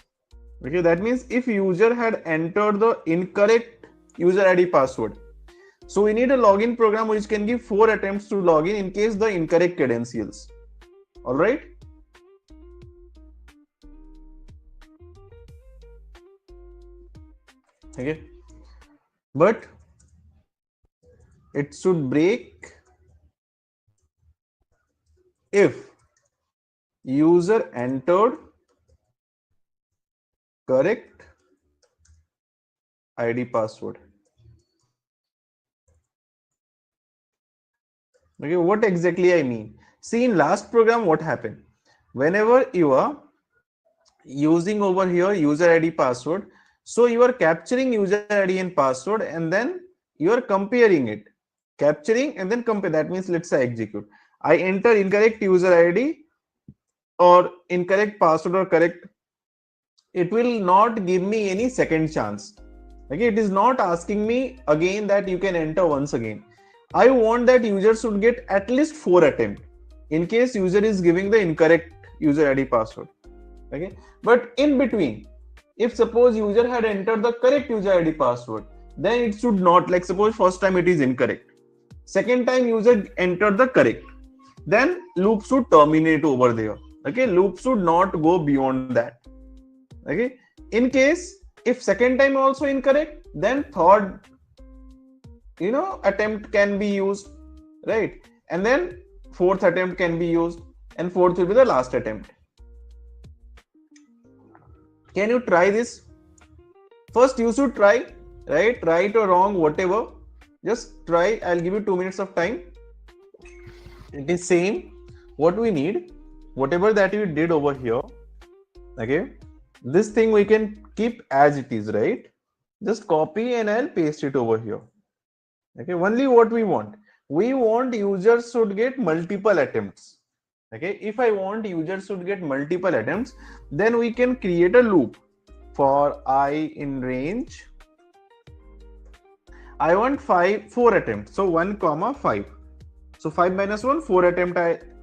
Okay, that means if user had entered the incorrect user ID password, so we need a login program which can give 4 attempts to login in case the incorrect credentials. All right. Okay, but it should break if user entered correct ID password. Okay, what exactly I mean? See, in last program, what happened? Whenever you are using over here user ID password, so you are capturing user ID and password, and then you are comparing it, capturing and then compare. That means let's say execute. I enter incorrect user ID or incorrect password or correct. It will not give me any second chance. Okay, it is not asking me again that you can enter once again. I want that user should get at least 4 attempts in case user is giving the incorrect user ID password. Okay, but in between, if suppose user had entered the correct user ID password, then it should not, like suppose first time it is incorrect, second time user entered the correct, then loop should terminate over there. Okay, loop should not go beyond that. Okay, in case if second time also incorrect, then third attempt can be used, right? And then fourth attempt can be used, and fourth will be the last attempt. Can you try this? First you should try, right or wrong, whatever, just try. I'll give you 2 minutes of time. It is same what we need, whatever that you did over here. Okay, this thing we can keep as it is, right? Just copy and I'll paste it over here. Okay, only what we want users should get multiple attempts. Okay, if I want users should get multiple attempts, then we can create a loop for I in range. I want 4 attempts, so 1 comma 5. So 5 minus 1, 4 attempt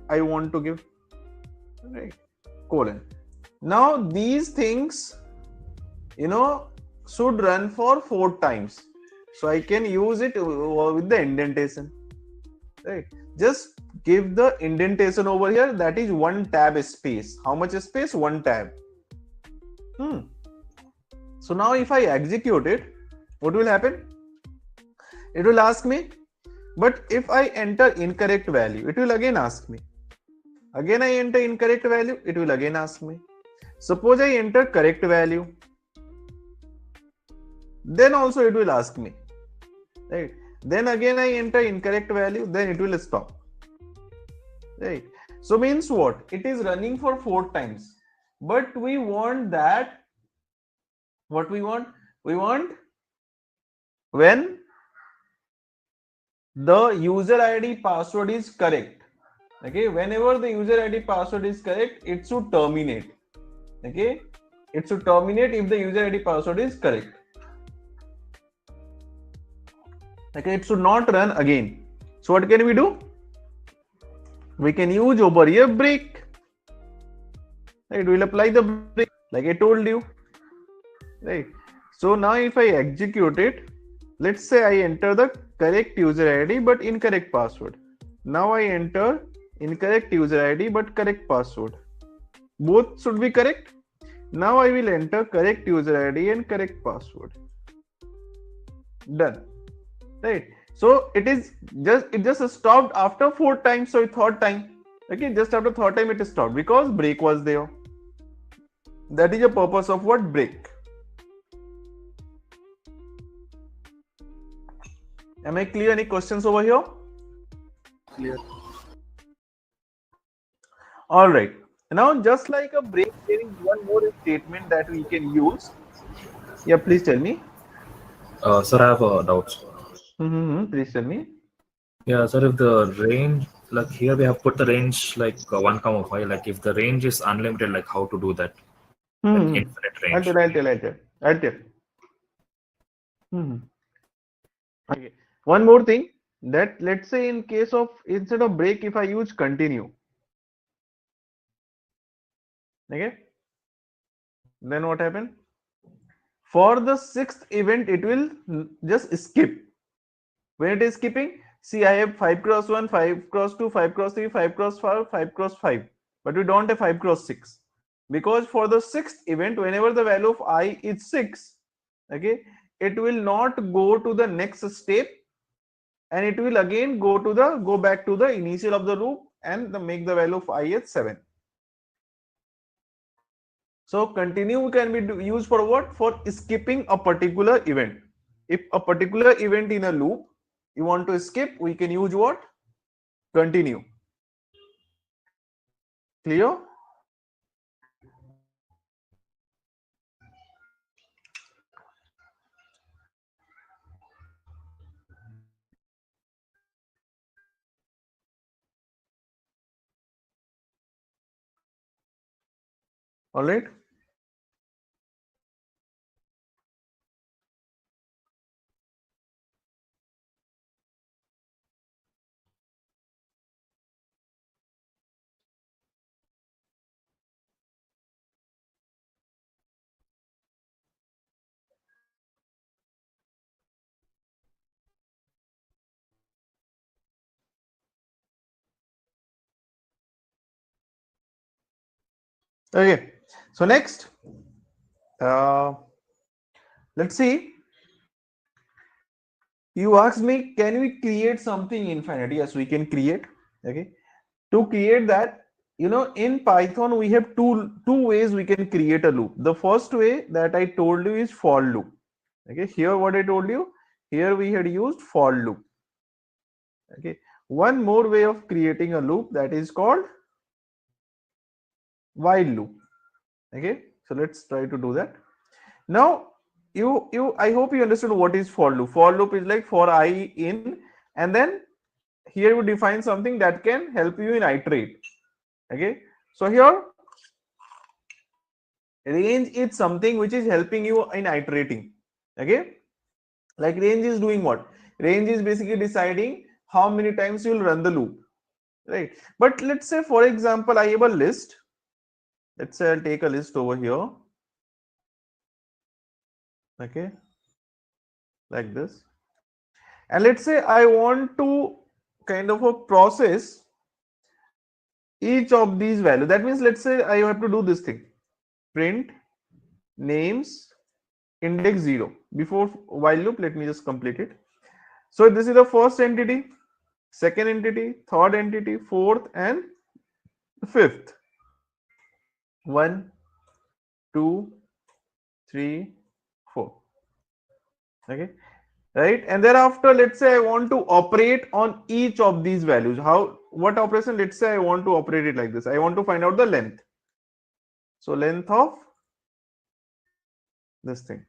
I want to give, right? Colon. Now these things should run for 4 times, so I can use it with the indentation, right? Just give the indentation over here, that is 1 tab space. How much space? 1 tab. So now if I execute it, what will happen? It will ask me, but if I enter incorrect value, it will again ask me. Again I enter incorrect value, it will again ask me. Suppose I enter correct value, then also it will ask me, right? Then again I enter incorrect value, then it will stop, right? So means what? It is running for 4 times, but we want that, what we want? We want when the user ID password is correct. Okay, whenever the user ID password is correct, it should terminate. Okay, it should terminate if the user ID password is correct. Okay, it should not run again. So what can we do? We can use over here break. Right, we'll apply the break like I told you. Right. So now if I execute it, let's say I enter the correct user ID but incorrect password. Now I enter incorrect user ID but correct password. Both should be correct. Now I will enter correct user ID and correct password. Done. Right. So it just stopped after 4 times. So third time. Okay, just after third time it stopped because break was there. That is the purpose of what? Break. Am I clear? Any questions over here? Clear. All right. Now, just like a break, there is one more statement that we can use. Yeah, please tell me. Sir, I have a doubt. Please tell me. Yeah, sir, if the range, like here we have put the range like 1 comma 5, like if the range is unlimited, like how to do that? Like infinite range. I'll tell. Okay. One more thing, that let's say in case of instead of break, if I use continue. Okay. Then what happened? For the sixth event, it will just skip. When it is skipping, see, I have 5 cross 1, 5 cross 2, 5 cross 3, 5 cross 5, 5 cross 5. But we don't have 5 cross 6. Because for the sixth event, whenever the value of I is 6, okay, it will not go to the next step, and it will again go back to the initial of the loop and make the value of I as 7. So continue can be used for what? For skipping a particular event. If a particular event in a loop you want to skip, we can use what? Continue. Clear? All right. Okay. So next, let's see. You asked me, can we create something infinite? Yes, we can create. Okay. To create that, in Python we have two ways we can create a loop. The first way that I told you is for loop. Okay. Here what I told you. Here we had used for loop. Okay. One more way of creating a loop, that is called while loop. Okay. So let's try to do that. Now I hope you understood what is for loop. For loop is like for I in, and then here we define something that can help you in iterate. Okay. So here range is something which is helping you in iterating. Okay. Like range is doing what? Range is basically deciding how many times you will run the loop. Right. But let's say, for example, I have a list. Let's say I'll take a list over here. Okay. Like this. And let's say I want to kind of a process each of these values. That means let's say I have to do this thing. Print names index 0 before while loop. Let me just complete it. So this is the first entity, second entity, third entity, fourth, and fifth. 1, 2, 3, 4. Okay. Right. And thereafter, let's say I want to operate on each of these values. What operation? Let's say I want to operate it like this. I want to find out the length. So length of this thing.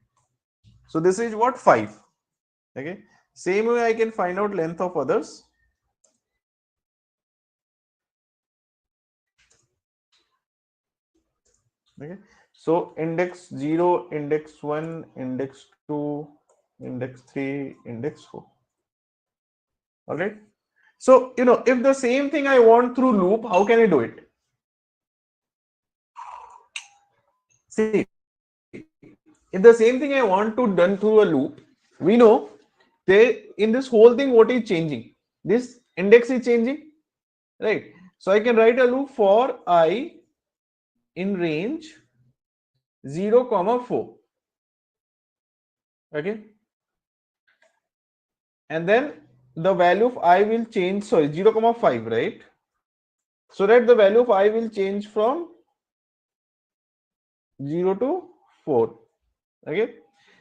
So this is what? 5. Okay. Same way I can find out length of others. Okay. So index 0, index 1, index 2, index 3, index 4. All right. So, if the same thing I want through loop, how can I do it? See, if the same thing I want to done through a loop, we know in this whole thing, what is changing? This index is changing, right? So I can write a loop for I in range 0, 4. Okay, and then the value of I will change, sorry, 0, 5, right? So that the value of I will change from 0 to 4. Okay,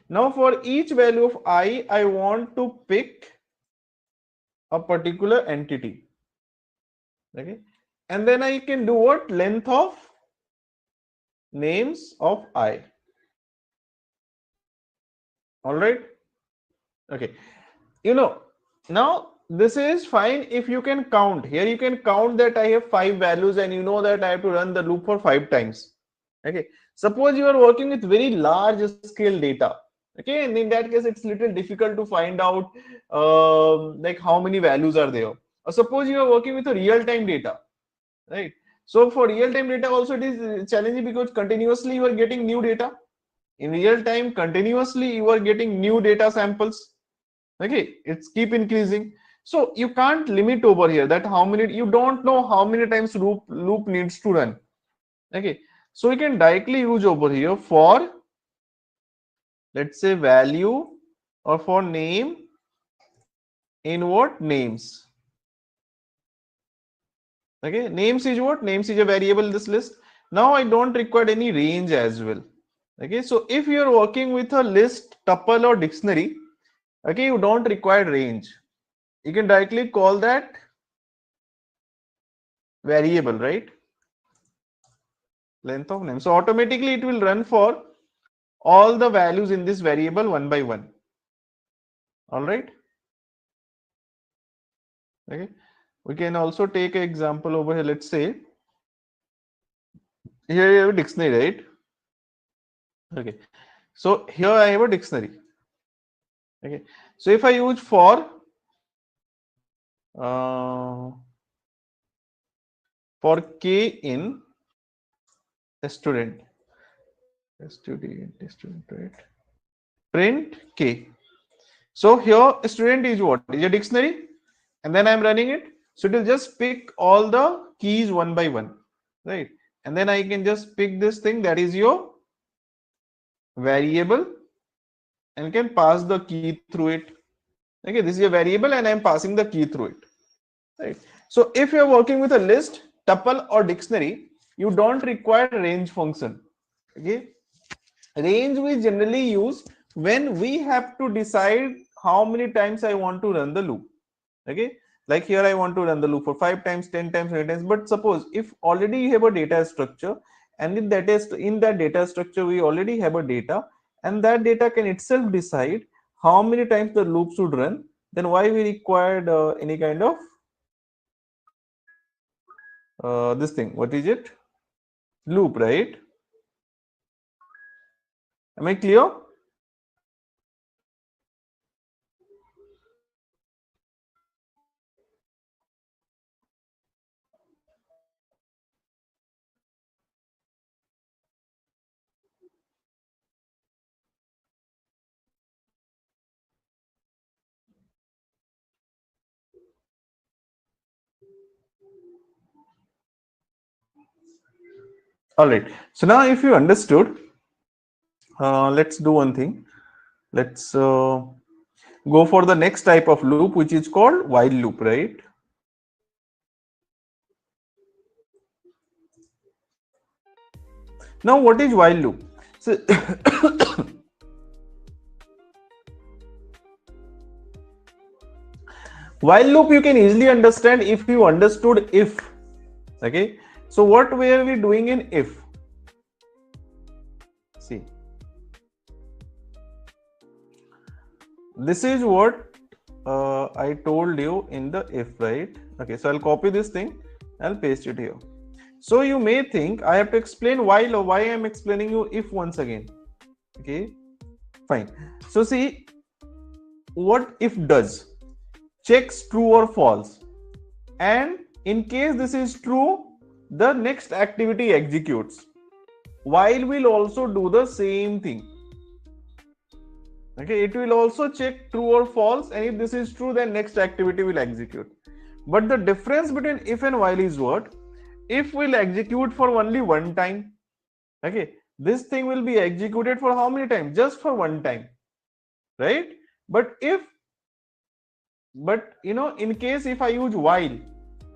now for each value of I want to pick a particular entity. Okay, and then I can do what? Length of names of I. All right. Okay, now this is fine if you can count. Here you can count that I have 5 values and you know that I have to run the loop for 5 times. Okay, suppose you are working with very large scale data. Okay, and in that case it's little difficult to find out like how many values are there. Or suppose you are working with a real time data, right? So for real time data also it is challenging because continuously you are getting new data. In real time, continuously you are getting new data samples. Okay, it's keep increasing. So you can't limit over here that how many, you don't know how many times loop needs to run. Okay, so we can directly use over here for, let's say, value or for name in what? Names. Okay, names is what? Names is a variable in this list. Now I don't require any range as well. Okay, so if you are working with a list, tuple or dictionary, okay, you don't require range. You can directly call that variable, right? Length of name. So automatically it will run for all the values in this variable one by one. All right. Okay. We can also take an example over here. Let's say here you have a dictionary, right? Okay. So here I have a dictionary. Okay. So if I use for K in student, right? Print K. So here student is what? Is a dictionary, and then I'm running it. So it will just pick all the keys one by one, right? And then I can just pick this thing that is your variable and can pass the key through it. Okay, this is a variable and I'm passing the key through it, right? So if you're working with a list, tuple or dictionary, you don't require range function. Okay, range we generally use when we have to decide how many times I want to run the loop. Okay, like here I want to run the loop for 5 times, 10 times, 20 times. But suppose if already you have a data structure, and in that data structure we already have a data, and that data can itself decide how many times the loop should run, then why we required any kind of this thing? What is it? Loop, right? Am I clear? All right. So now if you understood, let's do one thing. Let's go for the next type of loop, which is called while loop, right? Now, what is while loop? So, while loop you can easily understand if you understood if. Okay. So what were we doing in if? See, this is what I told you in the if, right? Okay, so I'll copy this thing, I'll paste it here. So you may think I have to explain while or why I'm explaining you if once again. Okay, fine. So see, what if does? Checks true or false, and in case this is true, the next activity executes. While will also do the same thing. Okay, it will also check true or false, and if this is true, then next activity will execute. But the difference between if and while is what? If will execute for only one time, Okay, this thing will be executed for how many times? Just for one time, right? But in case if I use while,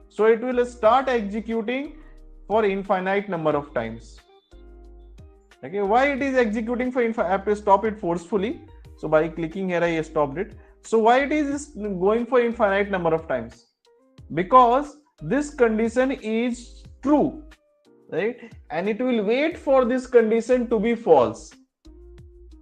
so it will start executing for infinite number of times. Okay, why it is executing for I have to stop it forcefully. So by clicking here, I stopped it. So why it is going for infinite number of times? Because this condition is true, right? And it will wait for this condition to be false,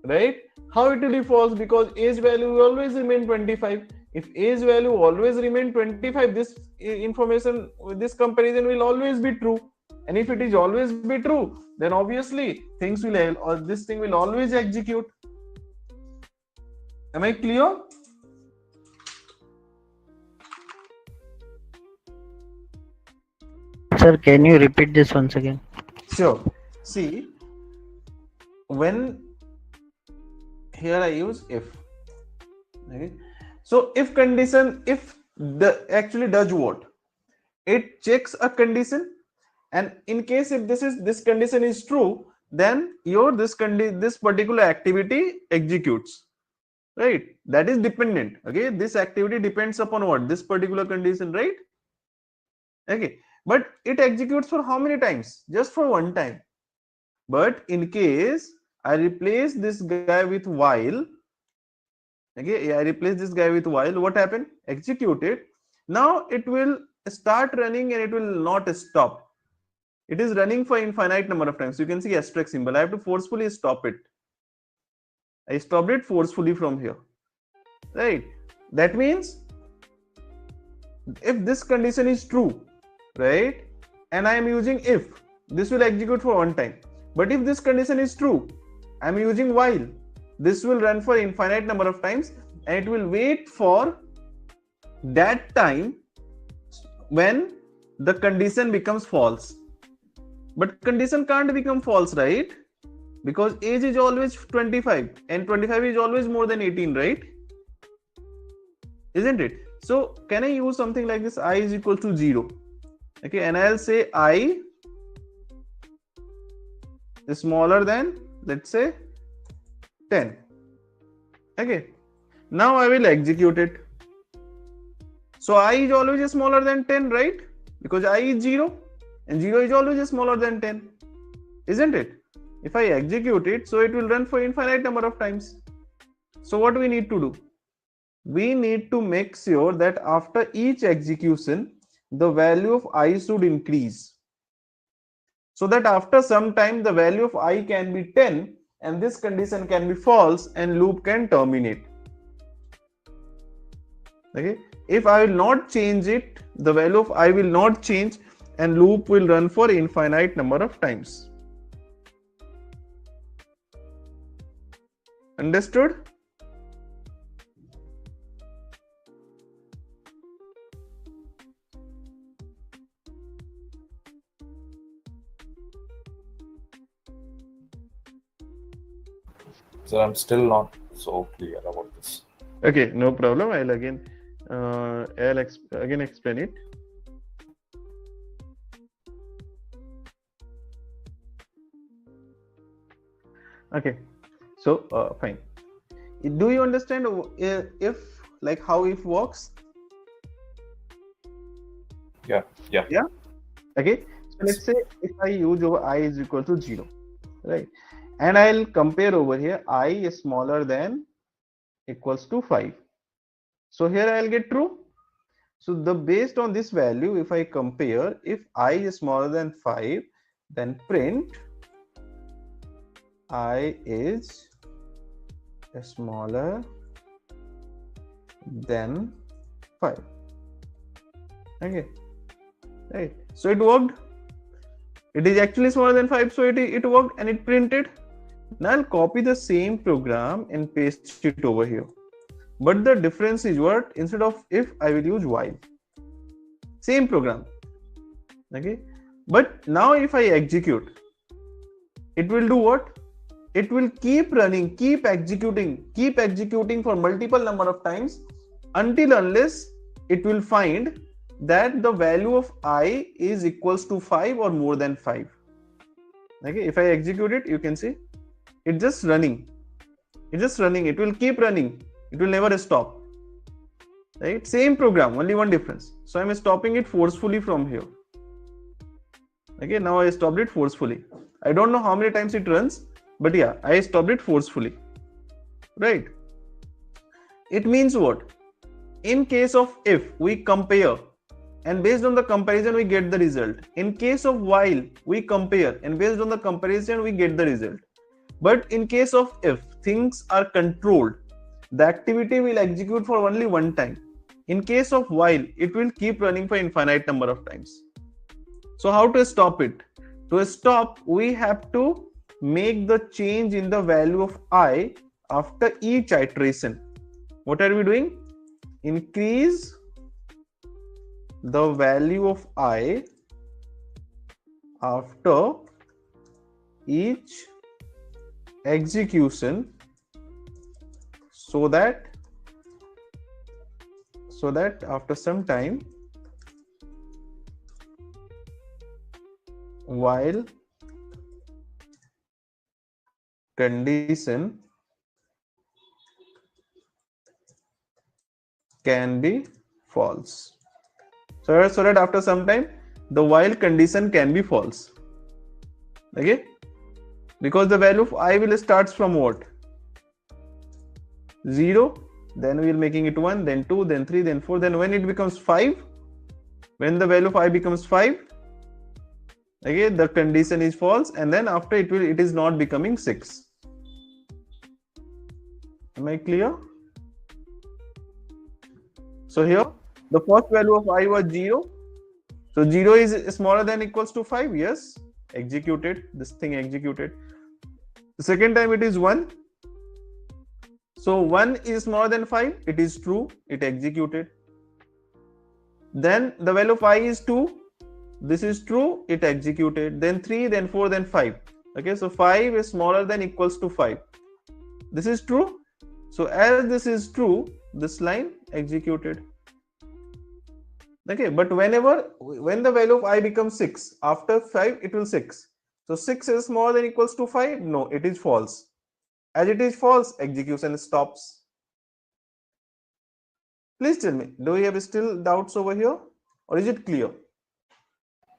right? How it will be false? Because age value will always remain 25. If age value always remain 25, this information, this comparison will always be true. And if it is always be true, then obviously things will, or this thing will always execute. Am I clear? Sir, can you repeat this once again? Sure. See, when here I use if. Okay. So if condition, if the actually does what? It checks a condition, and in case if this condition is true, then this particular activity executes, right? That is dependent. Okay, this activity depends upon what? This particular condition, right? Okay, but it executes for how many times? Just for one time. But in case I replace this guy with while, okay, I replace this guy with while, what happened? Execute it. Now it will start running and it will not stop. It is running for infinite number of times. You can see asterisk symbol. I have to forcefully stop it. I stopped it forcefully from here, right? That means if this condition is true, right, and I am using if, this will execute for one time. But if this condition is true, I am using while, this will run for infinite number of times, and it will wait for that time when the condition becomes false. But condition can't become false, right? Because age is always 25 and 25 is always more than 18, right? Isn't it? So can I use something like this? I is equal to 0. Okay, and I'll say I is smaller than, let's say, 10. Okay, now I will execute it. So I is always smaller than 10, right? Because I is 0 and 0 is always smaller than 10, isn't it? If I execute it, so it will run for infinite number of times. So what we need to do? We need to make sure that after each execution, the value of I should increase, so that after some time the value of I can be 10 and this condition can be false and loop can terminate. Okay, if I will not change it, the value of I will not change and loop will run for infinite number of times. Understood? So I'm still not so clear about this. Okay, no problem. I'll again explain it. Okay, so fine. Do you understand if like how if works? Yeah. Okay, so let's say if I use over I is equal to 0, right? And I'll compare over here I is smaller than equals to 5. So here I'll get true. So based on this value, if I compare, if I is smaller than 5, then print I is smaller than 5. Okay, right? So it worked. It is actually smaller than 5, so it worked and it printed. Now I'll copy the same program and paste it over here. But the difference is what? Instead of if, I will use while. Same program. Okay. But now if I execute, it will do what? It will keep running, keep executing for multiple number of times until unless it will find that the value of I is equals to 5 or more than 5. Okay, if I execute it, you can see it's just running. It's just running. It will keep running. It will never stop. Right? Same program, only one difference. So I'm stopping it forcefully from here. Okay, now I stopped it forcefully. I don't know how many times it runs, but yeah, I stopped it forcefully. Right? It means what? In case of if, we compare, and based on the comparison we get the result. In case of while, we compare, and based on the comparison we get the result. But in case of if, things are controlled, the activity will execute for only one time. In case of while, it will keep running for infinite number of times. So how to stop it? To stop, we have to make the change in the value of I after each iteration. What are we doing? Increase the value of I after each execution so that after some time, while condition can be false. So that after some time, the while condition can be false. Okay? Because the value of I will starts from what? 0, then we will making it 1, then 2, then 3, then 4, then when it becomes 5, when the value of I becomes 5, okay, the condition is false, and then after it is not becoming 6. Am I clear? So here the first value of I was 0. So 0 is smaller than equals to 5. Yes, executed. This thing executed. The second time it is 1. So 1 is smaller than 5. It is true. It executed. Then the value of I is 2. This is true. It executed. Then 3, then 4, then 5. Okay, so 5 is smaller than equals to 5. This is true. So as this is true, this line executed. Okay, but when the value of I becomes 6, after 5 it will 6. So 6 is smaller than equals to 5. No, it is false. As it is false, execution stops. Please tell me, do you have still doubts over here, or is it clear?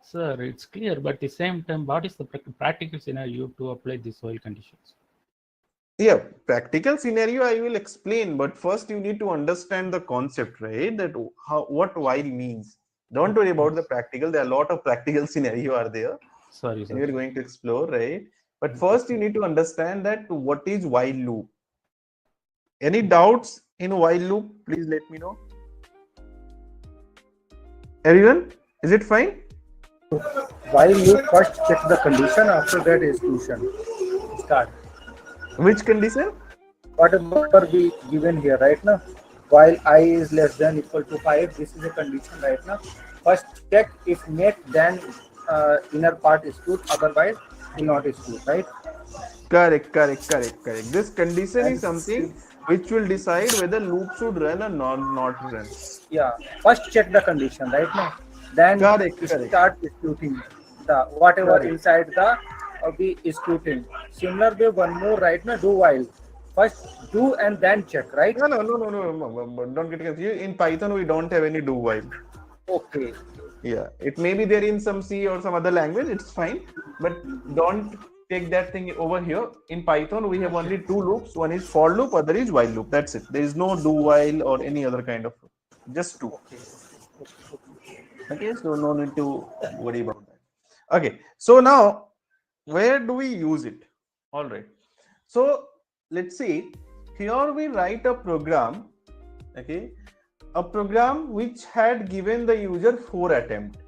Sir, it's clear, but at the same time, what is the practical scenario to apply these while conditions? Yeah, practical scenario I will explain, but first you need to understand the concept, right? That what while means. Don't worry about the practical. There are a lot of practical scenario are there. Sorry, sir. We are going to explore, right? But first you need to understand that what is while loop. Any doubts in while loop? Please let me know. Everyone, is it fine? While you first check the condition, after that execution start. Which condition? Whatever we given here right now, while I is less than equal to 5, this is a condition right now. First check if make, then inner part is good, otherwise will not is good, right? Correct. This condition is something which will decide whether loop should run or not run. Yeah, first check the condition right now, then start executing the whatever inside the be executing. Similar way, one more right now, do while. First do and then check, right? No. Don't get confused. In Python, we don't have any do while. Okay. Yeah, it may be there in some C or some other language. It's fine, but don't take that thing over here. In Python, we have only two loops. One is for loop, other is while loop. That's it. There is no do while or any other kind of loop. Just two. Okay, so no need to worry about that. Okay, so now where do we use it? All right. So let's see. Here we write a program. Okay, a program which had given the user 4 attempts.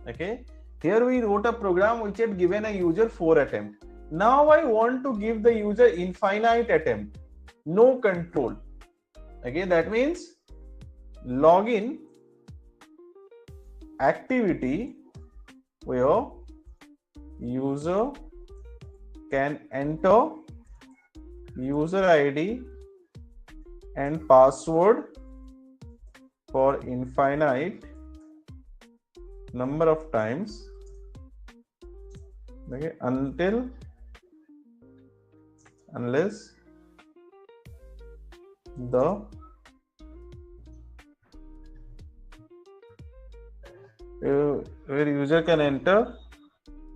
Okay, here we wrote a program which had given a user 4 attempts. Now I want to give the user infinite attempt, no control. Okay, that means login activity where user can enter user ID and password for infinite number of times, Okay, unless the where user can enter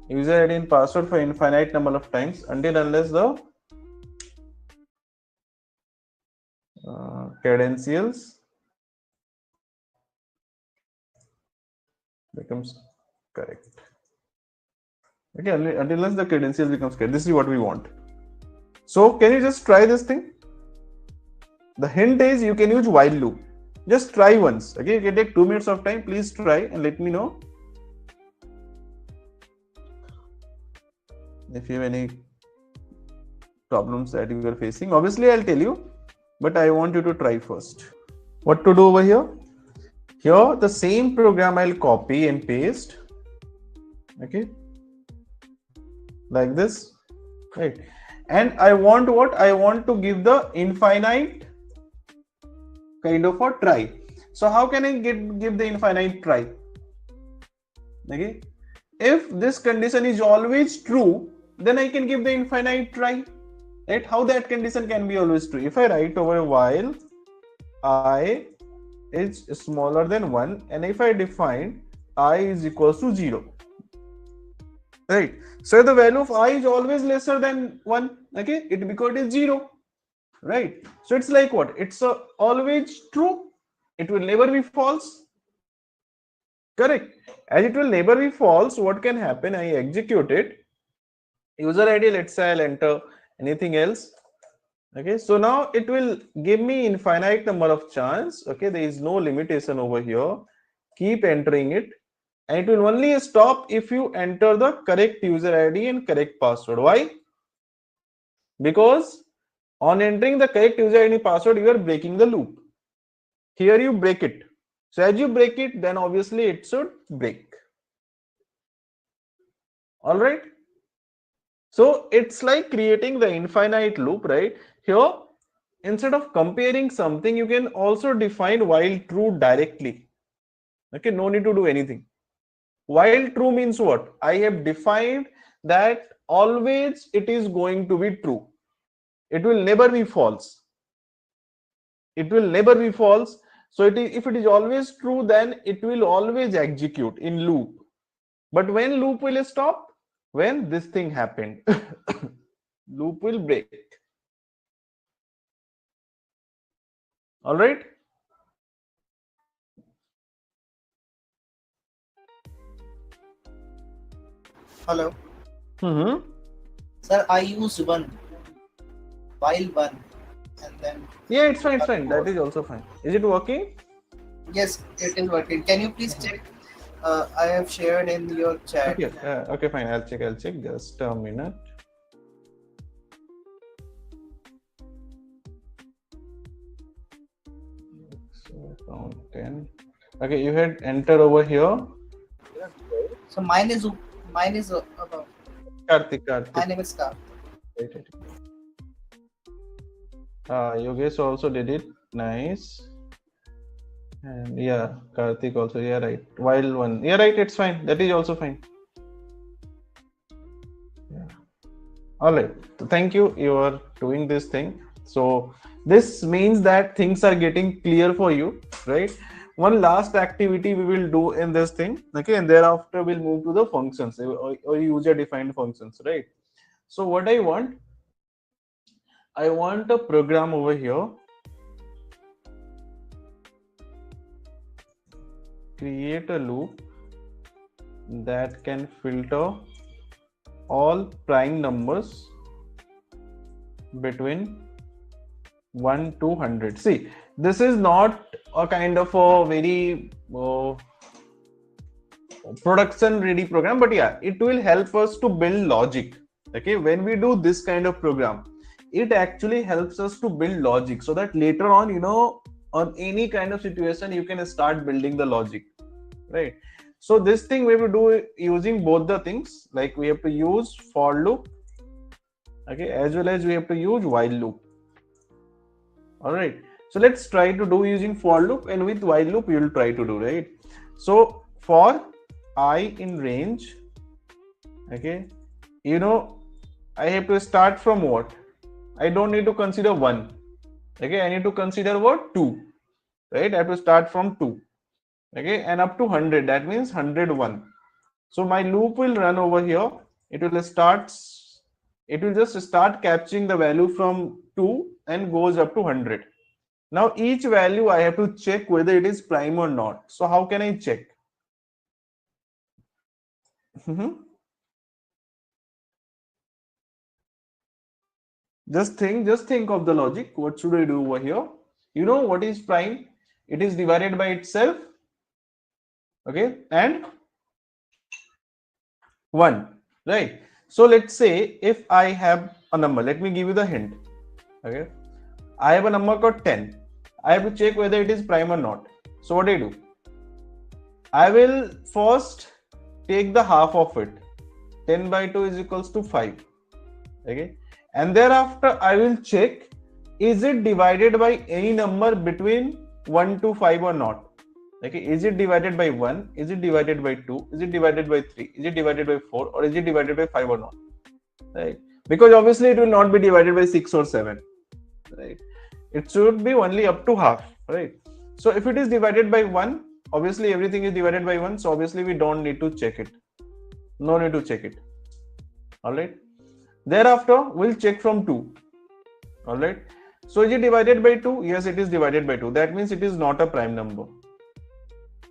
user ID and password for infinite number of times unless the credentials becomes correct. Okay, unless the credentials becomes correct. This is what we want. So can you just try this thing? The hint is you can use while loop. Just try once. Okay, you can take 2 minutes of time. Please try and let me know if you have any problems that you are facing. Obviously, I'll tell you, but I want you to try first. What to do over here? Here, the same program I'll copy and paste. Okay, like this, right? And I want what? I want to give the infinite kind of a try. So how can I give the infinite try? Okay, if this condition is always true, then I can give the infinite try. Right? How that condition can be always true? If I write over while I is smaller than 1 and if I define I is equals to 0. Right? So the value of I is always lesser than 1. Okay, because it is 0. Right? So it's like what? It's always true. It will never be false. Correct. As it will never be false, what can happen? I execute it. User ID, let's say I'll enter anything else. Okay, so now it will give me infinite number of chance. Okay, there is no limitation over here. Keep entering it. And it will only stop if you enter the correct user ID and correct password. Why? Because on entering the correct user ID and password, you are breaking the loop. Here you break it. So as you break it, then obviously it should break. All right. So it's like creating the infinite loop, right? Here, instead of comparing something, you can also define while true directly. Okay, no need to do anything. While true means what? I have defined that always it is going to be true. It will never be false. It will never be false. So if it is always true, then it will always execute in loop. But when loop will stop? When this thing happened. Loop will break. All right. Hello. Sir, I used one while one and then. Yeah, it's fine. It's fine. That is also fine. Is it working? Yes, it is working. Can you please check? I have shared in your chat. Okay. Okay, fine. I'll check. Just a minute. So count 10. Okay, you had enter over here. So mine is about Karthik. My name is Karthik. Right. Yogesh also did it. Nice. And yeah, Karthik also. Yeah, right. While one. Yeah, right. It's fine. That is also fine. Yeah. All right. So thank you. You are doing this thing. So this means that things are getting clear for you, right? One last activity we will do in this thing. Okay, and thereafter we'll move to the functions or user-defined functions, right? So what I want a program over here. Create a loop that can filter all prime numbers between 1 to 100. See, this is not a kind of a very production ready program, but yeah, it will help us to build logic. Okay, when we do this kind of program, it actually helps us to build logic so that later on, you know, on any kind of situation, you can start building the logic, right? So this thing we have to do using both the things, like we have to use for loop, okay, as well as we have to use while loop. All right, so let's try to do using for loop, and with while loop we will try to do, right? So for I in range, okay, you know, I have to start from what? I don't need to consider 1. Okay, I need to consider what? 2. Right? I have to start from 2. Okay, and up to 100. That means 101. So my loop will run over here. It will just start capturing the value from 2 and goes up to 100. Now each value I have to check whether it is prime or not. So how can I check? Just think of the logic. What should I do over here? You know what is prime? It is divided by itself. Okay, and 1, right? So let's say if I have a number, let me give you the hint. Okay, I have a number called 10. I have to check whether it is prime or not. So what do I do? I will first take the half of it. 10 by 2 is equals to 5. Okay, and thereafter I will check, is it divided by any number between 1 to 5 or not? Okay, is it divided by 1? Is it divided by 2? Is it divided by 3? Is it divided by 4? Or is it divided by 5 or not? Right? Because obviously it will not be divided by 6 or 7. Right? It should be only up to half. Right? So if it is divided by 1, obviously everything is divided by 1. So obviously we don't need to check it. No need to check it. Alright. Thereafter, we'll check from 2. Alright. So is it divided by 2? Yes, it is divided by 2. That means it is not a prime number.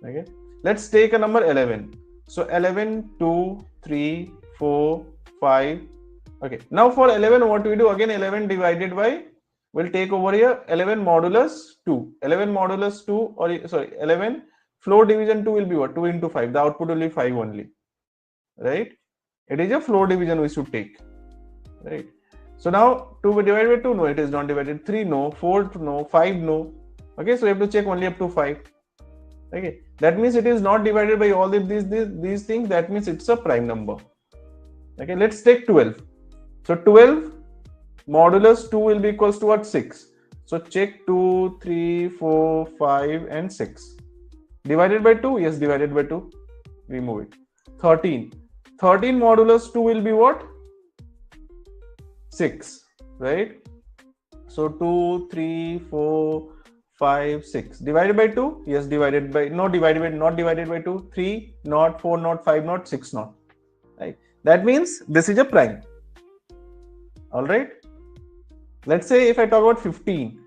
Okay. Let's take a number 11. So 11, 2, 3, 4, 5. Okay. Now for 11, what we do? Again, 11 divided by, we'll take over here 11 modulus 2. 11 modulus 2, or sorry, 11 floor division 2 will be what? 2 into 5. The output will be 5 only. Right? It is a floor division we should take. Right? So now 2 divided by 2, no, it is not divided. 3, no. 4, no. 5, no. Okay, so we have to check only up to 5. Okay, that means it is not divided by all these things. That means it's a prime number. Okay, let's take 12. So 12 modulus 2 will be equals to what? 6. So check 2, 3, 4, 5 and 6. Divided by 2? Yes, divided by 2. Remove it. 13. 13 modulus 2 will be what? 6, right? So 2, 3, 4, 5, 6. Divided by 2? Yes, divided by, not divided by 2. 3, not 4, not 5, not 6, not. Right? That means this is a prime. Alright? Let's say if I talk about 15.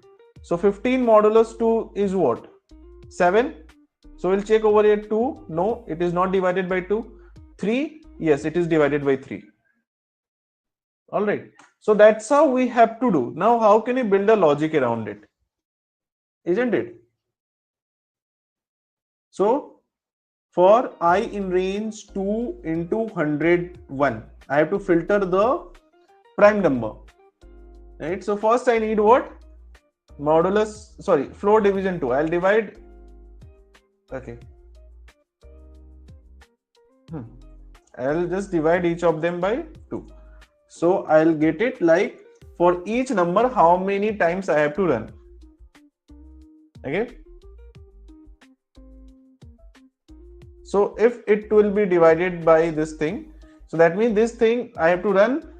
So 15 modulus 2 is what? 7. So we'll check over here 2. No, it is not divided by 2. 3. Yes, it is divided by 3. Alright. So that's how we have to do. Now, how can you build a logic around it? Isn't it? So, for I in range 2 into 101, I have to filter the prime number. Right? So, first I need what? Modulus, sorry, floor division 2. I'll divide. Okay. I'll just divide each of them by 2. So I'll get it like for each number how many times I have to run. Okay. So if it will be divided by this thing, so that means this thing I have to run.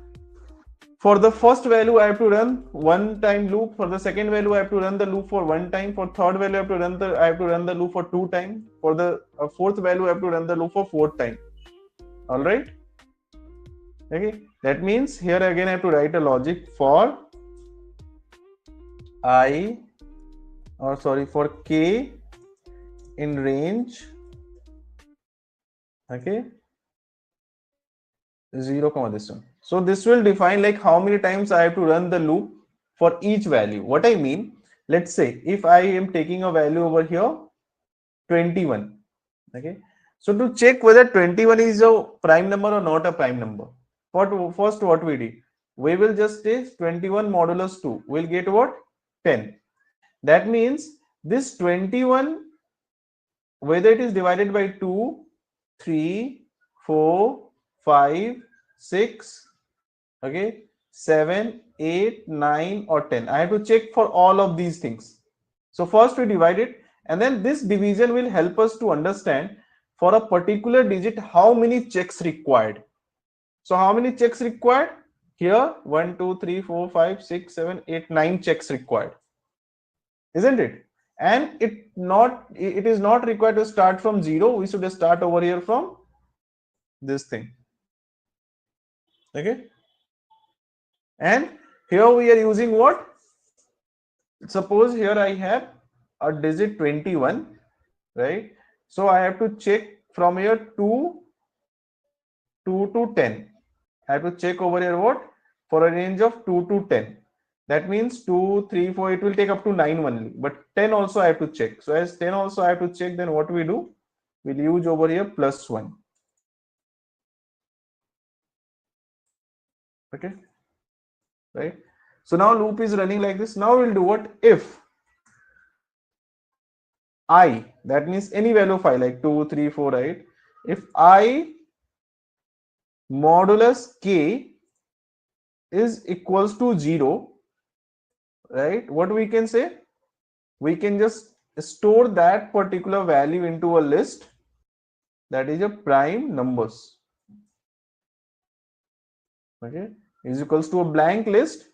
For the first value I have to run 1 time loop. For the second value I have to run the loop for 1 time. For third value I have to run the loop for 2 times. For the fourth value I have to run the loop for 4th time. All right. Okay. That means here again I have to write a logic for for k in range, okay, 0 comma this one. So this will define like how many times I have to run the loop for each value. What I mean, let's say if I am taking a value over here 21, okay, so to check whether 21 is a prime number or not a prime number, first what we did, we will just take 21 modulus 2, we'll get what? 10. That means this 21, whether it is divided by 2, 3, 4, 5, 6, okay, 7, 8, 9 or 10. I have to check for all of these things. So first we divide it, and then this division will help us to understand for a particular digit how many checks required. So how many checks required? Here 1, 2, 3, 4, 5, 6, 7, 8, 9 checks required, isn't it? And it is not required to start from 0. We should start over here from this thing. Okay, and here we are using what? Suppose here I have a digit 21, right? So I have to check from here 2 to 10. I have to check over here what? For a range of 2 to 10. That means 2, 3, 4, it will take up to 9 only. But 10 also I have to check. So as 10 also I have to check, then what we do? We'll use over here plus 1. Okay, right? So now loop is running like this. Now we'll do what? If I, that means any value of I, like 2, 3, 4, right? If I modulus k is equals to 0, right? What we can say? We can just store that particular value into a list that is a prime numbers. Okay, is equals to a blank list,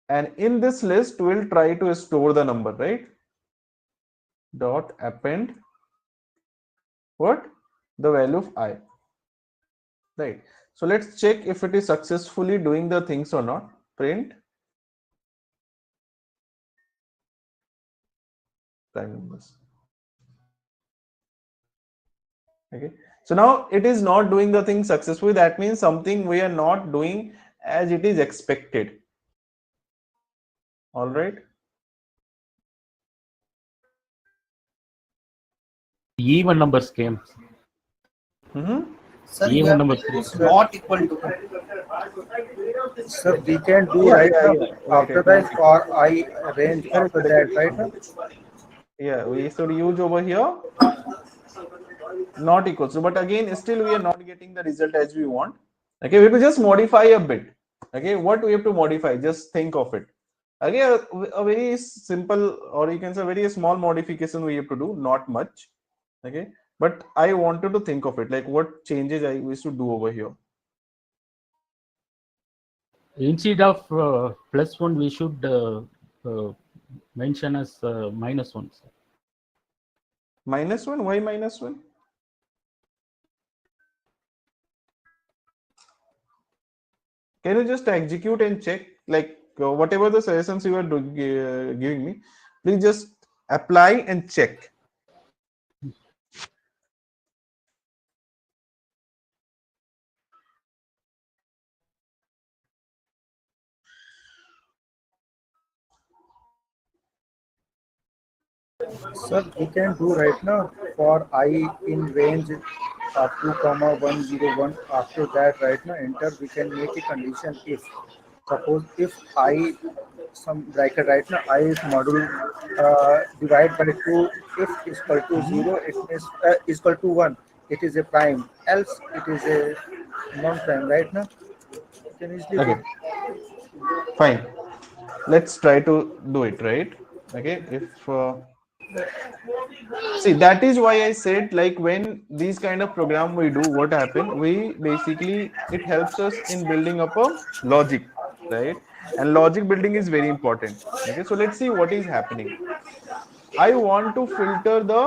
and in this list we'll try to store the number, right? Dot append what? The value of I, right? So let's check if it is successfully doing the things or not. Print prime numbers. Okay, so now it is not doing the thing successfully. That means something we are not doing as it is expected. All right. Even numbers came. Sir, Even here numbers it is not equal to. Sir, we can do after that for I range after that, right? Yeah, we should use over here not equals to, but again still we are not getting the result as we want. Okay, we have to just modify a bit. Okay, what we have to modify? Just think of it. Again, a very simple, or you can say very small modification we have to do, not much. Okay, but I wanted to think of it, like what changes I wish to do over here. Instead of +1, we should mention as -1. Sir. -1? Why -1? Can you just execute and check, like whatever the suggestions you are giving me, please just apply and check. Sir, we can do right now for I in range 2 comma 101. After that, right now enter, we can make a condition if suppose if I some bracket right now I is module divide by 2, if is equal to 0, it means is equal to 1, it is a prime, else it is a non-prime. Right now you can easily Okay, fine, let's try to do it, right? Okay, if see, that is why I said, like, when these kind of program we do, what happen, we basically, it helps us in building up a logic, right? And logic building is very important. Okay, so let's see what is happening. I want to filter the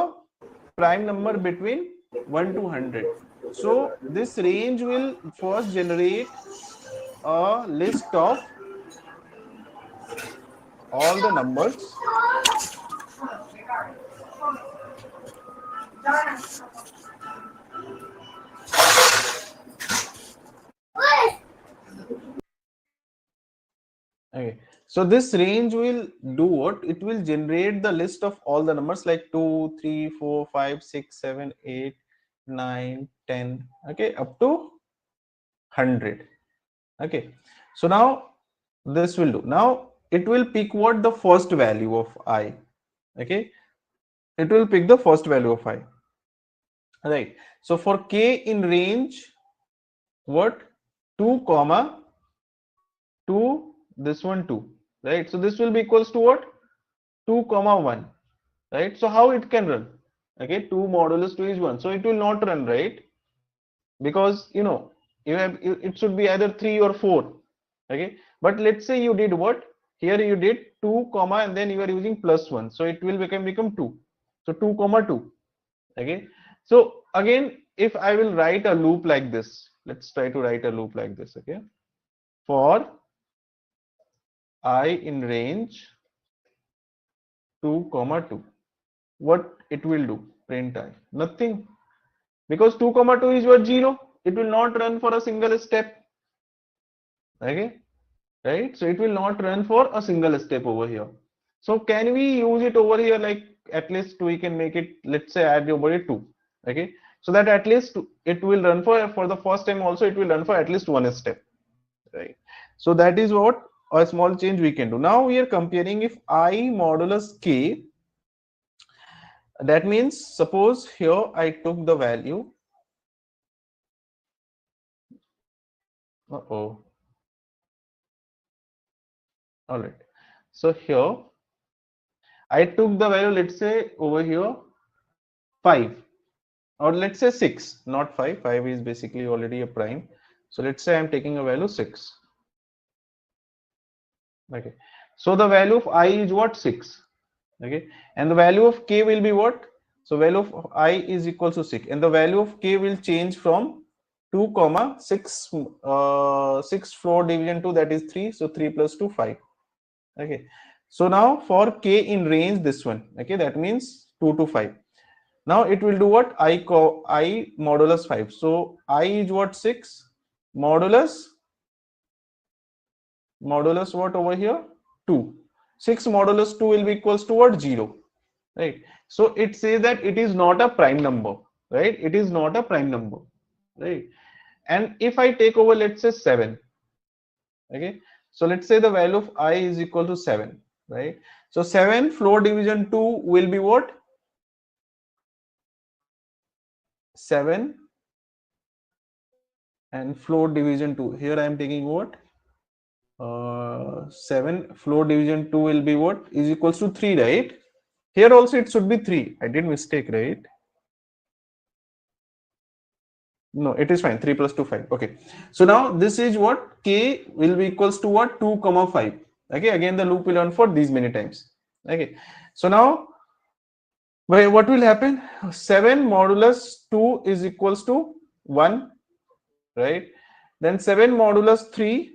prime number between 1 to 100. So this range will first generate a list of all the numbers. Okay, so this range will do what? It will generate the list of all the numbers like 2, 3, 4, 5, 6, 7, 8, 9, 10. Okay, up to 100. Okay, so now this will do. Now it will pick what? The first value of I. Okay, it will pick the first value of I. Right. So for k in range, what? 2 comma 2, this one 2, right? So this will be equals to what? 2 comma 1, right? So how it can run? Okay, 2 modulus 2 is 1, so it will not run, right? Because it should be either 3 or 4. Okay, but let's say you did what? Here you did 2 comma and then you are using +1, so it will become 2. So 2 comma 2. Okay, so again, if I will write a loop like this, let's try to write a loop like this. Okay, for I in range 2 comma 2, what it will do? Print I, nothing, because 2 comma 2 is what? 0. It will not run for a single step. Okay, right? So it will not run for a single step over here. So can we use it over here? Like at least we can make it, let's say add over it 2. Okay, so that at least it will run for the first time also, it will run for at least one step, right? So that is what a small change we can do. Now we are comparing if I modulus k, that means suppose here I took the value. All right, so here I took the value, let's say over here 5, or let's say 6, not 5. 5 is basically already a prime. So let's say I'm taking a value 6. Okay, so the value of I is what? 6. Okay, and the value of k will be what? So value of I is equal to 6, and the value of k will change from 2 comma 6 6 floor division 2, that is 3. So 3 plus 2 5. Okay, so now for k in range, this one, okay, that means 2 to 5. Now it will do what? I modulus 5. So I is what? 6 modulus what over here? 2. 6 modulus 2 will be equals to what? 0. Right? So it says that it is not a prime number, right? It is not a prime number, right? And if I take over, let's say 7, okay, so let's say the value of I is equal to 7, right? So 7 floor division 2 will be what? 7 and floor division 2. Here I am taking what? 7 floor division 2 will be what? Is equals to 3, right? Here also it should be 3. I did mistake, right? No, it is fine. 3 plus 2 5. Okay, so now this is what? K will be equals to what? 2 comma 5. Okay, again the loop will run for these many times. Okay, so now what will happen? 7 modulus 2 is equals to 1, right? Then 7 modulus 3,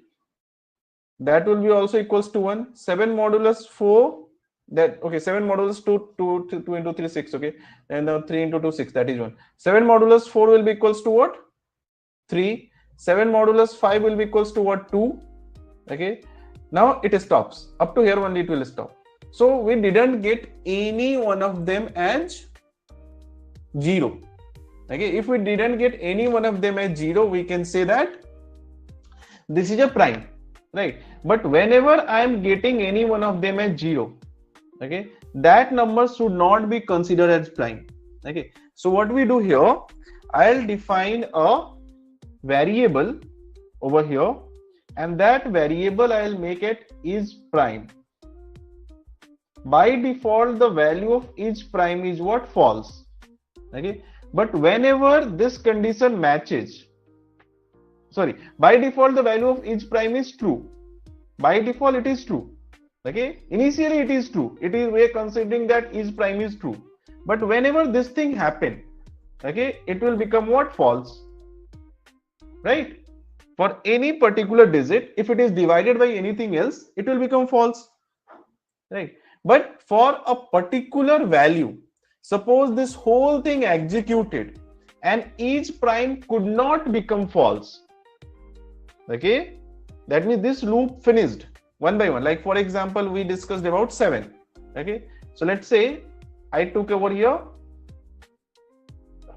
that will be also equals to 1. 7 modulus 4, that, okay, 7 modulus 2 into 3 6, okay, and 3 into 2 6, that is 1. 7 modulus 4 will be equals to what? 3. 7 modulus 5 will be equals to what? 2. Okay, now it stops. Up to here only it will stop. So we didn't get any one of them as 0. Okay, if we didn't get any one of them as 0, we can say that this is a prime, right? But whenever I am getting any one of them as 0, okay, that number should not be considered as prime. Okay, so what we do here, I'll define a variable over here, and that variable I'll make it is prime. By default, the value of each prime is what? False. Okay, but whenever this condition matches, sorry, by default the value of each prime is true. By default it is true. Okay, initially it is true. It is, we are considering that each prime is true. But whenever this thing happen, okay, it will become what? False. Right? For any particular digit, if it is divided by anything else, it will become false. Right? But for a particular value, suppose this whole thing executed and each prime could not become false. Okay, that means this loop finished one by one. Like for example, we discussed about 7. Okay, so let's say I took over here,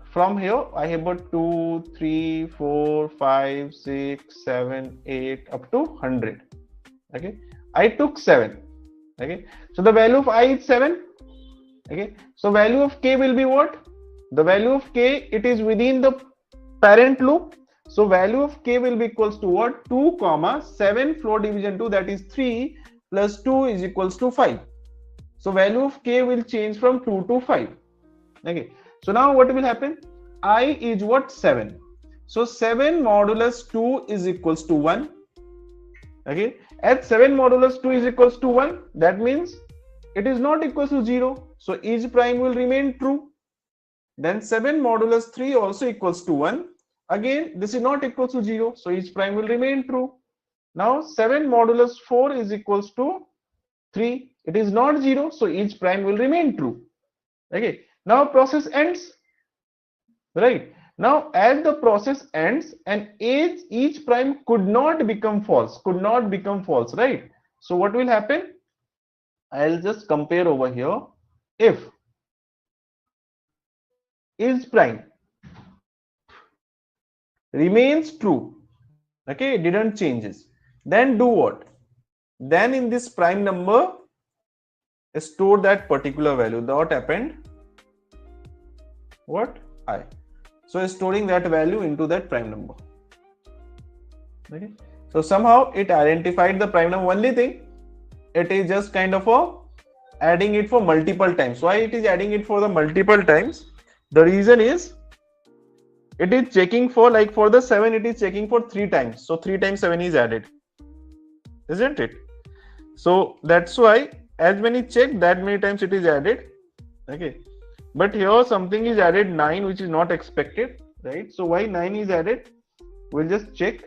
from here I have about 2 3 4 5 6 7 8 up to 100. Okay, I took 7. Okay, so the value of I is 7. Okay, so value of k will be what? The value of k, it is within the parent loop. So value of k will be equals to what? 2 comma 7 floor division 2, that is 3 plus 2 is equals to 5. So value of k will change from 2 to 5. Okay, so now what will happen? I is what? 7. So 7 modulus 2 is equals to 1. Okay, at 7 modulus 2 is equals to 1, that means it is not equals to 0. So each prime will remain true. Then 7 modulus 3 also equals to 1. Again, this is not equals to 0. So each prime will remain true. Now 7 modulus 4 is equals to 3. It is not 0. So each prime will remain true. Okay. Now process ends. Right. Now as the process ends and each prime could not become false. Right. So what will happen? I'll just compare over here. If is prime remains true, okay, it didn't changes, then do what? Then in this prime number store that particular value. What happened? What? I. So storing that value into that prime number. Okay. So somehow it identified the prime number. Only thing, it is just kind of adding it for multiple times. Why it is adding it for the multiple times? The reason is it is checking for, like for the 7 it is checking for 3 times. So 3 times 7 is added, isn't it? So that's why as many check, that many times it is added. Okay, but here something is added 9 which is not expected, right? So why 9 is added? We'll just check,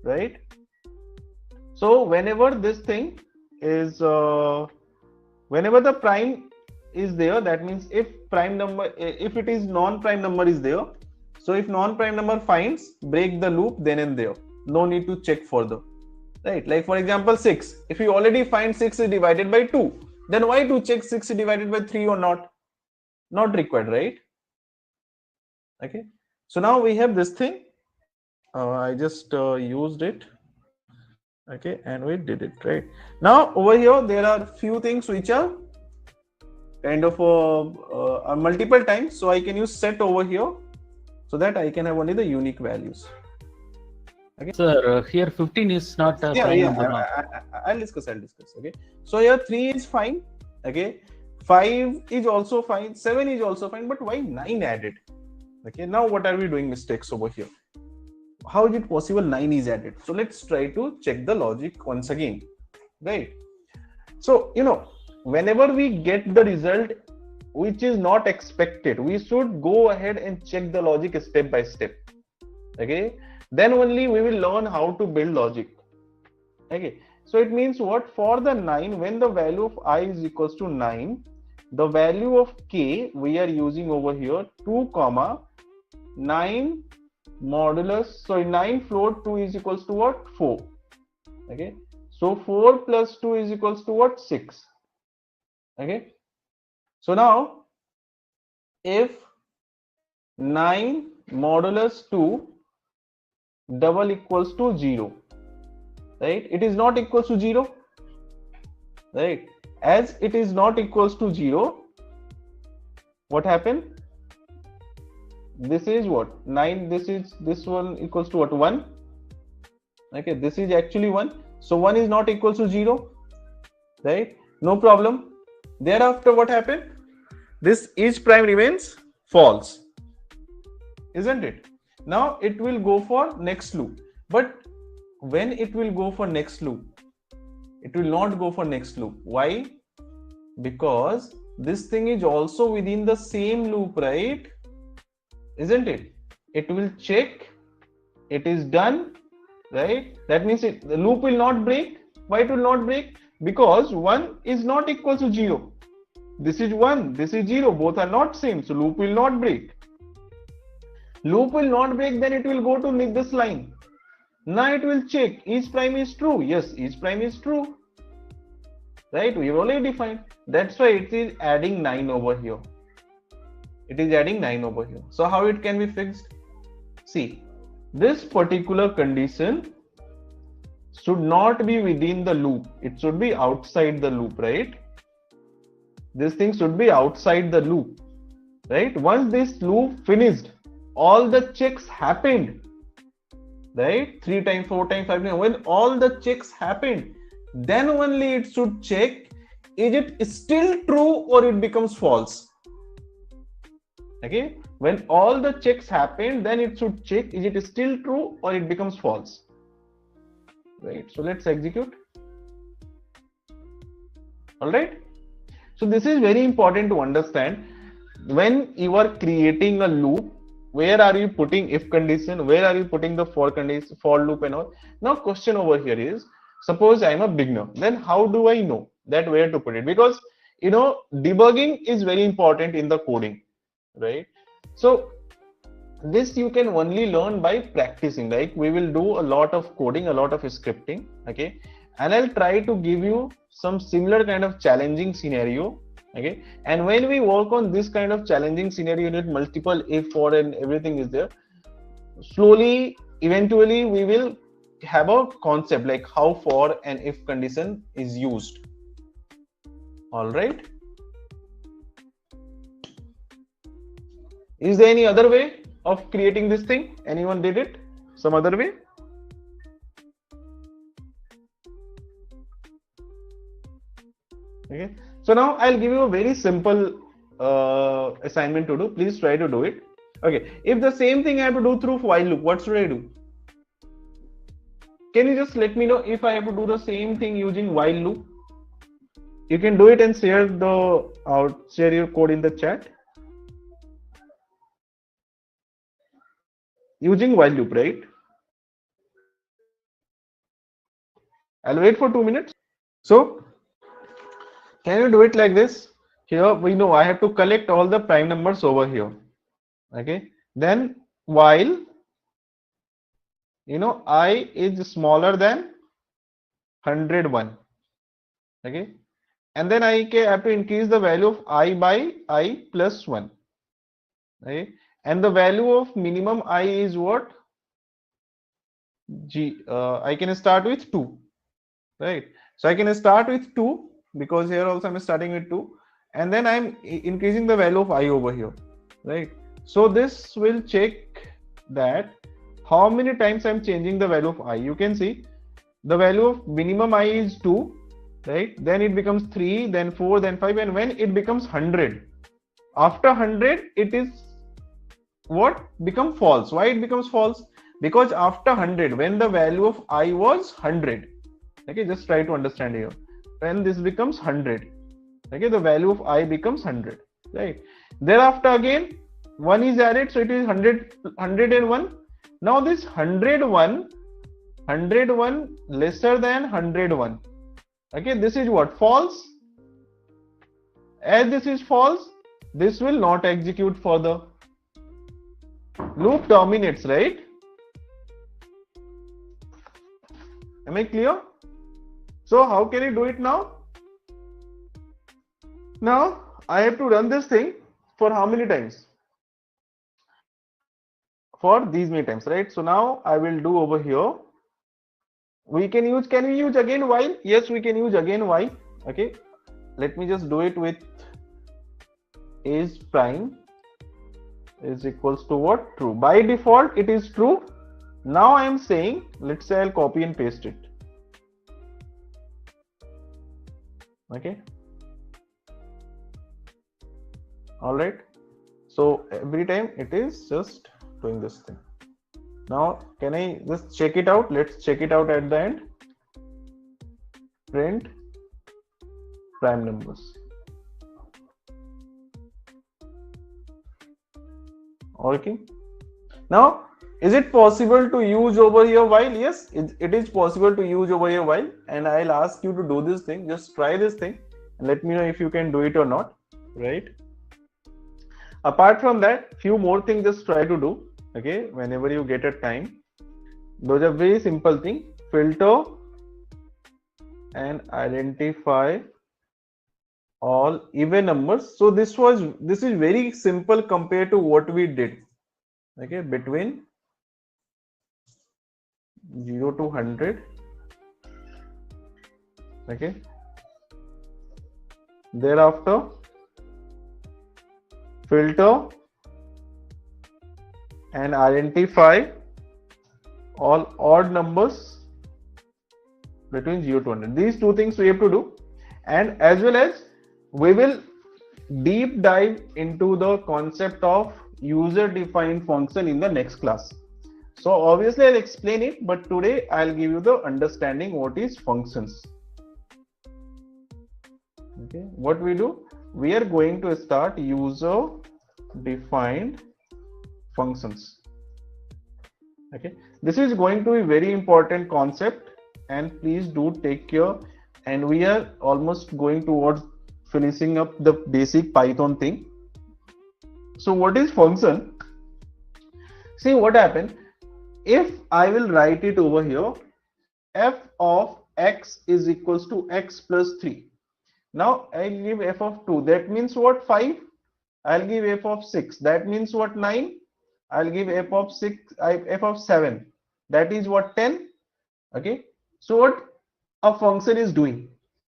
right? So whenever this thing is whenever the prime is there, that means if prime number, if it is non-prime number is there, so if non-prime number finds, break the loop then and there, no need to check further, right? Like for example 6, if you already find 6 is divided by 2, then why to check 6 is divided by 3 or not required, right? Okay, so now we have this thing. I just used it, okay, and we did it, right? Now over here there are few things which are kind of multiple times, so I can use set over here so that I can have only the unique values. Okay, sir, here 15 is not prime number. I'll discuss. Okay, so here 3 is fine. Okay, 5 is also fine, 7 is also fine, but why 9 added? Okay, now what are we doing mistakes over here? How is it possible 9 is added? So let's try to check the logic once again, right? So whenever we get the result which is not expected, we should go ahead and check the logic step by step. Okay, then only we will learn how to build logic. Okay, so it means what? For the 9, when the value of I is equals to 9, the value of k we are using over here 2 comma 9 modulus, so 9 float 2 is equals to what? 4. Okay, so 4 plus 2 is equals to what? 6. Okay, so now if 9 modulus 2 double equals to 0, right? It is not equals to 0, right? As it is not equals to 0, what happened? This is what? 9, this one equals to what? 1. Okay, this is actually 1. So 1 is not equals to 0, right? No problem. Thereafter what happened? This each prime remains false, isn't it? Now it will go for next loop. But when it will go for next loop, it will not go for next loop. Why? Because this thing is also within the same loop, right? Isn't it? It will check, it is done, right? That means the loop will not break. Why it will not break? Because 1 is not equal to 0. This is 1, this is 0, both are not same, so loop will not break. Loop will not break, then it will go to this line. Now it will check, each prime is true. Yes, each prime is true, right? We have already defined. That's why it is adding 9 over here. It is adding 9 over here. So how it can be fixed? See, this particular condition should not be within the loop. It should be outside the loop, right? This thing should be outside the loop, right? Once this loop finished, all the checks happened, right? 3 times, 4 times, 5 times. When all the checks happened, then only it should check, is it still true or it becomes false? Okay, when all the checks happen, then it should check is it still true or it becomes false. Right, so let's execute. All right, so this is very important to understand. When you are creating a loop, where are you putting if condition, where are you putting the for condition, for loop and all. Now question over here is, suppose I'm a beginner, then how do I know that where to put it? Because debugging is very important in the coding, right? So this you can only learn by practicing. Like we will do a lot of coding, a lot of scripting, okay, and I'll try to give you some similar kind of challenging scenario. Okay, and when we work on this kind of challenging scenario with multiple if, for, and everything is there, slowly eventually we will have a concept like how for and if condition is used. All right, is there any other way of creating this thing? Anyone did it some other way? Okay, so now I'll give you a very simple assignment to do. Please try to do it. Okay, if the same thing I have to do through while loop, what should I do? Can you just let me know if I have to do the same thing using while loop? You can do it and share your code in the chat. Using while loop, right? I'll wait for 2 minutes. So can you do it like this? Here we know I have to collect all the prime numbers over here. Okay, then while I is smaller than 101. Okay, and then I have to increase the value of I by I plus 1. Okay, and the value of minimum I is what? I can start with 2. Right, so I can start with 2 because here also I'm starting with 2, and then I'm increasing the value of I over here. Right, so this will check that how many times I'm changing the value of I. You can see the value of minimum I is 2, right? Then it becomes 3, then 4, then 5, and when it becomes 100, after 100 it is what? Become false. Why it becomes false? Because after 100, when the value of I was 100, okay, just try to understand here. When this becomes 100, okay, the value of I becomes 100, right? Thereafter again 1 is added, so it is 101. Now this 101 lesser than 101, okay, this is what? False. As this is false, this will not execute further. Loop terminates, right? Am I clear? So how can you do it now? Now I have to run this thing for how many times? For these many times, right? So now I will do over here. Can we use again while? Yes, we can use again while. Okay, let me just do it with is prime is equals to what? True. By default it is true. Now I am saying, let's say I'll copy and paste it. Okay, all right, so every time it is just doing this thing. Now can I just check it out? Let's check it out at the end. Print prime numbers. Okay, now is it possible to use over here while? Yes, it is possible to use over here while, and I'll ask you to do this thing. Just try this thing and let me know if you can do it or not, right? Apart from that, few more things just try to do, okay, whenever you get a time. Those are very simple thing. Filter and identify all even numbers. So this is very simple compared to what we did, okay, between 0 to 100. Okay, thereafter filter and identify all odd numbers between 0 to 100. These two things we have to do, and as well as we will deep dive into the concept of user defined function in the next class. So obviously I'll explain it, but today I'll give you the understanding what is functions. Okay, what we do, we are going to start user defined functions. Okay, this is going to be very important concept, and please do take care. And we are almost going towards finishing up the basic Python thing. So what is function? See what happened. If I will write it over here, f of x is equals to x plus 3. Now I'll give f of 2. That means what? 5. I'll give f of 6. That means what? 9. I'll give f of 6, f of 7. That is what? 10. Okay. So what a function is doing?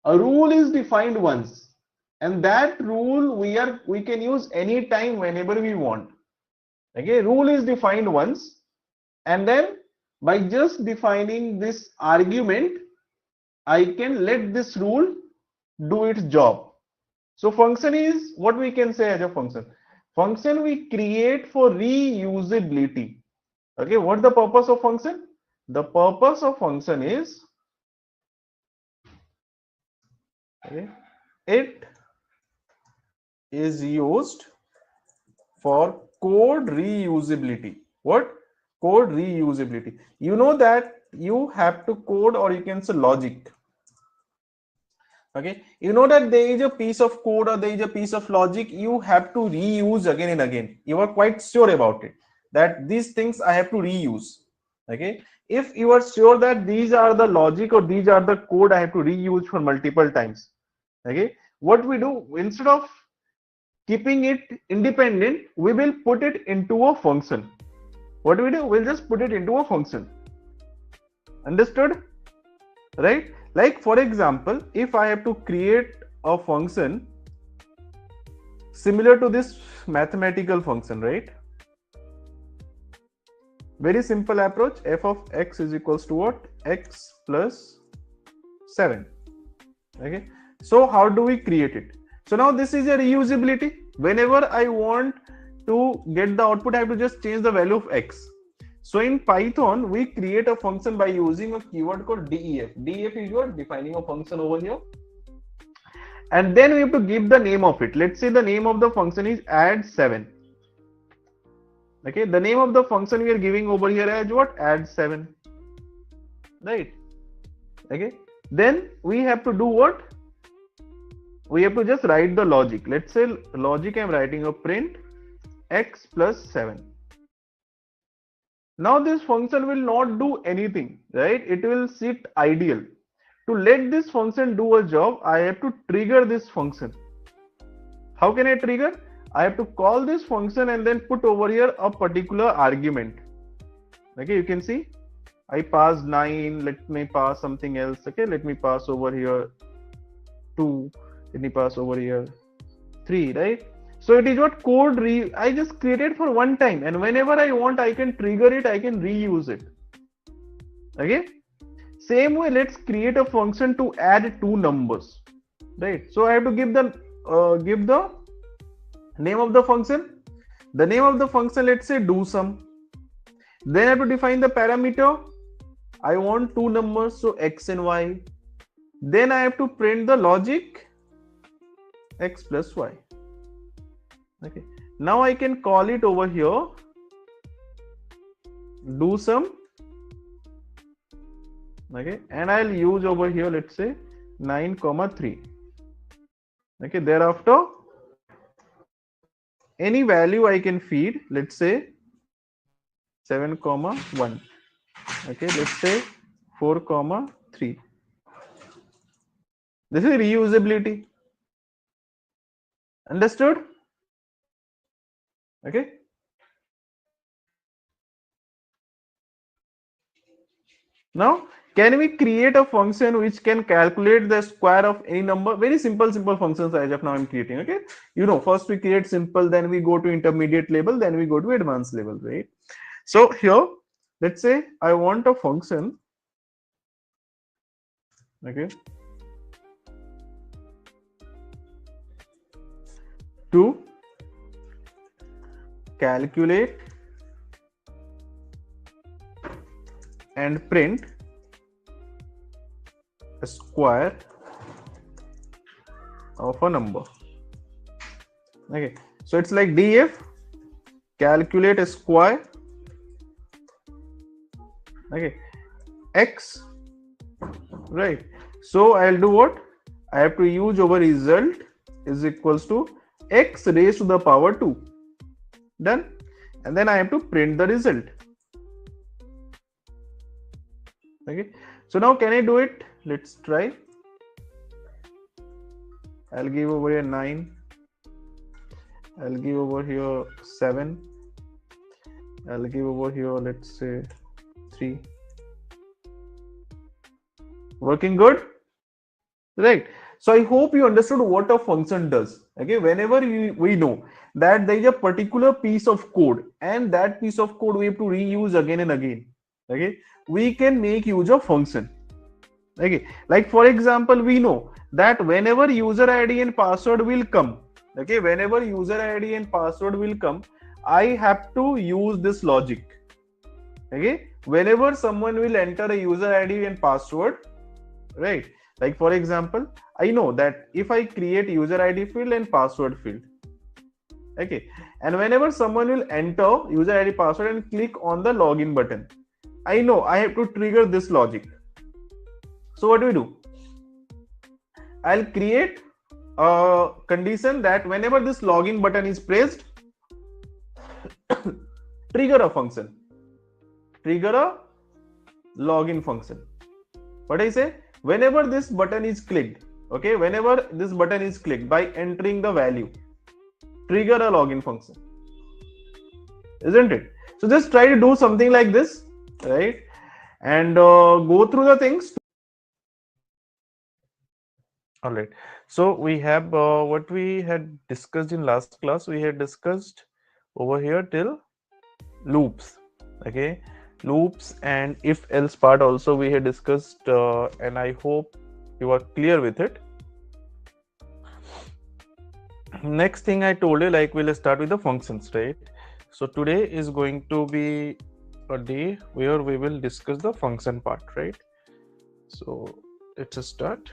A rule is defined once, and that rule we can use anytime whenever we want. Okay. Rule is defined once, and then by just defining this argument, I can let this rule do its job. So function is what we can say as a function. Function we create for reusability. Okay, what's the purpose of function? The purpose of function is, okay, it is used for code reusability. What? Code reusability. You know that you have to code, or you can say logic. Okay, you know that there is a piece of code or there is a piece of logic you have to reuse again and again. You are quite sure about it, that these things I have to reuse. Okay, if you are sure that these are the logic or these are the code I have to reuse for multiple times, okay, what we do, instead of keeping it independent, we will put it into a function. What do we do? We'll just put it into a function. Understood? Right? Like for example, if I have to create a function similar to this mathematical function, right? Very simple approach. F of x is equals to what? X plus 7. Okay. So how do we create it? So now this is a reusability. Whenever I want to get the output, I have to just change the value of x. So in Python, we create a function by using a keyword called def. Def is your defining a function over here. And then we have to give the name of it. Let's say the name of the function is add7. Okay, the name of the function we are giving over here as what? Add7. Right? Okay. Then we have to do what? We have to just write the logic. Let's say logic I'm writing a print x plus 7. Now this function will not do anything, right? It will sit idle. To let this function do a job, I have to trigger this function. How can I trigger? I have to call this function and then put over here a particular argument. Okay, you can see I passed 9. Let me pass something else. Okay, let me pass over here 2. Let me pass over here 3, right? So it is what code I just created for one time, and whenever I want, I can trigger it, I can reuse it. Okay. Same way, let's create a function to add two numbers, right? So I have to give the name of the function. The name of the function, let's say do sum. Then I have to define the parameter. I want two numbers, so x and y. Then I have to print the logic x plus y. Okay, now I can call it over here do sum. Okay, and I'll use over here, let's say 9,3. Okay, thereafter any value I can feed, let's say 7,1. Okay, let's say 4,3. This is reusability. Understood? Okay. Now, can we create a function which can calculate the square of any number? Very simple functions as of now I'm creating. Okay. You know, first we create simple, then we go to intermediate level, then we go to advanced level, right? So here, let's say I want a function. Okay. to calculate and print a square of a number. Okay, so it's like df calculate a square, okay, x, right? So I'll do what? I have to use over result is equals to x raised to the power 2. Done. And then I have to print the result. Okay, so now can I do it? Let's try. I'll give over here 9. I'll give over here 7. I'll give over here, let's say 3. Working good? Right. So I hope you understood what a function does. Okay, whenever we know that there is a particular piece of code and that piece of code we have to reuse again and again. Okay, we can make use of function. Okay, like for example, we know that whenever user ID and password will come, okay, whenever user ID and password will come, I have to use this logic. Okay, whenever someone will enter a user ID and password, right? Like for example, I know that if I create user ID field and password field, okay, and whenever someone will enter user ID password and click on the login button, I know I have to trigger this logic. So what do we do? I'll create a condition that whenever this login button is pressed, trigger a function, trigger a login function. What I say? Whenever this button is clicked, okay, whenever this button is clicked by entering the value, trigger a login function, isn't it? So just try to do something like this, right? And go through the things. All right, so we have what we had discussed in last class. We had discussed over here till loops, okay, loops and if else part also we had discussed, and I hope you are clear with it. Next thing I told you, like we'll start with the functions, right? So today is going to be a day where we will discuss the function part, right? So let's just start.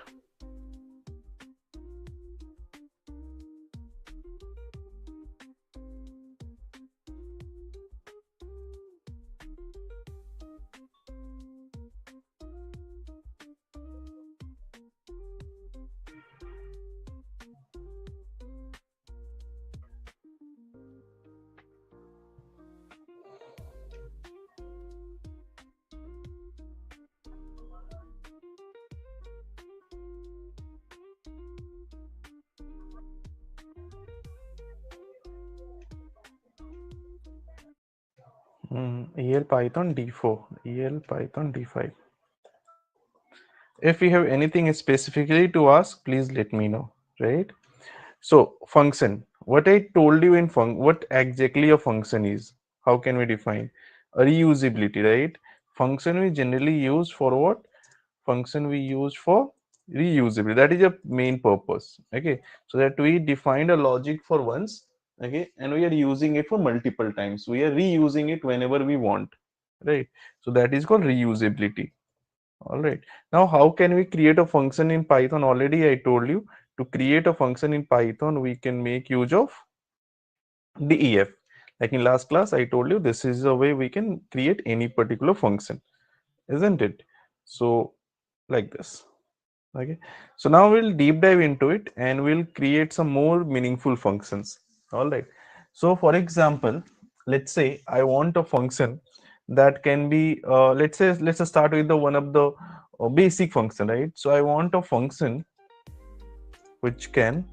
EL Python D4, EL Python D5. If you have anything specifically to ask, please let me know, right? So function, what I told you in what exactly a function is, how can we define? A reusability, right? Function we generally use for what? Function we use for reusability. That is a main purpose, okay? So that we defined a logic for once, okay, and we are using it for multiple times. We are reusing it whenever we want, right? So that is called reusability. All right, now how can we create a function in Python? Already I told you, to create a function in Python we can make use of def. Like in last class I told you, this is a way we can create any particular function, isn't it? So like this. Okay, so now we'll deep dive into it and we'll create some more meaningful functions. All right, so for example, let's say I want a function that can be let's just start with the one of the basic function, right? So I want a function which can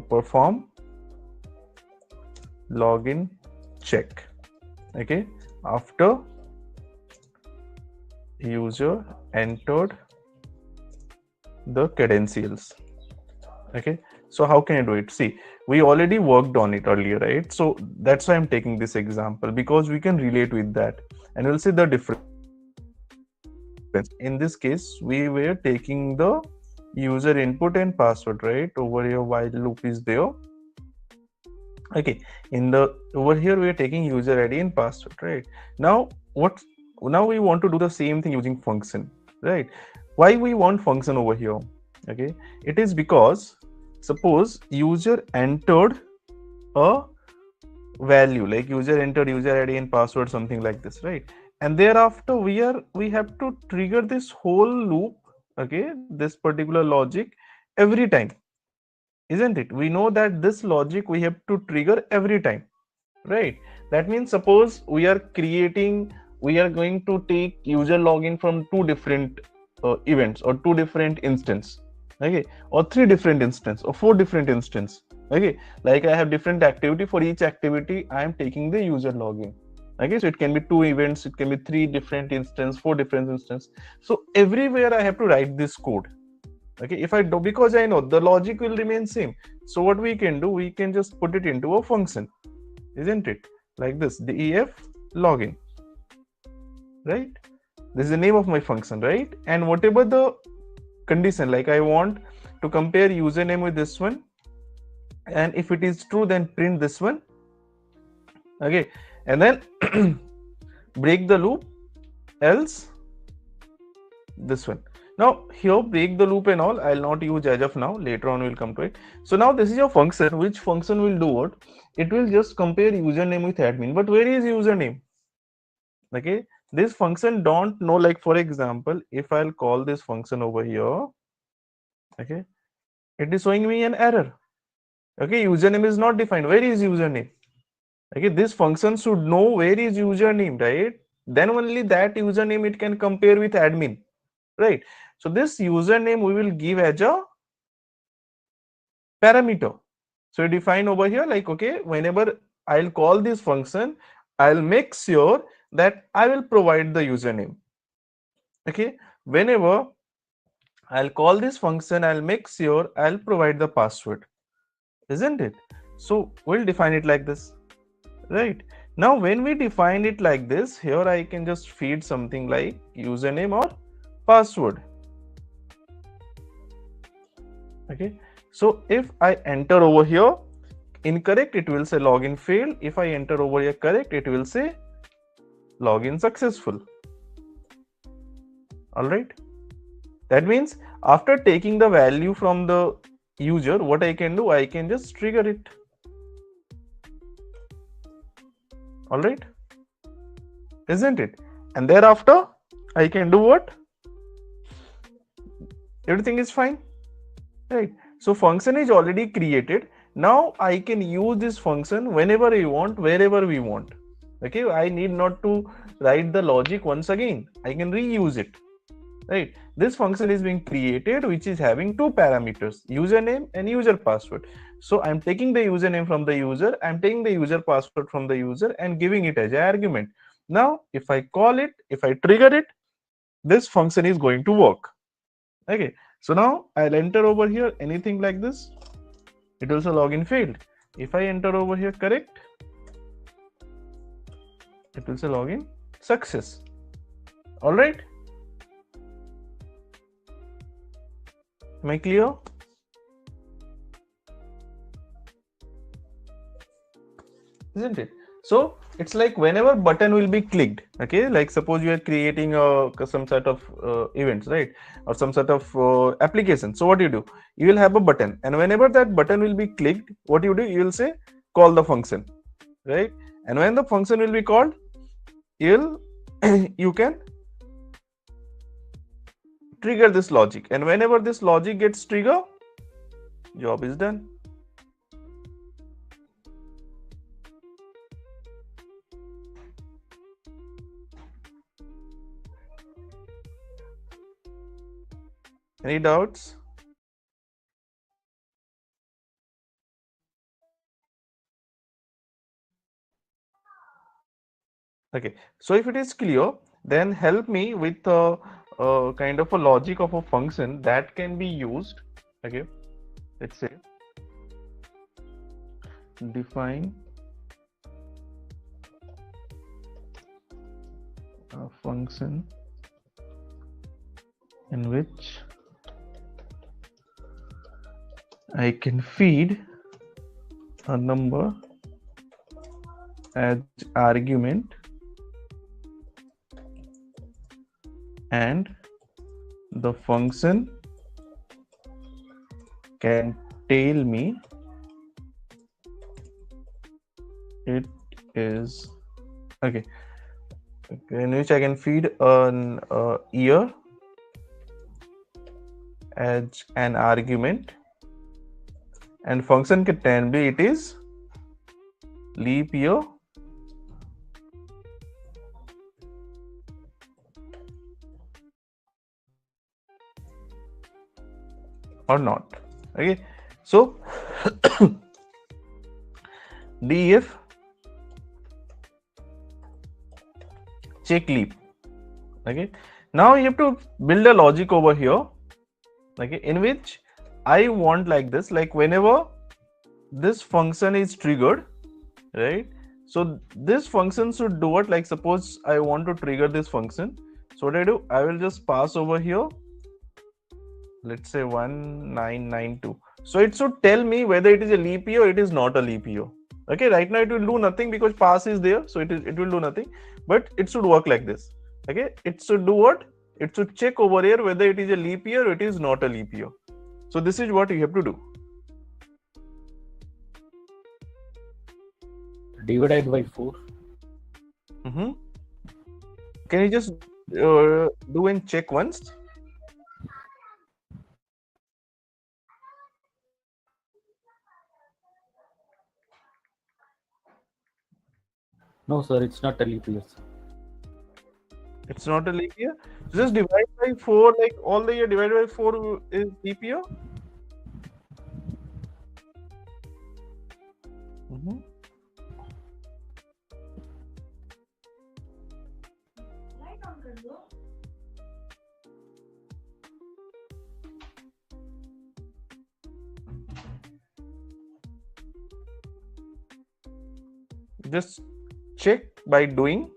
perform login check, okay, after user entered the credentials. Okay, so how can I do it? See, we already worked on it earlier, right? So that's why I'm taking this example, because we can relate with that and we'll see the difference. In this case we were taking the user input and password, right? Over here while loop is there. Okay, in the over here we are taking user ID and password, right? Now now we want to do the same thing using function, right? Why we want function over here? Okay, it is because suppose user entered a value, like user entered user ID and password, something like this, right? And thereafter we have to trigger this whole loop, okay, this particular logic every time, isn't it? We know that this logic we have to trigger every time, right? That means suppose we are going to take user login from two different events or two different instance, okay, or three different instance or four different instance, okay, like I have different activity. For each activity I am taking the user login, okay, so it can be two events, it can be three different instance, four different instance. So everywhere I have to write this code, okay, if I do, because I know the logic will remain same. So what we can do, we can just put it into a function, isn't it? Like this, def login, right? This is the name of my function, right? And whatever the condition, like I want to compare username with this one, and if it is true then print this one, okay, and then break the loop, else this one. Now here break the loop and all I'll not use as of now, later on we'll come to it. So now this is your function, which function will do what? It will just compare username with admin. But where is username? Okay, this function don't know, like for example, if I'll call this function over here, okay, it is showing me an error. Okay, username is not defined. Where is username? Okay, this function should know where is username, right? Then only that username it can compare with admin, right? So this username we will give as a parameter. So define over here, like, okay, whenever I'll call this function, I'll make sure that I will provide the username. Okay, whenever I'll call this function, I'll make sure I'll provide the password, isn't it? So we'll define it like this, right? Now when we define it like this, here I can just feed something like username or password. Okay, so if I enter over here incorrect, it will say login failed. If I enter over here correct, it will say login successful. All right, that means after taking the value from the user, what I can do, I can just trigger it. All right, isn't it? And thereafter I can do what? Everything is fine, right? So function is already created. Now I can use this function whenever I want, wherever we want. Okay, I need not to write the logic once again. I can reuse it, right? This function is being created, which is having two parameters, username and user password. So I'm taking the username from the user, I'm taking the user password from the user and giving it as an argument. Now if I call it, if I trigger it, this function is going to work. Okay, so now I'll enter over here anything like this, it will say login failed. If I enter over here correct, it will say login success. All right, am I clear? Isn't it? So it's like whenever button will be clicked, okay, like suppose you are creating some sort of events, right, or some sort of application. So what you do, you will have a button, and whenever that button will be clicked, what you do, you will say call the function, right? And when the function will be called, you'll you can trigger this logic, and whenever this logic gets triggered, job is done. Any doubts? Okay, so if it is clear, then help me with a kind of a logic of a function that can be used. Okay, let's say define a function in which I can feed a number as argument and the function can tell me it is okay, in which I can feed an year as an argument and function can tell me it is leap year or not. Okay, so def check leap. Okay, now you have to build a logic over here, okay, in which I want like this, like whenever this function is triggered, right? So this function should do what? Like suppose I want to trigger this function. So what I do, I will just pass over here, let's say 1992. So it should tell me whether it is a leap year or it is not a leap year. Okay, right now it will do nothing because pass is there, so it will do nothing, but it should work like this. Okay, it should do what? It should check over here whether it is a leap year or it is not a leap year. So this is what you have to do. Divided by 4. Can you just do and check once? No, sir, it's not a leap year. It's not a leap year. Just divide by 4, like all the year divided by 4 is leap year. Just check by doing.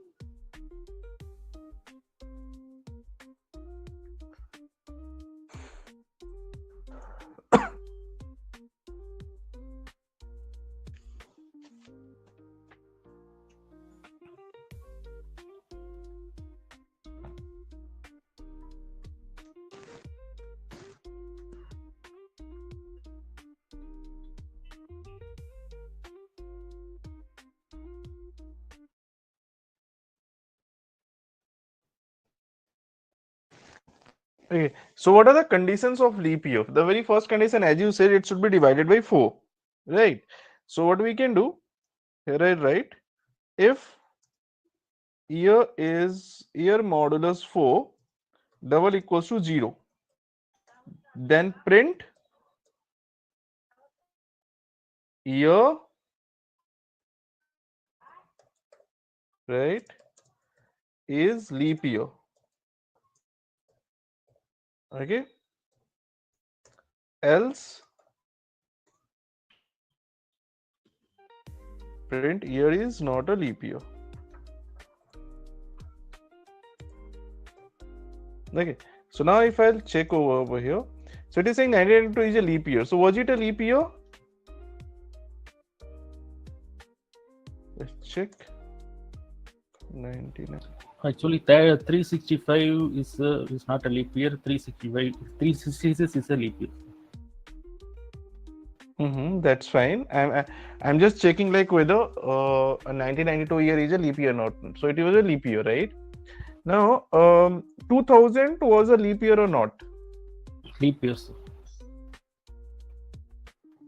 Okay, so what are the conditions of leap year? The very first condition, as you said, it should be divided by 4, right? So what we can do here, I write if year modulus 4 double equals to 0, then print year, right, is leap year. Okay, else print year is not a leap year. Okay, so now if I'll check over here, so it is saying 1992 is a leap year. So was it a leap year? Let's check. 99. Actually, 365 is not a leap year. 366 is a leap year. That's fine. I'm just checking like whether a 1992 year is a leap year or not. So it was a leap year, right? Now, 2000 was a leap year or not? Leap year, sir.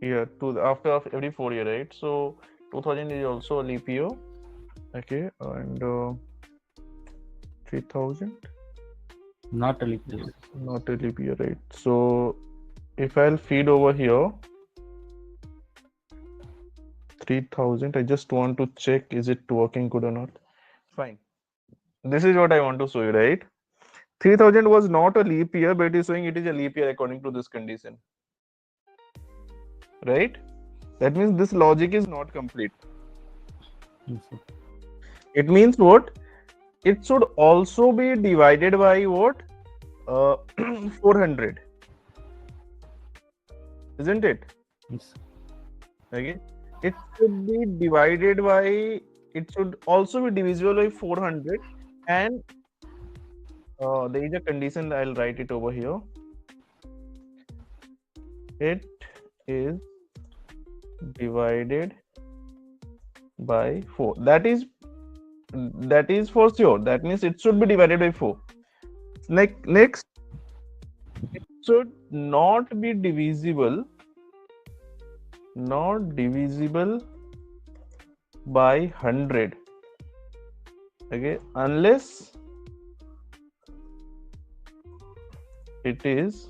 Yeah, after every 4 years, right? So 2000 is also a leap year. Okay, and 3000? Not a leap year. Not a leap year, right? So if I'll feed over here 3000, I just want to check is it working good or not. Fine. This is what I want to show you, right? 3000 was not a leap year, but it is showing it is a leap year according to this condition. Right? That means this logic is not complete. It means what? It should also be divided by what? 400. Isn't it? Yes. Okay, it should be divided by. It should also be divisible by 400, and there is a condition. I'll write it over here. It is divided by 4. That is for sure. That means it should be divided by 4. Next, it should not be divisible. Not divisible by 100. Okay, unless it is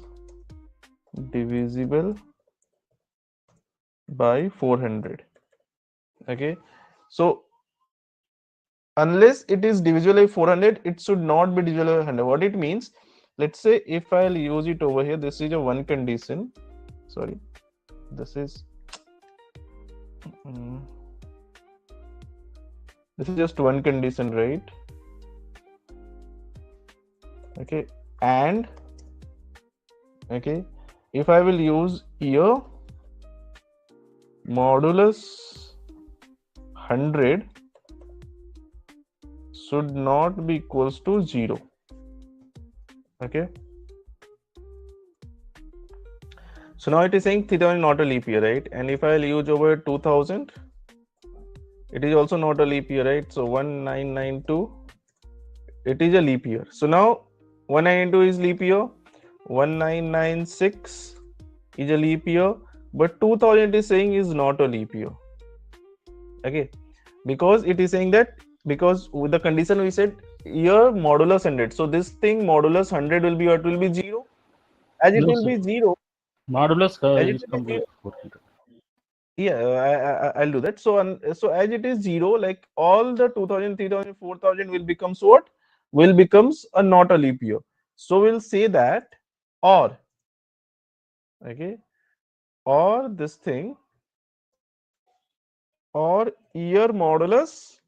divisible by 400. Okay, so unless it is divisible by 400, it should not be divisible by 100. What it means, let's say if I'll use it over here, this is a one condition. Sorry, this is just one condition, right? Okay, and okay, if I will use here modulus 100 should not be equals to 0. Okay, so now it is saying 3000 is not a leap year, right? And if I'll use over 2000, it is also not a leap year, right? So 1992, it is a leap year. So now 1992 is leap year, 1996 is a leap year, but 2000 is saying is not a leap year. Okay, because it is saying that, because with the condition we said year modulus 100. So this thing modulus 100 will be what? Will be 0. As it will be 0. Modulus is complete 400. Yeah, I'll do that. So as it is 0, like all the 2000, 3000, 4000 will becomes what? Will becomes a not a leap year. So we'll say that, or okay, or this thing, or year modulus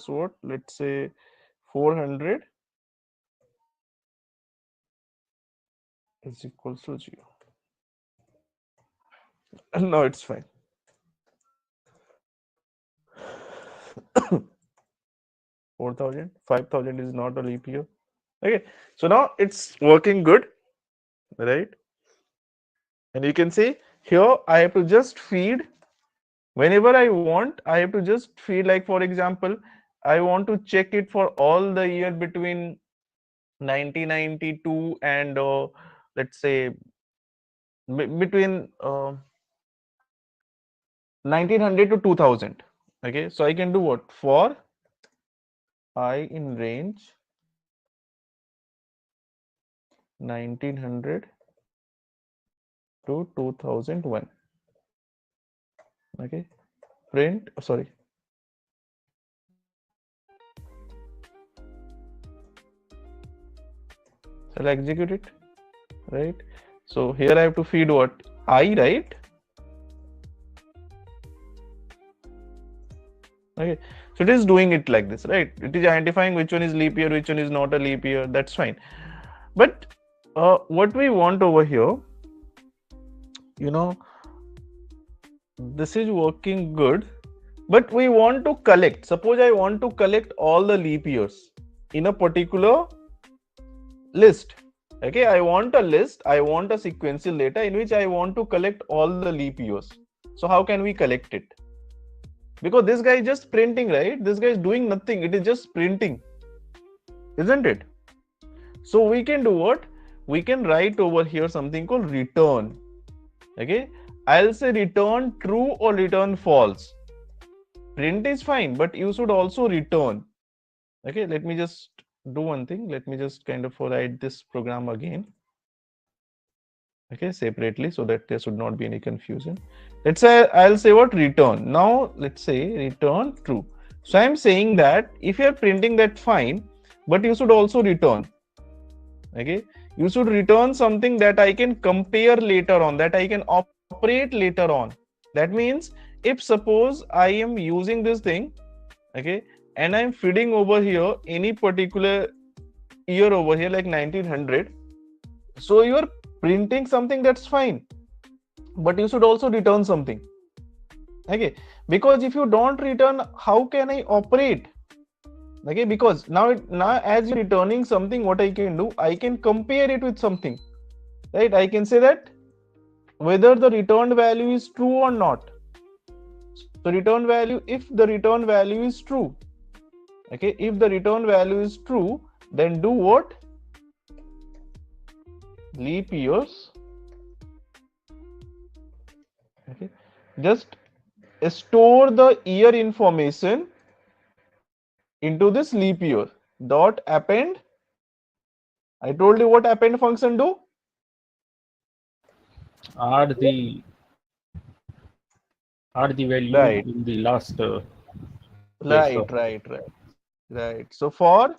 what? Let's say 400 is equals to 0. No, it's fine. 4000, 5000 is not a leap year. Okay, so now it's working good, right? And you can see here I have to just feed whenever I want. I have to just feed, like for example, I want to check it for all the year between 1992 and let's say between 1900 to 2000. Okay, so I can do what? For I in range 1900 to 2001. Okay, print, sorry, so I'll execute it, right? So here I have to feed what? I, right? Okay, so it is doing it like this, right? It is identifying which one is leap year, which one is not a leap year. That's fine. But what we want over here, you know, this is working good, but we want to collect. Suppose I want to collect all the leap years in a particular list. Okay, I want a list, I want a sequential data in which I want to collect all the leap years. So how can we collect it? Because this guy is just printing, right? This guy is doing nothing. It is just printing, isn't it? So we can do what? We can write over here something called return. Okay, I'll say return true or return false. Print is fine, but you should also return. Okay, let me just do one thing. Let me just kind of write this program again. Okay, separately, so that there should not be any confusion. Let's say I'll say what? Return. Now let's say return true. So I'm saying that if you're printing that, fine, but you should also return. Okay, you should return something that I can compare later on, that I can operate later on. That means if suppose I am using this thing, okay, and I'm feeding over here any particular year over here, like 1900, so you're printing something, that's fine. but you should also return something. Okay, because if you don't return, how can I operate? Okay, because now as you're returning something, what I can do, I can compare it with something, right? I can say that whether the returned value is true or not. So return value, if the return value is true, okay, if the return value is true, then do what? Leap years. Okay, just store the year information into this leap year dot append. I told you what append function do. Add the value Right. in the last place of. Right. So for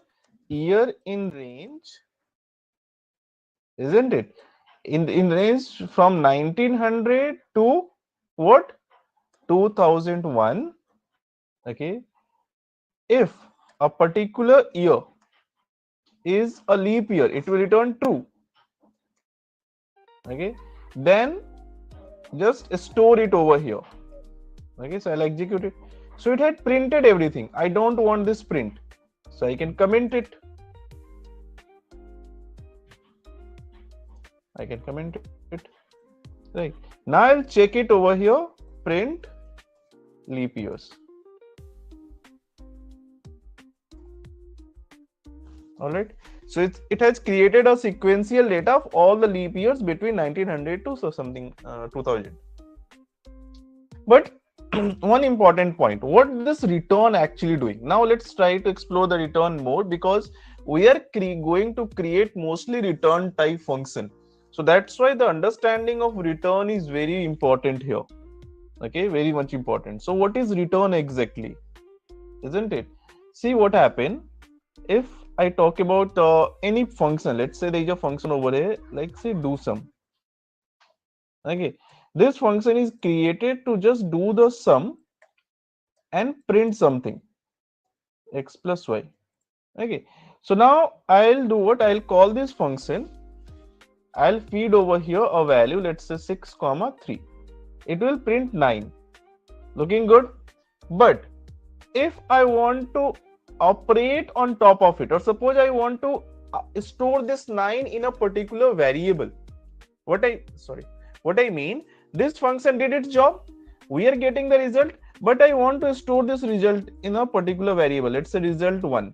year in range, isn't it? In range from 1900 to what? 2001. Okay. If a particular year is a leap year, it will return true. Okay. Then just store it over here. Okay. So I'll execute it. So it had printed everything. I don't want this print. So I can comment it. I can comment it. Right. Now I'll check it over here. Print leap years. All right. So it has created a sequential data of all the leap years between 1900 to 2000. But one important point, what this return actually doing? Now let's try to explore the return more, because we are going to create mostly return type function. So that's why the understanding of return is very important here. Okay, very much important. So what is return exactly? Isn't it? See what happened if I talk about any function. Let's say there is a function over here, like say do sum. Okay, this function is created to just do the sum and print something, x plus y. Okay, so now I'll do what? I'll call this function. I'll feed over here a value, let's say 6, 3. It will print 9. Looking good. But if I want to operate on top of it, or suppose I want to store this 9 in a particular variable, what I mean, this function did its job, we are getting the result, but I want to store this result in a particular variable, let's say result 1.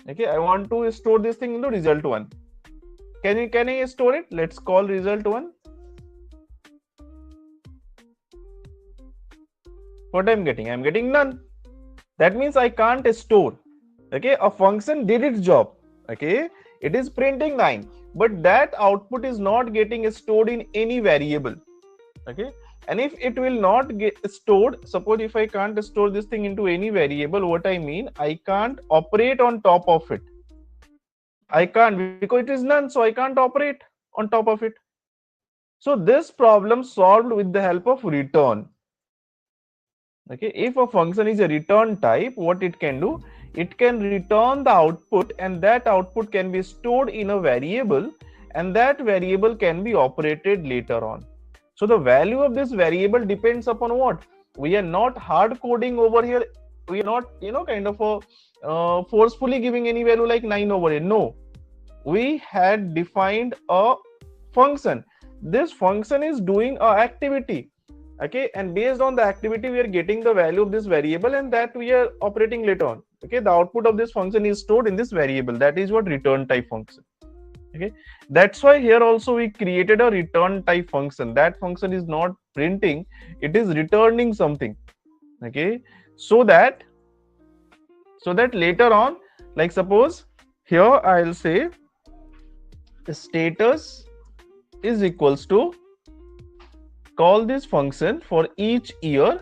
Okay, I want to store this thing into result 1. Can I store it? Let's call result 1. What I'm getting none. That means I can't store. Okay, a function did its job. Okay, it is printing 9, but that output is not getting stored in any variable. Okay, and if it will not get stored, suppose if I can't store this thing into any variable, what I mean, I can't operate on top of it. I can't, because it is none, so I can't operate on top of it. So this problem solved with the help of return. Okay, if a function is a return type, what it can do? It can return the output, and that output can be stored in a variable, and that variable can be operated later on. So the value of this variable depends upon what? We are not hard coding over here. We are not, kind of forcefully giving any value like 9 over here. No, we had defined a function. This function is doing a activity. Okay, and based on the activity we are getting the value of this variable, and that we are operating later on. Okay, the output of this function is stored in this variable. That is what return type function. Okay, that's why here also we created a return type function. That function is not printing, it is returning something. Okay, so that later on, like suppose here I'll say status is equals to, call this function for each year.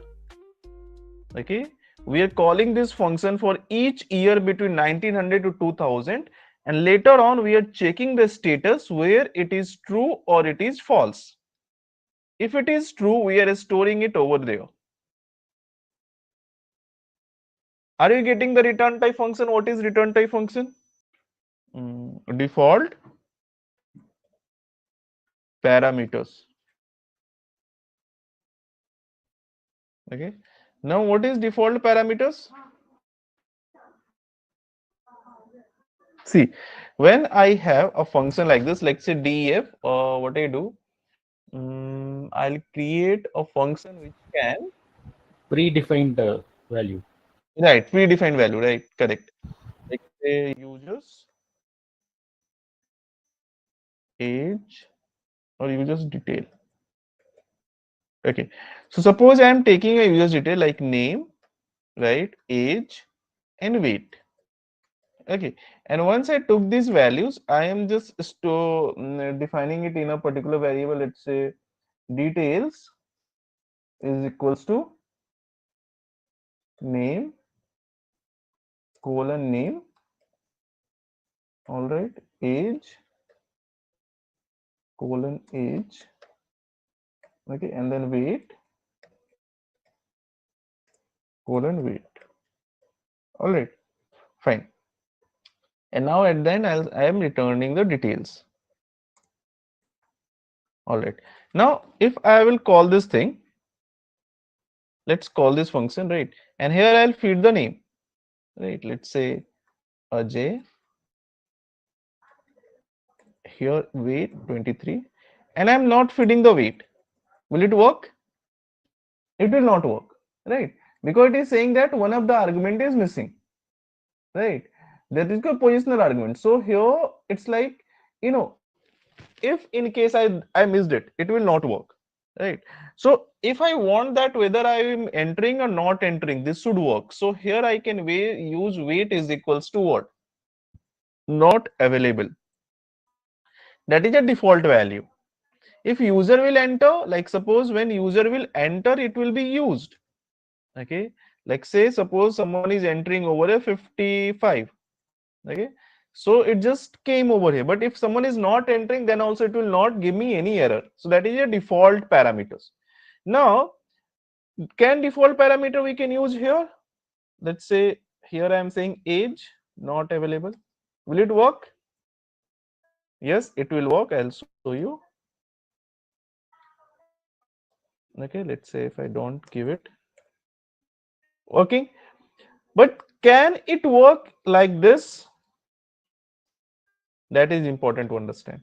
Okay, we are calling this function for each year between 1900 to 2000, and later on we are checking the status where it is true or it is false. If it is true, we are storing it over there. Are you getting the return type function? What is return type function? Default parameters. Okay. Now what is default parameters? See, when I have a function like this, let's say def, what I do, I'll create a function which can Predefined value. right predefined value, right? Correct. Like say users age or users detail. Okay. So suppose I am taking a user's detail like name, right, age, and weight. Okay, and once I took these values, I am just defining it in a particular variable. Let's say details is equals to name colon name, all right, age colon age, okay, and then weight colon weight. All right, fine. And now at the end, I am returning the details. All right. Now, if I will call this thing, let's call this function, right? And here I'll feed the name, right? Let's say Ajay. Here weight 23, and I'm not feeding the weight. Will it work? It will not work, right? Because it is saying that one of the argument is missing, right? That is a positional argument. So here it's like, you know, if in case I missed it, it will not work, right? So if I want that whether I am entering or not entering, this should work. So here I can use weight is equals to what? Not available. That is a default value. If user will enter, like suppose when user will enter, it will be used. Okay, like say suppose someone is entering over a 55. Okay, so it just came over here. But if someone is not entering, then also it will not give me any error. So that is a default parameters. Now, can default parameter we can use here? Let's say here I am saying age not available. Will it work? Yes, it will work. I'll show you. Okay, let's say if I don't give it working, but can it work like this? That is important to understand.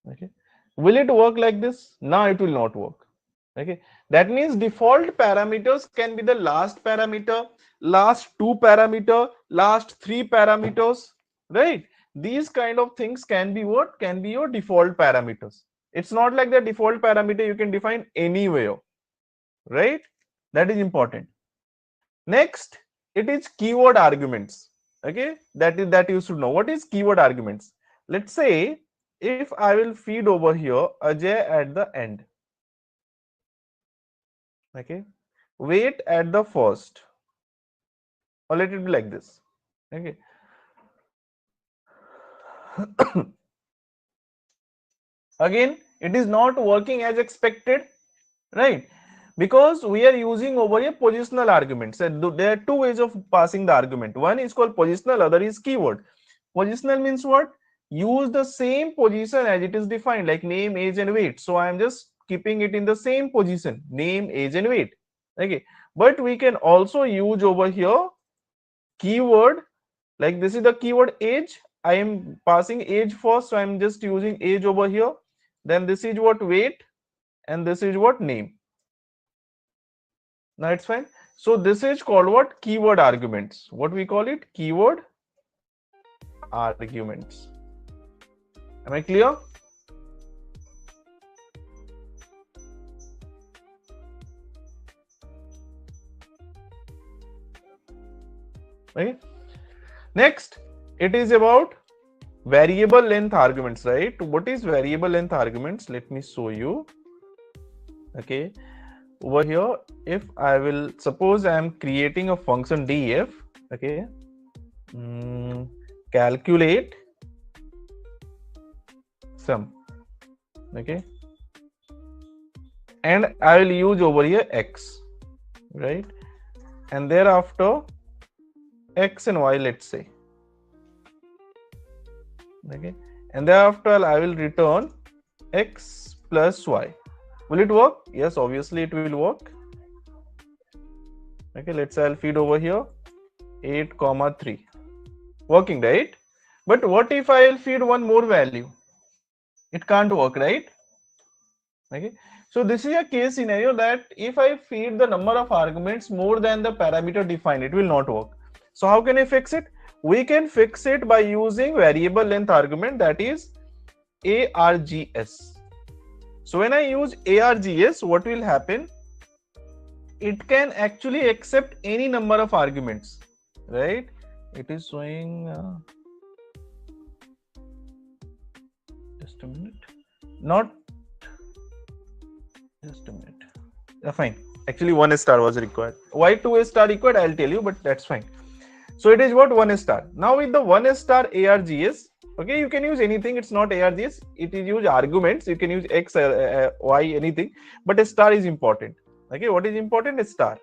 Okay, will it work like this? No, it will not work. Okay, that means default parameters can be the last parameter, last two parameter, last three parameters, right? These kind of things can be what? Can be your default parameters. It's not like the default parameter you can define anywhere, right? That is important. Next, it is keyword arguments. Okay, that you should know. What is keyword arguments? Let's say if I will feed over here Ajay at the end. Okay, weight at the first, or let it be like this. Okay. Again, it is not working as expected, right? Because we are using over a positional argument. So there are two ways of passing the argument. One is called positional, other is keyword. Positional means what? Use the same position as it is defined, like name, age, and weight. So I am just keeping it in the same position, name, age, and weight. Okay, but we can also use over here keyword, like this is the keyword age. I am passing age first, so I am just using age over here. Then this is what weight, and this is what name. Now it's fine. So this is called what? Keyword arguments. What we call it? Keyword arguments. Am I clear? Okay. Next, it is about variable length arguments, right? What is variable length arguments? Let me show you. Okay. Over here, if I will suppose I am creating a function def, okay, calculate sum, okay, and I will use over here x, right, and thereafter x and y, let's say, okay, and thereafter I will return x plus y. Will it work? Yes, obviously it will work. Okay, let's say I'll feed over here 8, 3. Working, right? But what if I'll feed one more value? It can't work, right? Okay. So this is a case scenario that if I feed the number of arguments more than the parameter defined, it will not work. So how can I fix it? We can fix it by using variable length argument, that is args. So when I use args, what will happen? It can actually accept any number of arguments, right? It is showing just a minute, not just a minute. Fine, actually 1 star was required. Why 2 star required, I'll tell you, but that's fine. So it is what 1 star. Now with the 1 star args, okay, you can use anything. It's not args, it is use arguments. You can use x, y, anything, but a star is important. Okay, what is important? A star,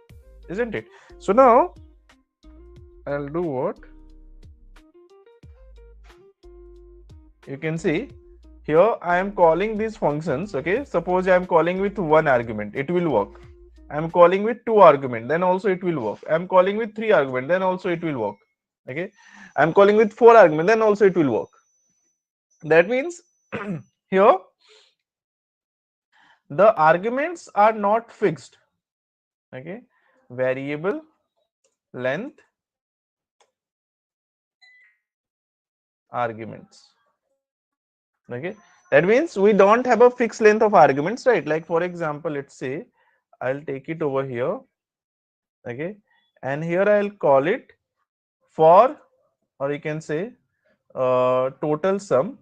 isn't it? So now I'll do what? You can see here I am calling these functions. Okay, suppose I am calling with 1 argument, it will work. I am calling with 2 argument, then also it will work. I am calling with 3 argument, then also it will work. Okay, I am calling with 4 argument, then also it will work. That means here the arguments are not fixed. Okay, variable length arguments. Okay, that means we don't have a fixed length of arguments, right? Like for example, let's say I'll take it over here. Okay, and here I'll call it for, or you can say total sum.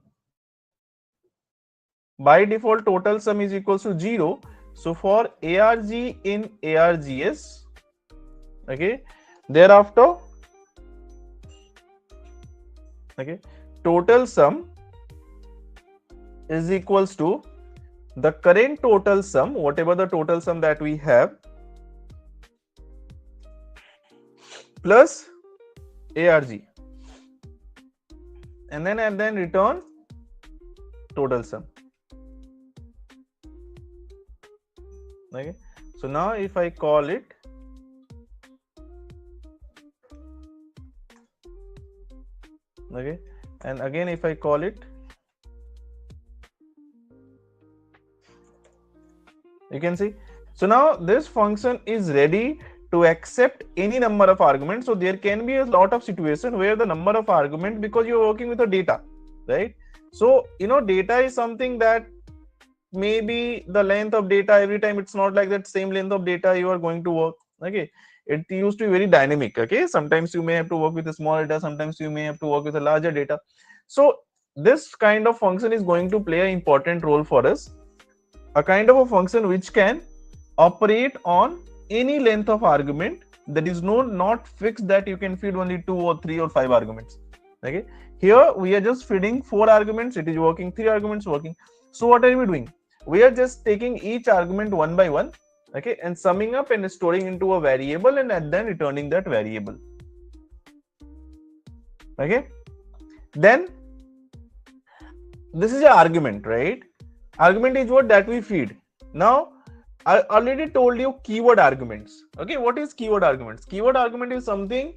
By default total sum is equals to 0. So for arg in args, okay, thereafter, okay, total sum is equals to the current total sum, whatever the total sum that we have, plus arg, and then return total sum. Okay, so now if I call it, okay, and again if I call it, you can see. So now this function is ready to accept any number of arguments. So there can be a lot of situations where the number of argument, because you're working with the data, right? So data is something that maybe the length of data every time, it's not like that same length of data you are going to work. Okay, it used to be very dynamic. Okay, sometimes you may have to work with a small data, sometimes you may have to work with a larger data. So this kind of function is going to play an important role for us, a kind of a function which can operate on any length of argument. That is not fixed that you can feed only 2 or 3 or 5 arguments. Okay, here we are just feeding 4 arguments, it is working, 3 arguments working. So what are we doing? We are just taking each argument one by one, okay, and summing up and storing into a variable, and then returning that variable. Okay, then this is an argument, right? Argument is what that we feed. Now I already told you keyword arguments. Okay, what is keyword arguments? Keyword argument is something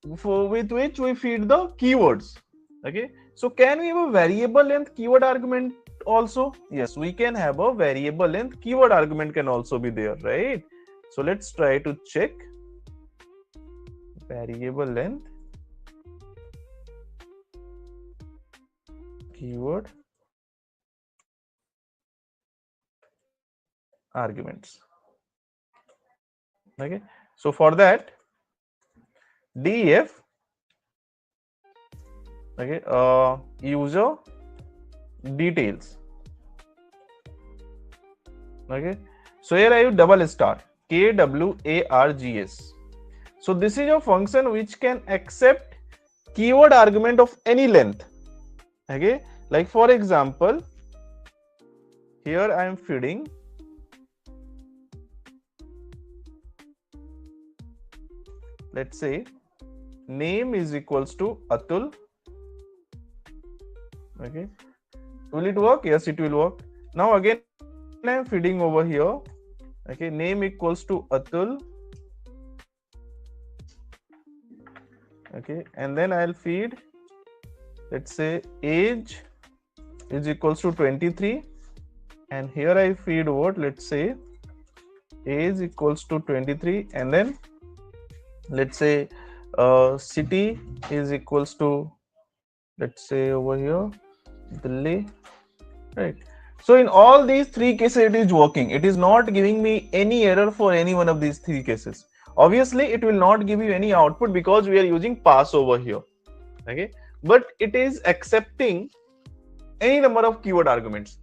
with which we feed the keywords. Okay, so can we have a variable length keyword argument also? Yes, we can have a variable length keyword argument can also be there, right? So let's try to check variable length keyword arguments. Okay, so for that, def, okay, user details. Okay, so here I use double star kwargs. So this is a function which can accept keyword argument of any length. Okay, like for example, here I am feeding let's say name is equals to Atul. Okay, will it work? Yes, it will work. Now again I am feeding over here, okay, name equals to Atul, Okay, and then I'll feed, let's say age is equals to 23, and here I feed what, let's say age equals to 23, and then let's say city is equals to, let's say over here Delhi, right? So in all these three cases it is working. It is not giving me any error for any one of these three cases. Obviously it will not give you any output because we are using pass over here, okay, but it is accepting any number of keyword arguments.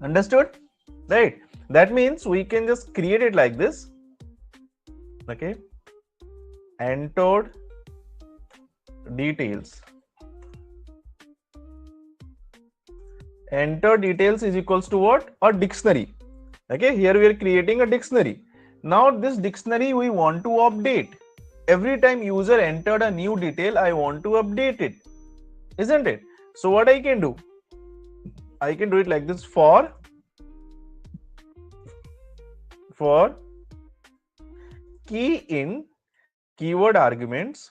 Understood? Right, that means we can just create it like this. Okay, entered details. Enter details is equals to what? A dictionary. Okay, here we are creating a dictionary. Now this dictionary we want to update. Every time user entered a new detail, I want to update it, isn't it? So what I can do? I can do it like this: for key in keyword arguments,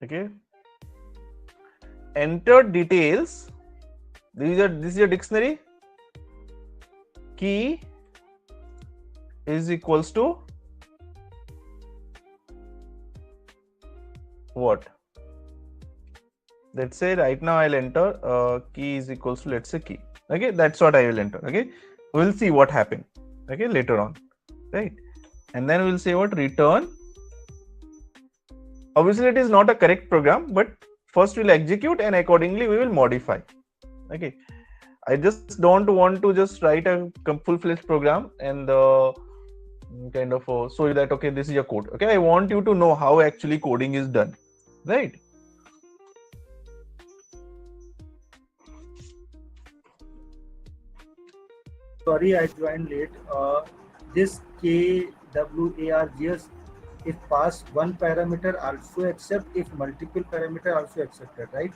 okay, enter details. This is a dictionary. Key is equals to what? Let's say right now I'll enter key is equals to, let's say key. Okay, that's what I will enter. Okay, we'll see what happened. Okay, later on, right? And then we'll say what? Return. Obviously it is not a correct program, but first we'll execute and accordingly we will modify. Okay, I just don't want to just write a full-fledged program and kind of so that, okay, this is your code. Okay, I want you to know how actually coding is done, right? Sorry, I joined late. This KWARGS, if pass one parameter also accept, if multiple parameter also accepted, right?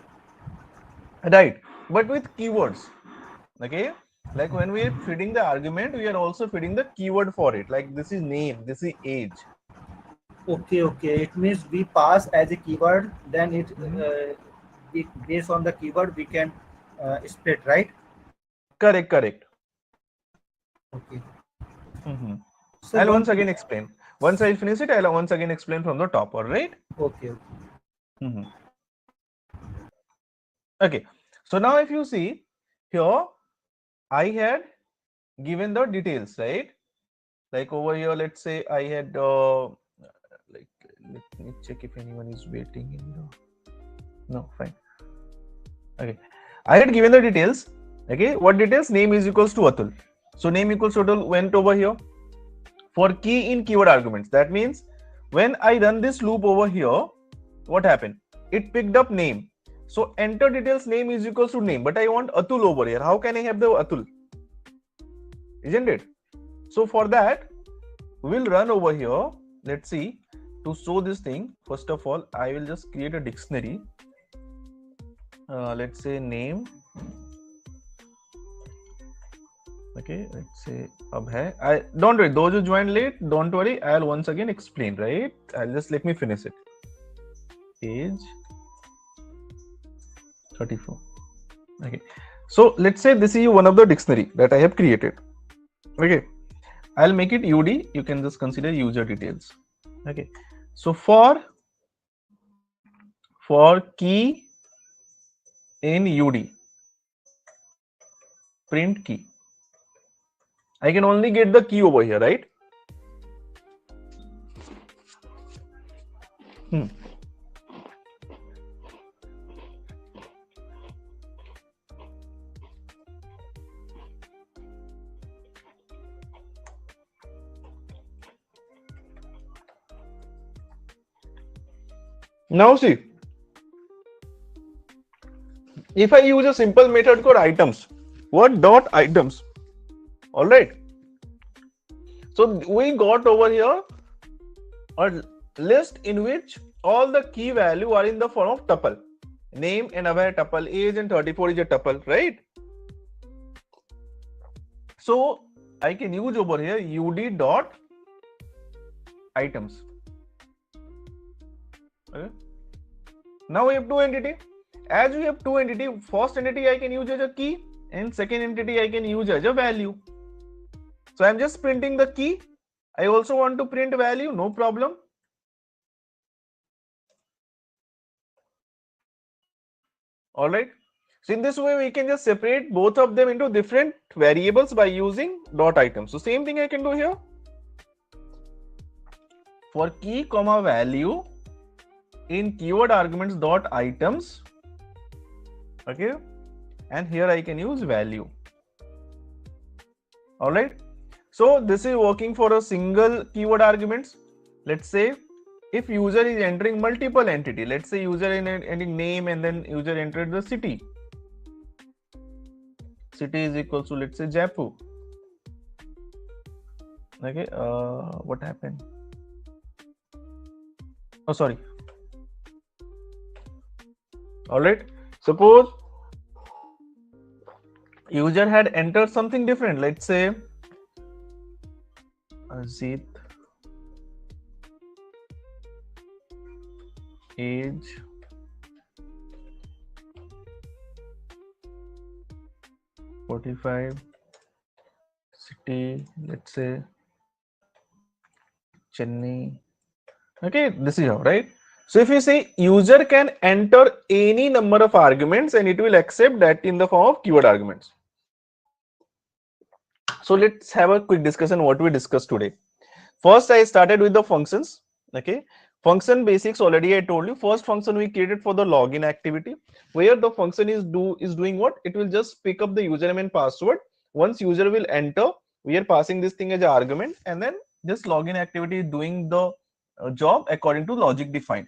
Right, but with keywords. Okay, like when we are feeding the argument, we are also feeding the keyword for it. Like this is name, this is age. Okay. It means we pass as a keyword, then it based on the keyword we can split, right? Correct. Okay. So I'll once again explain. Once I finish it, I'll once again explain from the top. All right? Okay. Okay. So now if you see here, I had given the details, right? Like over here, let's say I had like, let me check if anyone is waiting in the, no, fine. Okay, I had given the details. Okay, what details? Name is equals to Atul. So name equals to Atul went over here. For key in keyword arguments, that means when I run this loop over here, what happened? It picked up name. So enter details name is equals to name, but I want Atul over here. How can I have the Atul? Isn't it? So for that, we'll run over here. Let's see. To show this thing, first of all, I will just create a dictionary. Let's say name. Okay, let's say ab hai. I don't worry, those who joined late, don't worry. I'll once again explain, right? I'll just let me finish it. Age 34. Okay, so let's say this is one of the dictionary that I have created. Okay, I'll make it UD. You can just consider user details. Okay, so for key in UD, print key. I can only get the key over here, right? Now see, if I use a simple method called items, what dot items? All right. So we got over here a list in which all the key value are in the form of tuple. name and above a tuple, age and 34 is a tuple, right? So I can use over here ud dot items. Okay. Now we have two entity. As we have two entity, first entity I can use as a key and second entity I can use as a value. So I'm just printing the key. I also want to print value, no problem. All right. So in this way, we can just separate both of them into different variables by using dot items. So same thing I can do here. For key comma value in keyword arguments dot items. Okay. And here I can use value. All right. So this is working for a single keyword arguments. Let's say if user is entering multiple entity, let's say user entering name and then user entered the city. City is equal to, let's say, Jaipur. Okay, what happened? Oh, sorry. All right. Suppose user had entered something different. Let's say Azit, age, (45), city, let's say Chennai. Okay, this is how, right? So if you say user can enter any number of arguments and it will accept that in the form of keyword arguments. So let's have a quick discussion what we discussed today. First, I started with the functions. Okay, function basics already I told you. First function we created for the login activity, where the function is doing what? It will just pick up the username and password. Once user will enter, we are passing this thing as an argument, and then this login activity is doing the job according to logic defined.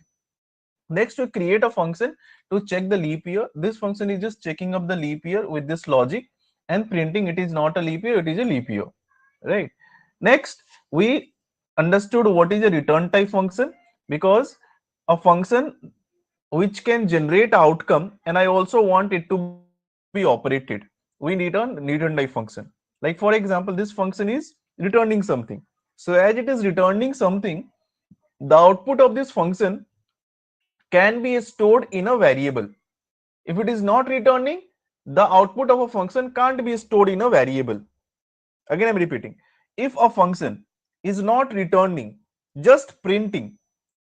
Next, we create a function to check the leap year. This function is just checking up the leap year with this logic and printing it is not a leap year, it is a leap year, right? Next, we understood what is a return type function, because a function which can generate outcome and I also want it to be operated, we need a return type function. Like for example, this function is returning something. So as it is returning something, the output of this function can be stored in a variable. If it is not returning, the output of a function can't be stored in a variable. Again, I'm repeating. If a function is not returning, just printing,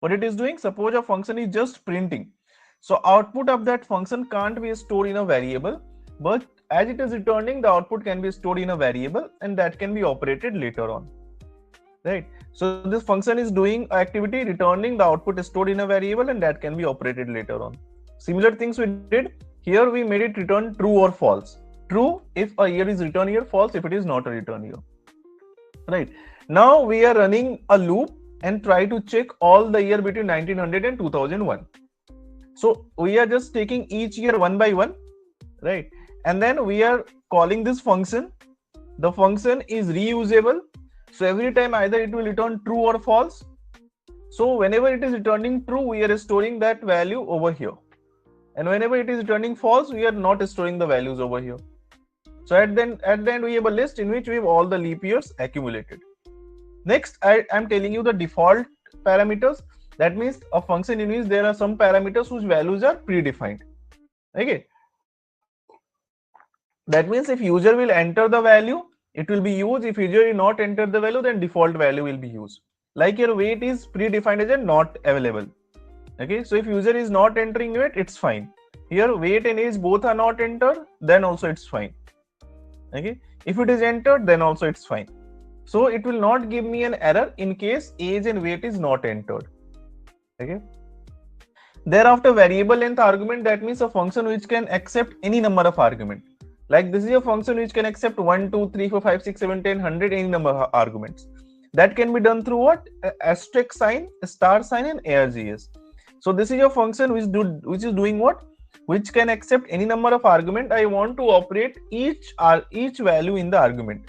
what it is doing, suppose a function is just printing. So output of that function can't be stored in a variable, but as it is returning, the output can be stored in a variable and that can be operated later on. Right. So this function is doing activity, returning, the output is stored in a variable and that can be operated later on. Similar things we did. Here we made it return true or false. True if a year is return year, false if it is not a return year. Right. Now we are running a loop and try to check all the year between 1900 and 2001. So we are just taking each year one by one, right? And then we are calling this function. The function is reusable. So every time either it will return true or false. So whenever it is returning true, we are storing that value over here. And whenever it is returning false, we are not storing the values over here. So at the end, we have a list in which we have all the leap years accumulated. Next, I am telling you the default parameters. That means a function in which there are some parameters whose values are predefined. Okay. That means if user will enter the value, it will be used. If user will not enter the value, then default value will be used. Like your weight is predefined as a not available. Okay, so if user is not entering weight, it's fine. Here weight and age both are not entered, then also it's fine. Okay, if it is entered, then also it's fine. So it will not give me an error in case age and weight is not entered. Okay. Thereafter, variable length argument, that means a function which can accept any number of argument. Like this is a function which can accept 1, 2, 3, 4, 5, 6, 7, 10, 100, any number of arguments. That can be done through what? Asterisk sign, star sign, and args. So this is a function which is doing what? Which can accept any number of argument. I want to operate each value in the argument.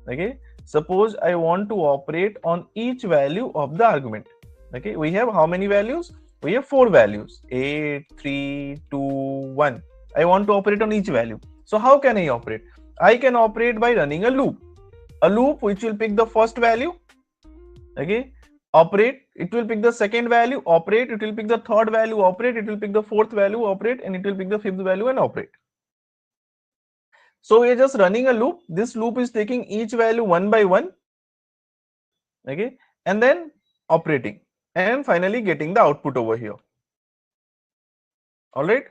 Okay. Suppose I want to operate on each value of the argument. Okay. We have how many values? we have 4 values, 8, 3, 2, 1. I want to operate on each value. So how can I operate? I can operate by running a loop which will pick the first value, okay, operate, it will pick the second value, operate, it will pick the third value, operate, it will pick the fourth value, operate, and it will pick the fifth value and operate. So we are just running a loop. This loop is taking each value one by one, okay, and then operating and finally getting the output over here. All right.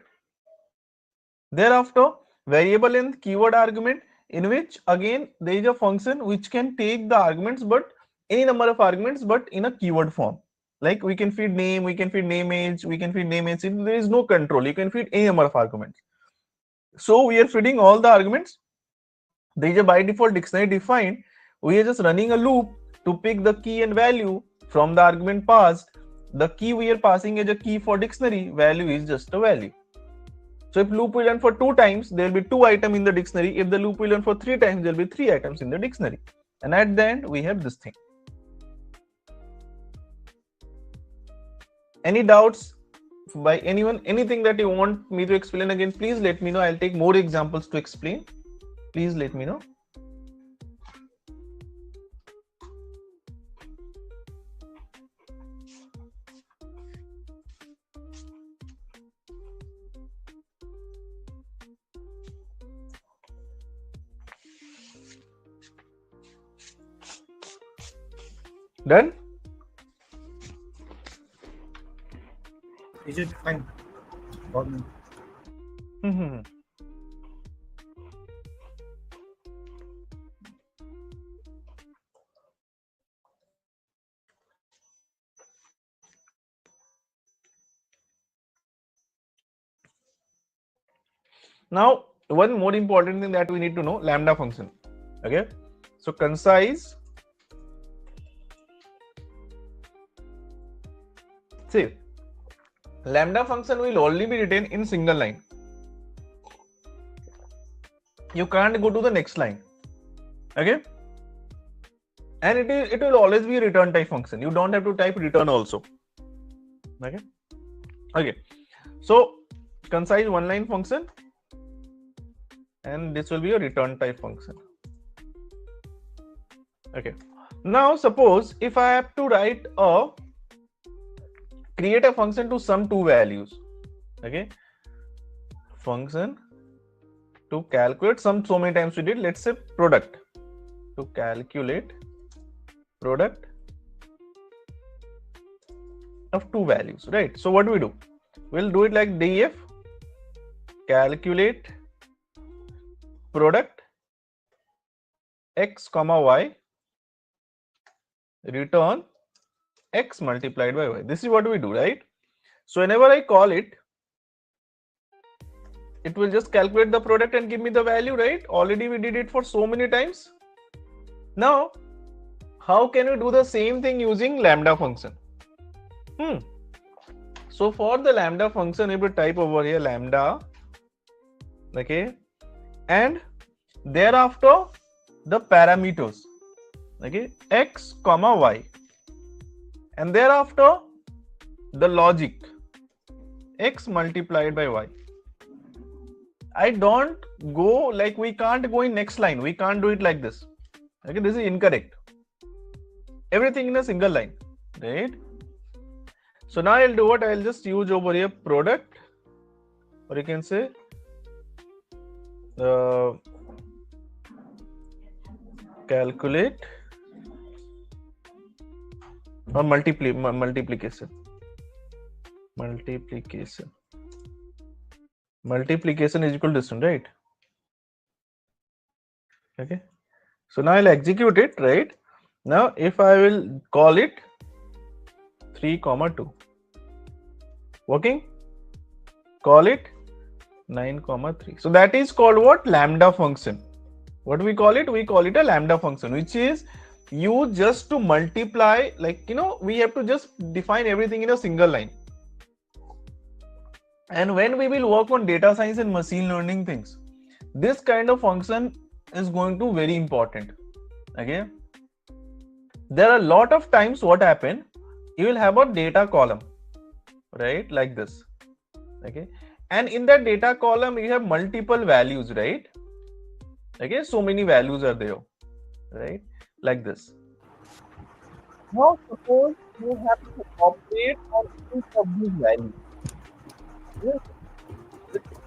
Thereafter, variable and keyword argument, in which again there is a function which can take the arguments, but any number of arguments, but in a keyword form. Like we can feed name, we can feed name age, we can feed name age. There is no control. You can feed any number of arguments. So we are feeding all the arguments. There is a by default dictionary defined. We are just running a loop to pick the key and value from the argument passed. The key we are passing as a key for dictionary, value is just a value. So if loop will run for 2 times, there will be 2 items in the dictionary. If the loop will run for 3 times, there will be 3 items in the dictionary. And at the end, we have this thing. Any doubts by anyone? Anything that you want me to explain again, please let me know. I'll take more examples to explain. Please let me know. Done? Is it fine? Now, one more important thing that we need to know, lambda function. Okay. So concise. See, lambda function will only be written in single line. You can't go to the next line. Okay. And it will always be a return type function. You don't have to type return also. Okay. Okay. So concise one line function. And this will be a return type function. Okay. Now suppose if I have to create a function to sum 2 values. Okay. Function to calculate sum, so many times we did. Let's say product, to calculate product of 2 values, right? So what do we do? We'll do it like def calculate product x comma y, return x multiplied by y. This is what we do, right? So whenever I call it, it will just calculate the product and give me the value, right? Already we did it for so many times. Now, how can we do the same thing using lambda function? So for the lambda function, if we type over here lambda, okay, and thereafter the parameters, okay, x comma y, and thereafter the logic x multiplied by y. I don't go like, we can't go in next line. We can't do it like this. Okay, this is incorrect. Everything in a single line, right? So now I'll do what? I'll just use over here product, or you can say calculate or multiplication. Multiplication is equal to this one, right? Okay. So now I'll execute it, right? Now if I will call it 3, 2, working, call it 9, 3. So that is called what? Lambda function. What we call it? We call it a lambda function, which is used just to multiply, like, you know, we have to just define everything in a single line. And when we will work on data science and machine learning things, this kind of function is going to be very important. Okay. There are a lot of times what happen, you will have a data column. right? Like this. Okay. And in that data column, you have multiple values, right? Okay. So many values are there, right? Like this. Now, suppose you have to operate on each of these values. Yes.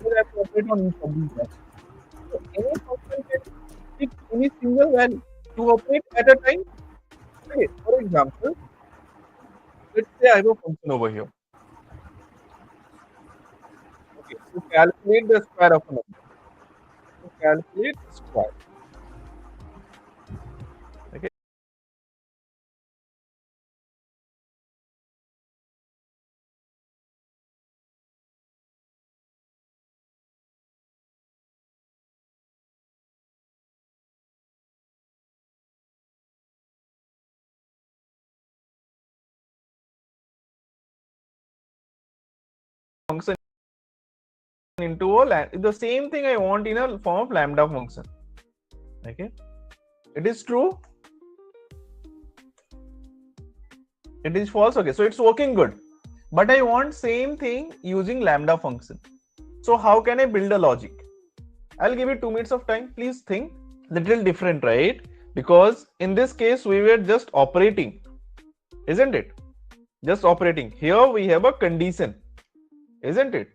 You have to operate on each of these values. So any function can pick any single value to operate at a time. Okay. For example, let's say I have a function over here. Okay. To calculate the square of a number. To calculate the square. Okay. Function into the same thing I want in a form of lambda function. Okay, it is true, it is false. Okay, so it's working good, but I want same thing using lambda function. So how can I build a logic? I'll give you 2 minutes of time. Please think. Little different, right? Because in this case we were just operating, isn't it? Just operating. Here we have a condition, isn't it?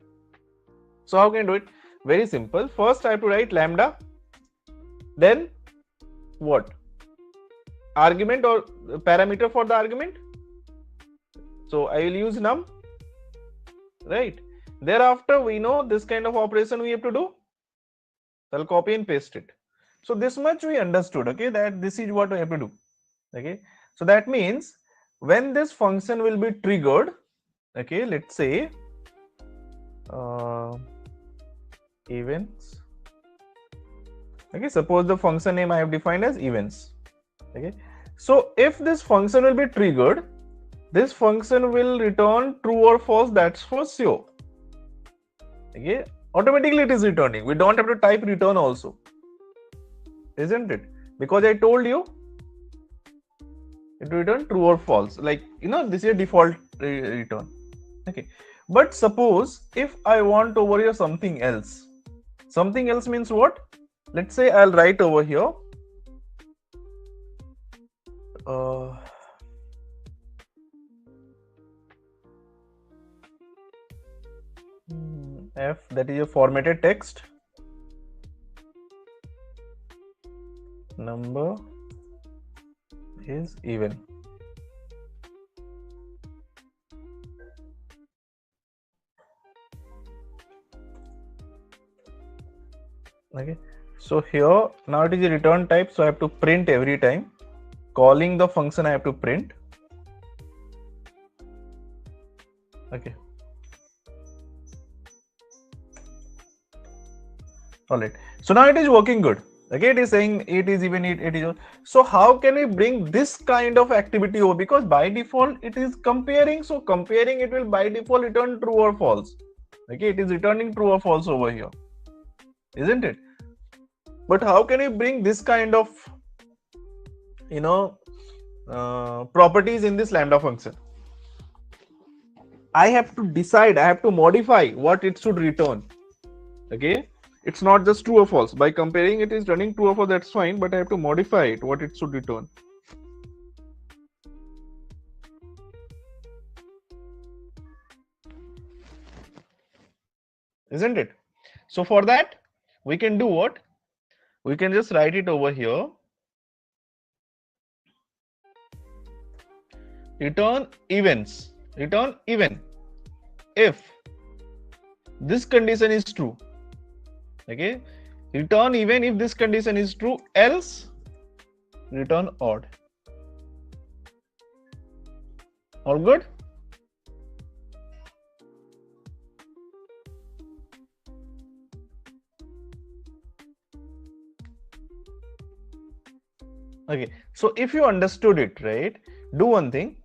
So how can I do it? Very simple. First I have to write lambda, then what? Argument or parameter for the argument. So I will use num, right? Thereafter we know this kind of operation we have to do. I'll copy and paste it. So this much we understood, okay, that this is what we have to do. Okay, so that means when this function will be triggered, okay, let's say events. Okay, suppose the function name I have defined as events. Okay, so if this function will be triggered, this function will return true or false, that's for sure. Okay, automatically it is returning. We don't have to type return also, isn't it? Because I told you it will return true or false. Like, you know, this is a default return. Okay, but suppose if I want over here something else. Something else means what? Let's say I'll write over here f, that is a formatted text, number is even. Okay, so here now it is a return type, so I have to print every time. Calling the function I have to print. Okay, all right, so now it is working good. Okay, it is saying it is even, it is. So how can we bring this kind of activity over? Because by default it is comparing, so comparing it will by default return true or false. Okay, it is returning true or false over here, isn't it? But how can we bring this kind of, you know, properties in this lambda function? I have to decide, I have to modify what it should return. Okay, it's not just true or false. By comparing it is running true or false, that's fine, but I have to modify it, what it should return. Isn't it? So for that we can do what? We can just write it over here. Return events, return even if this condition is true. Okay, return even if this condition is true, else return odd. All good? Okay, so if you understood it, right, do one thing.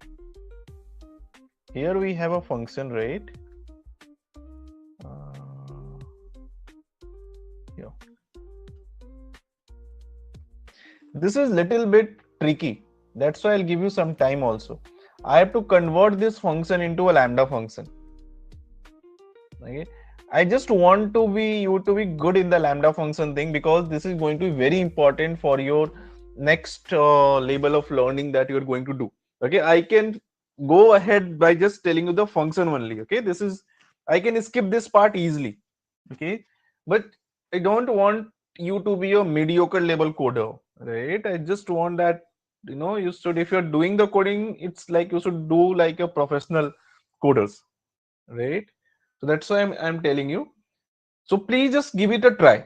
Here we have a function, right? Here. This is little bit tricky. That's why I'll give you some time also. I have to convert this function into a lambda function. Okay, I just want you to be good in the lambda function thing, because this is going to be very important for your next level of learning that you're going to do. Okay, I can go ahead by just telling you the function only. Okay, this is, I can skip this part easily. Okay, but I don't want you to be a mediocre level coder, right? I just want that, you know, you should, if you're doing the coding, it's like you should do like a professional coders, right? So that's why I'm telling you. So please just give it a try.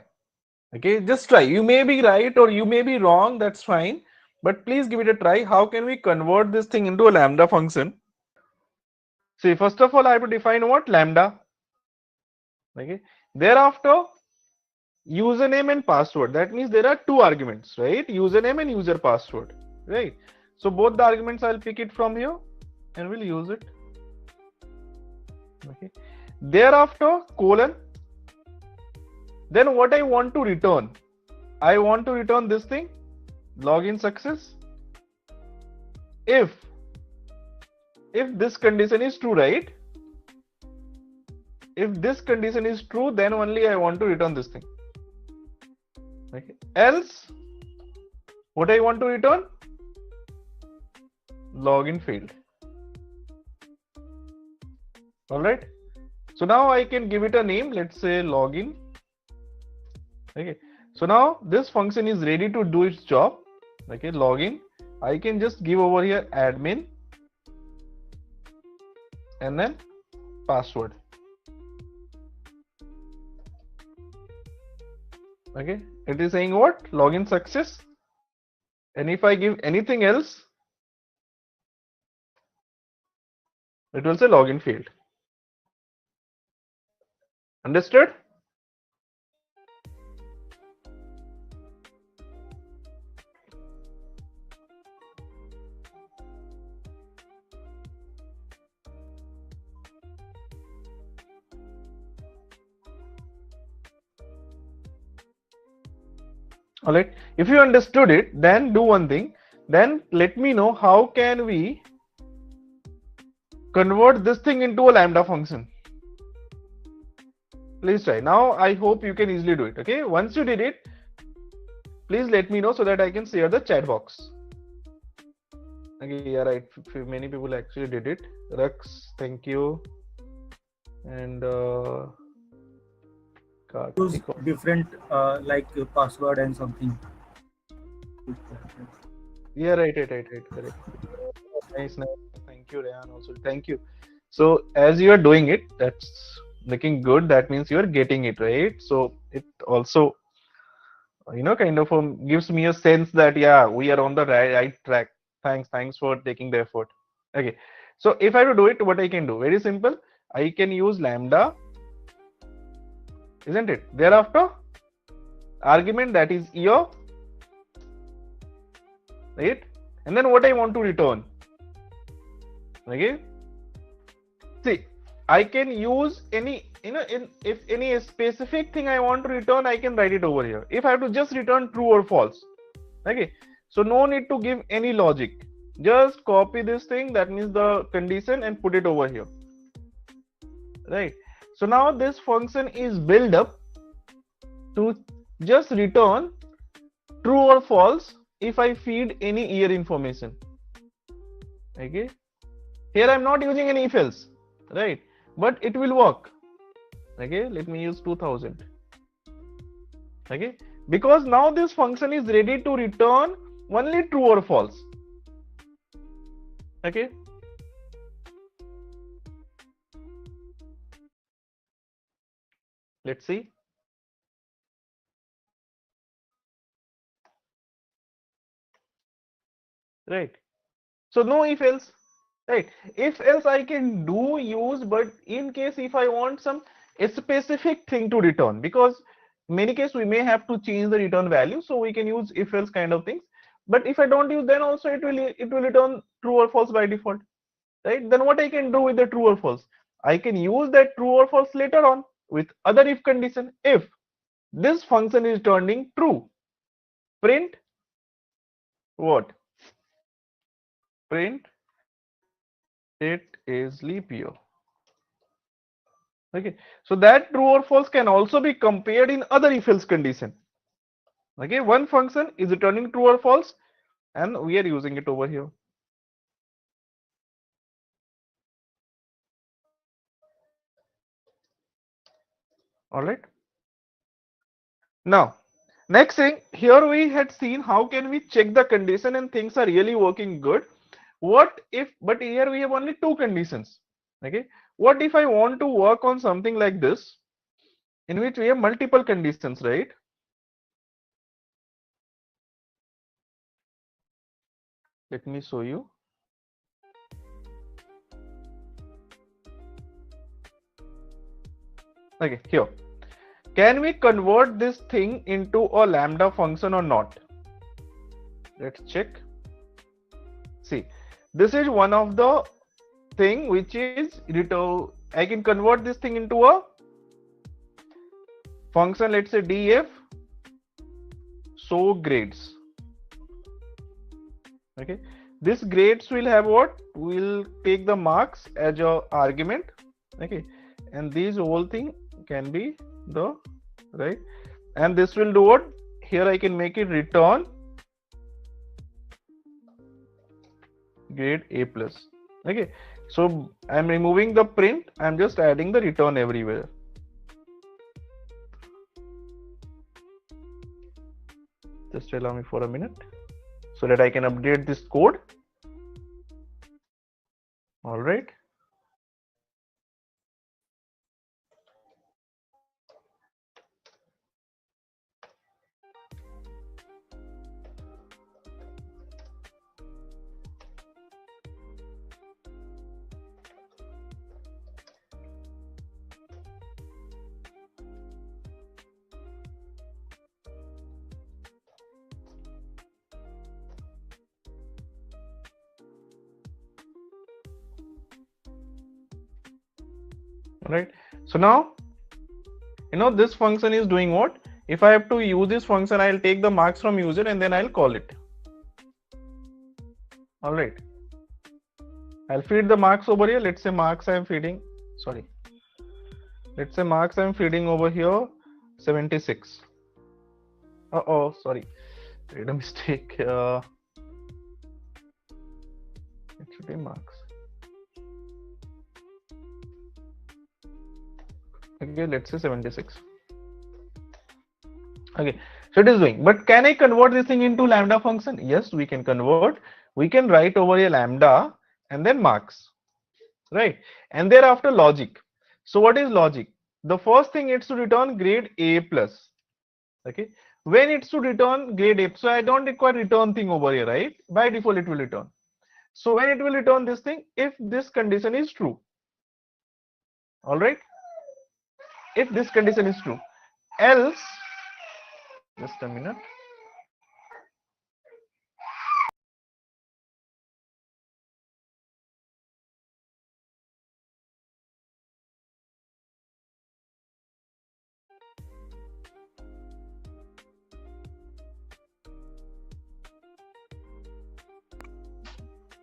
Okay, just try. You may be right or you may be wrong, that's fine. But please give it a try. How can we convert this thing into a lambda function? See, first of all, I have to define what? Lambda. Okay. Thereafter, username and password. That means there are two arguments, right? Username and user password, right? So both the arguments, I'll pick it from here and we'll use it. Okay. Thereafter, colon. Then what I want to return? I want to return this thing, login success. If this condition is true, right? If this condition is true, then only I want to return this thing. Okay. Else, what I want to return? Login failed. All right. So now I can give it a name. Let's say login. Okay. So now this function is ready to do its job. Okay. Login. I can just give over here admin and then password. Okay. It is saying what? Login success. And if I give anything else, it will say login failed. Understood? All right. If you understood it, then do one thing. Then let me know how can we convert this thing into a lambda function. Please try. Now I hope you can easily do it. Okay. Once you did it, please let me know so that I can share the chat box. Okay. Yeah, right. Many people actually did it. Rux, thank you. And Use different like password and something. Yeah, right. Correct. Nice. Thank you, Rehan. Also, thank you. So as you are doing it, that's looking good. That means you are getting it right. So it also, you know, kind of gives me a sense that yeah, we are on the right track. Thanks for taking the effort. Okay. So if I have to do it, what I can do? Very simple. I can use lambda, isn't it? Thereafter, argument that is year, right? And then what I want to return. Okay. See, I can use any, you know, if any specific thing I want to return, I can write it over here. If I have to just return true or false, okay. So no need to give any logic. Just copy this thing, that means the condition, and put it over here, right? So now this function is built up to just return true or false if I feed any year information. Okay. Here I'm not using any if else, right? But it will work. Okay, let me use 2000. Okay, because now this function is ready to return only true or false. Okay. Let's see. Right. So no if else. Right. If else I can do use, but in case if I want some specific thing to return, because many cases we may have to change the return value, so we can use if else kind of things. But if I don't use, then also it will return true or false by default. Right? Then what I can do with the true or false? I can use that true or false later on with other if condition. If this function is turning true, print what? Print it is leap year. Okay, so that true or false can also be compared in other if else condition. Okay, one function is returning true or false, and we are using it over here. All right. Now, next thing, here we had seen how can we check the condition and things are really working good. What if, but here we have only two conditions. Okay, what if I want to work on something like this, in which we have multiple conditions, right? Let me show you. Okay, here. Can we convert this thing into a lambda function or not? Let's check. See, this is one of the thing which is return. I can convert this thing into a function. Let's say df show grades. Okay, this grades will have what? Will take the marks as a argument. Okay, and these whole thing can be the right, and this will do what? Here I can make it return grade A plus. Okay, so I'm removing the print, I'm just adding the return everywhere. Just allow me for a minute so that I can update this code. All right. Right, so now this function is doing what? If I have to use this function, I'll take the marks from user and then I'll call it. All right, I'll feed the marks over here. Let's say marks I'm feeding, sorry, let's say marks I'm feeding over here 76. Oh, sorry, made a mistake. It should be marks. Okay, let's say 76. Okay, so it is doing, but can I convert this thing into lambda function? Yes, we can convert. We can write over a lambda and then marks, right? And thereafter logic. So what is logic? The first thing it's to return grade A plus. Okay, when it's to return grade A, so I don't require return thing over here, right? By default it will return. So when it will return this thing, if this condition is true. All right, if this condition is true, else, just a minute.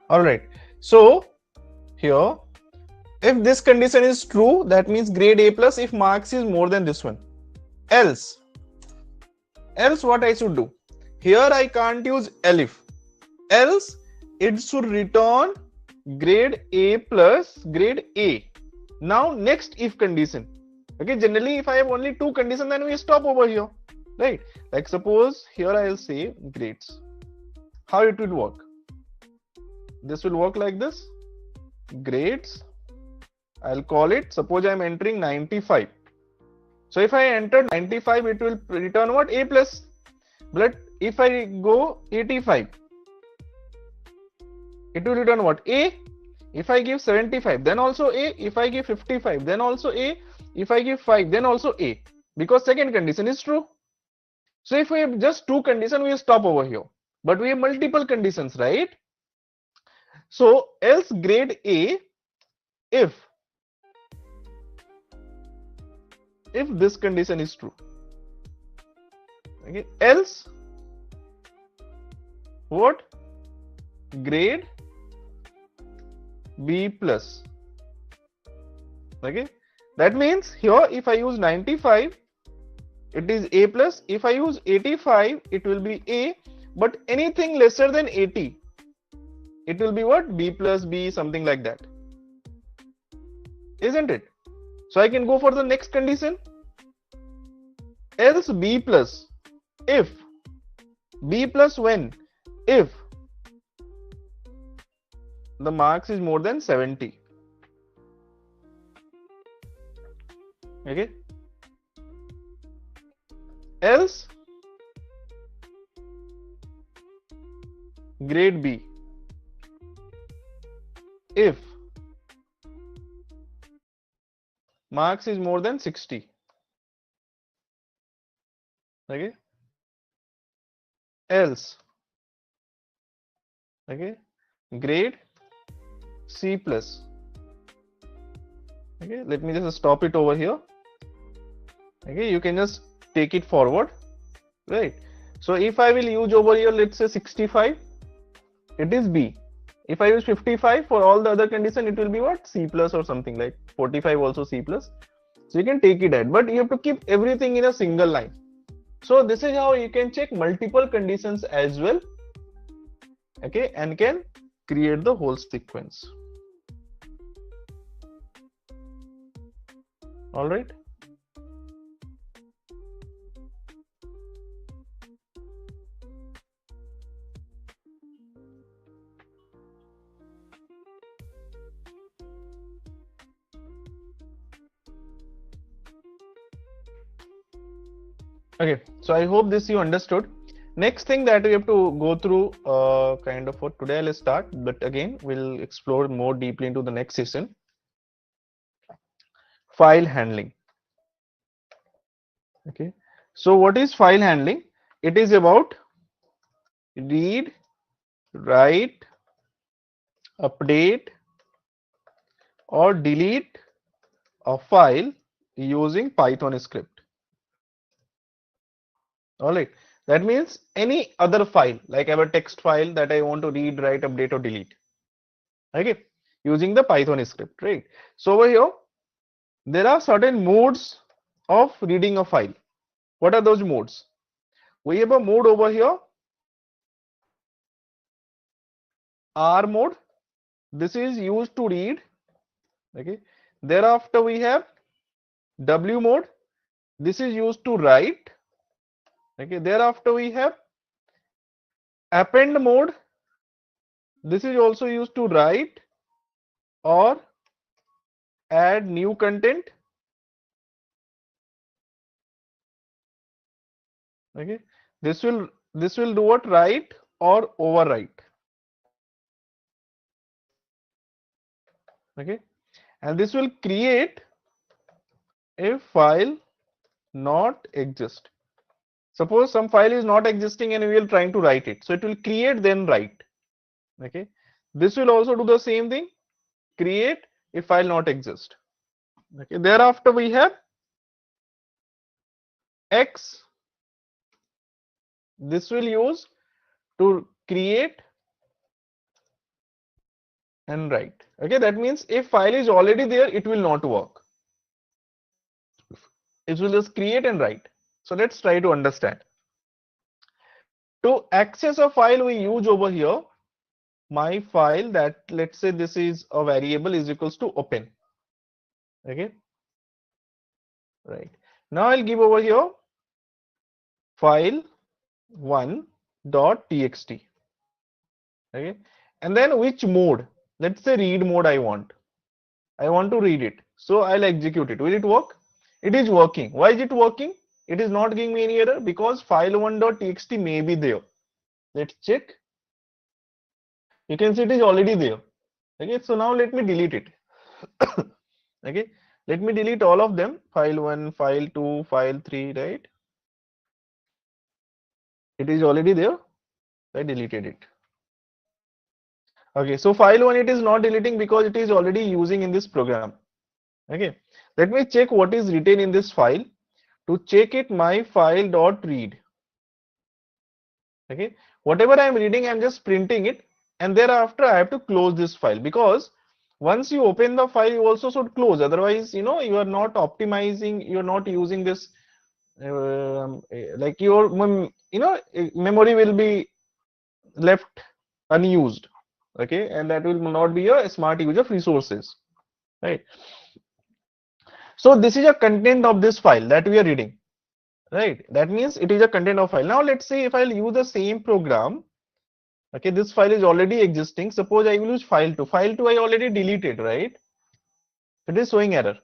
All right, so here, if this condition is true, that means grade A plus if marks is more than this one. Else what I should do? Here I can't use elif. Else it should return grade A plus grade A. Now next if condition. Okay, generally if I have only two conditions, then we stop over here, right? Like suppose here I'll say grades. How it will work? This will work like this. Grades, I'll call it, suppose I'm entering 95. So if I enter 95, it will return what? A plus. But if I go 85, it will return what? A. If I give 75, then also A. If I give 55, then also A. If I give 5, then also A. Because second condition is true. So if we have just two conditions, we stop over here. But we have multiple conditions, right? So else grade A if this condition is true. Okay, else what? Grade B plus. Okay, That means here if I use 95, it is A plus. If I use 85, it will be A. But anything lesser than 80, it will be what? B plus B, something like that. Isn't it? So I can go for the next condition. Else B plus. If. B plus when? If the marks is more than 70. Okay. Else grade B. If marks is more than 60. Okay. Else, okay, grade C plus. Okay, let me just stop it over here. Okay, you can just take it forward, right? So if I will use over here, let's say 65, it is B. If I use 55 for all the other condition, it will be what? C plus or something, like 45 also C plus. So you can take it at, but you have to keep everything in a single line. So this is how you can check multiple conditions as well, okay, and can create the whole sequence. All right. Okay, so I hope this you understood. Next thing that we have to go through kind of for today, let's start, but again we'll explore more deeply into the next session. File handling. Okay, so what is file handling? It is about read, write, update or delete a file using Python script. All right, that means any other file, like I have a text file that I want to read, write, update or delete, okay, using the Python script, right? So over here there are certain modes of reading a file. What are those modes? We have a mode over here, R mode. This is used to read, okay. Thereafter we have W mode. This is used to write, okay. Thereafter we have append mode. This is also used to write or add new content, okay. This will do what? Write or overwrite, okay, and this will create a file not exist. Suppose some file is not existing and we are trying to write it, so it will create then write, okay. This will also do the same thing, create a file not exist, okay. Thereafter we have X. This will use to create and write, okay. That means if file is already there, it will not work. It will just create and write. So let's try to understand. To access a file, we use over here my file, that let's say this is a variable is equals to open, okay, right. Now I'll give over here file 1.txt, okay, and then which mode? Let's say read mode I want to read it, so I'll execute it. Will it work? It is working. Why is it working? It is not giving me any error because file1.txt may be there. Let's check. You can see it is already there, okay. So now let me delete it. Okay, let me delete all of them, file 1, file 2, file 3, right? It is already there. I deleted it. Okay, so file 1 it is not deleting because it is already using in this program. Okay, let me check what is written in this file. To check it, my file dot read, okay, whatever I am reading, I am just printing it, and thereafter I have to close this file, because once you open the file, you also should close. Otherwise, you know, you are not optimizing, you're not using this, like your, you know, memory will be left unused. Okay, and that will not be a smart use of resources, right? So this is a content of this file that we are reading, right? That means it is a content of file. Now let's say if I'll use the same program, okay, this file is already existing. Suppose I will use file2. File2 I already deleted, right? It is showing error.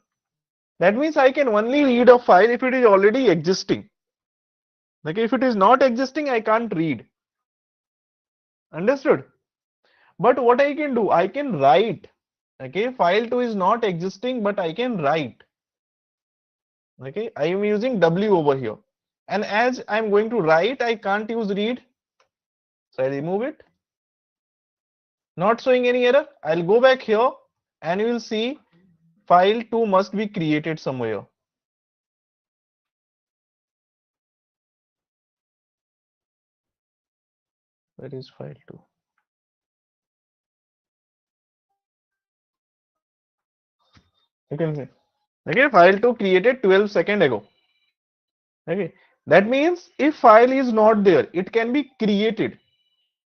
That means I can only read a file if it is already existing. Okay, if it is not existing, I can't read. Understood? But what I can do, I can write. Okay, file2 is not existing, but I can write. Okay, I am using W over here. And as I'm going to write, I can't use read. So I remove it. Not showing any error. I'll go back here and you will see file2 must be created somewhere. Where is file2? You can see. Okay, file2 created 12 seconds ago. Okay, that means if file is not there, it can be created.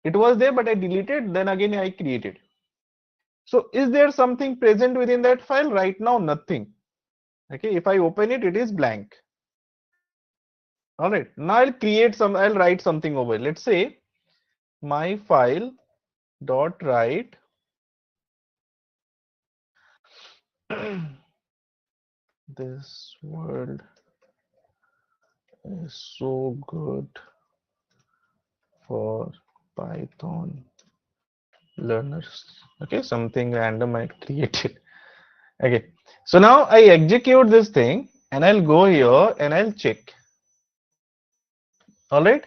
It was there, but I deleted, then again I created. So is there something present within that file? Right now, nothing. Okay, if I open it, it is blank. All right, now I'll write something over. Let's say my file dot write this world is so good for Python learners. Okay, something random I created. Okay, so now I execute this thing and I'll go here and I'll check. All right,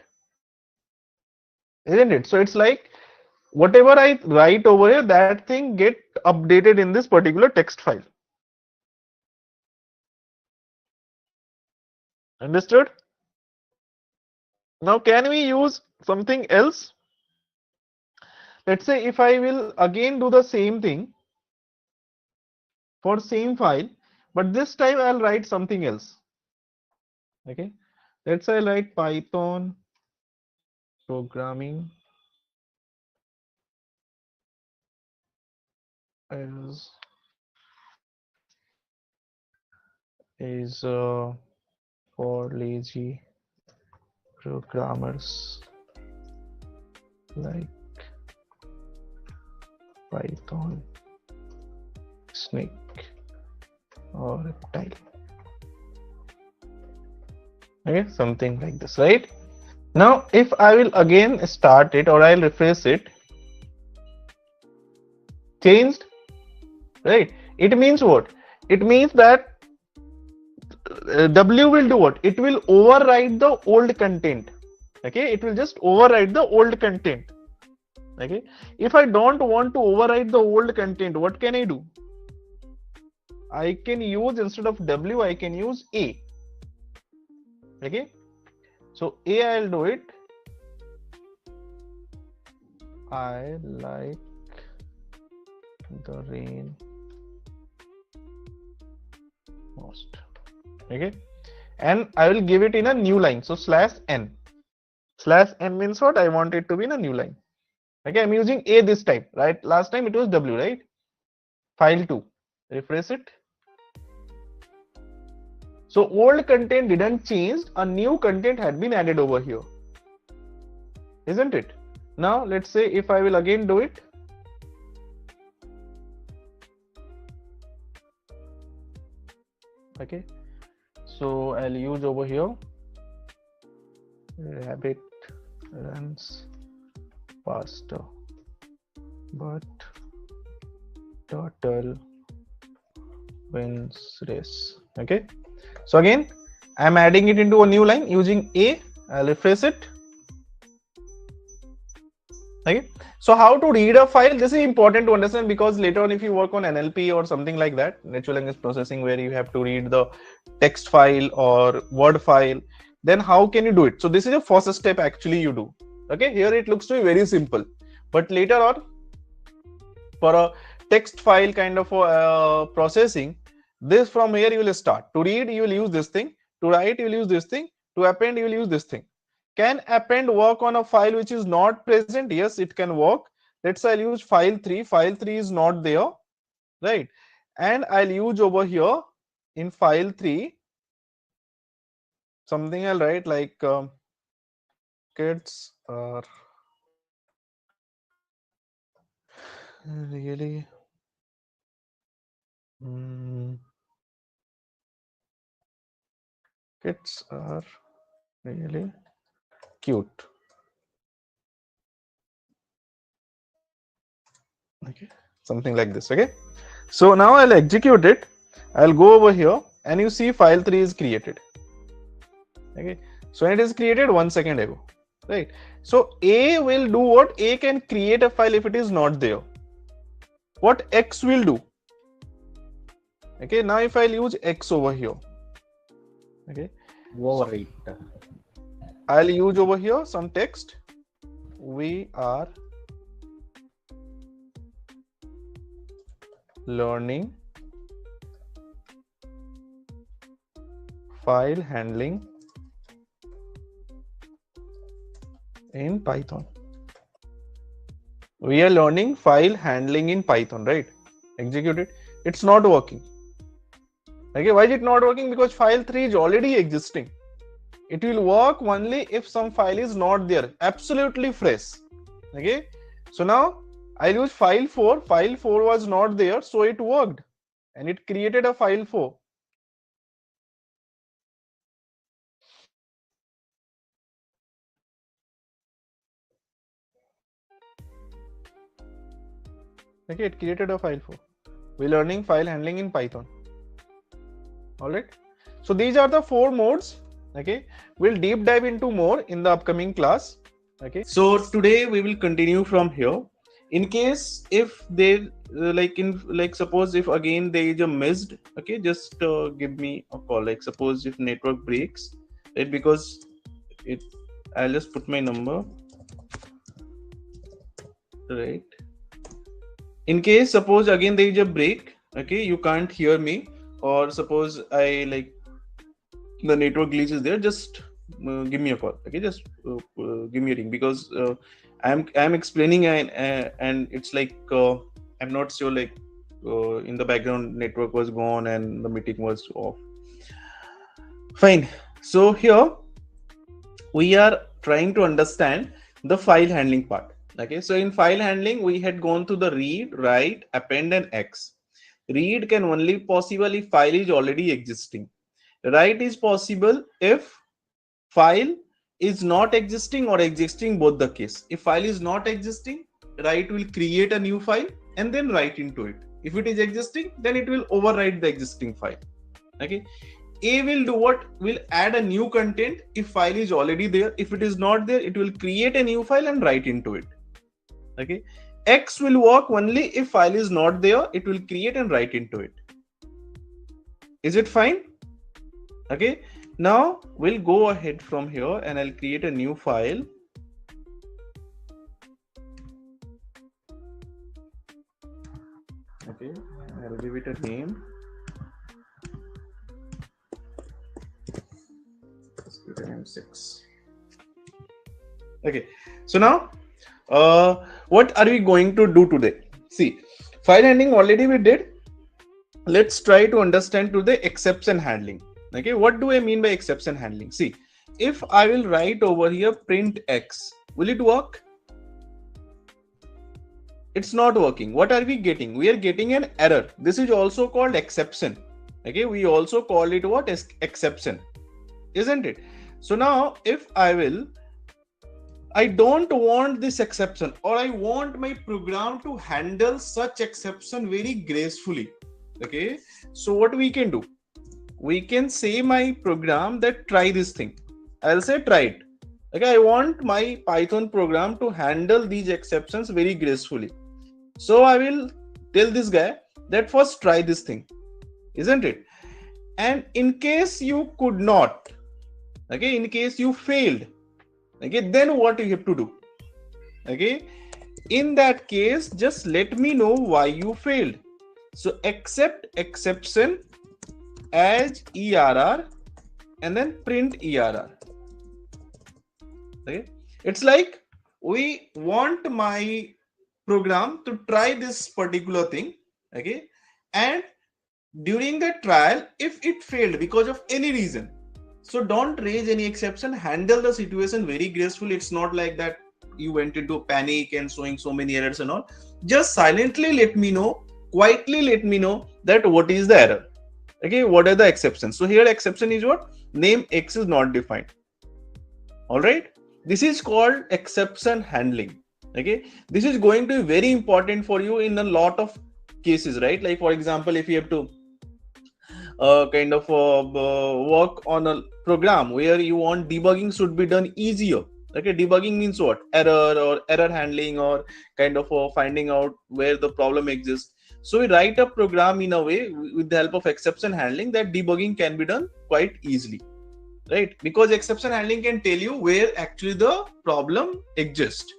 isn't it? So it's like whatever I write over here, that thing get updated in this particular text file. Understood? Now can we use something else? Let's say if I will again do the same thing for same file, but this time I'll write something else. Okay, let's say I write Python programming is for lazy programmers like Python, snake or reptile. Okay, something like this, right? Now if I will again start it or I'll refresh it, changed, right? It means what? It means that W will do what? It will override the old content. Okay, it will just override the old content. Okay, if I don't want to override the old content, what can I do? I can use, instead of W, I can use A. Okay, so A, I'll do it. I like the rain most. Okay, and I will give it in a new line. So /n. /n means what? I want it to be in a new line. Okay, I'm using A this time, right? Last time it was W, right? File2. Refresh it. So old content didn't change, a new content had been added over here. Isn't it? Now let's say if I will again do it. Okay, so I'll use over here rabbit runs faster but turtle wins race. Okay, so again I'm adding it into a new line using A. I'll refresh it. Okay, so how to read a file, this is important to understand, because later on if you work on NLP or something like that, natural language processing, where you have to read the text file or word file, then how can you do it? So this is the first step actually you do. Okay, here it looks to be very simple, but later on for a text file kind of processing, this from here you will start. To read, you will use this thing. To write, you will use this thing. To append, you will use this thing. Can append work on a file which is not present? Yes, it can work. Let's say I'll use file 3. File 3 is not there, right? And I'll use over here in file 3 something I'll write like kids are really kids are really cute. Okay, something like this. Okay, so now I'll execute it. I'll go over here and you see file 3 is created. Okay, so it is created 1 second ago, right? So A will do what? A can create a file if it is not there. What X will do? Okay, now if I'll use X over here, okay, Overwrite. I'll use over here some text. We are learning file handling in Python. We are learning file handling in Python, right? Execute it. It's not working. Okay, why is it not working? Because file 3 is already existing. It will work only if some file is not there, absolutely fresh. Okay, so now I'll use file 4. File 4 was not there, so it worked and it created a file 4. Okay, it created a file 4. We're learning file handling in Python. All right, so these are the 4 modes. Okay, we'll deep dive into more in the upcoming class. Okay, so today we will continue from here. In case if they suppose if again there is a missed, okay, just give me a call. Like suppose if network breaks, right? Because I'll just put my number, right? In case suppose again there is a break, okay, you can't hear me, or suppose I like the network glitch is there, just give me a call. Okay, just give me a ring, because I'm explaining and it's like I'm not sure, like in the background network was gone and the meeting was off. Fine. So here we are trying to understand the file handling part. Okay, so in file handling we had gone to the read, write, append and X. Read can only possible if file is already existing. Write is possible if file is not existing or existing, both the case. If file is not existing, write will create a new file and then write into it. If it is existing, then it will overwrite the existing file. Okay, A will do what? Will add a new content if file is already there. If it is not there, it will create a new file and write into it. Okay, X will work only if file is not there. It will create and write into it. Is it fine? Okay, now we'll go ahead from here and I'll create a new file. Okay, I'll give it a name. Let's give it name 6. Okay, so now what are we going to do today? See, file handling already we did. Let's try to understand to the exception handling. Okay, what do I mean by exception handling? See, if I will write over here print X, will it work? It's not working. What are we getting? We are getting an error. This is also called exception. Okay, we also call it what? Exception, isn't it? So now if I don't want this exception, or I want my program to handle such exception very gracefully. Okay, so what we can do? We can say my program that try this thing. I'll say try it. Okay, I want my Python program to handle these exceptions very gracefully. So I will tell this guy that first try this thing, isn't it? And in case you could not, okay, in case you failed, okay, then what you have to do? Okay, in that case, just let me know why you failed. So accept exception as ERR and then print ERR. Okay, it's like we want my program to try this particular thing. Okay, and during the trial, if it failed because of any reason, so don't raise any exception, handle the situation very gracefully. It's not like that you went into panic and showing so many errors and all. Just silently let me know, quietly let me know that what is the error. Okay, what are the exceptions? So here exception is what? Name X is not defined. All right, this is called exception handling. Okay, this is going to be very important for you in a lot of cases, right? Like for example, if you have to work on a program where you want debugging should be done easier. Okay, debugging means what? Error or error handling or finding out where the problem exists. So we write a program in a way with the help of exception handling that debugging can be done quite easily, right? Because exception handling can tell you where actually the problem exists.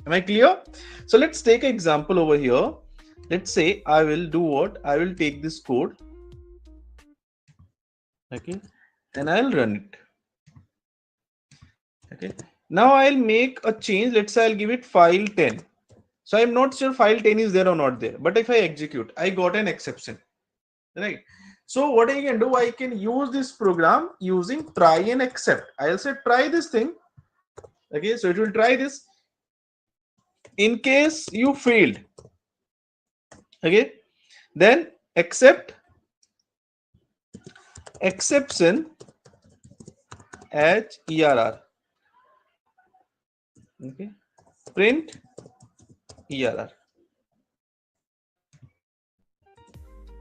Am I clear? So let's take an example over here. Let's say I will do what? I will take this code. Okay, and I'll run it. Okay, now I'll make a change. Let's say I'll give it file 10. So I'm not sure file 10 is there or not there, but if I execute, I got an exception, right? So what I can do, I can use this program using try and except. I'll say try this thing. Okay, so it will try this. In case you failed, okay, then accept exception as ERR. Okay, print ERR.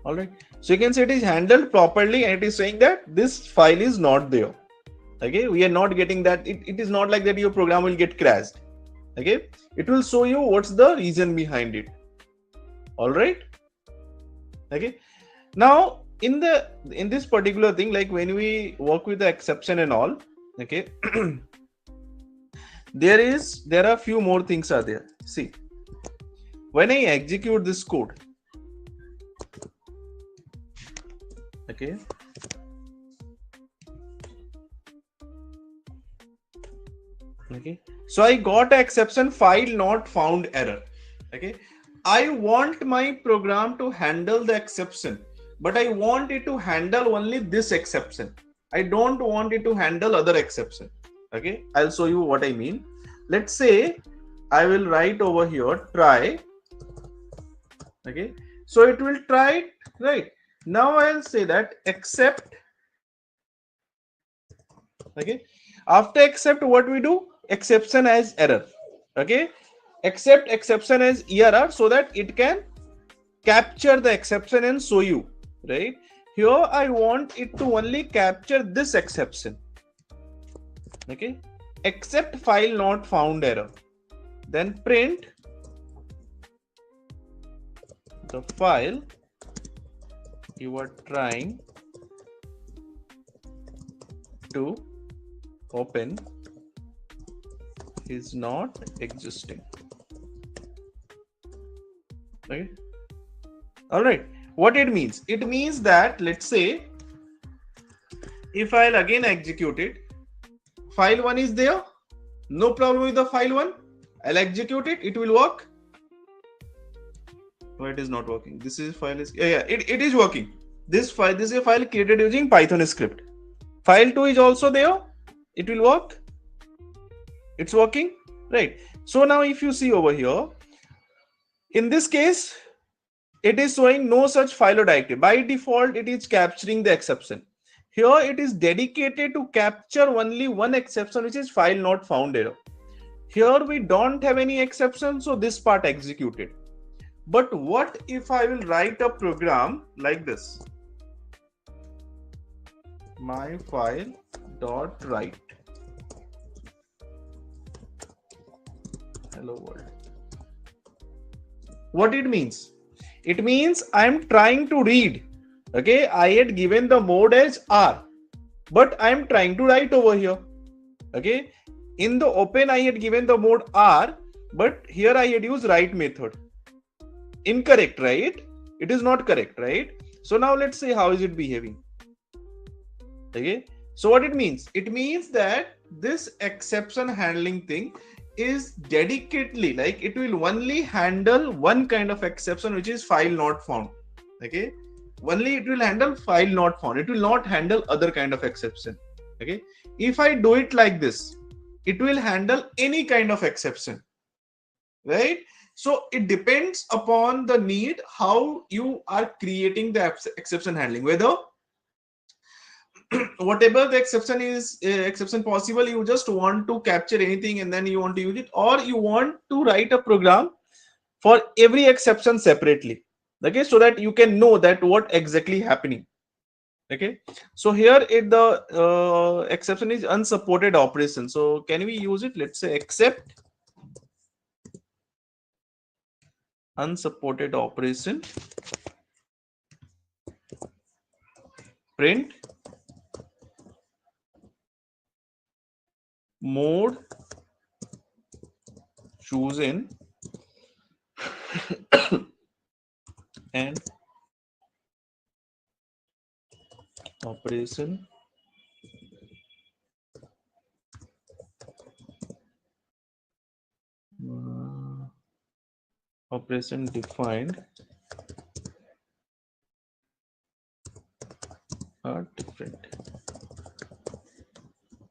All right, so you can say it is handled properly and it is saying that this file is not there. Okay, we are not getting that. It is not like that your program will get crashed. Okay, it will show you what's the reason behind it. All right. Okay, now in this particular thing, like when we work with the exception and all, okay, there are a few more things are there. See, when I execute this code, okay, okay, so I got an exception, file not found error. Okay, I want my program to handle the exception, but I want it to handle only this exception. I don't want it to handle other exception. Okay, I'll show you what I mean. Let's say I will write over here try. Okay, so it will try it, right? Now I'll say that accept. Okay, after accept, what we do? Exception as error. Okay, accept exception as ERR so that it can capture the exception and show you, right? Here I want it to only capture this exception. Okay, except file not found error. Then print the file you are trying to open is not existing. Okay, all right, what it means? It means that, let's say, if I'll again execute it, file 1 is there, no problem with the file 1. I'll execute it, it will work. Why it is not working? This is file is it is working. This is a file created using Python script. File 2 is also there, it will work. It's working, right? So now if you see over here, in this case, it is showing no such file or directory. By default, it is capturing the exception. Here it is dedicated to capture only one exception, which is file not found error. Here we don't have any exception, so this part executed. But what if I will write a program like this? My file dot write. Hello world. What it means? It means I'm trying to read. Okay, I had given the mode as R, but I'm trying to write over here. Okay, in the open I had given the mode R, but here I had used right method. Incorrect, right? It is not correct, right? So now let's say how is it behaving. Okay, so what it means? It means that this exception handling thing is dedicatedly, like it will only handle one kind of exception, which is file not found. Okay, only it will handle file not found. It will not handle other kind of exception. Okay, if I do it like this, it will handle any kind of exception, right? So it depends upon the need how you are creating the exception handling, whether whatever the exception is exception possible, you just want to capture anything and then you want to use it, or you want to write a program for every exception separately. Okay, so that you can know that what exactly happening. Okay, so here the exception is unsupported operation. So can we use it? Let's say except unsupported operation print mode chosen and operation operation defined are different.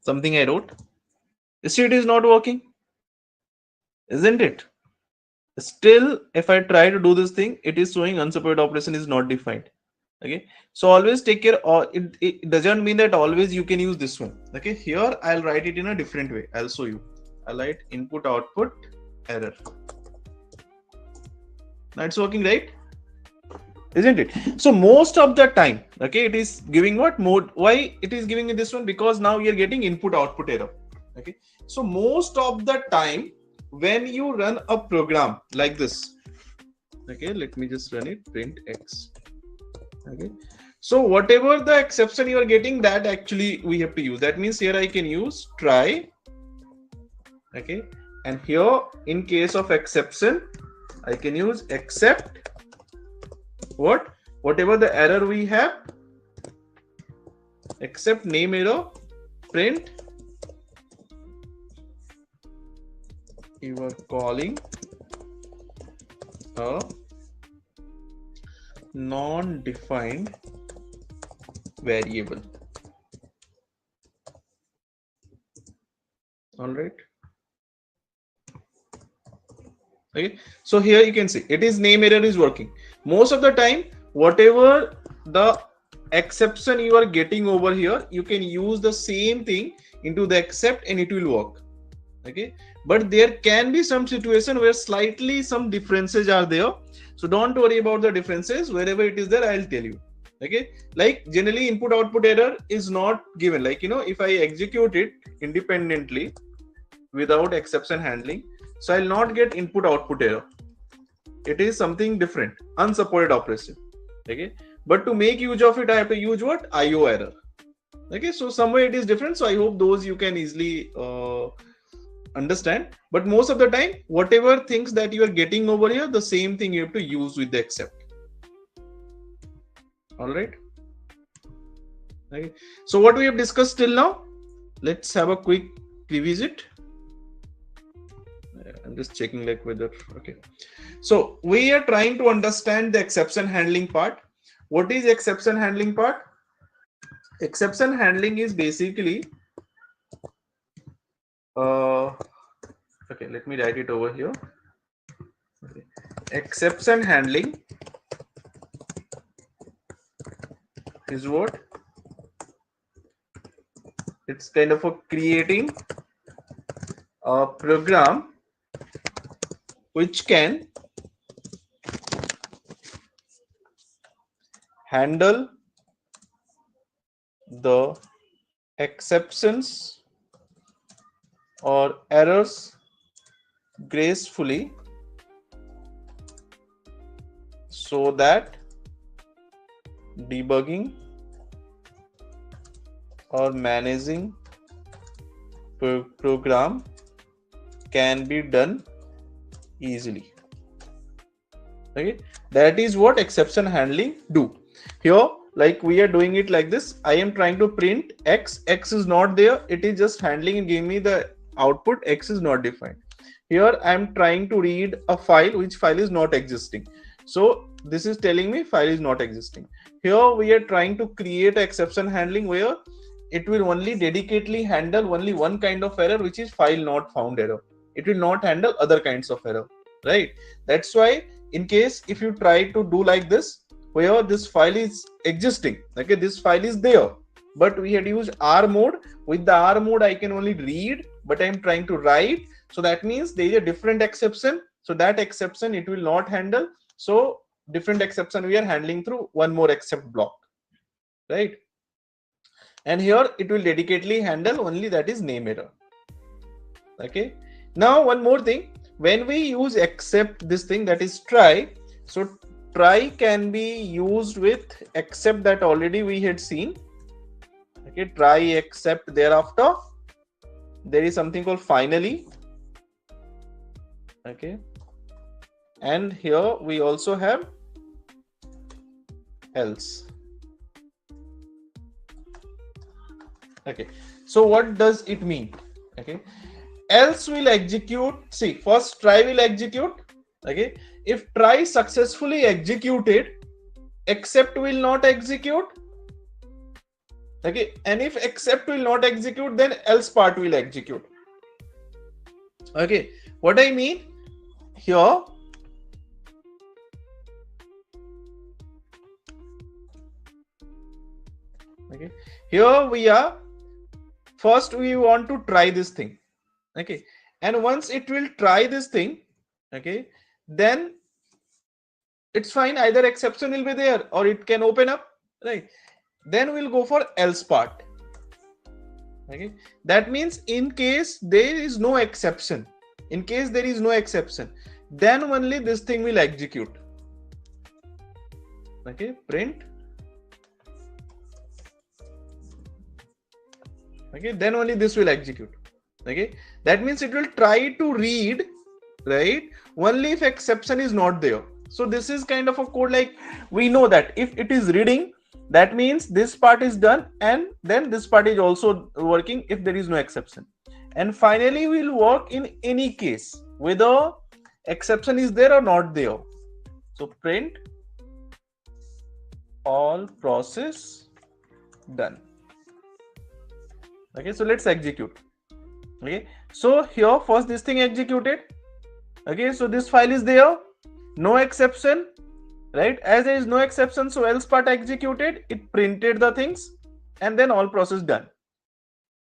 Something I wrote. See, it is not working, isn't it? Still, if I try to do this thing, it is showing unsupported operation is not defined. Okay, so always take care. Or it doesn't mean that always you can use this one. Okay, here I'll write it in a different way. I'll show you. I'll write input output error. Now it's working, right? Isn't it? So most of the time, okay, it is giving what mode? Why it is giving me this one? Because now you're getting input output error. Okay, so most of the time when you run a program like this, okay, let me just run it, print x. Okay, so whatever the exception you are getting, that actually we have to use. That means here I can use try. Okay, and here in case of exception I can use except what, whatever the error we have, except name error, print you are calling a non-defined variable. All right. Okay, so here you can see it is name error is working. Most of the time, whatever the exception you are getting over here, you can use the same thing into the except and it will work. Okay, but there can be some situation where slightly some differences are there. So don't worry about the differences. Wherever it is there, I'll tell you. Okay, like generally input output error is not given. Like, you know, if I execute it independently without exception handling, so I'll not get input output error. It is something different, unsupported operation. Okay, but to make use of it, I have to use what? IO error. Okay, so somewhere it is different. So I hope those you can easily understand. But most of the time, whatever things that you are getting over here, the same thing you have to use with the except. All right. Okay, so what we have discussed till now, let's have a quick revisit. I'm just checking like whether, okay. So we are trying to understand the exception handling part. What is exception handling part? Exception handling is basically, okay, let me write it over here. Okay. Exception handling is what? It's kind of a creating a program which can handle the exceptions or errors gracefully so that debugging or managing program can be done easily. Okay, that is what exception handling do. Here, like we are doing it like this. I am trying to print x. X is not there. It is just handling and giving me the output. X is not defined. Here I am trying to read a file, which file is not existing. So this is telling me file is not existing. Here we are trying to create exception handling where it will only dedicatedly handle only one kind of error, which is file not found error. It will not handle other kinds of error, right? That's why in case if you try to do like this, where this file is existing, okay, this file is there, but we had used R mode. With the R mode, I can only read, but I'm trying to write. So that means there is a different exception. So that exception it will not handle. So different exception we are handling through one more except block, right? And here it will dedicatedly handle only that is name error. Okay. Now one more thing, when we use except this thing that is try, so try can be used with except that already we had seen. Okay, try except thereafter there is something called finally. Okay, and here we also have else. Okay, so what does it mean? Okay, else will execute. See, first try will execute. Okay, if try successfully executed, except will not execute. Okay, and if except will not execute, then else part will execute. Okay, what I mean here, okay, here we are. First we want to try this thing. Okay, and once it will try this thing, okay, then it's fine, either exception will be there or it can open up, right? Then we'll go for else part. Okay, that means in case there is no exception, then only this thing will execute. Okay, print. Okay, then only this will execute. Okay, that means it will try to read, right, only if exception is not there. So this is kind of a code, like we know that if it is reading, that means this part is done, and then this part is also working if there is no exception. And finally we will work in any case whether exception is there or not there. So print all process done. Okay, so let's execute. Okay, so here first this thing executed. Okay, so this file is there, no exception, right? As there is no exception, so else part executed, it printed the things, and then all process done.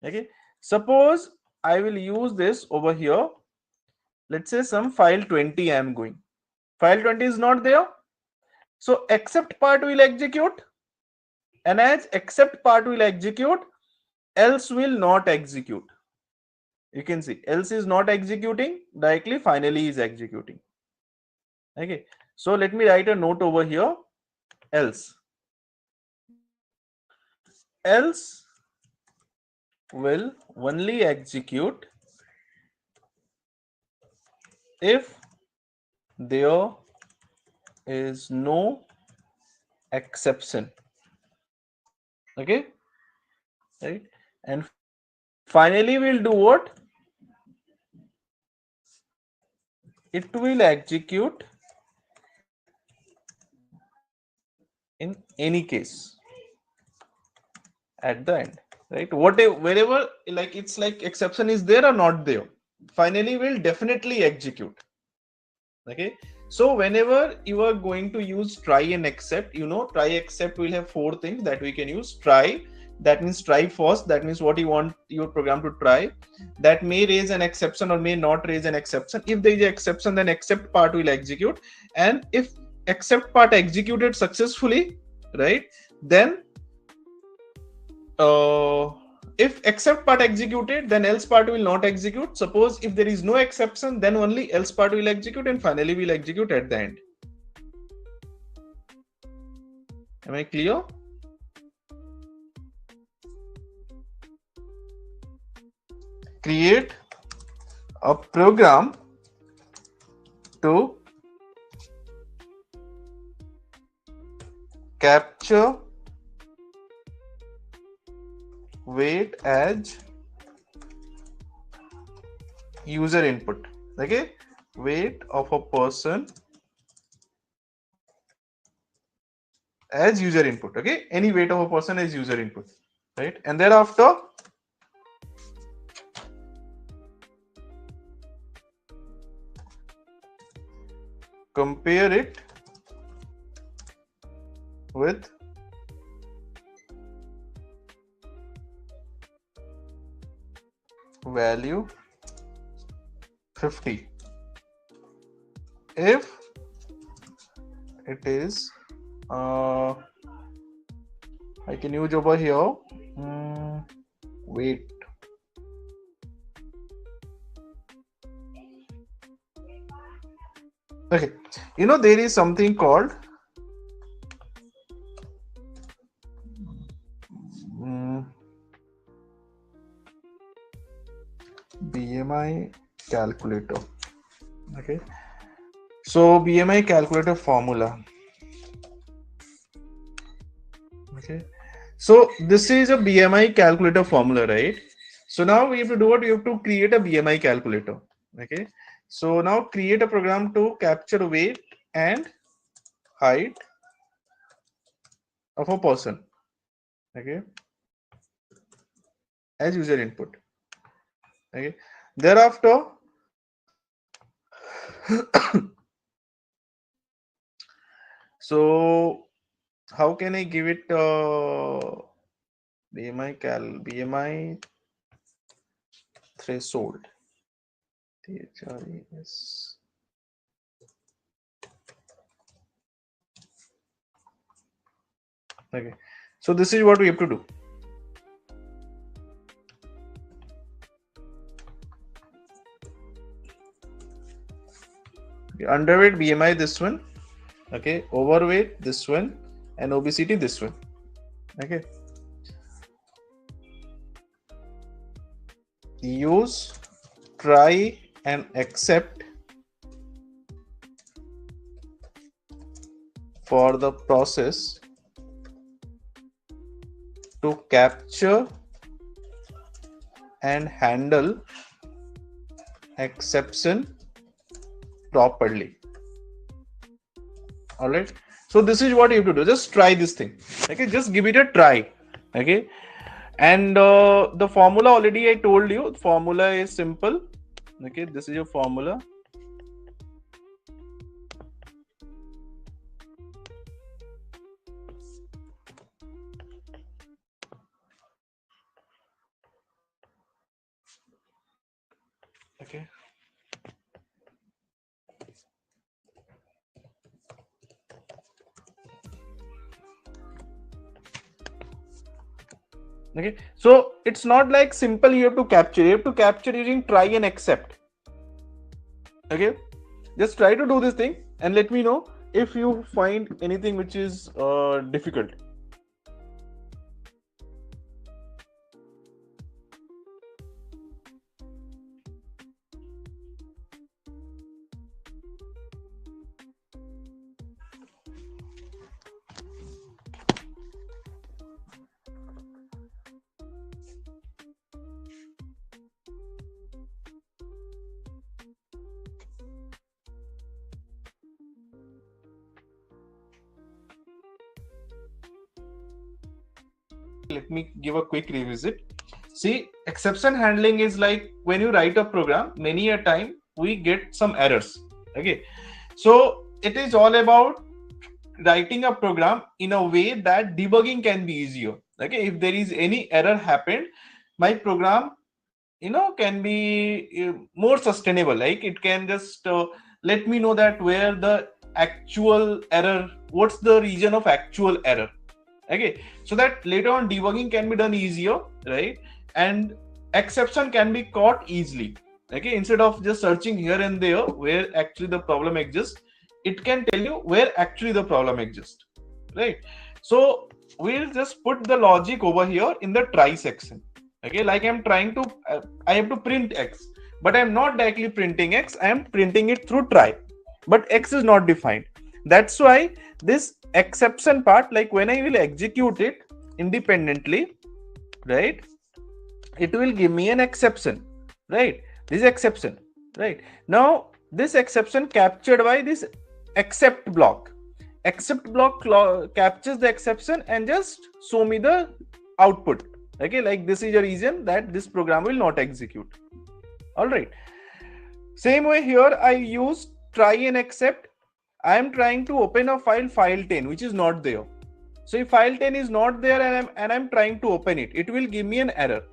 Okay, suppose I will use this over here. Let's say some file 20 I am going. File 20 is not there, so except part will execute, and as except part will execute, else will not execute. You can see else is not executing directly, finally is executing. Okay, so let me write a note over here. Else will only execute if there is no exception. Okay, right? And finally we'll do what? It will execute in any case at the end, right? Whatever, wherever, like it's like exception is there or not there, finally will definitely execute. Okay, so whenever you are going to use try and except, try except will have 4 things that we can use. Try, that means try first, that means what you want your program to try. That may raise an exception or may not raise an exception. If there is an exception, then except part will execute, and if except part executed successfully, right, then if except part executed, then else part will not execute. Suppose if there is no exception, then only else part will execute, and finally will execute at the end. Am I clear? Create a program to capture weight as user input. Okay, weight of a person as user input. Okay, any weight of a person as user input, right? And thereafter compare it with value 50 if it is I can use over here weight. Okay, you know there is something called BMI calculator. Okay, so BMI calculator formula. Okay, so this is a BMI calculator formula, right? So now we have to do what? We have to create a BMI calculator. Okay, so now create a program to capture weight and height of a person. Okay, as user input. Okay, thereafter so how can I give it BMI threshold? THRES. Okay, so this is what we have to do. Okay, underweight BMI this one. Okay, overweight this one, and obesity this one. Okay, use try and accept for the process to capture and handle exception properly. All right, so this is what you have to do. Just try this thing. Okay, just give it a try. Okay, and the formula already I told you. The formula is simple. Okay, this is your formula. Okay, okay, so it's not like simple you have to capture using try and accept. Okay, just try to do this thing and let me know if you find anything which is difficult. Let me give a quick revisit. See, exception handling is like when you write a program, many a time we get some errors. Okay, so it is all about writing a program in a way that debugging can be easier. Okay, if there is any error happened, my program can be more sustainable. Like it can just let me know that where the actual error, what's the region of actual error. Okay, so that later on debugging can be done easier, right? And exception can be caught easily. Okay, instead of just searching here and there where actually the problem exists, it can tell you where actually the problem exists, right? So we'll just put the logic over here in the try section. Okay, like I'm trying to I have to print x, but I'm not directly printing x, I am printing it through try. but X is not defined. That's why this exception part, like when I will execute it independently, right, it will give me an exception, right? This exception, right? Now this exception captured by this except block. Except block captures the exception and just show me the output. Okay, like this is a reason that this program will not execute. All right. Same way here, I use try and except. I am trying to open a file 10, which is not there. So if file 10 is not there and I'm trying to open it, it will give me an error,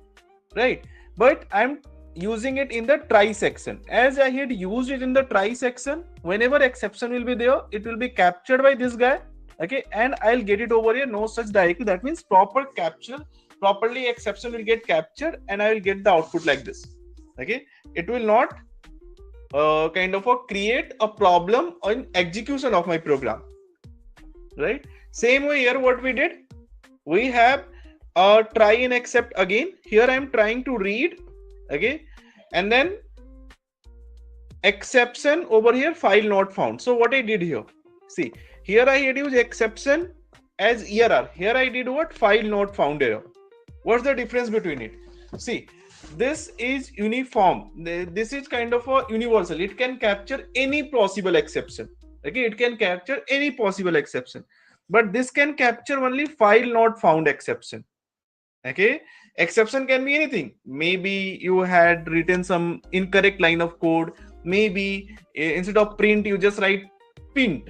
right? But I'm using it in the try section. As I had used it in the try section, whenever exception will be there, it will be captured by this guy, okay, and I'll get it over here. No such directly. That means proper capture, properly exception will get captured, and I will get the output like this. Okay, it will not kind of create a problem in execution of my program, right? Same way here, what we did, we have try and except again. Here I am trying to read, okay, and then exception over here, file not found. So what I did here, see, here I had used exception as error. Here I did what? File not found error. What's the difference between it? See, this is uniform. This is kind of a universal. It can capture any possible exception. Okay, it can capture any possible exception. But this can capture only file not found exception. Okay, exception can be anything. Maybe you had written some incorrect line of code. Maybe instead of print, you just write print.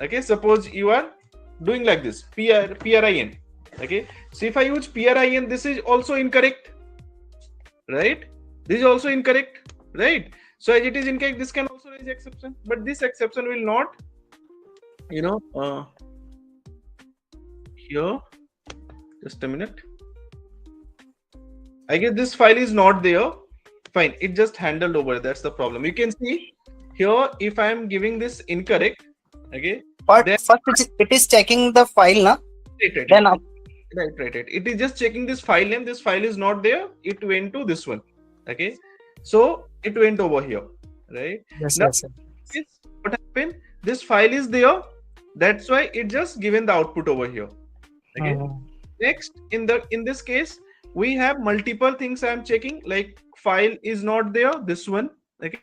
Okay, suppose you are doing like this, PRIN. Okay, so if I use PRIN, this is also incorrect, right? This is also incorrect, right? So as it is incorrect, this can also raise exception, but this exception will not, here, just a minute. I guess this file is not there. Fine, it just handled over. That's the problem. You can see here, if I am giving this incorrect, okay. But then, first it is checking the file, na? Right. Then Right. It is just checking this file name. This file is not there. It went to this one. Okay. So it went over here. Right. Yes, now, yes. What happened? This file is there. That's why it just given the output over here. Okay. Next, in this case, we have multiple things I am checking. Like file is not there. This one. Okay.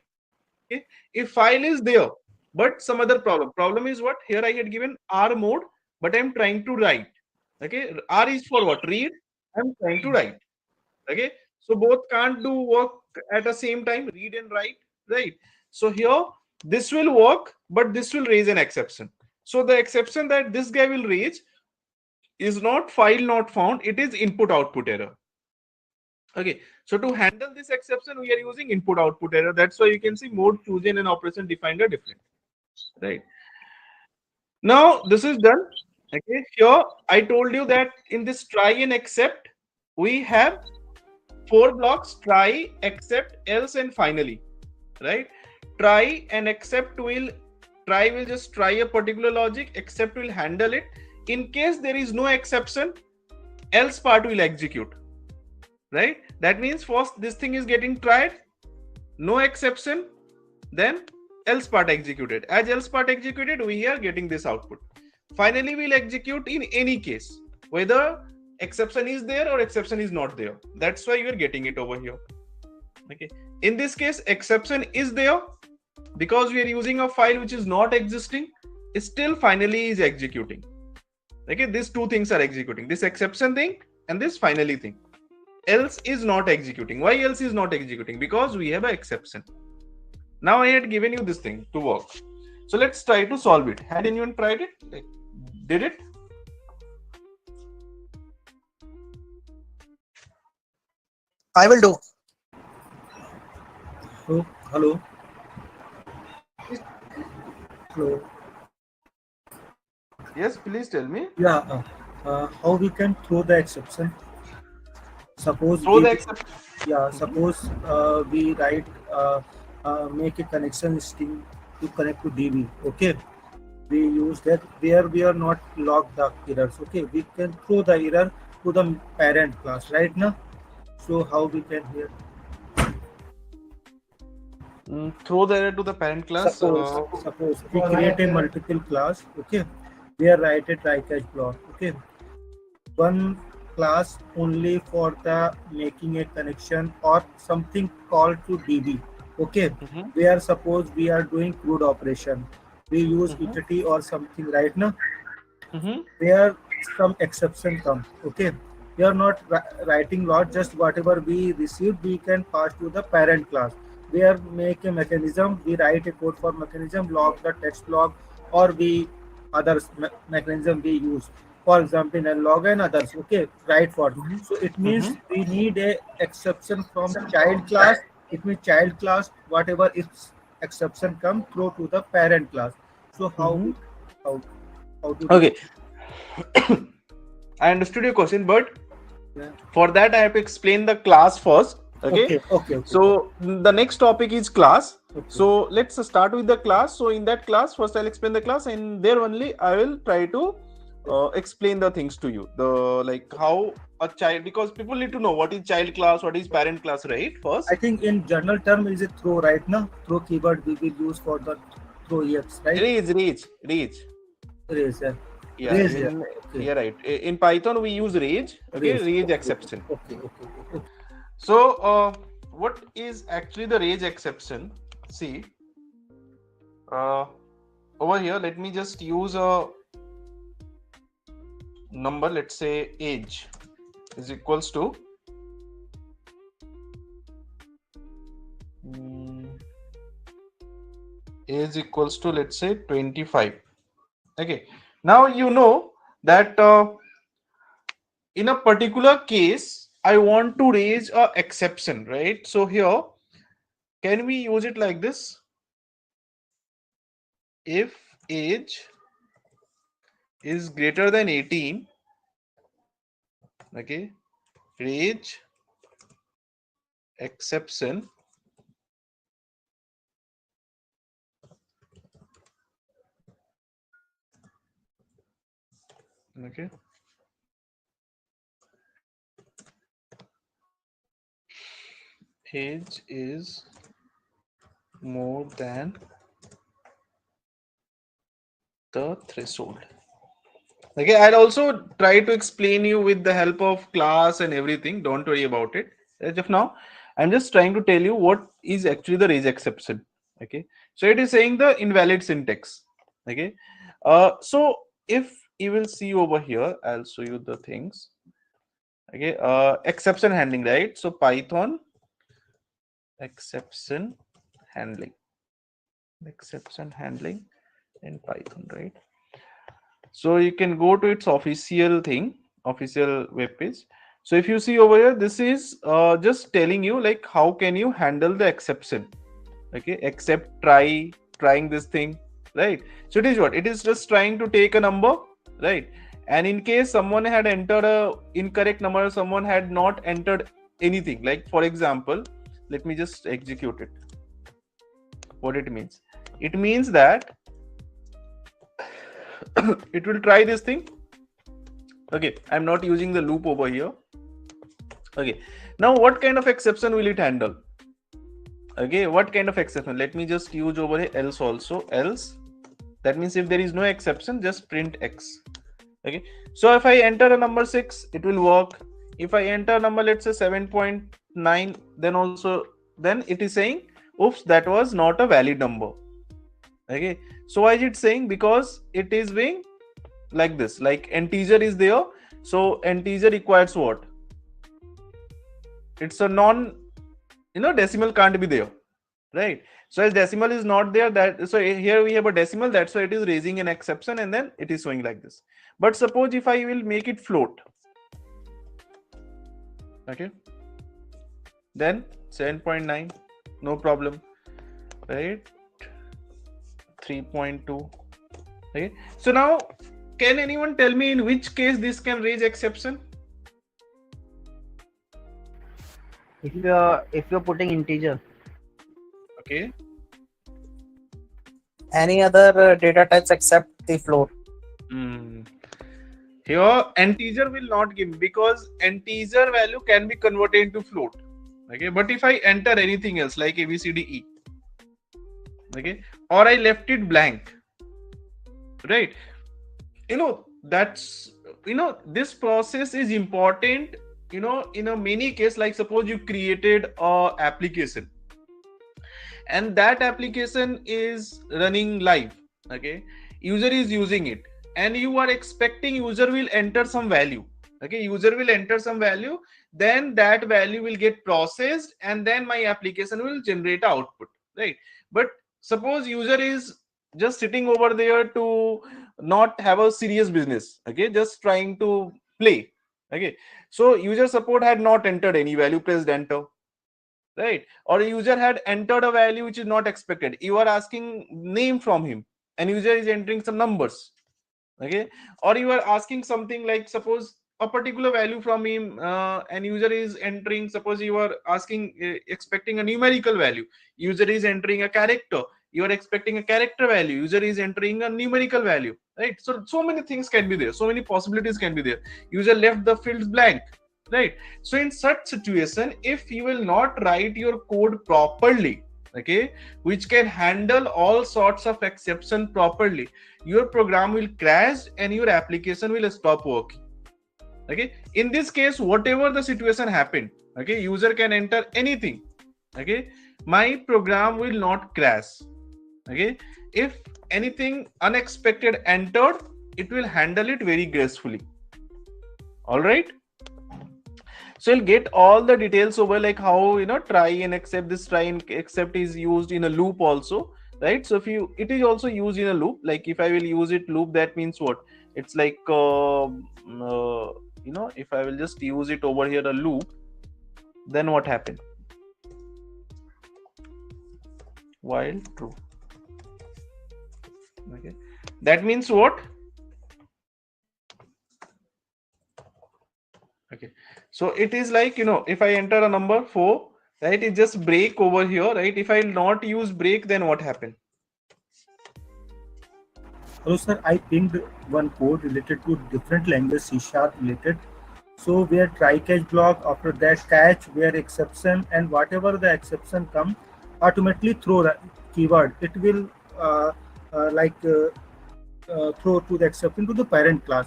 If file is there, but some other problem. Problem is what? Here I had given R mode, but I'm trying to write. Okay, R is for what? Read. I'm trying to write. Okay, so both can't do work at the same time, read and write, right? So here this will work, but this will raise an exception. So the exception that this guy will raise is not file not found, it is input output error. Okay, so to handle this exception, we are using input output error. That's why you can see mode chosen and operation defined are different, right? Now this is done. Okay, here I told you that in this try and except, we have 4 blocks: try, except, else, and finally, right? Try and except will just try a particular logic, except will handle it. In case there is no exception, else part will execute, right? That means first this thing is getting tried, no exception, then else part executed. As else part executed, we are getting this output. Finally, we'll execute in any case, whether exception is there or exception is not there. That's why you're getting it over here. Okay. In this case, exception is there because we are using a file which is not existing. It still finally is executing. Okay. These two things are executing. This exception thing and this finally thing. Else is not executing. Why else is not executing? Because we have an exception. Now I had given you this thing to work. So let's try to solve it. Had anyone tried it? Did it? I will do. Oh, hello. Hello. Yes, please tell me. Yeah. How we can throw the exception? Suppose suppose we write make a connection string to connect to DB. Okay. We use that where we are not log the errors. Okay, we can throw the error to the parent class right now. So how we can here? Throw the error to the parent class. Suppose we create a multiple class, okay, where write a try catch block, okay, one class only for the making a connection or something called to DB, okay, where suppose we are doing CRUD operation, we use entity or something right now, where some exception come, okay, we are not writing lot, just whatever we received we can pass to the parent class, where make a mechanism, we write a code for mechanism, log the text log, or we others mechanism we use, for example in log and others, okay, write for. So it means we need a exception from child class, it means child class whatever its exception come through to the parent class. So how to do Okay. I understood your question, but for that I have to explain the class first. Okay. So the next topic is class. So let's start with the class. So in that class, first I'll explain the class, and there only I will try to explain the things to you. The like how a child, because people need to know what is child class, what is parent class, right? First, I think in general term is it throw right now. Throw keyword we will use for the throw EX, right? Range. Yeah. Yeah, right. In Python we use range. Okay, range exception. Okay. So what is actually the range exception? See, over here, let me just use a number. Let's say age is equals to let's say 25. Okay, now you know that in a particular case I want to raise a exception, right? So here, can we use it like this? If age is greater than 18, okay, range exception okay, age is more than the threshold. Okay, I'll also try to explain you with the help of class and everything. Don't worry about it. As of now, I'm just trying to tell you what is actually the range exception. Okay, so it is saying the invalid syntax. Okay, so if you will see over here, I'll show you the things. Okay, exception handling, right? So Python exception handling in Python, right? So you can go to its official web page. So if you see over here, this is just telling you like how can you handle the exception. Okay, except trying this thing, right? So it is what it is, just trying to take a number, right? And in case someone had entered a incorrect number, someone had not entered anything, like for example, let me just execute it. What it means that it will try this thing. Okay, I'm not using the loop over here. Okay, now what kind of exception will it handle? Okay, what kind of exception? Let me just use over here else also. Else, that means if there is no exception, just print x. Okay, so if I enter a number 6, it will work. If I enter a number, let's say 7.9, then it is saying, oops, that was not a valid number. Okay, so why is it saying? Because it is being like this, like integer is there, so integer requires what? It's a non, decimal can't be there, right? So as decimal is not there, so here we have a decimal, that's why it is raising an exception, and then it is showing like this. But suppose if I will make it float, okay, then 7.9, no problem, right? 3.2. Okay, so now can anyone tell me in which case this can raise exception? If you're putting integer. Okay. Any other data types except the float? Here integer will not give, because integer value can be converted into float. Okay, but if I enter anything else like ABCDE, okay, or I left it blank, right? That's, this process is important, in a many case. Like suppose you created a application and that application is running live, okay, user is using it, and you are expecting user will enter some value, okay, user will enter some value, then that value will get processed and then my application will generate output, right? But suppose user is just sitting over there to not have a serious business, okay, just trying to play, okay, so user support had not entered any value, pressed enter, right? Or a user had entered a value which is not expected, you are asking name from him and user is entering some numbers, okay, or you are asking something like suppose a particular value from him, and user is entering, suppose you are asking, expecting a numerical value, user is entering a character, you are expecting a character value, user is entering a numerical value, right? So many things can be there, so many possibilities can be there, user left the fields blank, right? So in such situation, if you will not write your code properly, okay, which can handle all sorts of exception properly, your program will crash and your application will stop working, okay. In this case, whatever the situation happened, okay, user can enter anything, okay, my program will not crash, okay. If anything unexpected entered, it will handle it very gracefully. All right, so you'll get all the details over, like how, try and accept, this try and accept is used in a loop also, right? So if it is also used in a loop, like if I will use it loop, that means what? It's like if I will just use it over here a loop, then what happened? While true, okay, that means what? Okay, so it is like, if I enter a number 4, right, it just break over here, right? If I will not use break, then what happened? Hello sir, I pinged one code related to different language, C# related. So where try catch block, after that catch, where exception, and whatever the exception come, automatically throw the keyword. It will throw to the exception to the parent class.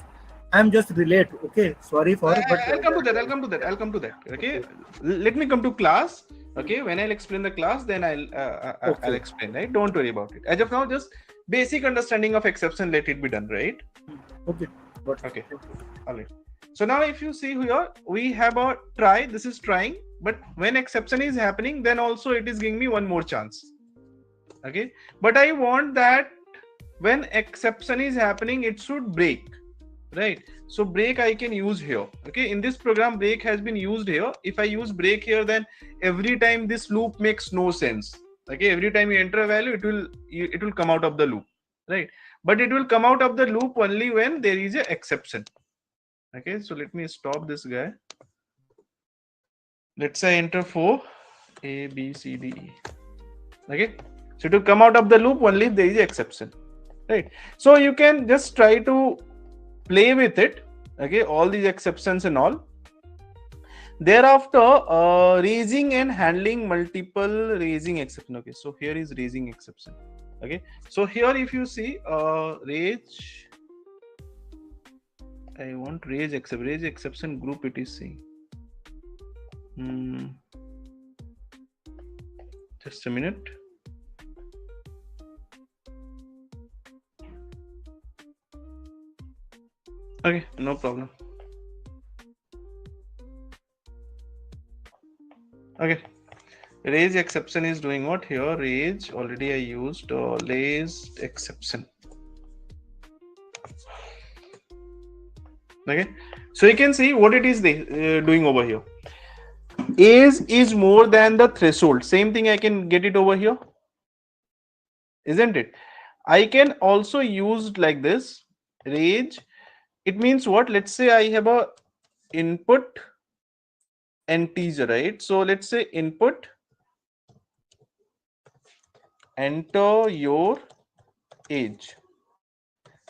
I'm just relate. Okay, sorry for. But I'll come to that. Okay, let me come to class. Okay, when I'll explain the class, then I'll explain. Right, don't worry about it. As of now, just basic understanding of exception, let it be done. Right. Okay. Okay. All right. So now, if you see here, we have a try. This is trying, but when exception is happening, then also it is giving me one more chance. Okay, but I want that when exception is happening, it should break, right? So break I can use here. Okay, in this program, break has been used here. If I use break here, then every time this loop makes no sense. Okay, every time you enter a value, it will come out of the loop, right? But it will come out of the loop only when there is an exception. Okay, so let me stop this guy. Let's say enter 4, A, B, C, D, E. Okay, so it will come out of the loop only if there is an exception, right? So you can just try to play with it, okay, all these exceptions and all. Thereafter, raising and handling multiple raising exception. Okay, so here is raising exception. Okay, so here if you see raise, I want raise exception group, it is saying. Just a minute. Okay, no problem. Okay, raise exception is doing what here? Raise, already I used raised exception. Okay, so you can see what it is doing over here. Age is more than the threshold. Same thing I can get it over here, isn't it? I can also use like this range. It means what? Let's say I have a input integer, right? So let's say input, enter your age.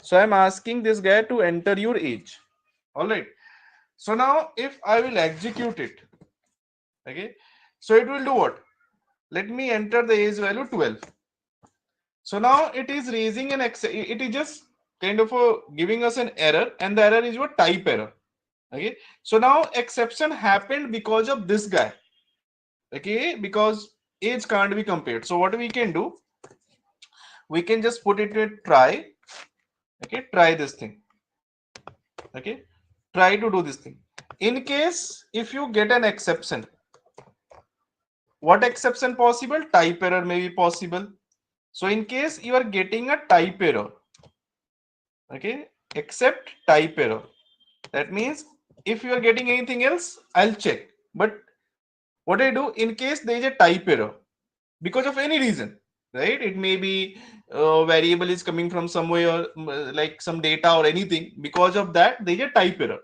So I'm asking this guy to enter your age. All right. So now if I will execute it, okay, so it will do what? Let me enter the age value 12. So now it is raising an it is just kind of giving us an error, and the error is what? Type error. Okay, so now exception happened because of this guy. Okay, because age can't be compared. So what we can do, we can just put it with try. Okay, try this thing. Okay, try to do this thing. In case if you get an exception, what exception possible? Type error may be possible. So in case you are getting a type error, okay, except type error, that means if you are getting anything else, I'll check. But what I do, in case there is a type error because of any reason, right? It may be variable is coming from somewhere, like some data or anything. Because of that, there is a type error.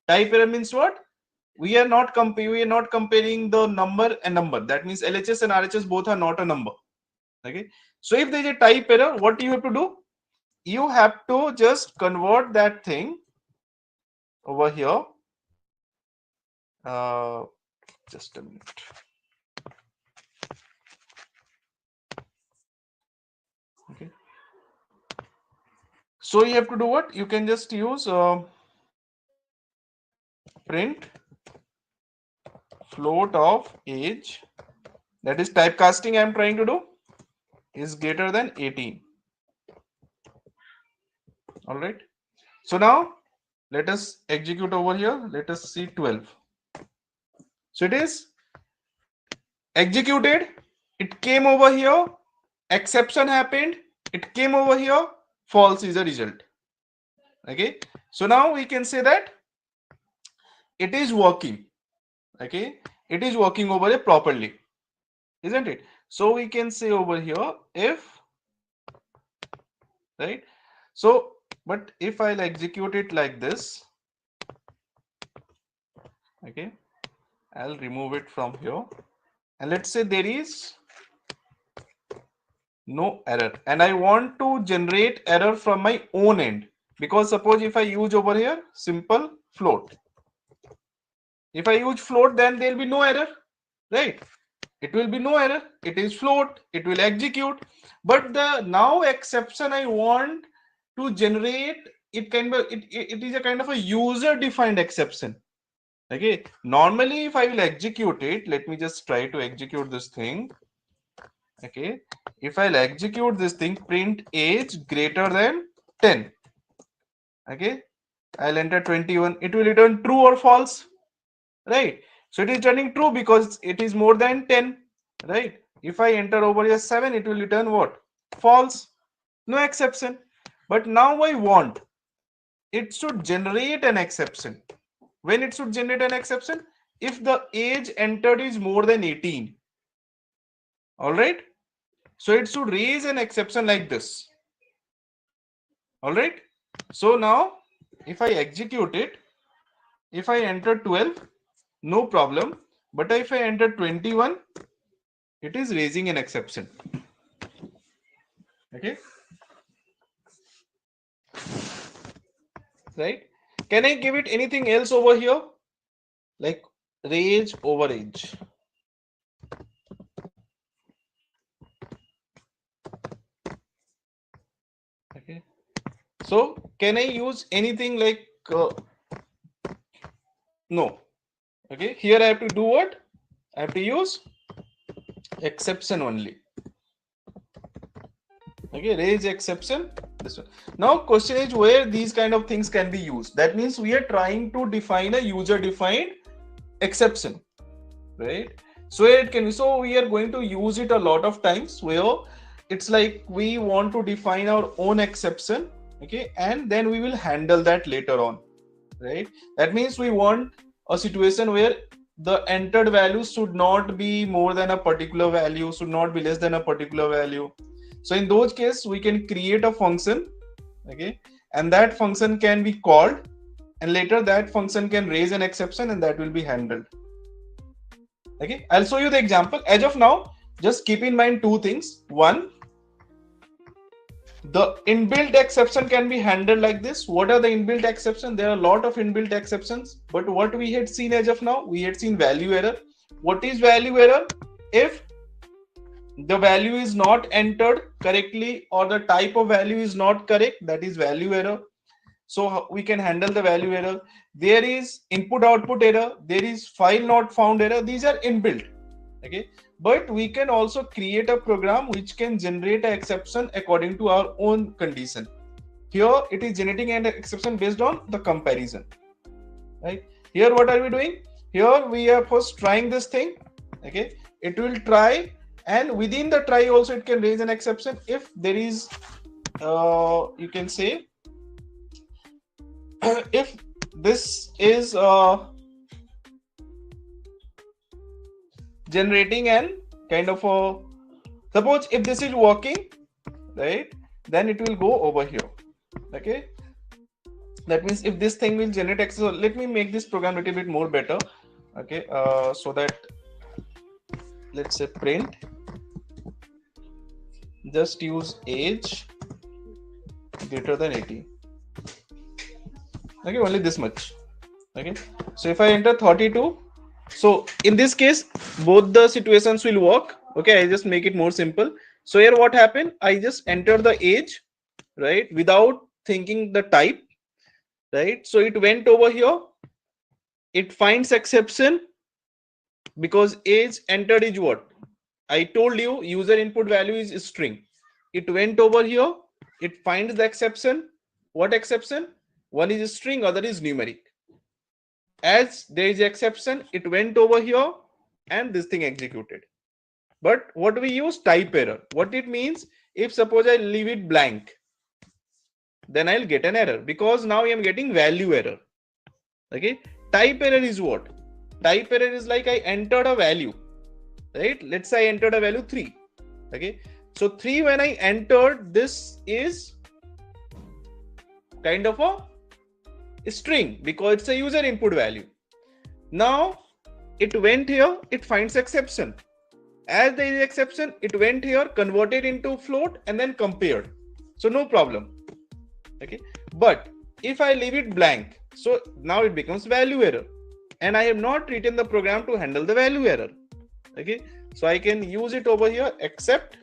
Type error means what? We are not comparing the number and number. That means LHS and RHS both are not a number. Okay. So if there is a type error, what do you have to do? You have to just convert that thing over here. Just a minute. Okay. So you have to do what? You can just use print float of age, that is typecasting I am trying to do, is greater than 18. All right. So now let us execute over here. Let us see 12. So it is executed. It came over here. Exception happened. It came over here. False is the result. Okay. So now we can say that it is working. Okay. It is working over here properly. Isn't it? So we can say over here if, right? So, but if I'll execute it like this, okay, I'll remove it from here, and let's say there is no error, and I want to generate error from my own end, because suppose if I use over here simple float, if I use float, then there will be no error, right? It will be no error. It is float. It will execute. But the now exception I want to generate, it can be it is a kind of a user defined exception. Okay. Normally, if I will execute it, let me just try to execute this thing. Okay. If I'll execute this thing, print age greater than 10. Okay. I'll enter 21. It will return true or false. Right. So it is turning true because it is more than 10, right? If I enter over here 7, it will return what? False. No exception. But now I want it should generate an exception. When it should generate an exception? If the age entered is more than 18. All right. So it should raise an exception like this. All right. So now if I execute it, if I enter 12, no problem. But if I enter 21, it is raising an exception. Okay. Right. Can I give it anything else over here? Like range over age. Okay. So can I use anything like no. Okay. Here I have to do what? I have to use exception only. Okay, raise exception. This one. Now question is where these kind of things can be used. That means we are trying to define a user defined exception, right? So it can be, so we are going to use it a lot of times where it's like we want to define our own exception, okay, and then we will handle that later on, right? That means we want a situation where the entered value should not be more than a particular value, should not be less than a particular value. So in those cases, we can create a function, okay, and that function can be called, and later that function can raise an exception, and that will be handled. Okay, I'll show you the example. As of now, just keep in mind two things. One, the inbuilt exception can be handled like this. What are the inbuilt exceptions? There are a lot of inbuilt exceptions, but what we had seen as of now, we had seen value error. What is value error? If the value is not entered correctly or the type of value is not correct, that is value error. So we can handle the value error. There is input output error, there is file not found error. These are inbuilt. Okay, but we can also create a program which can generate an exception according to our own condition. Here it is generating an exception based on the comparison. Right, here what are we doing? Here we are first trying this thing. Okay, it will try, and within the try also it can raise an exception if there is you can say if this is generating an kind of a, suppose if this is working, right, then it will go over here. Okay, that means if this thing will generate access, so let me make this program a little bit more better. Okay, so that let's say print, just use age greater than 18. Okay, only this much. Okay, so if I enter 32, so in this case both the situations will work. Okay, I just make it more simple. So here what happened, I just enter the age, right, without thinking the type, right? So it went over here, it finds exception because age entered is what I told you, user input value is string. It went over here, it finds the exception. What exception? One is string, other is numeric. As there is exception, it went over here and this thing executed. But what we use? Type error. What it means? If suppose I leave it blank, then I'll get an error because now I am getting value error. Okay, type error is what? Type error is like I entered a value, right? Let's say I entered a value 3. Okay, so 3 when I entered, this is kind of a string because it's a user input value. Now it went here, it finds exception. As there is exception, it went here, converted into float and then compared. So no problem. Okay, but if I leave it blank, so now it becomes value error, and I have not written the program to handle the value error. Okay, so I can use it over here, except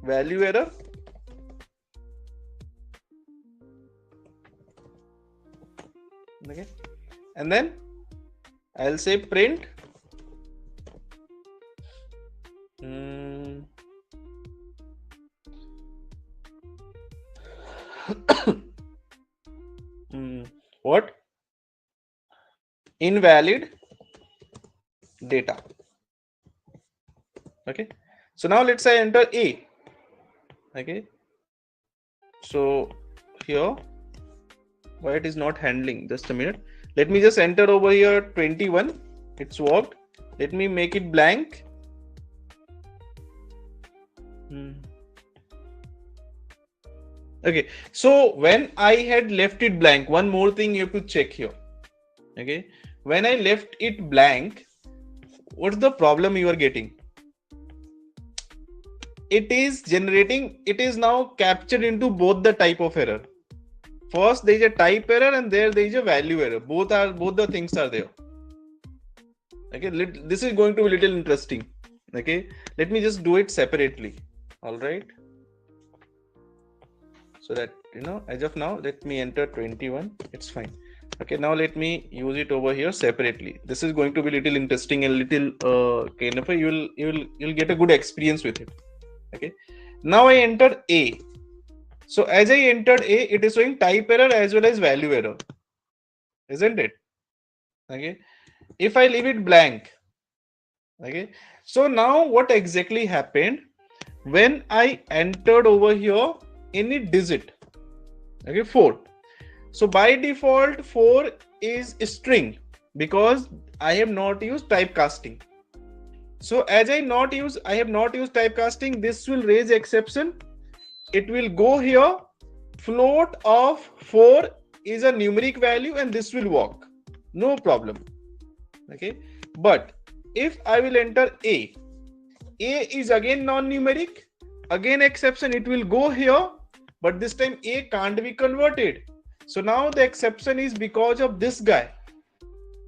value error. Okay, and then I'll say print what? Invalid data. Okay, so now let's say enter A. Okay, so here why it is not handling, just a minute, let me just enter over here 21. It's worked. Let me make it blank. Okay, so when I had left it blank, one more thing you have to check here. Okay, when I left it blank, what's the problem you are getting? It is generating, it is now captured into both the type of error. First there is a type error and there is a value error. Both the things are there. Okay, this is going to be a little interesting. Okay, let me just do it separately. All right, so that as of now, let me enter 21. It's fine. Okay, now let me use it over here separately. This is going to be a little interesting and little kind of you'll get a good experience with it. Okay, now I entered A. So as I entered A, it is showing type error as well as value error, isn't it? Okay, if I leave it blank, okay, so now what exactly happened when I entered over here any digit? Okay, 4. So by default 4 is string because I have not used typecasting. So as I have not used typecasting, this will raise exception. It will go here, float of 4 is a numeric value and this will work, no problem. Okay, but if I will enter A is again non-numeric, again exception, it will go here, but this time A can't be converted. So now the exception is because of this guy.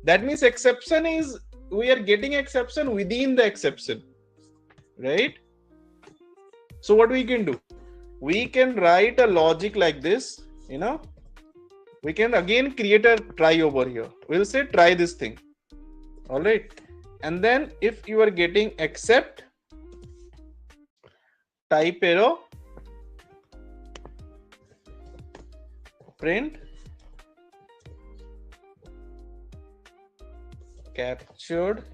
That means exception is, we are getting exception within the exception. right? So what we can do, we can write a logic like this, we can again create a try over here. We'll say try this thing. All right. And then if you are getting accept, type error, print captured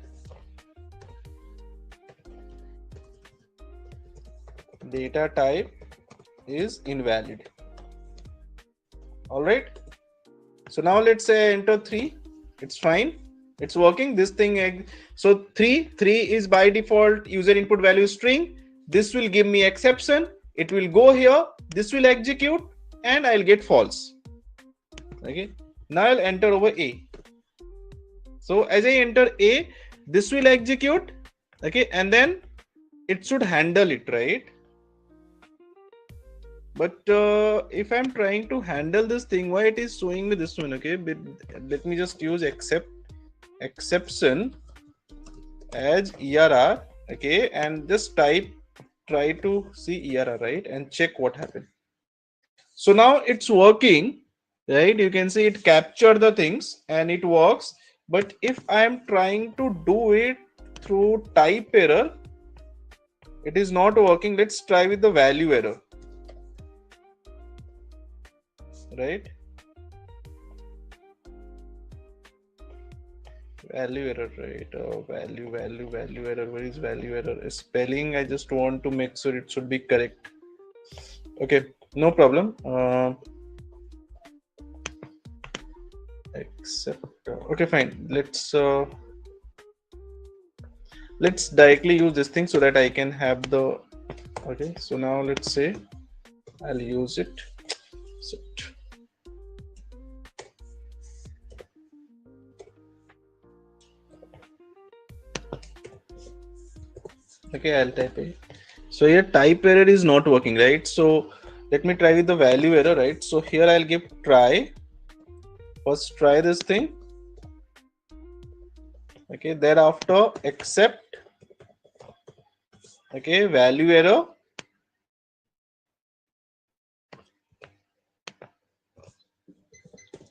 data type is invalid. All right. So now let's say enter 3. It's fine. It's working. This thing. So 3 is by default user input value string. This will give me exception. It will go here. This will execute and I'll get false. Okay. Now I'll enter over A. So as I enter A, this will execute. Okay. And then it should handle it, right? But if I'm trying to handle this thing, why it is showing me this one? Okay, but let me just use exception as ERR. Okay, and just try to see ERR, right, and check what happened. So now it's working, right? You can see it captured the things and it works. But if I am trying to do it through type error, it is not working. Let's try with the value error. Right, value error, right? Value error. Where is value error? Spelling, I just want to make sure it should be correct. Okay, no problem. Except okay, fine. Let's directly use this thing so that I can have the. Okay, so now let's say I'll use it. Okay, I'll type it. So here type error is not working, right? So let me try with the value error, right? So here I'll give try. First try this thing. Okay, thereafter accept. Okay, value error.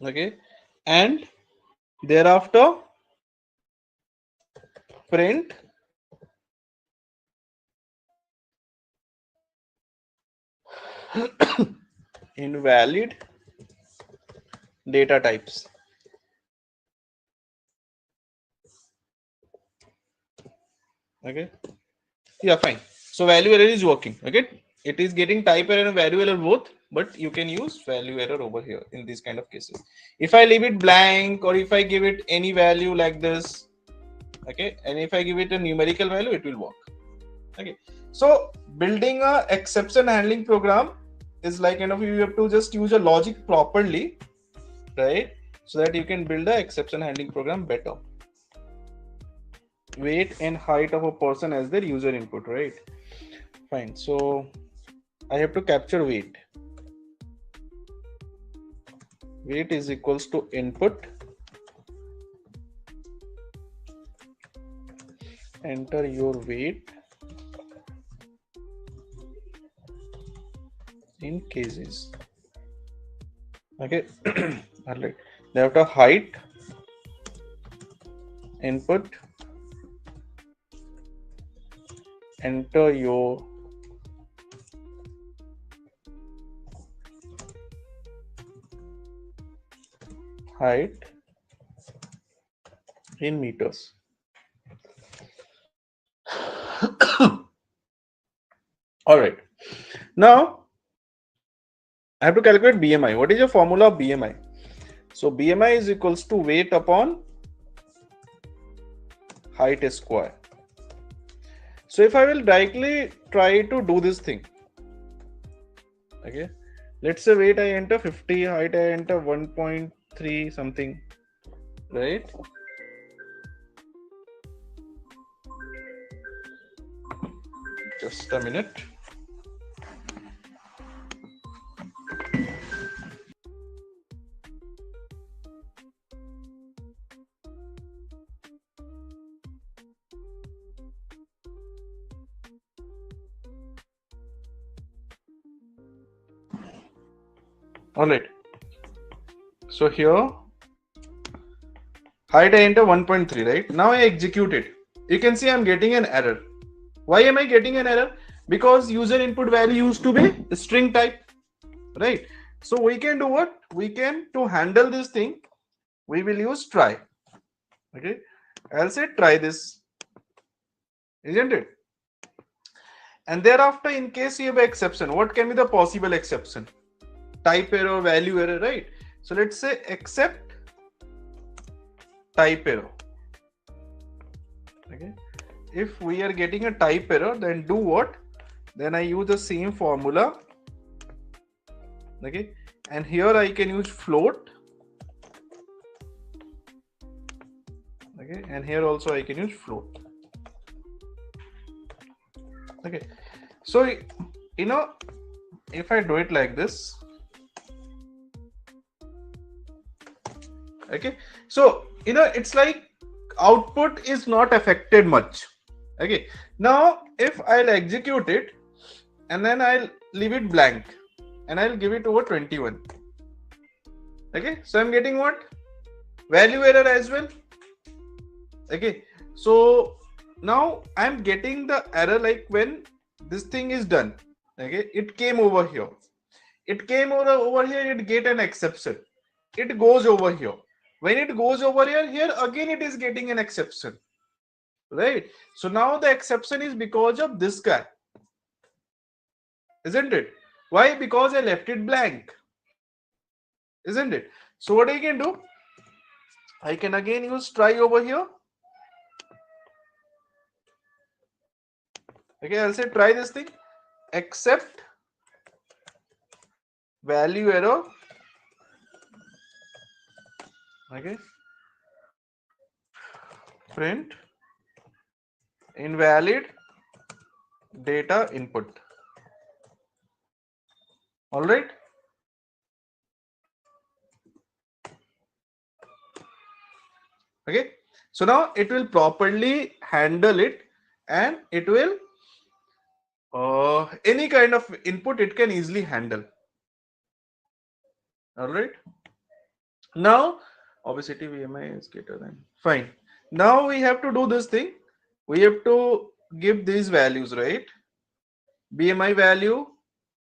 Okay, and thereafter print invalid data types. Okay, yeah, fine. So value error is working. Okay, it is getting type error and value error both, but you can use value error over here in these kind of cases. If I leave it blank or if I give it any value like this, okay, and if I give it a numerical value, it will work. Okay, so building a exception handling program is like, you have to just use a logic properly, right, so that you can build a exception handling program better. Weight and height of a person as their user input, right? Fine. So I have to capture weight. Weight is equals to input. Enter your weight in cases. Okay. All right. Thereafter height, input, enter your height in meters. All right. Now I have to calculate BMI. What is your formula of BMI? So BMI is equals to weight upon height square. So if I will directly try to do this thing, okay, let's say weight I enter 50, height I enter 1.3 something, right? Just a minute. All right. So here, height I enter 1.3, right? Now I execute it. You can see I'm getting an error. Why am I getting an error? Because user input value used to be string type, right? So we can do what? We can, to handle this thing, we will use try. Okay. I'll say try this, isn't it? And thereafter, in case you have an exception, what can be the possible exception? Type error, value error, right? So let's say except type error. Okay. If we are getting a type error, then do what? Then I use the same formula. Okay. And here I can use float. Okay. And here also I can use float. Okay. So, you know, if I do it like this, okay. So, you know, it's like output is not affected much. Okay. Now, if I'll execute it and then I'll leave it blank and I'll give it over 21. Okay. So I'm getting what? Value error as well. Okay. So now I'm getting the error like when this thing is done. Okay. It came over here. It came over here. It get an exception. It goes over here. When it goes over here again it is getting an exception. Right. So now the exception is because of this guy. Isn't it? Why? Because I left it blank. Isn't it? So what I can do? I can again use try over here. Okay, I'll say try this thing. Except value error. Okay. Print invalid data input. All right. Okay. So now it will properly handle it and it will any kind of input it can easily handle. All right. Now obviously VMI is greater than fine. Now we have to do this thing. We have to give these values, right? BMI value,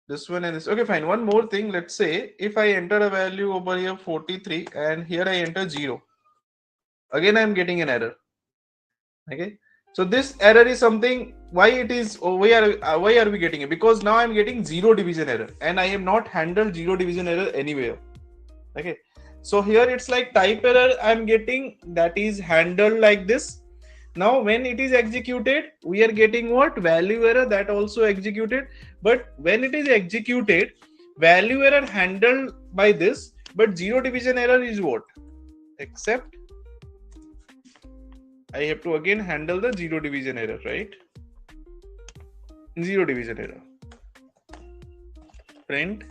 this one and this. Okay, fine. One more thing. Let's say if I enter a value over here 43 and here I enter 0. Again, I am getting an error. Okay. So this error is something, why it is, why are we getting it? Because now I'm getting 0 division error and I have not handled 0 division error anywhere. Okay. So here it's like type error I'm getting that is handled like this. Now when it is executed, we are getting what? Value error that also executed. But when it is executed, value error handled by this, but 0 division error is what? Except I have to again handle the 0 division error, right? 0 division error. Print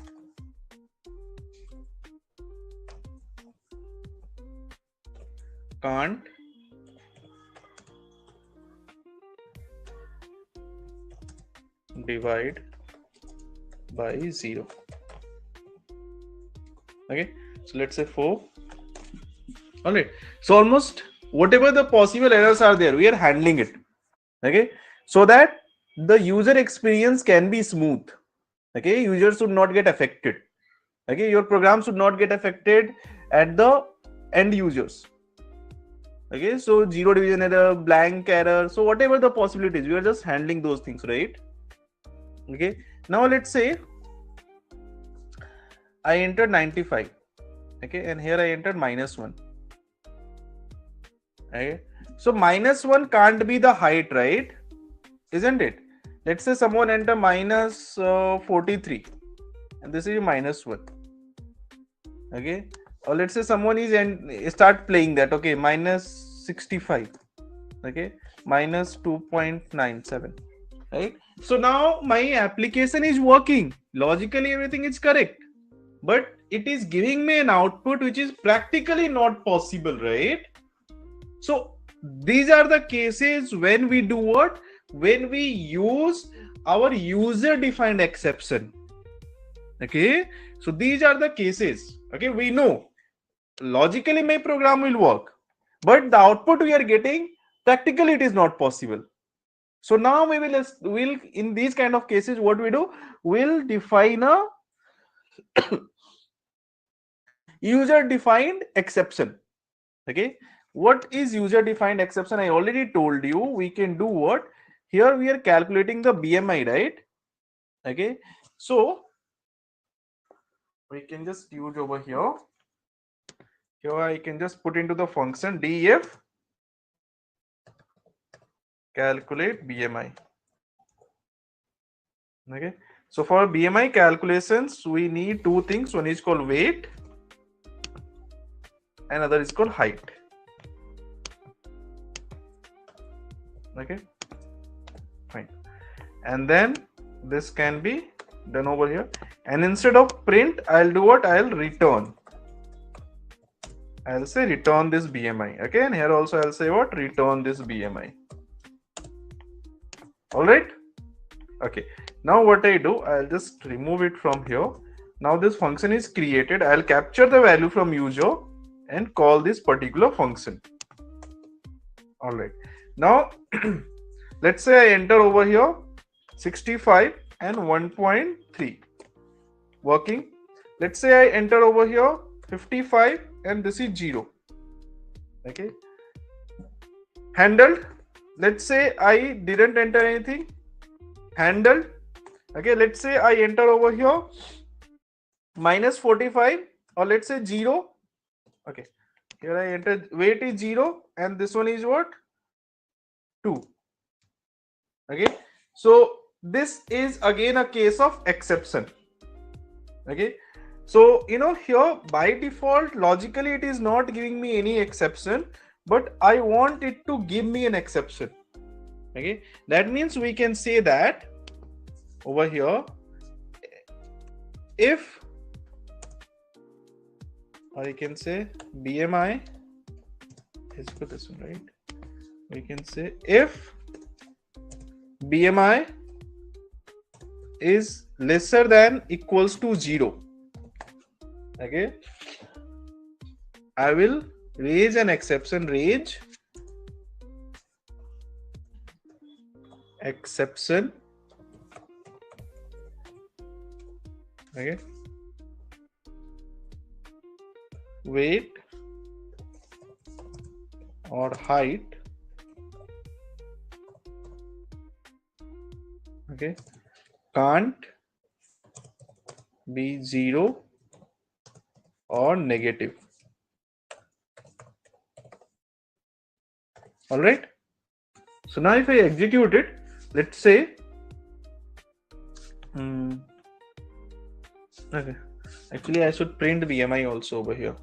can't divide by 0. Okay, so let's say 4. All right, so almost whatever the possible errors are there, we are handling it. Okay, so that the user experience can be smooth. Okay, users should not get affected. Okay, your program should not get affected at the end users. Okay, so 0 division error, blank error, so whatever the possibilities, we are just handling those things, right? Okay, now let's say I entered 95. Okay, and here I entered -1. Okay, so -1 can't be the height, right? Isn't it? Let's say someone enter -43 and this is -1. Okay, or let's say someone is start playing that. Okay, -65. Okay, -2.97. Right? So now my application is working. Logically, everything is correct. But it is giving me an output which is practically not possible, right? So these are the cases when we do what? When we use our user-defined exception. Okay, so these are the cases. Okay, we know logically my program will work, but the output we are getting practically it is not possible. So now we will in these kind of cases what we do, we'll define a user defined exception. Okay, what is user defined exception? I already told you. We can do what? Here we are calculating the BMI, right? Okay, so we can just use over here. Here I can just put into the function def calculate BMI. Okay, so for BMI calculations we need two things. One is called weight, another is called height. Okay, fine. And then this can be done over here. And instead of print, I'll do what? I'll return. I'll say return this BMI. Okay, and here also I'll say what? Return this BMI. All right. Okay. Now what I do? I'll just remove it from here. Now this function is created. I'll capture the value from user and call this particular function. All right. Now let's say I enter over here 65 and 1.3 working. Let's say I enter over here 55 and this is 0. Okay, handled. Let's say I didn't enter anything, handled. Okay, let's say I enter over here minus 45 or let's say 0. Okay, here I enter weight is 0 and this one is what? 2. Okay, so this is again a case of exception. Okay, so here by default logically it is not giving me any exception, but I want it to give me an exception. Okay, that means we can say that over here if, or I can say BMI is for this one, right? We can say if BMI is lesser than equals to 0. Okay, I will raise an exception, raise exception. Okay, weight or height. Okay, can't be 0 or negative. All right, so now if I execute it, let's say okay, actually I should print BMI also over here.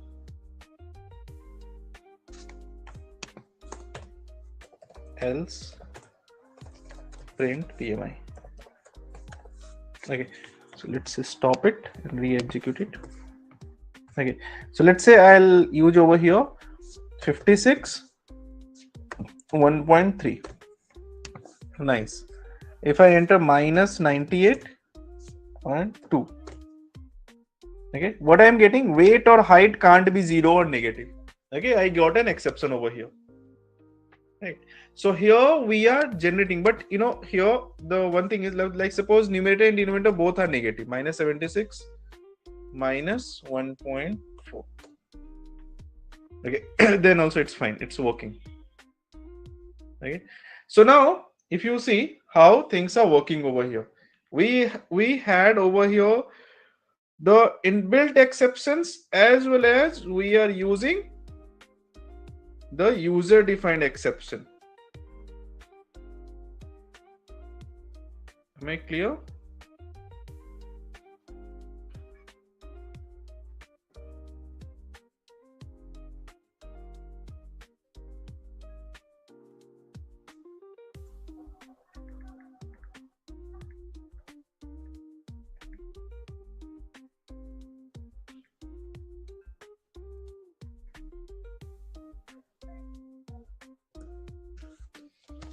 Else print BMI. Okay, so let's stop it and re-execute it. Okay, so let's say I'll use over here 56 1.3. Nice. If I enter minus 98.2. Okay, what I am getting, weight or height can't be 0 or negative. Okay, I got an exception over here. Right, so here we are generating, but here the one thing is like suppose numerator and denominator both are negative, minus 76 minus 1.4. Okay, then also it's fine, it's working. Okay, so now if you see how things are working over here, we had over here the inbuilt exceptions as well as we are using the user defined exception. Am I clear?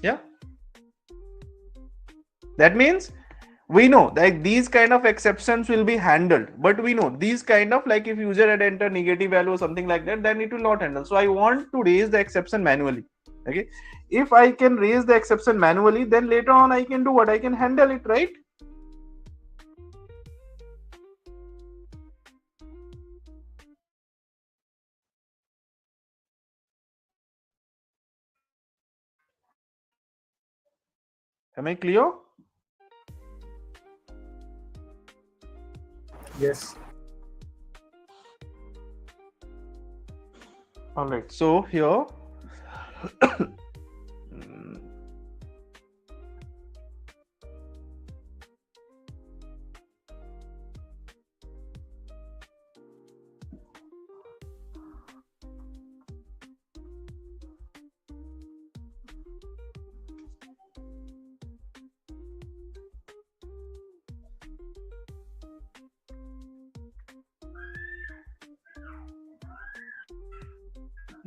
Yeah, that means We know that these kind of exceptions will be handled, but we know these kind of, like if user had entered negative value or something like that, then it will not handle. So I want to raise the exception manually. Okay, if I can raise the exception manually, then later on I can do what? I can handle it, right? Am I clear? Yes. All right, so here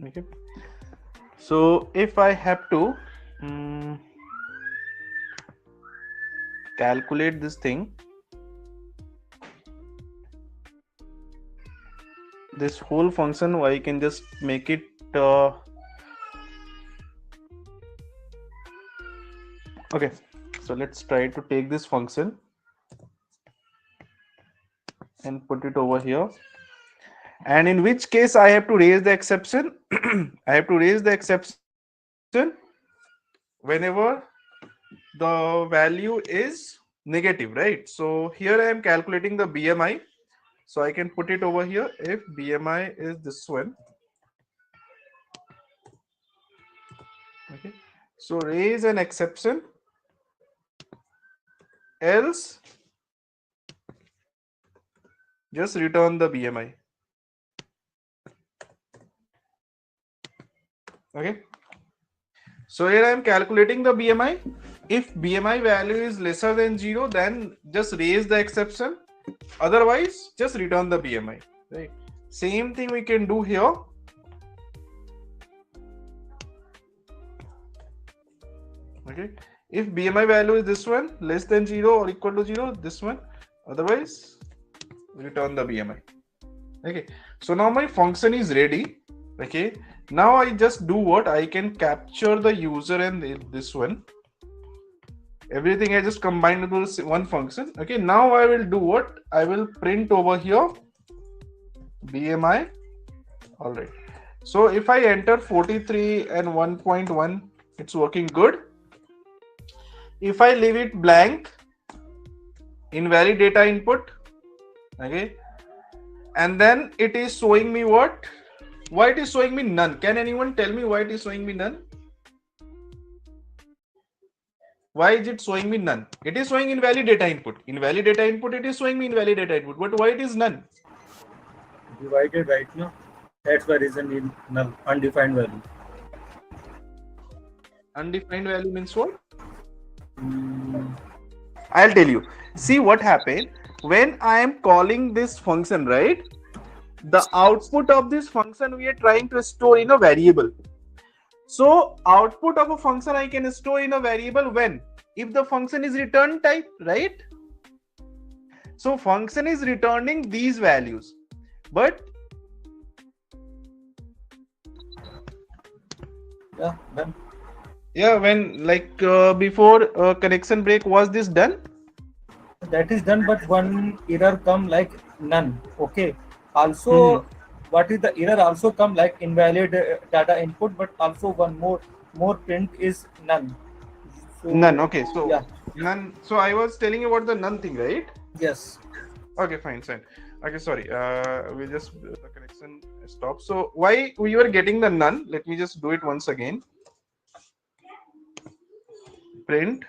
okay, so if I have to calculate this thing, this whole function, I can just make it okay, so let's try to take this function and put it over here. And in which case I have to raise the exception. I have to raise the exception whenever the value is negative, right? So here I am calculating the BMI. So I can put it over here. If BMI is this one, okay, so raise an exception, else just return the BMI. Okay, so here I am calculating the BMI. If BMI value is lesser than 0, then just raise the exception, otherwise just return the BMI, right? Same thing we can do here. Okay, if BMI value is this one, less than 0 or equal to 0, this one, otherwise return the BMI. Okay, so now my function is ready. Okay, now I just do what? I can capture the user and this one, everything I just combined into this one function. Okay, now I will do what? I will print over here BMI. All right, so if I enter 43 and 1.1, it's working good. If I leave it blank, invalid data input, okay, and then it is showing me what? Why it is showing me none? Can anyone tell me why it is showing me none? Why is it showing me none? It is showing invalid data input. Invalid data input, it is showing me invalid data input. But why it is none? Divided right now. That's the reason in null, undefined value. Undefined value means what? I'll tell you. See what happened when I am calling this function, right? The output of this function we are trying to store in a variable. So output of a function I can store in a variable when? If the function is return type, right? So function is returning these values, but Yeah, done. yeah, when like before connection break, was this done? That is done, but one error come like none. Okay. Also, what is the error also come like invalid data input, but also one more print is none. So, None. Okay, so yeah. none. So I was telling you about the none thing, right? Yes. Okay, fine. Okay, sorry. We just the connection stopped. So why we were getting the none? Let me just do it once again. Print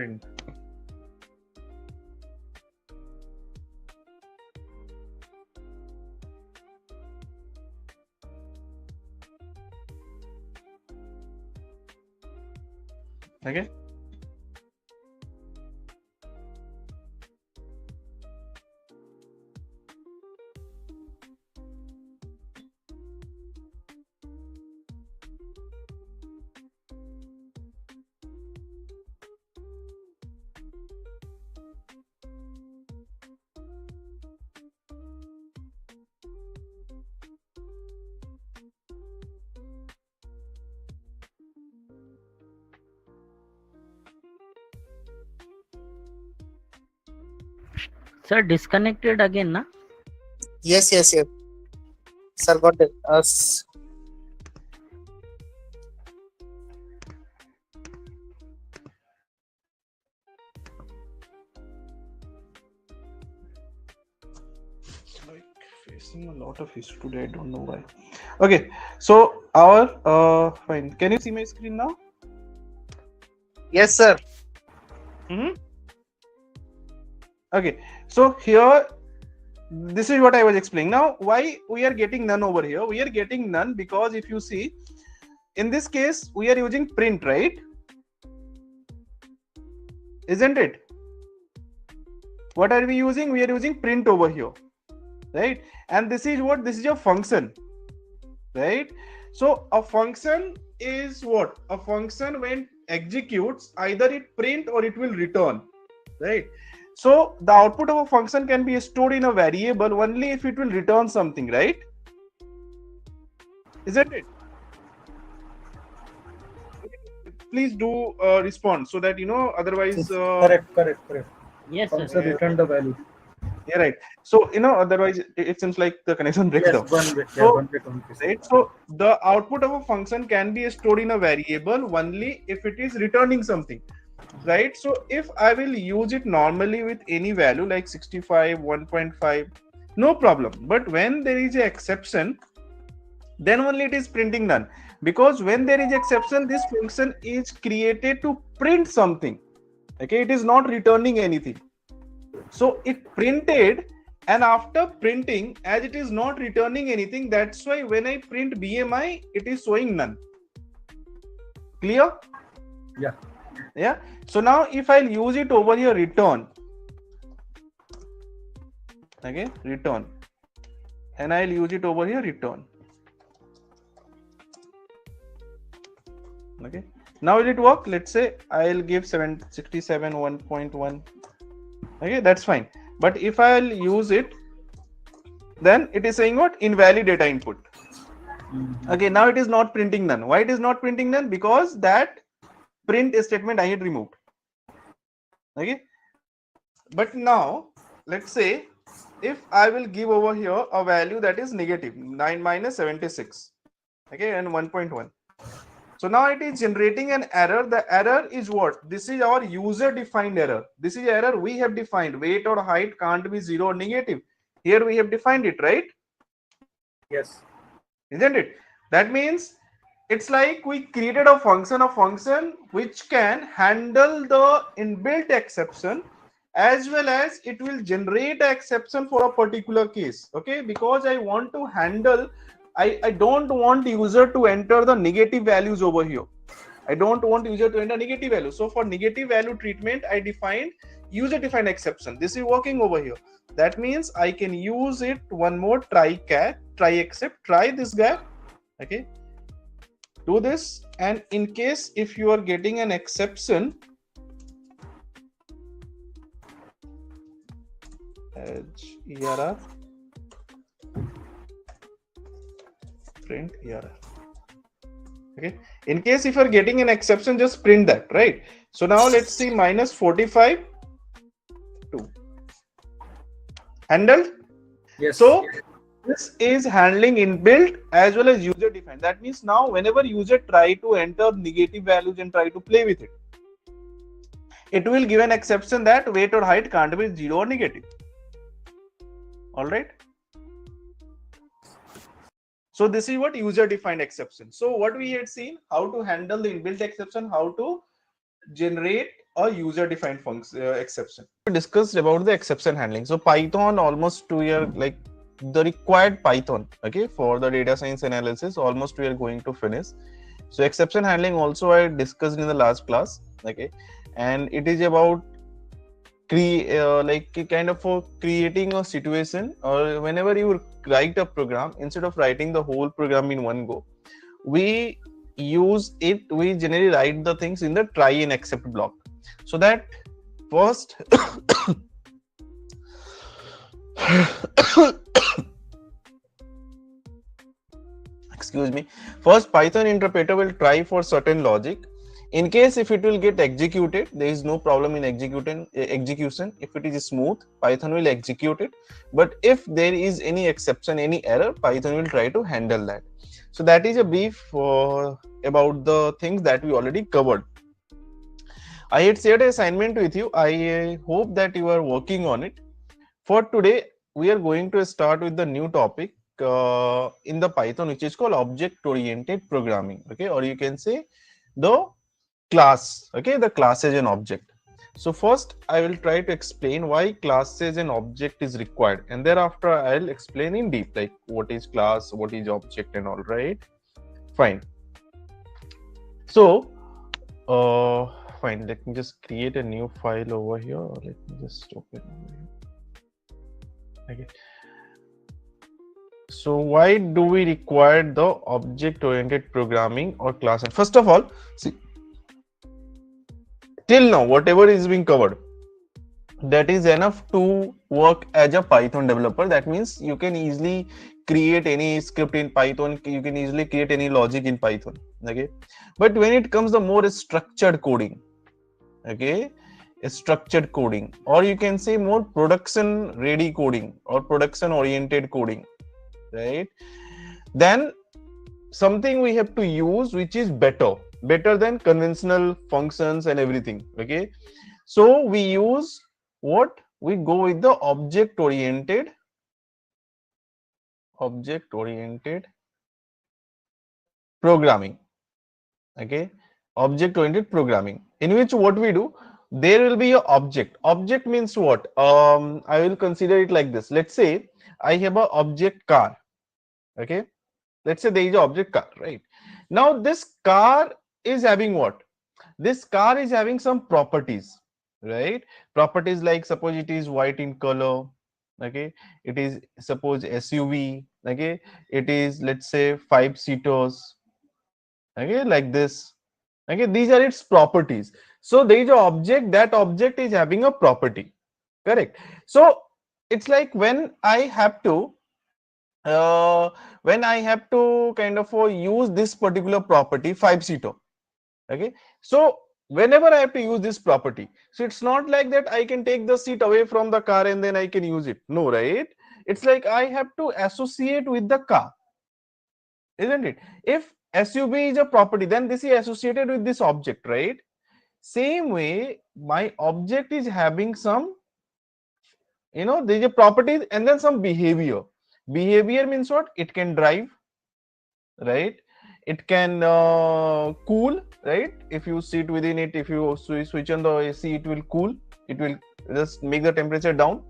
print. Okay. Sir, disconnected again, na? Yes. Sir, got it. Like facing a lot of issue today. I don't know why. Okay, so our fine. Can you see my screen now? Yes, sir. Okay, so here, this is what I was explaining. Now, why we are getting none over here? We are getting none because if you see, in this case, we are using print, right? Isn't it? What are we using? We are using print over here, right? And this is what? This is a function, right? So a function is what? A function when executes, either it print or it will return, right? So the output of a function can be stored in a variable only if it will return something, right? Isn't it? Please do respond so that otherwise. Correct. Yes, Function sir. return the value. Yeah, right. So otherwise it seems like the connection breaks down. One bit. So, One bit only. right. So the output of a function can be stored in a variable only if it is returning something, right? So if I will use it normally with any value like 65, 1.5, no problem. But when there is an exception, then only it is printing none. Because when there is exception, this function is created to print something. Okay, it is not returning anything. So it printed, and after printing, as it is not returning anything, that's why when I print BMI, it is showing none. Clear? Yeah. So now if I'll use it over here, return. Okay, return. And I'll use it over here, return. Okay. Now will it work? Let's say I'll give 67 1.1. Okay, that's fine. But if I'll use it, then it is saying what? Invalid data input. Okay, now it is not printing none. Why it is not printing none? Because that print statement I had removed. Okay. But now, let's say if I will give over here a value that is negative 9 minus 76. Okay, and 1.1. So now it is generating an error. The error is what? This is our user defined error. This is error we have defined. Weight or height can't be 0 or negative. Here we have defined it, right? Yes. Isn't it? That means it's like we created a function which can handle the inbuilt exception, as well as it will generate an exception for a particular case. Okay, because I want to handle, I don't want user to enter the negative values over here. I don't want user to enter negative value. So for negative value treatment, I defined user defined exception. This is working over here. That means I can use it one more, try except, try this guy. Okay. Do this, and in case if you are getting an exception, error, print error. Okay, in case if you are getting an exception, just print that, right? So now let's see, minus 45 2 handled. Yes. So this is handling inbuilt as well as user defined. That means now whenever user try to enter negative values and try to play with it, it will give an exception that weight or height can't be 0 or negative. All right. So this is what user defined exception. So what we had seen, how to handle the inbuilt exception, how to generate a user defined function exception. We discussed about the exception handling. So Python almost 2 years, like the required Python, okay, for the data science analysis, almost we are going to finish. So exception handling also I discussed in the last class, okay, and it is about like kind of for creating a situation, or whenever you write a program, instead of writing the whole program in one go, we generally write the things in the try and except block, so that first excuse me, first Python interpreter will try for certain logic, In case if it will get executed, there is no problem in execution. If it is smooth, Python will execute it. But if there is any exception, any error, Python will try to handle that. So that is a brief about the things that we already covered. I had shared an assignment with you. I hope that you are working on it. For today, we are going to start with the new topic in the Python, which is called object-oriented programming. Okay, or you can say the class. Okay, the class as an object. So first, I will try to explain why class as an object is required, and thereafter I'll explain in deep, like what is class, what is object, and all. Right? Fine. So, fine. Let me just create a new file over here. Let me just open over here. Okay. So why do we require the object-oriented programming or class? And first of all, see, till now, whatever is being covered, that is enough to work as a Python developer. That means you can easily create any script in Python. You can easily create any logic in Python. Okay. But when it comes to more structured coding, okay, structured coding, or you can say more production ready coding or production oriented coding, right? Then something we have to use which is better than conventional functions and everything. Okay, so we use what? We go with the object oriented programming. Okay, object oriented programming, in which what we do, there will be a object means what? I will consider it like this. Let's say I have a object car. Okay, let's say there is an object car, right? Now this car is having what? This car is having some properties, right? Properties like, suppose it is white in color. Okay, it is suppose SUV. Okay, it is, let's say, 5 seaters. Okay, like this. Okay, these are its properties. So there is an object, that object is having a property, correct? So it's like when I have to kind of use this particular property, 5-seater. Okay, so whenever I have to use this property, so it's not like that I can take the seat away from the car and then I can use it. No, right? It's like I have to associate with the car, isn't it? If SUV is a property, then this is associated with this object, right? Same way, my object is having some, there's a property and then some behavior. Behavior means what? It can drive, right? It can cool, right? If you sit within it, if you switch on the AC, it will cool. It will just make the temperature down,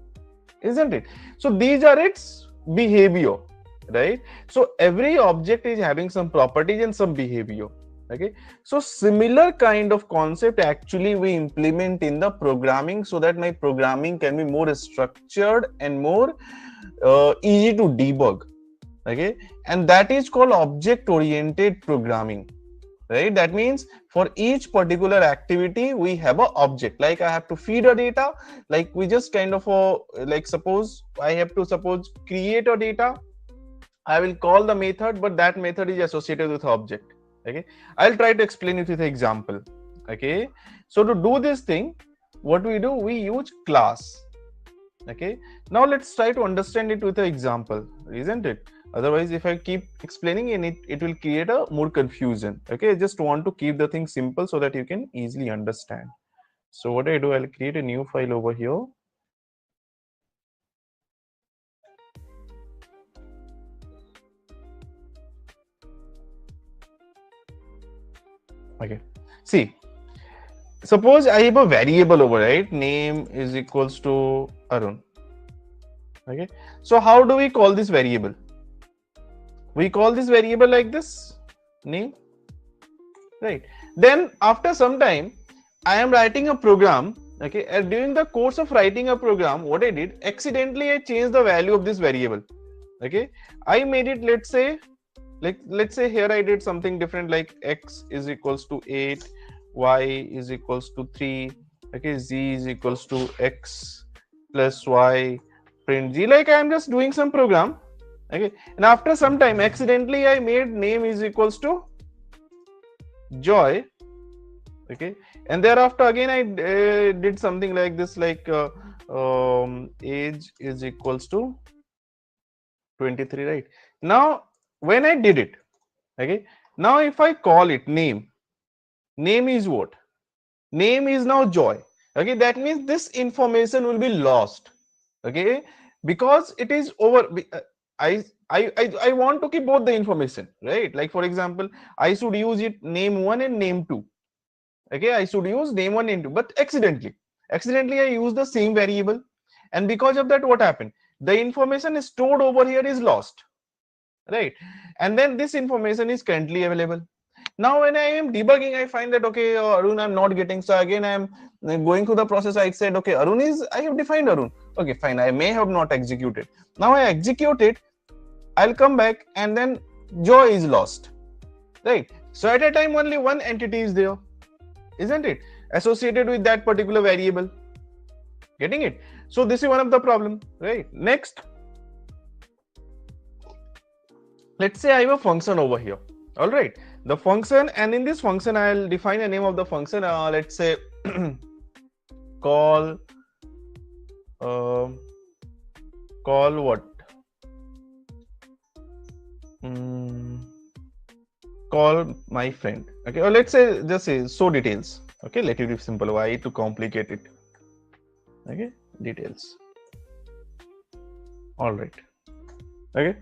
isn't it? So these are its behavior, right? So every object is having some properties and some behavior. Okay, so similar kind of concept actually we implement in the programming, so that my programming can be more structured and more easy to debug. Okay, and that is called object oriented programming, right? That means for each particular activity we have an object. Like I have to feed a data, like we just kind of like suppose I have to create a data, I will call the method, but that method is associated with object. Okay, I'll try to explain it with an example. Okay, so to do this thing, what we do, we use class. Okay, now let's try to understand it with an example, isn't it? Otherwise, if I keep explaining in it, it will create a more confusion. Okay, I just want to keep the thing simple so that you can easily understand. So what I do, I'll create a new file over here. Okay, see, suppose I have a variable over, right? Name is equals to Arun. Okay, so how do we call this variable? We call this variable like this, name, right? Then after some time, I am writing a program. Okay, and during the course of writing a program, what I did, accidentally I changed the value of this variable. Okay, I made it, let's say here I did something different, like x is equals to 8, y is equals to 3, okay, z is equals to x plus y, print z, like I am just doing some program. Okay, and after some time accidentally I made name is equals to Joy, Okay, and thereafter again I did something like this, like age is equals to 23, right? Now when I did it, okay, now if I call it name, name is what? Name is now Joy. Okay, that means this information will be lost. Okay, because it is over. I want to keep both the information, right? Like for example, I should use it name 1 and name 2. Okay, I should use name 1 and 2, but accidentally I use the same variable, and because of that, what happened? The information stored over here is lost, right? And then this information is currently available. Now when I am debugging, I find that okay, Arun I'm not getting, so again I am going through the process. I said okay, Arun is, I have defined Arun, okay fine, I may have not executed. Now I execute it, I'll come back, and then Joy is lost, right? So at a time only one entity is there, isn't it, associated with that particular variable. Getting it? So this is one of the problem, right? Next, let's say I have a function over here. All right, the function, and in this function I'll define a name of the function. Let's say call what? Call my friend. Okay, or let's say just say so details. Okay, let it be simple. Why to complicate it? Okay, details. All right. Okay.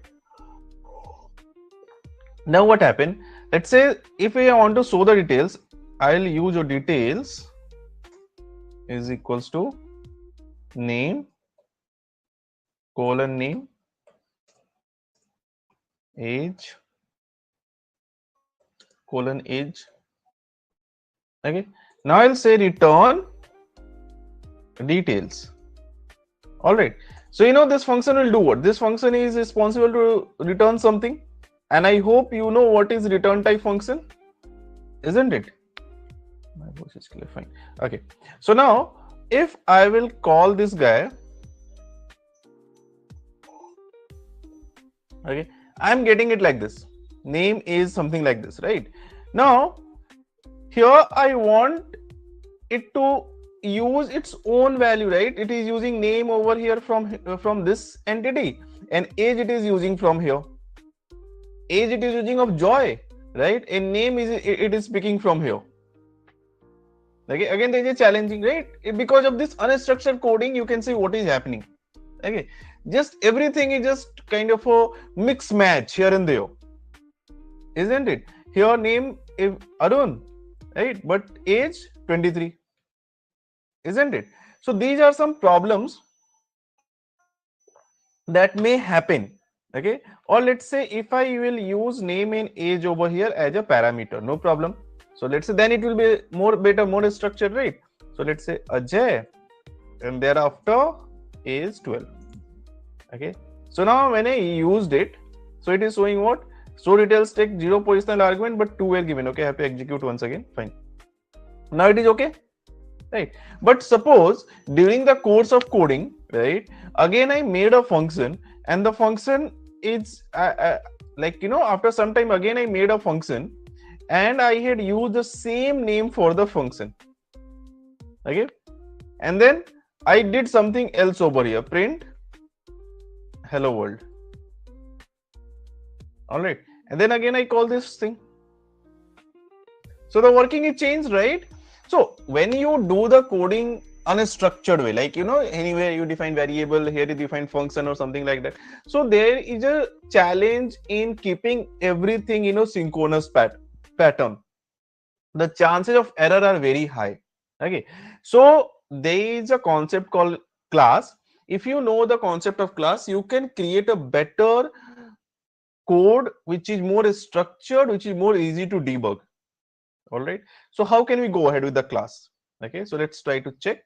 Now what happened? Let's say if I want to show the details, I'll use your details is equals to name colon name age colon age. Okay. Now I'll say return details. All right. So you know this function will do what? This function is responsible to return something, and I hope you know what is return type function, isn't it? My voice is clear. Fine. Okay. So now if I will call this guy, okay, I'm getting it like this. Name is something like this, right? Now here I want it to use its own value, right? It is using name over here from this entity, and age it is using from here. Age it is using of Joy, right? And name is it is speaking from here. Okay, again there is a challenging, right? Because of this unstructured coding, you can see what is happening. Okay, just everything is just kind of a mix match here and there, isn't it? Here name is Arun, right? But age 23, isn't it? So these are some problems that may happen. Okay, or let's say if I will use name and age over here as a parameter, no problem. So let's say then it will be more structured, right? So let's say Ajay, and thereafter is 12. Okay, so now when I used it, so it is showing what? So details take 0 positional argument, but 2 were given. Okay, I have to execute once again. Fine. Now it is okay, right? But suppose during the course of coding, right, again I made a function, and the function is like, you know, after some time again I made a function, and I had used the same name for the function. Okay, and then I did something else over here, print hello world. All right, and then again I call this thing. So the working is changed, right? So when you do the coding unstructured way, like, you know, anywhere you define variable, here you define function or something like that. So there is a challenge in keeping everything, you know, synchronous pattern. The chances of error are very high. Okay, so there is a concept called class. If you know the concept of class, you can create a better code which is more structured, which is more easy to debug. All right, so how can we go ahead with the class? Okay, so let's try to check.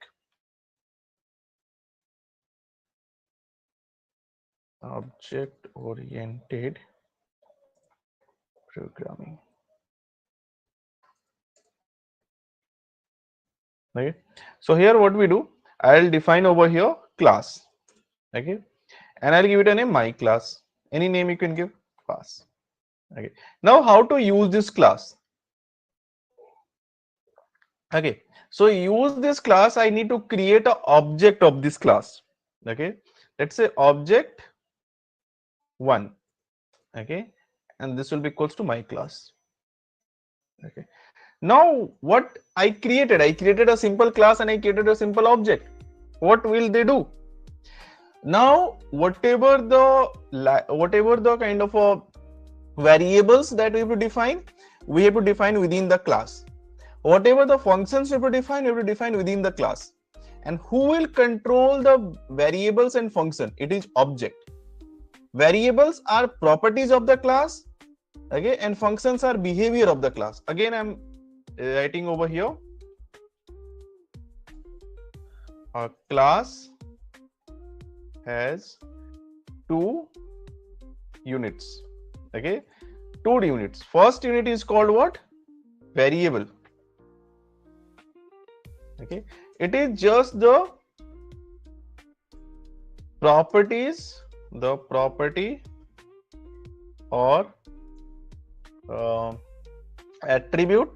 Object oriented programming. Okay, so here what we do, I'll define over here class. Okay, and I'll give it a name, my class. Any name you can give, class. Okay, now how to use this class? Okay, so use this class, I need to create an object of this class. Okay, let's say object 1. Okay, and this will be equals to my class. Okay, now what I created a simple class and I created a simple object. What will they do? Now whatever the kind of variables that we have to define, we have to define within the class. Whatever the functions we have to define within the class. And who will control the variables and function? It is object. Variables are properties of the class, okay, and functions are behavior of the class. Again, I'm writing over here. A class has 2 units. Okay, 2 units. First unit is called what? Variable. Okay, it is just the properties, the property or attribute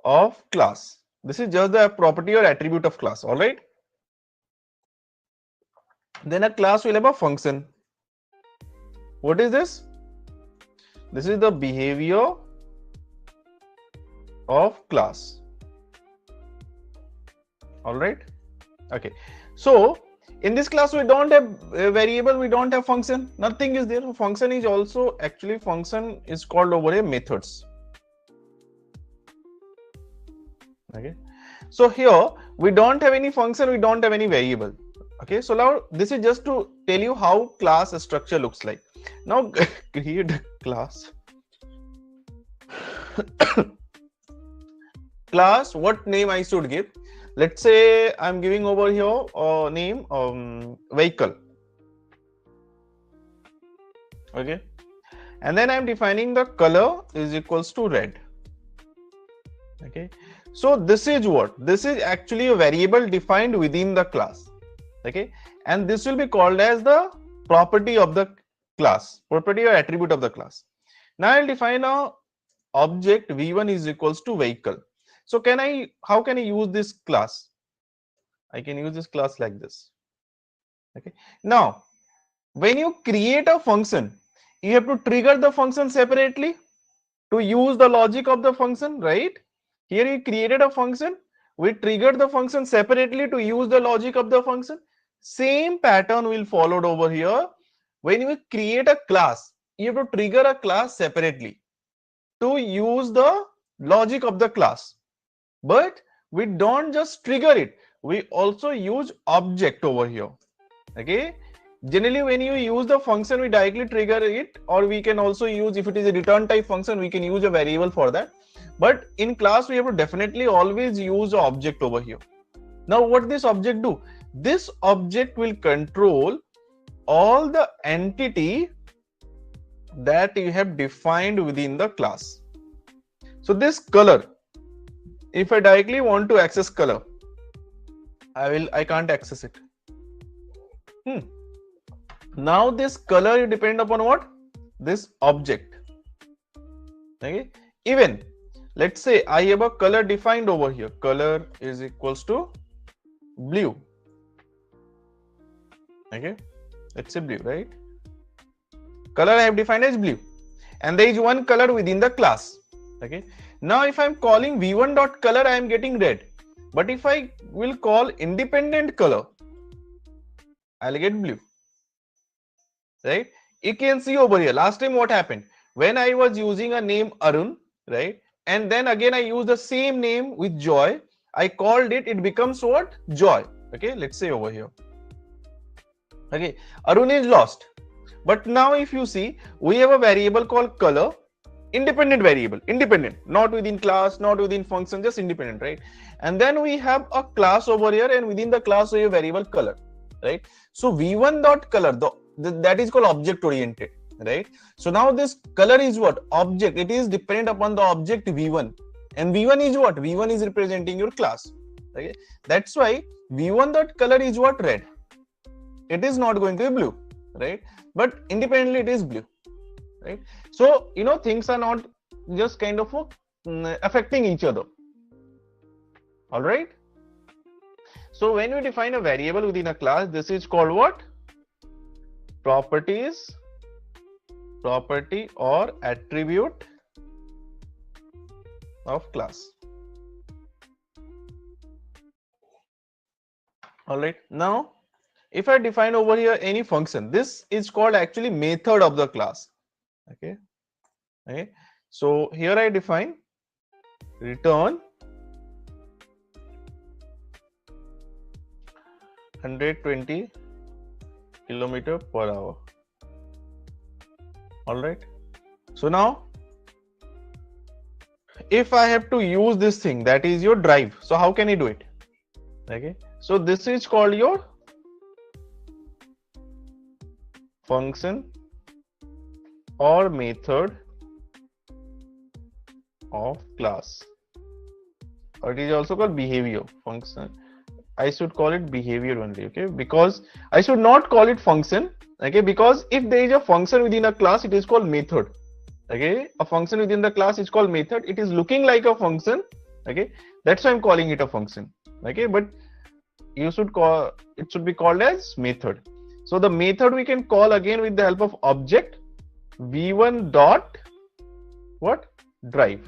of class. This is just the property or attribute of class. All right. Then a class will have a function. What is this? This is the behavior of class. All right. Okay. So in this class we don't have a variable, we don't have function, nothing is there. Function is also actually function is called over here methods. Okay. So here we don't have any function, we don't have any variable. Okay. So now this is just to tell you how class structure looks like. Now create a class. Class, what name I should give? Let's say I'm giving over here name vehicle. Okay, and then I'm defining the color is equals to red. Okay, so this is what? This is actually a variable defined within the class. Okay, and this will be called as the property of the class, property or attribute of the class. Now I'll define a object v1 is equals to vehicle. So how can I use this class? I can use this class like this. Okay. Now, when you create a function, you have to trigger the function separately to use the logic of the function, right? Here you created a function, we triggered the function separately to use the logic of the function. Same pattern will followed over here. When you create a class, you have to trigger a class separately to use the logic of the class. But we don't just trigger it, we also use object over here. Okay, generally when you use the function we directly trigger it, or we can also use, if it is a return type function, we can use a variable for that. But in class we have to definitely always use the object over here. Now what this object do? This object will control all the entity that you have defined within the class. So this color, if I directly want to access color, I can't access it. Now this color you depend upon what? This object. Okay. Even let's say I have a color defined over here. Color is equals to blue. Okay. Let's say blue, right? Color I have defined as blue, and there is one color within the class. Okay. Now if I'm calling v1.color, I am getting red. But if I will call independent color, I'll get blue. Right? You can see over here. Last time what happened? When I was using a name Arun, right? And then again I use the same name with Joy. I called it, it becomes what? Joy. Okay, let's say over here. Okay, Arun is lost. But now if you see, we have a variable called color. Independent variable, independent, not within class, not within function, just independent, right? And then we have a class over here, and within the class we have variable color, right? So v1.color, that is called object oriented, right? So now this color is what? Object. It is dependent upon the object v1, and v1 is what? v1 is representing your class. Okay, that's why v1.color is what? Red. It is not going to be blue, right? But independently it is blue. Right, so things are not just kind of affecting each other. All right. So when we define a variable within a class, this is called what? Property or attribute of class. All right. Now, if I define over here any function, this is called actually method of the class. Okay. Okay. So here I define return 120 km/h. All right. So now, if I have to use this thing, that is your drive. So how can you do it? Okay. So this is called your function or method of class, or it is also called behavior function. I should call it behavior only, okay, because I should not call it function, okay, because if there is a function within a class, it is called method. Okay, a function within the class is called method. It is looking like a function, okay, that's why I'm calling it a function. Okay, but you should call it, should be called as method. So the method we can call again with the help of object v1 dot what? Drive.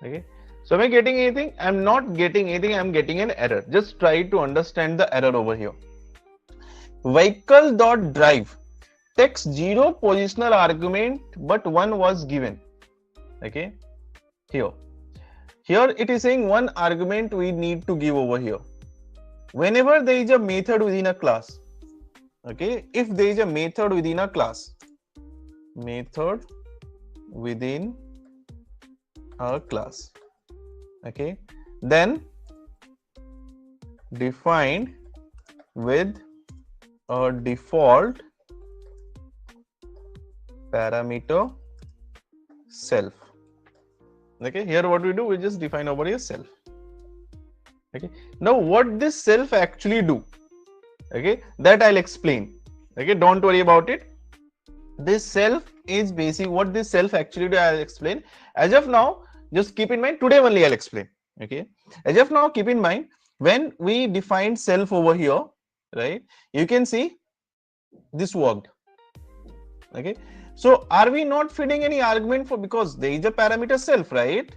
Okay, so am I getting anything? I'm not getting anything. I'm getting an error. Just try to understand the error over here. Vehicle dot drive takes 0 positional argument, but 1 was given. Okay, here it is saying 1 argument we need to give over here. Whenever there is a method within a class, okay, if there is a method within a class, method within a class, okay, then defined with a default parameter self. Okay, here what we do, we just define over here self. Okay, now what this self actually do, okay, that I'll explain. Okay, don't worry about it. This self is basic. What this self actually do, I'll explain. As of now, just keep in mind, today only I'll explain. Okay, as of now, keep in mind, when we define self over here, right, you can see this worked. Okay, so are we not feeding any argument for, because there is a parameter self, right?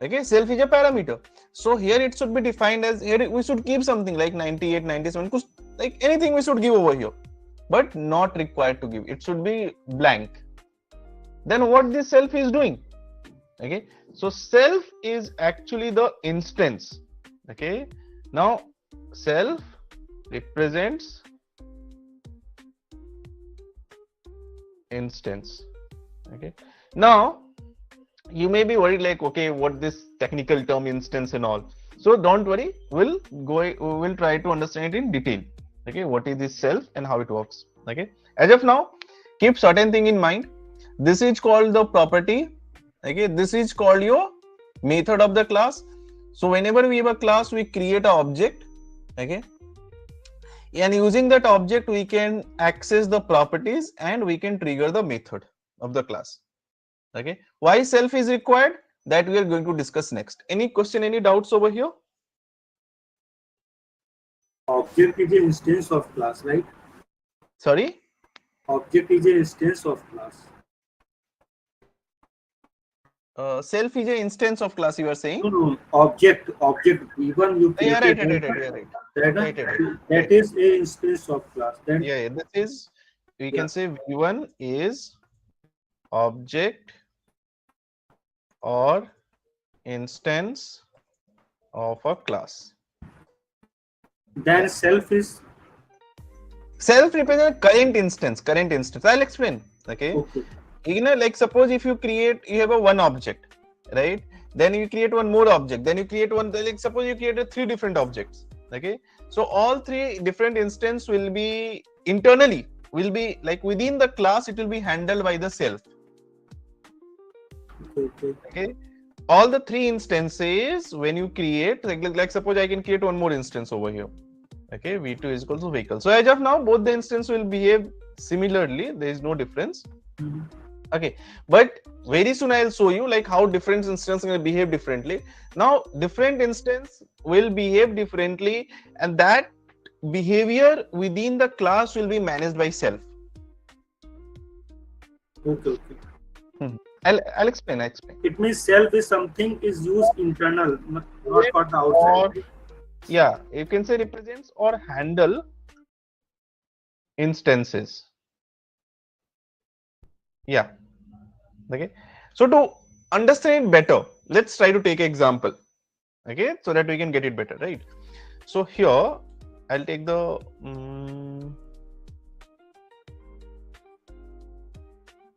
Okay, self is a parameter. So here it should be defined as, here we should keep something like 98, 97, like anything we should give over here, but not required to give. It should be blank. Then what this self is doing? Okay, so self is actually the instance. Okay, now self represents instance. Okay, now you may be worried like, okay, what this technical term instance and all. So don't worry, we'll try to understand it in detail. Okay, what is this self and how it works. Okay, as of now, keep certain thing in mind. This is called the property. Okay, this is called your method of the class. So whenever we have a class, we create an object. Okay, and using that object, we can access the properties and we can trigger the method of the class. Okay, why self is required, that we are going to discuss next. Any question, any doubts over here? Object is an instance of class, right? Sorry? Object is an instance of class. Self is an instance of class, you are saying? No, object, even you Yeah, create right. That is a instance of class. Then Yeah, this is, we can say V1 is object or instance of a class. Then self is? Self represents current instance. I'll explain. Okay. You know, like suppose if you have a one object, right? Then you create one more object. Then you create one, like suppose you created 3 different objects. Okay. So all 3 different instances will be internally, will be like within the class, it will be handled by the self. Okay. All the 3 instances when you create, like suppose I can create one more instance over here. Okay, V2 is equal to vehicle. So as of now, both the instances will behave similarly. There is no difference. Okay, but very soon I'll show you like how different instance will behave differently. Now different instance will behave differently, and that behavior within the class will be managed by self. Okay. I'll explain. It means self is something is used internal, not for the outside. Or, Right? yeah, you can say represents or handle instances. Yeah. Okay. So to understand better, let's try to take an example. Okay, so that we can get it better, right? So here I'll take the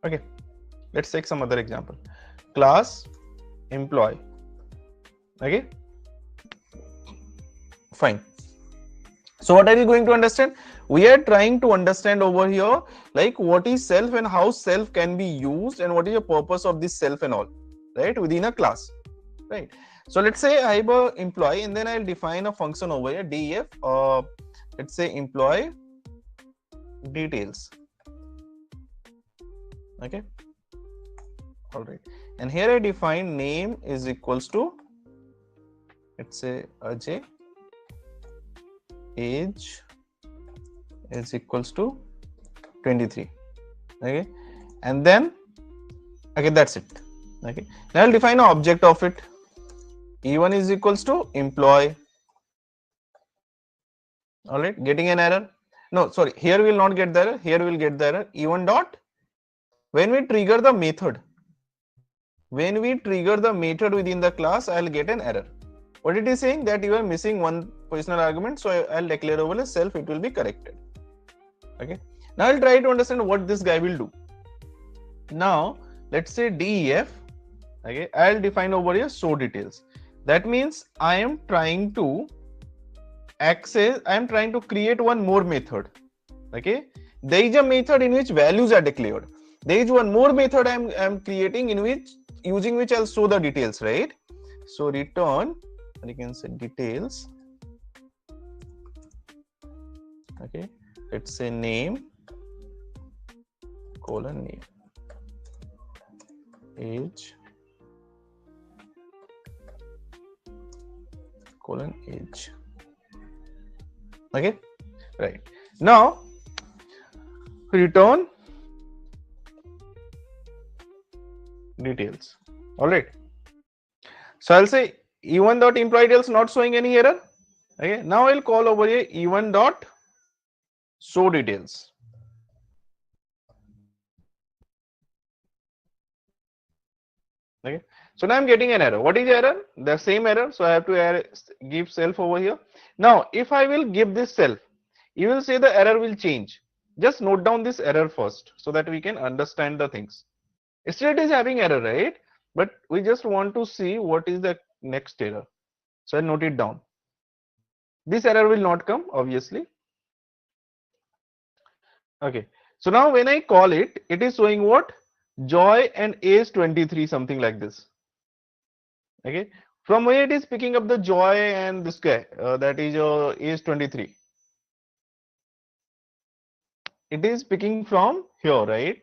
okay, let's take some other example. Class employee. Okay, fine. So what are you going to understand? We are trying to understand over here like what is self and how self can be used and what is the purpose of this self and all, right, within a class, right? So let's say I have a employee and then I'll define a function over here, def, let's say employee details. Okay, all right, and here I define name is equals to, let's say Ajay, age is equals to 23. Okay, and then okay, that's it. Okay, now I'll define an object of it. E1 is equals to employee. All right, getting an error? No, sorry, here we will not get the error. Here we will get the error. E1 dot, when we trigger the method, within the class, I'll get an error. What it is saying that you are missing one positional argument, so I'll declare over as self, it will be corrected. Okay, now I'll try to understand what this guy will do. Now let's say def. Okay, I'll define over here show details. That means I am trying to create one more method. Okay, there is a method in which values are declared. There is one more method I'm creating in which using which I'll show the details, right? So return, you can say details. Okay, let's say name colon name, age colon age. Okay, right, now return details. All right, so I'll say e1 dot employee details not showing any error. Okay, now I'll call over here e1 dot show details. Okay, so now I'm getting an error. What is the error? The same error, so I have to give self over here. Now if I will give this self, you will say the error will change. Just note down this error first so that we can understand the things. Still it is having error, right? But we just want to see what is the next error. So I'll note it down. This error will not come, obviously. Okay, so now when I call it, it is showing what? Joy and age 23, something like this. Okay, from where it is picking up the Joy and this guy, that is age 23. It is picking from here, right?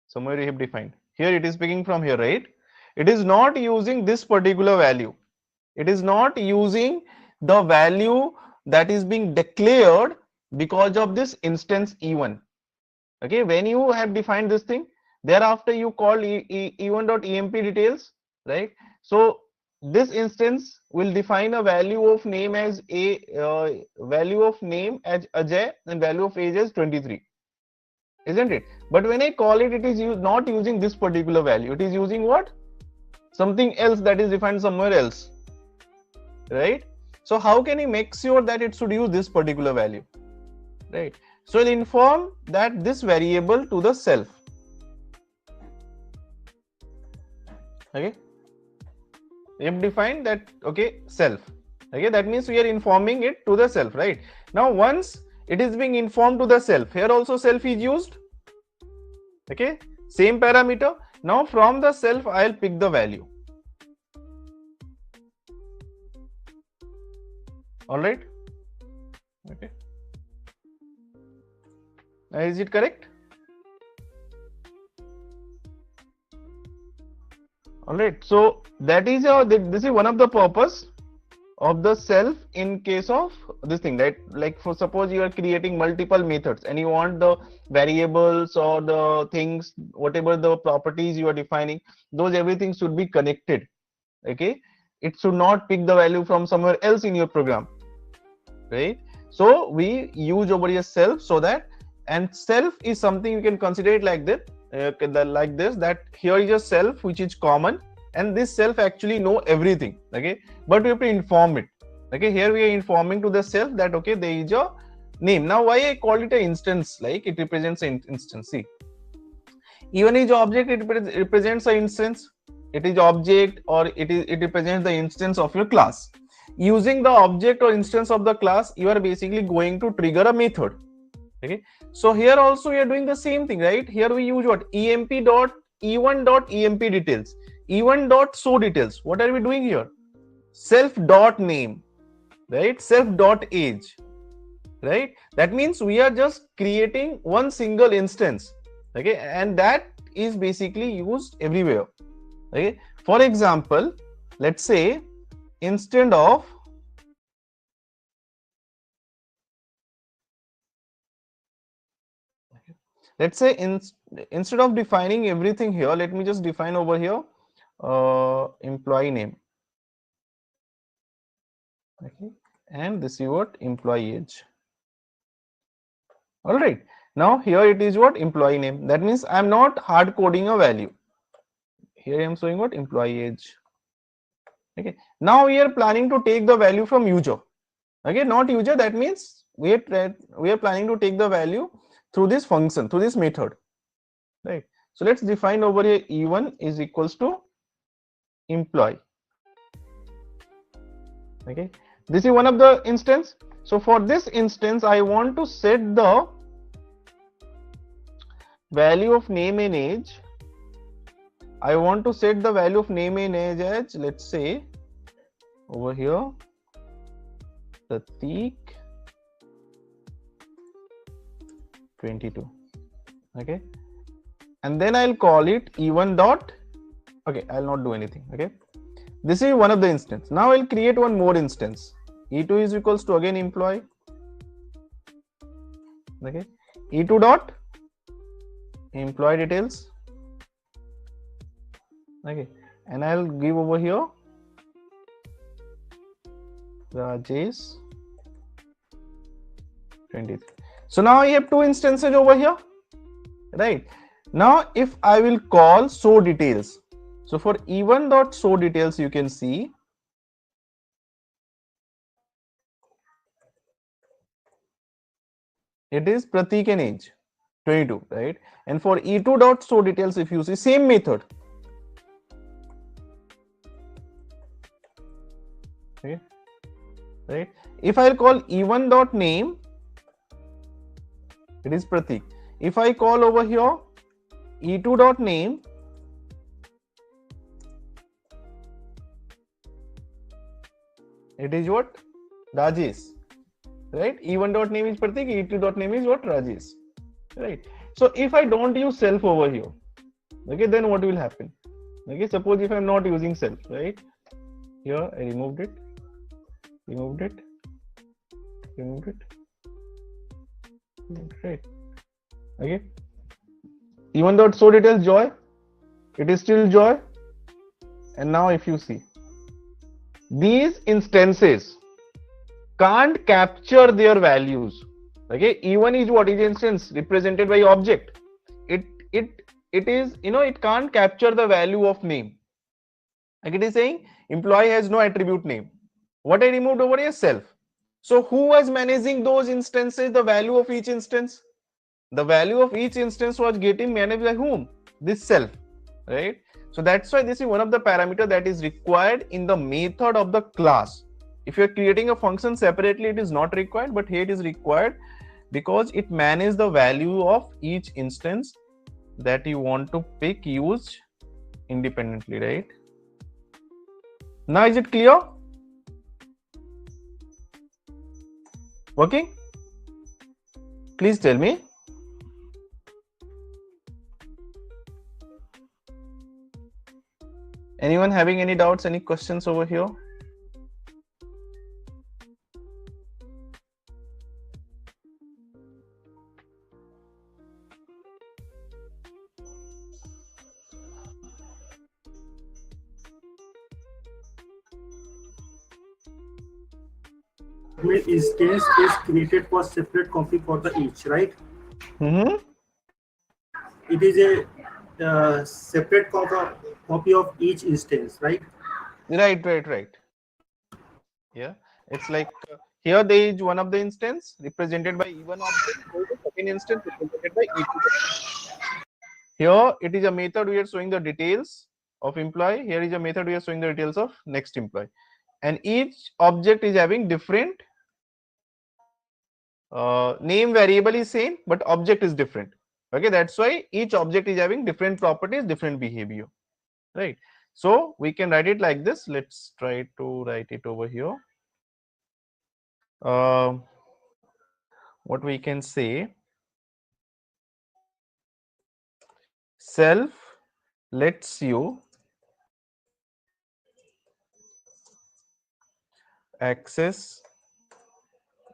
Somewhere you have defined. Here it is picking from here, right? It is not using this particular value. It is not using the value that is being declared because of this instance E1. Okay, when you have defined this thing, thereafter you call E1.emp details, right? So this instance will define a value of name as value of name as Ajay and value of age as 23, isn't it? But when I call it, it is not using this particular value. It is using what? Something else that is defined somewhere else, right? So how can you make sure that it should use this particular value, right? So I'll inform that this variable to the self. Okay, we have defined that, okay, self. Okay, that means we are informing it to the self, right? Now once it is being informed to the self, here also self is used. Okay, same parameter. Now from the self I'll pick the value. All right, okay, is it correct? All right. So that is your, this is one of the purpose of the self in case of this thing, right? Like for suppose you are creating multiple methods and you want the variables or the things, whatever the properties you are defining, those everything should be connected. Okay, it should not pick the value from somewhere else in your program, right? So we use over here self, so that, and self is something you can consider it like that, like this, that here is a self which is common, and this self actually know everything. Okay, but we have to inform it. Okay, here we are informing to the self that okay, there is a name. Now why I call it an instance, like it represents an instance. See, even each object, it represents an instance. It is object, or it represents the instance of your class. Using the object or instance of the class, you are basically going to trigger a method. Okay, so here also we are doing the same thing, right? Here we use what? emp details, show details. What are we doing here? Self dot name, right? Self dot age, right? That means we are just creating one single instance. Okay, and that is basically used everywhere. Okay, for example, let's say instead of instead of defining everything here, let me just define over here employee name. Okay, and this is what? Employee age. All right, now here it is what? Employee name. That means I'm not hard coding a value. Here I am showing what? Employee age. Okay, now we are planning to take the value from user. Okay, not user, that means we are planning to take the value through this function, through this method, right? So let's define over here e1 is equals to employee. Okay, this is one of the instance. So for this instance, I want to set the value of name and age. I want to set the value of name and age as, let's say over here, Prateek 22. Okay, and then I'll call it e1 dot. Okay, I'll not do anything. Okay, this is one of the instance. Now I'll create one more instance. e2 is equals to again employee. Okay, e2 dot employee details. Okay, and I'll give over here Rajesh 23. So now I have two instances over here, right? Now if I will call show details, so for e1 dot show details, you can see it is Prateek and age 22, right? And for e2 dot show details, if you see same method. Okay, right? If I call e1 dot name, it is Prateek. If I call over here e2 dot name, it is what? Rajesh, right? e1 dot name is Prateek, e2 dot name is what? Rajesh, right? So if I don't use self over here, okay, then what will happen? Okay, suppose if I'm not using self, right? Here I removed it, right? Okay, even though show details joy, it is still joy. And now if you see, these instances can't capture their values. Okay, e1 is what? Is instance represented by object. It is, it can't capture the value of name. Like it is saying employee has no attribute name. What I removed over here? Self. So who was managing those instances? The value of each instance. The value of each instance was getting managed by whom? This self, right? So that's why this is one of the parameters that is required in the method of the class. If you're creating a function separately, it is not required, but here it is required because it manages the value of each instance that you want to pick, use independently, right? Now is it clear? Working? Please tell me. Anyone having any doubts, any questions over here? Instance is created for separate copy for the each, right? Mm-hmm. It is a separate copy of each instance, right? Right. Yeah, it's like here there is one of the instance represented by E1 object, here the second instance represented by E2. Here it is a method we are showing the details of employee. Here is a method we are showing the details of next employee, and each object is having different name variable is same, but object is different. Okay, that's why each object is having different properties, different behavior, right? So we can write it like this. Let's try to write it over here. What we can say, self lets you access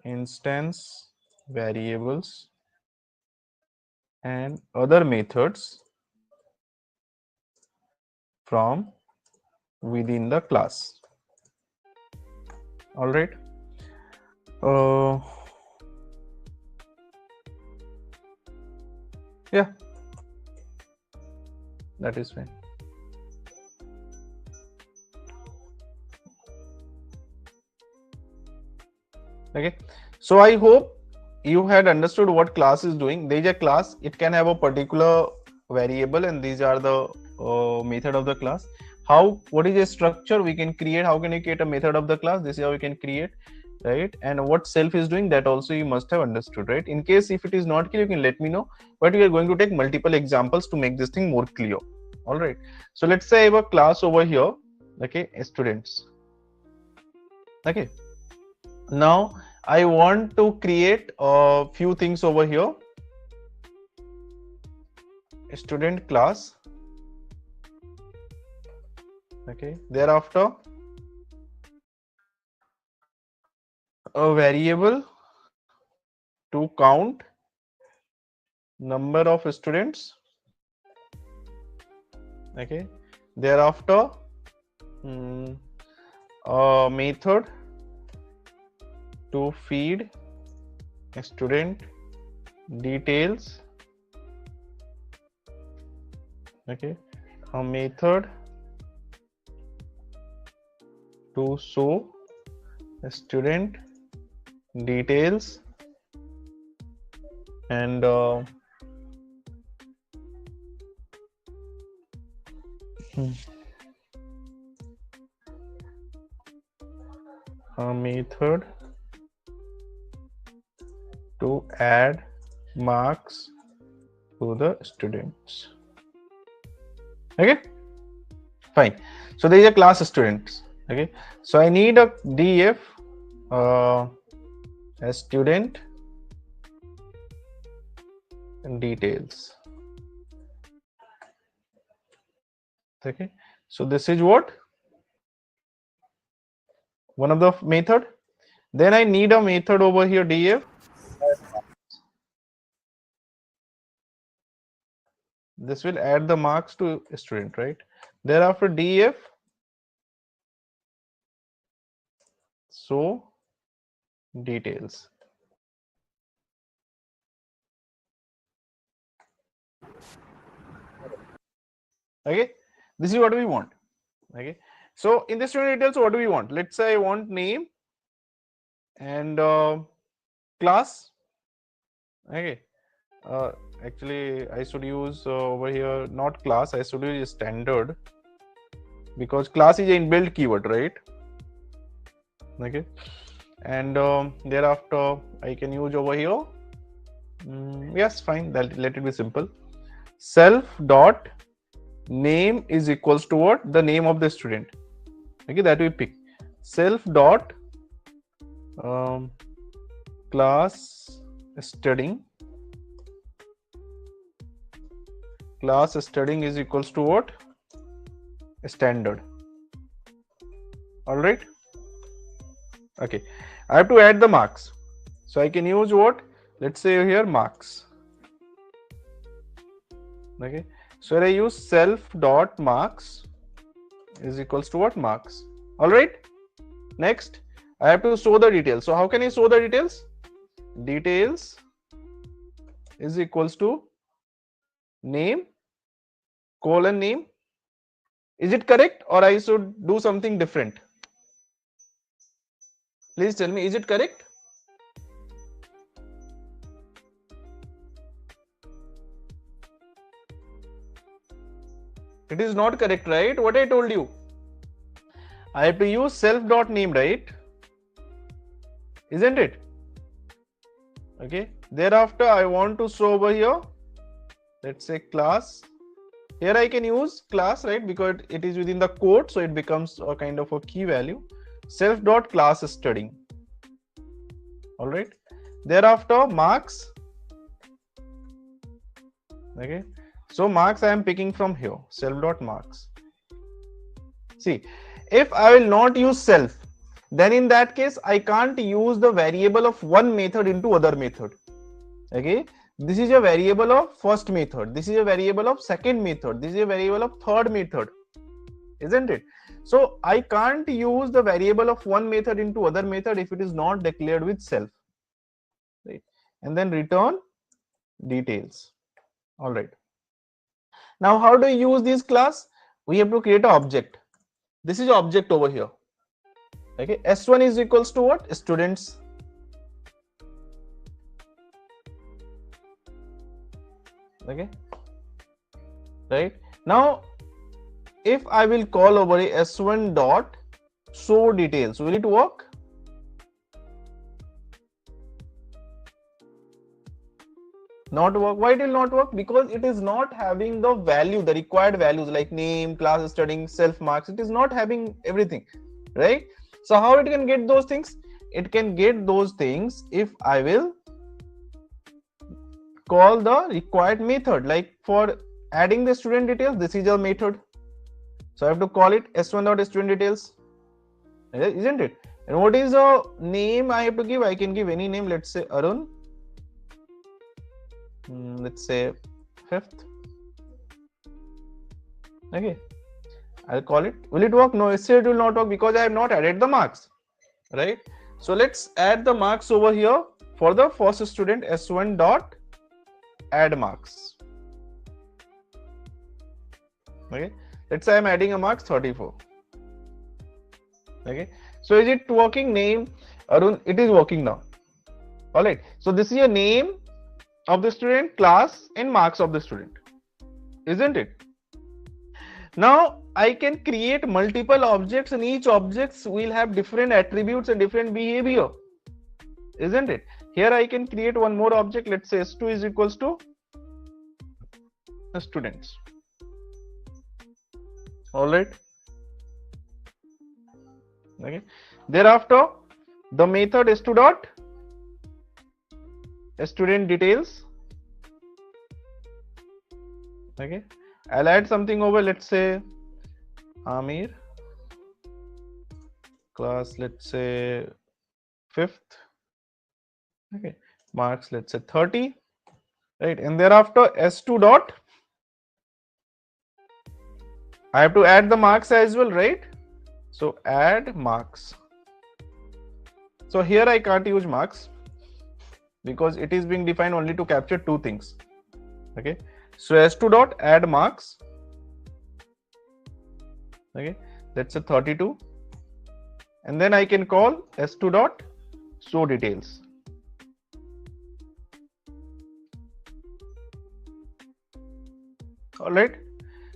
instance variables and other methods from within the class. All right. Yeah, that is fine. Okay, so I hope you had understood what class is doing. There is a class, it can have a particular variable, and these are the method of the class. What is a structure we can create? How can you create a method of the class? This is how we can create, right? And what self is doing, that also you must have understood, right? In case if it is not clear, you can let me know, but we are going to take multiple examples to make this thing more clear. All right, so let's say I have a class over here, okay, students. Okay, now I want to create a few things over here. A student class. Okay, thereafter a variable to count number of students. Okay, thereafter a method to feed student details. Okay, a method to show student details, and a method to add marks to the students. Okay, fine. So there is a class students. Okay, so I need a df a student details. Okay, so this is what one of the method. Then I need a method over here, df. This will add the marks to a student, right? Thereafter df show details. Okay, this is what we want. Okay, so in the student details, what do we want? Let's say I want name and class. Okay, actually I should use over here not class, I should use standard, because class is an inbuilt keyword, right? Okay, and thereafter I can use over here yes, fine, that let it be simple. Self dot name is equals to what? The name of the student. Okay, that we pick. Self dot class studying. Class studying is equals to what? standard. All right. Okay. I have to add the marks. So I can use what? Let's say here marks. Okay. So I use self dot marks is equals to what? Marks. All right. Next, I have to show the details. So how can I show the details? Details is equals to name colon name. Is it correct or I should do something different? Please tell me, is it correct? It is not correct, right? What I told you. I have to use self.name, right? Isn't it? Okay. Thereafter, I want to show over here. Let's say class. Here I can use class, right? Because it is within the code, so it becomes a kind of a key value. Self.class studying. All right. Thereafter, marks. Okay. So marks I am picking from here. Self.marks. See, if I will not use self, then in that case I can't use the variable of one method into other method. Okay. This is a variable of first method. This is a variable of second method. This is a variable of third method. Isn't it? So I can't use the variable of one method into other method if it is not declared with self. Right. And then return details. All right. Now, how do you use this class? We have to create an object. This is object over here. Okay. S1 is equals to what? Students. Okay. Right. Now, if I will call over a S1 dot show details, will it work? Not work. Why it will not work? Because it is not having the value, the required values like name, class studying, self marks. It is not having everything, right? So how it can get those things? It can get those things if I will call the required method. Like for adding the student details, this is a method. So I have to call it s1.student details, isn't it? And what is the name I have to give? I can give any name. Let's say Arun. Let's say 5th. Okay, I'll call it. Will it work? No, it will not work because I have not added the marks, right? So let's add the marks over here for the first student. S1 dot add marks. Okay, let's say I'm adding a marks 34. Okay, so is it working? Name Arun, it is working now. All right, so this is a name of the student, class, and marks of the student, isn't it? Now I can create multiple objects, and each objects will have different attributes and different behavior, isn't it? Here I can create one more object. Let's say S2 is equals to students. All right. Okay. Thereafter, the method S2 dot student details. Okay, I'll add something over. Let's say Amir, class, let's say 5th. Okay, marks, let's say 30. Right, and thereafter S2 dot, I have to add the marks as well, right? So add marks. So here I can't use marks because it is being defined only to capture two things. Okay, so S2 dot add marks. Okay, that's a 32, and then I can call S2 dot show details. All right.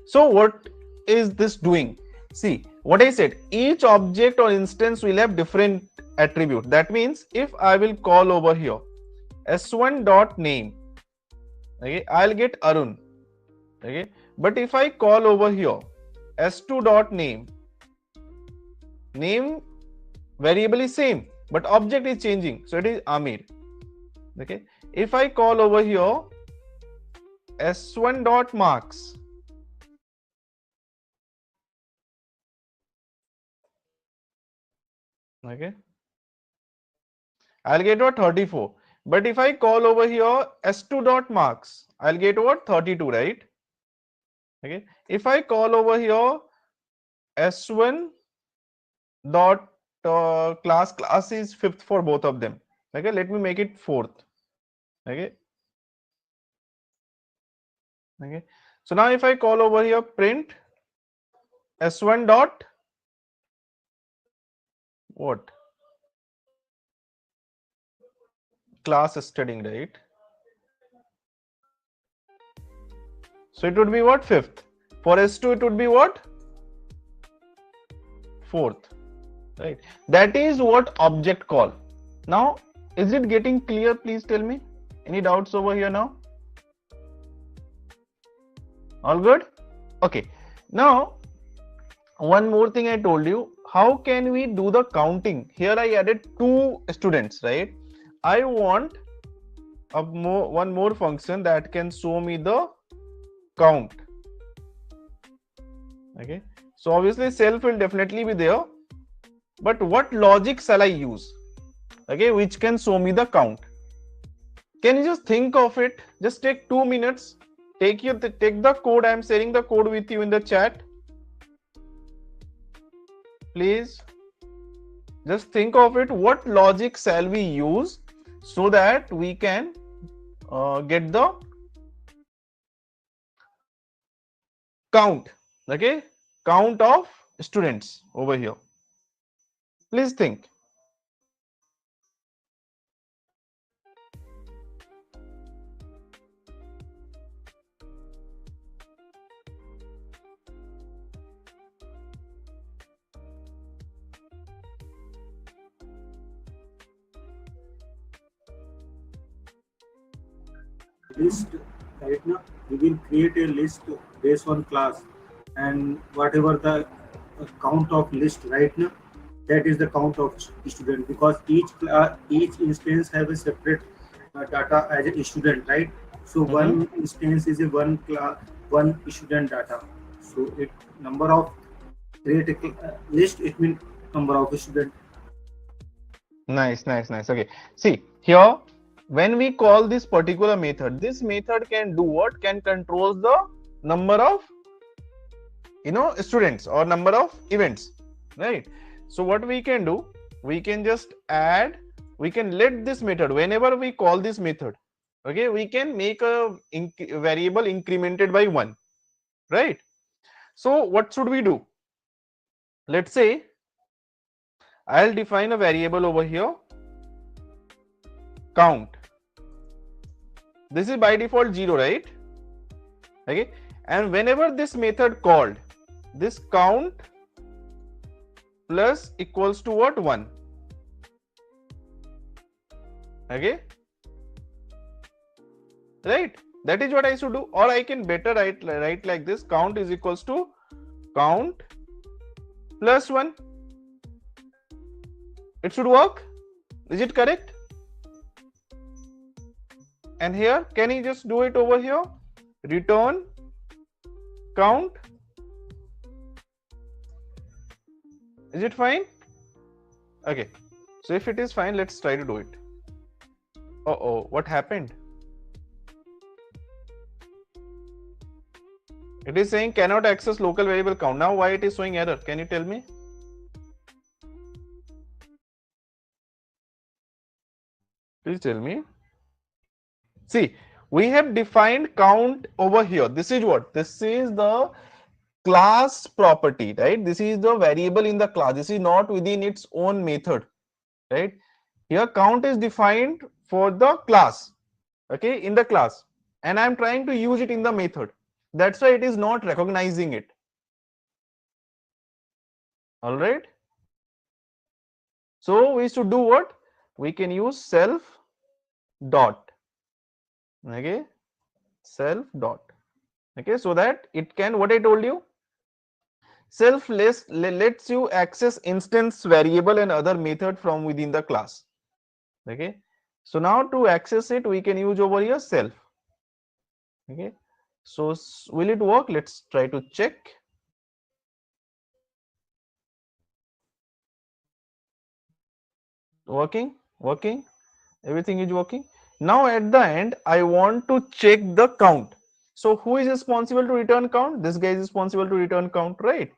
So what is this doing? See what I said. Each object or instance will have different attribute. That means if I will call over here S1 dot name, okay, I'll get Arun. Okay, but if I call over here S2 dot name, name variable is same, but object is changing, so it is Amir. Okay, if I call over here S1 dot marks, Okay, I'll get what 34. But if I call over here s2 dot marks, I'll get what 32, right? Okay, if I call over here s1 dot class is fifth for both of them. Okay, let me make it fourth. Okay, okay. So now if I call over here print s1 dot what class studying, right? So it would be what fifth. For s2 it would be what fourth, right? That is what object call. Now is it getting clear? Please tell me. Any doubts over here now? All good? Okay. Now one more thing I told you, how can we do the counting? Here I added 2 students, right? I want one more function that can show me the count. Okay, so obviously self will definitely be there, but what logic shall I use, okay, which can show me the count? Can you just think of it? Just take 2 minutes, take the code. I am sharing the code with you in the chat. Please just think of it. What logic shall we use so that we can get the count, okay, count of students over here? Please think. List right now, we will create a list based on class, and whatever the count of list right now, that is the count of student, because each instance have a separate data as a student, right? So one instance is a one class, one student data. So it number of create a list, it means number of student. Nice. Okay, see here, when we call this particular method, this method can do what? Can control the number of students or number of events, right? So what we can do, we can just add, we can let this method, whenever we call this method, okay, we can make a variable incremented by 1, right? So what should we do? Let's say I'll define a variable over here, count. This is by default 0, right? Okay, and whenever this method called, this count plus equals to what? 1. Okay, right? That is what I should do, or I can better write like this: count is equals to count plus 1. It should work. Is it correct? And here, can you just do it over here? Return count. Is it fine? Okay, so if it is fine, let's try to do it. Uh-oh, what happened? It is saying cannot access local variable count. Now why it is showing error? Can you tell me? Please tell me. See, we have defined count over here. This is what? This is the class property, right? This is the variable in the class. This is not within its own method, right? Here count is defined for the class, okay, in the class, and I'm trying to use it in the method. That's why it is not recognizing it. All right. So we should do what? We can use self dot, okay, self dot, okay, so that it can, what I told you, self lets you access instance variable and other method from within the class. Okay, so now to access it, we can use over here self. Okay, so will it work? Let's try to check. Working? Everything is working. Now at the end, I want to check the count. So who is responsible to return count? This guy is responsible to return count, right?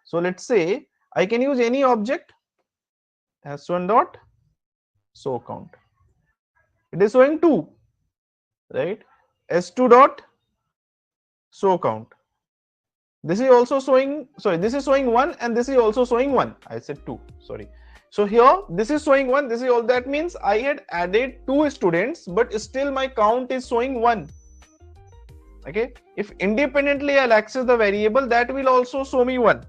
So let's say I can use any object s1 dot show count. It is showing 2, right? s2 dot show count. This is also showing, sorry, this is showing 1 and this is also showing 1. I said 2, sorry. So here this is showing 1, this is all, that means I had added 2 students, but still my count is showing 1. Okay, if independently I'll access the variable, that will also show me 1.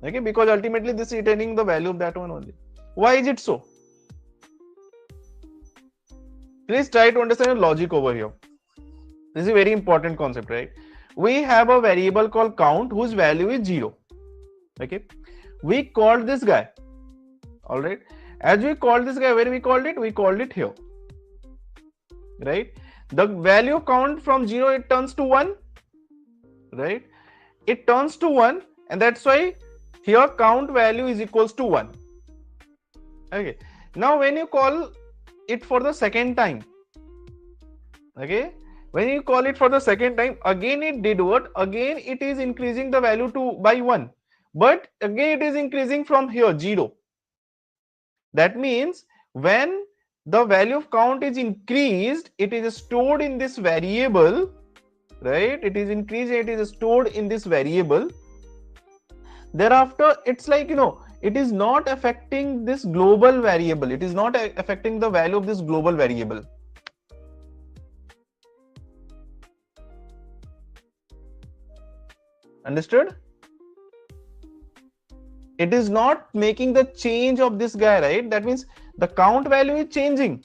Okay, because ultimately this is returning the value of that one only. Why is it so? Please try to understand the logic over here. This is a very important concept, right? We have a variable called count whose value is 0. Okay, we called this guy. All right, as we called this guy, where we called it? We called it here, right? The value of count from 0, it turns to 1, right? It turns to 1, and that's why here count value is equals to 1. Okay, now when you call it for the second time, okay, when you call it for the second time, again it did what? Again it is increasing the value by 1, but again it is increasing from here 0. That means when the value of count is increased, it is stored in this variable, right? It is increased, it is stored in this variable. Thereafter, it's like, it is not affecting this global variable. It is not affecting the value of this global variable. Understood? It is not making the change of this guy, right? That means the count value is changing,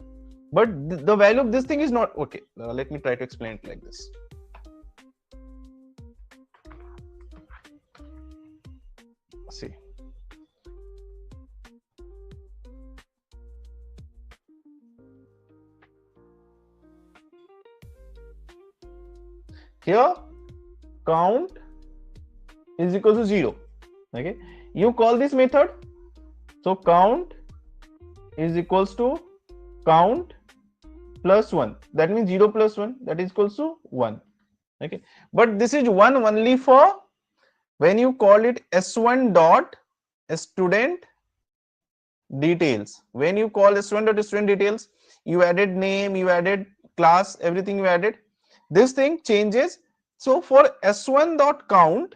but the value of this thing is not. Okay, let me try to explain it like this. See, here count is equal to 0. Okay, you call this method, so count is equals to count plus 1. That means 0 plus 1, that is equals to 1. Okay, but this is 1 only for when you call it s1 dot student details. When you call s1 dot student details, you added name, you added class, everything you added. This thing changes. So for s1 dot count,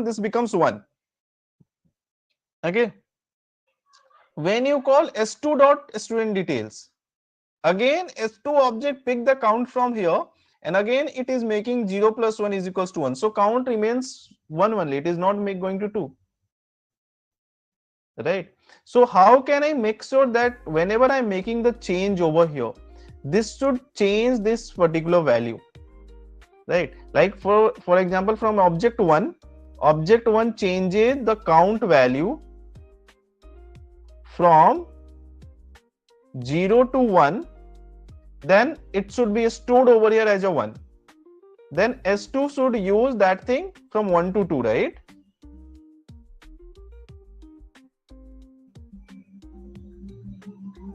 this becomes 1. Okay, when you call s2 dot student details, again s2 object pick the count from here, and again it is making 0 plus 1 is equals to 1. So count remains 1 only, it is not going to 2, right? So how can I make sure that whenever I'm making the change over here, this should change this particular value, right? Like for example, from object 1 changes the count value from 0 to 1, then it should be stored over here as a 1. Then s2 should use that thing from 1 to 2, right?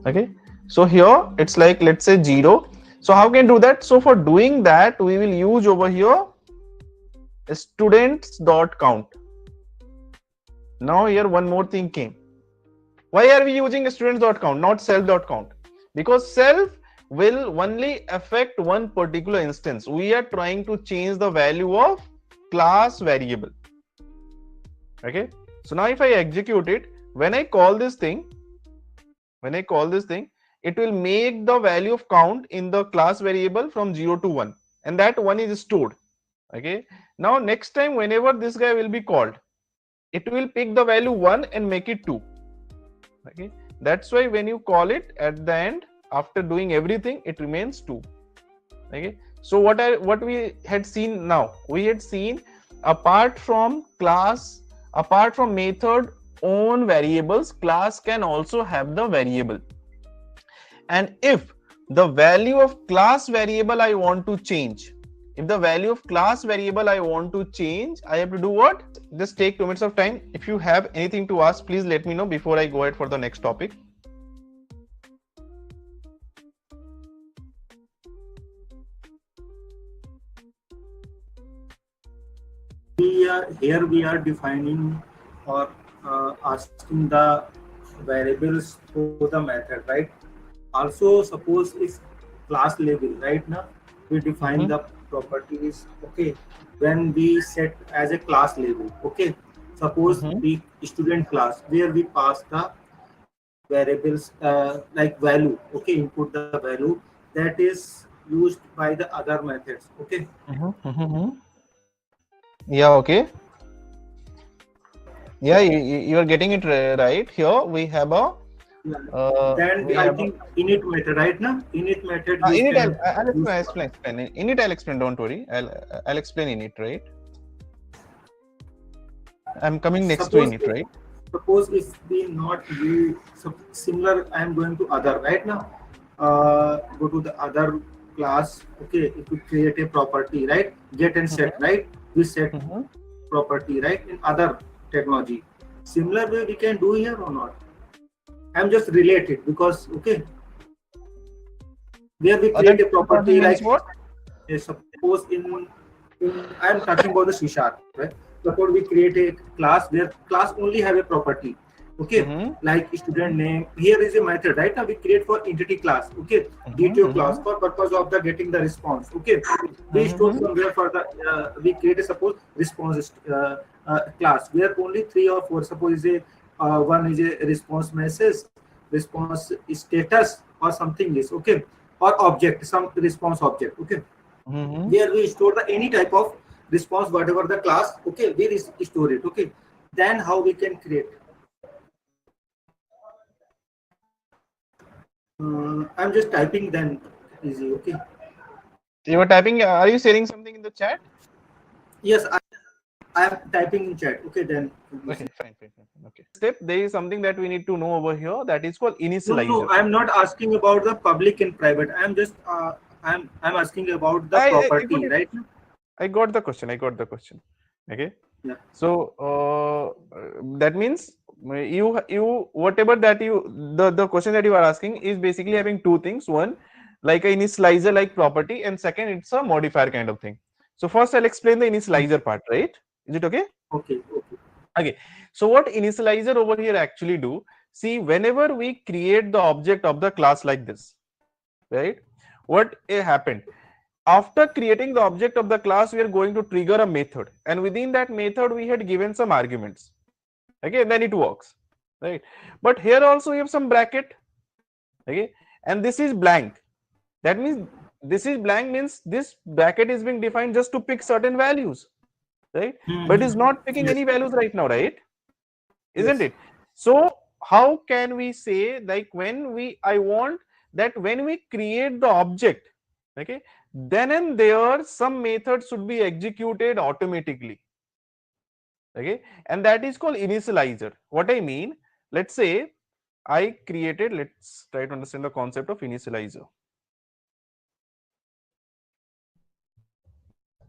Okay, so here it's like, let's say 0. So how can do that? So for doing that, we will use over here students dot count. Now here one more thing came. Why are we using students dot count, not self dot count? Because self will only affect one particular instance. We are trying to change the value of class variable. Okay, so now if I execute it, when I call this thing, it will make the value of count in the class variable from 0 to 1, and that 1 is stored. Okay, now next time whenever this guy will be called, it will pick the value 1 and make it 2. Okay, that's why when you call it at the end, after doing everything, it remains 2. Okay, so what we had seen now, we had seen apart from method own variables, class can also have the variable. And if the value of class variable I want to change, If the value of class variable I want to change, I have to do what? Just take 2 minutes of time. If you have anything to ask, please let me know before I go ahead for the next topic. Here we are defining or asking the variables for the method, right? Also, suppose if class level, right now we define the properties. Okay, when we set as a class level. Okay, suppose the student class where we pass the variables like value. Okay, input the value that is used by the other methods. Okay. Yeah, okay. Yeah, you are getting it right. Here we have a then I think init method, right now init method you init, can I'll explain. Init I'll explain, don't worry. I'll explain init, right? I'm coming next to init, right? Suppose if we not use similar, I am going to other, right now go to the other class. Okay, if we create a property, right, get and set, right, we set property, right, in other technology. Similar way we can do here or not? I'm just related because okay, where we create a property like what? Suppose in I'm talking about the C#, right? Suppose we create a class where class only have a property, okay, like student name. Here is a method, right? Now we create for entity class, okay, DTO class for purpose of the getting the response, okay. We store somewhere for the we create a suppose response class where only 3 or 4. Suppose is a one is a response message, response status, or something is okay, or object, some response object, okay. Where we store the any type of response, whatever the class, okay, we store it, okay. Then how we can create? I'm just typing, then easy, okay. You were typing. Are you sharing something in the chat? Yes, I am typing in chat. Okay, then. Okay, fine. Okay. Step. There is something that we need to know over here. That is called initializer. No, I am not asking about the public and private. I am just I'm asking about the property, right? I got the question. Okay. Yeah. So that means you whatever that the question that you are asking is basically having two things. One, like an initializer like property, and second, it's a modifier kind of thing. So first I'll explain the initializer part, right? Is it okay? Okay. So what initializer over here actually do? See, whenever we create the object of the class like this, right? What happened? After creating the object of the class, we are going to trigger a method, and within that method we had given some arguments. Okay, then it works, right? But here also we have some bracket, okay, and this is blank. That means this is blank means this bracket is being defined just to pick certain values, right? But it's not picking any values right now, right? Isn't it? So how can we say, like, when I want that when we create the object, okay, then and there some method should be executed automatically, okay, and that is called initializer. What I mean, let's say I created, let's try to understand the concept of initializer.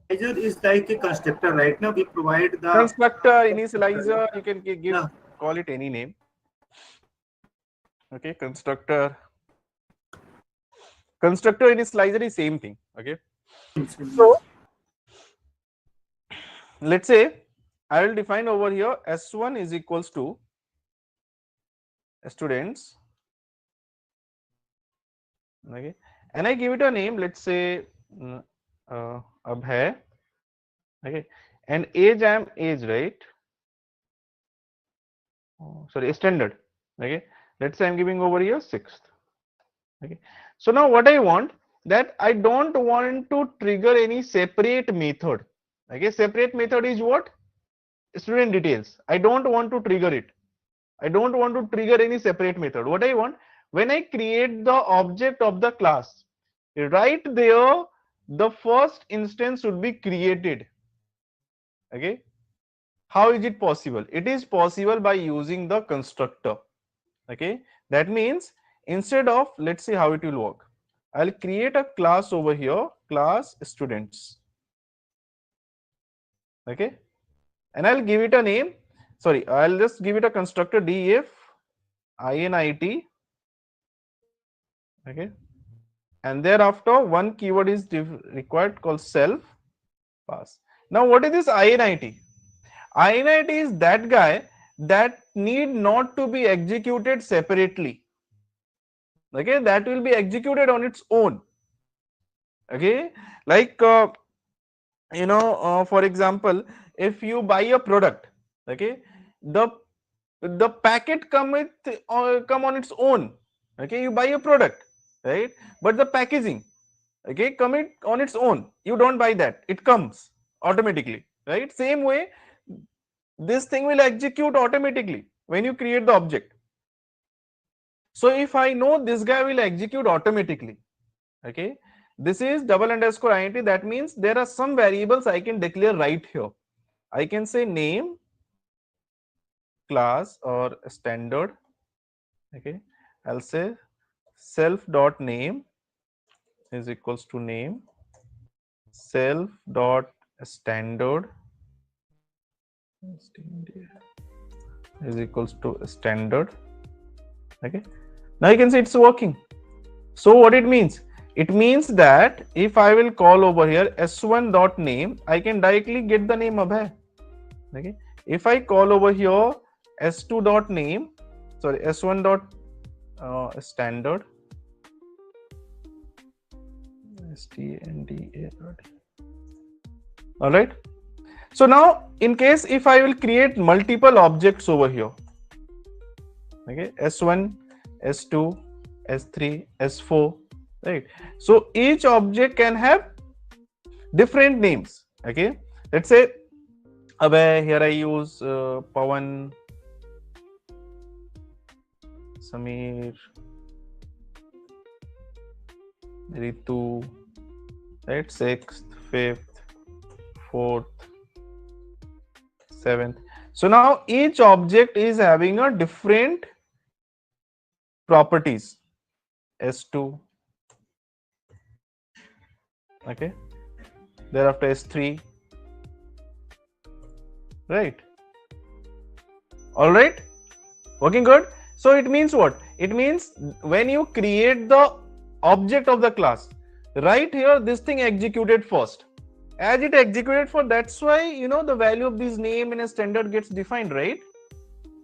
Initializer is like a constructor, right? Now we provide the constructor, initializer, you can give call it any name. Okay, constructor initializer is same thing. Okay, so let's say I will define over here S1 is equals to students, okay, and I give it a name, let's say Abhay, okay, and age I am age, right? Sorry, standard, okay, let's say I'm giving over here 6th. Okay, so now what I want, that I don't want to trigger any separate method. Okay, separate method is what? Student details. I don't want to trigger it. I don't want to trigger any separate method. What I want, when I create the object of the class, right there the first instance should be created. Okay, how is it possible? It is possible by using the constructor. Okay, that means instead of, let's see how it will work. I'll create a class over here, class students. Okay, and I'll give it a name. Sorry, I'll just give it a constructor def init. Okay, and thereafter one keyword is required called self pass. Now what is this init? Init is that guy that need not to be executed separately. Okay, that will be executed on its own. Okay, like for example, if you buy a product, okay, the packet come on its own. Okay, you buy a product, right? But the packaging, okay, come it on its own. You don't buy that; it comes automatically, right? Same way, this thing will execute automatically when you create the object. So if I know this guy will execute automatically, okay, this is double underscore int. That means there are some variables I can declare right here. I can say name, class, or standard. Okay, I'll say self dot name is equals to name, self dot standard is equals to standard. Okay, now you can see it's working. So what it means? It means that if I will call over here s1 dot name, I can directly get the name Abhay. Okay, if I call over here s2 dot name, sorry, s1 dot standard, stnda. All right. So now, in case if I will create multiple objects over here, okay, s1, s2, s3, s4, right? So each object can have different names. Okay, let's say Abhay, here I use Pawan, Samir, Ritu, right? 6th, 5th, 4th, 7th. So now each object is having a different properties. S2, okay, thereafter S3, right? All right, working good. So it means what? It means when you create the object of the class, right here this thing executed first. As it executed for, that's why the value of this name in a standard gets defined, right?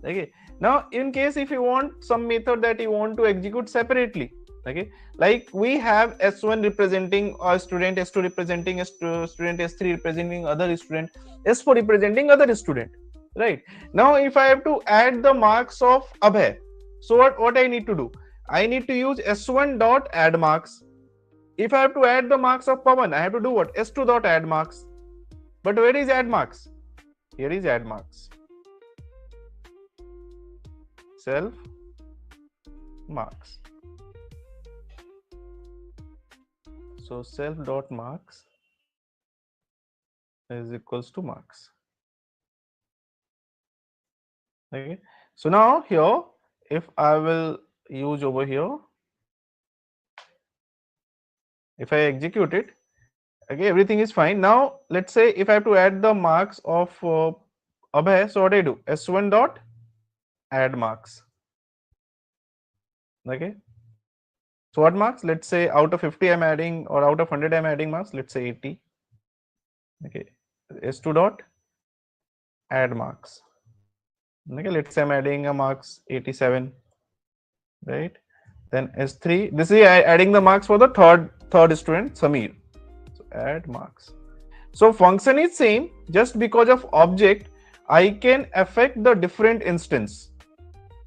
Okay, now in case if you want some method that you want to execute separately, okay, like we have s1 representing a student, s2 representing a student, s3 representing other student, s4 representing other student, right? Now if I have to add the marks of Abhay, so what I need to do? I need to use s1 dot add marks. If I have to add the marks of Pawan, I have to do what? S2 dot add marks. But where is add marks? Here is add marks. Self marks. So self dot marks is equals to marks. Okay. So now here, if I will use over here, if I execute it, okay, everything is fine. Now let's say if I have to add the marks of Abhay, so what I do? S1 dot add marks. Okay. So what marks? Let's say out of 50 I'm adding, or out of 100 I'm adding marks. Let's say 80. Okay. S2 dot add marks. Okay. Let's say I'm adding a marks 87. Right. Then S3. This is adding the marks for the third student Samir. So add marks. So function is same. Just because of object, I can affect the different instance.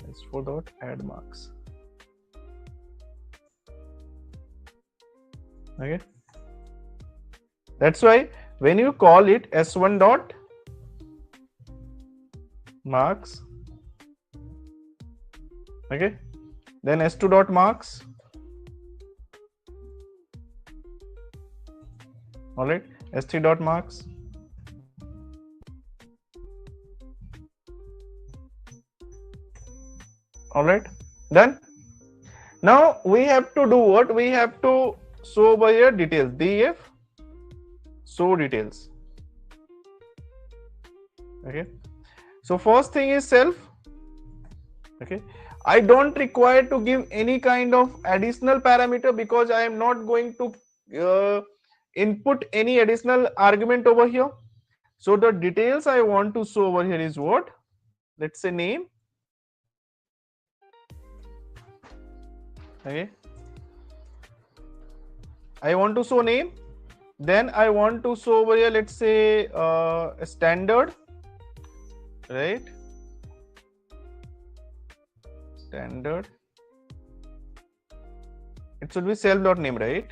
S4 dot add marks. Okay, that's why when you call it s1 dot marks, okay, then s2 dot marks, all right, s3 dot marks, all right, done. Now we have to do what? We have to show over here details. Def show details. Okay, so first thing is self. Okay, I don't require to give any kind of additional parameter because I am not going to input any additional argument over here. So the details I want to show over here is what? Let's say name. Okay, I want to show name. Then I want to show over here, let's say a standard, right? Standard. It should be self.name, right?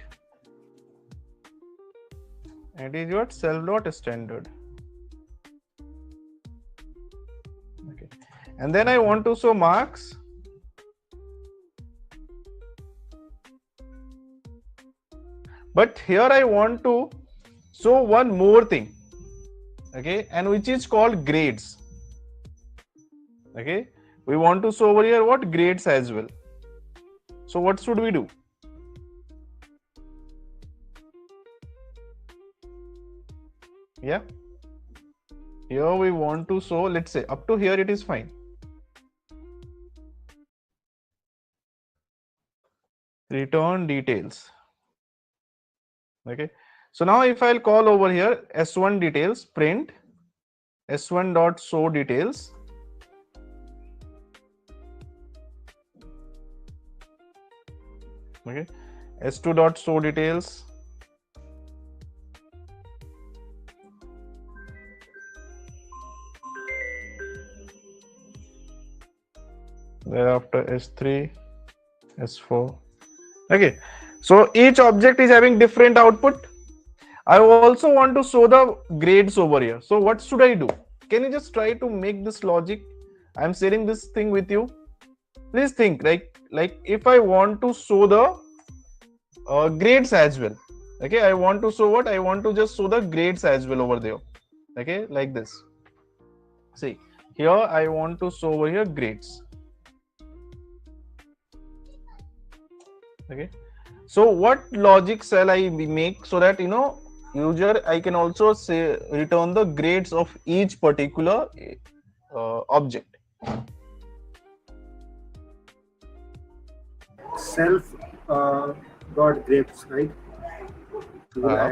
And it is what? Self.standard. Okay. And then I want to show marks. But here I want to show one more thing. Okay, and which is called grades. Okay, we want to show over here what? Grades as well. So what should we do? Yeah, here we want to show, let's say up to here it is fine. Return details. Okay, so now if I'll call over here s1 details, print s1 dot show details. Okay, s2 dot show details. Thereafter s3, s4. Okay, so each object is having different output. I also want to show the grades over here. So what should I do? Can you just try to make this logic? I'm sharing this thing with you. Please think like if I want to show the grades as well. Okay, I want to show what? I want to just show the grades as well over there. Okay, like this. See, here I want to show over here grades. Okay, so what logic shall I make so that user I can also say return the grades of each particular object? Self dot grades, right?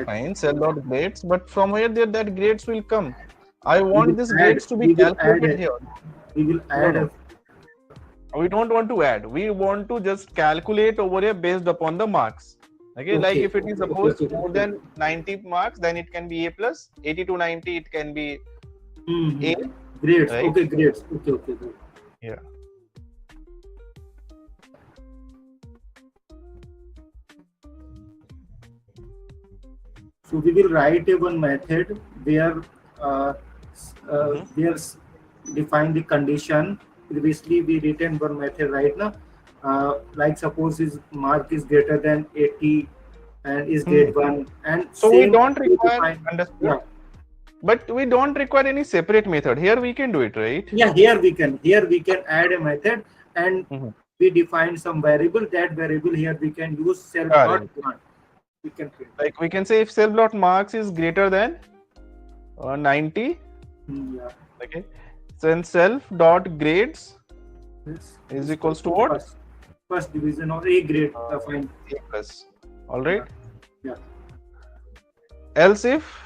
Fine, self dot grades, but from where that grades will come? I want this grades to be calculated here. We will add. We don't want to add. We want to just calculate over here based upon the marks. Okay, like if it is suppose more than 90 marks, then it can be A plus. 80 to 90, it can be A. Grades. Right? Okay, grades. Okay. Yeah. So we will write a one method where where define the condition. Previously we written one method right now. Like suppose his mark is greater than 80 and is grade 1, and so we don't require but we don't require any separate method. Here we can do it, right? Yeah, here we can add a method and we define some variable. That variable here we can use self dot mark. We can print. Like we can say if self dot marks is greater than 90. Yeah. Okay. So then self dot grades is equals to what? First division of A grade. Fine. A plus. All right. Yeah. Else if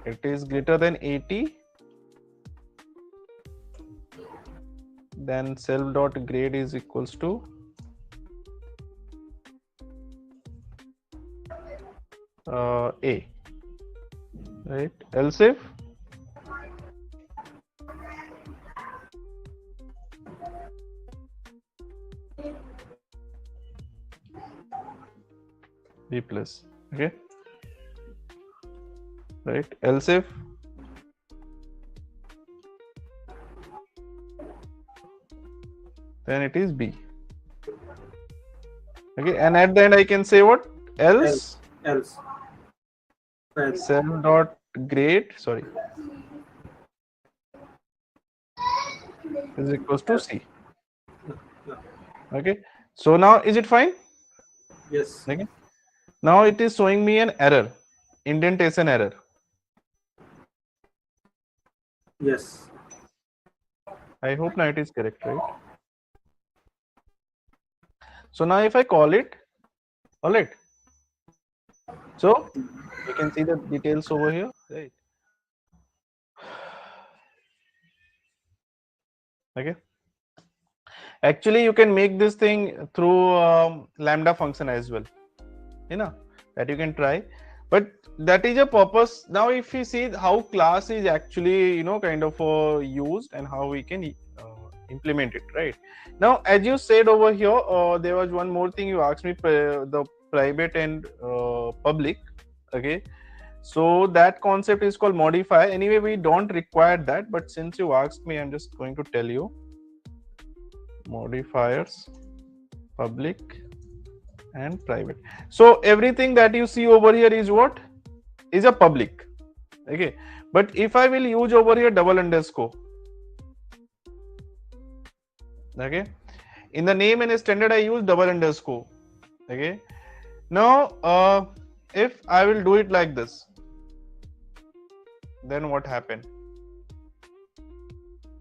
it is greater than 80, then self dot grade is equals to A. Right. Else if B plus. Okay. Right. Else if then it is B. Okay. And at the end I can say what? Else self dot grade is equals to C. Okay. So now is it fine? Yes. Okay. Now it is showing me an error, indentation error. Yes. I hope now it is correct, right? So now if I call it, all right. So you can see the details over here, right? Okay. Actually, you can make this thing through lambda function as well. You know that you can try, but that is a purpose. Now, if you see how class is actually kind of used and how we can implement it, right? Now, as you said over here, there was one more thing you asked me: the private and public. Okay. So that concept is called modify. Anyway, we don't require that, but since you asked me, I'm just going to tell you modifiers, public and private. So everything that you see over here is what? Is a public. Okay. But if I will use over here double underscore, okay, in the name and standard I use double underscore. Okay. Now if I will do it like this, then what happened?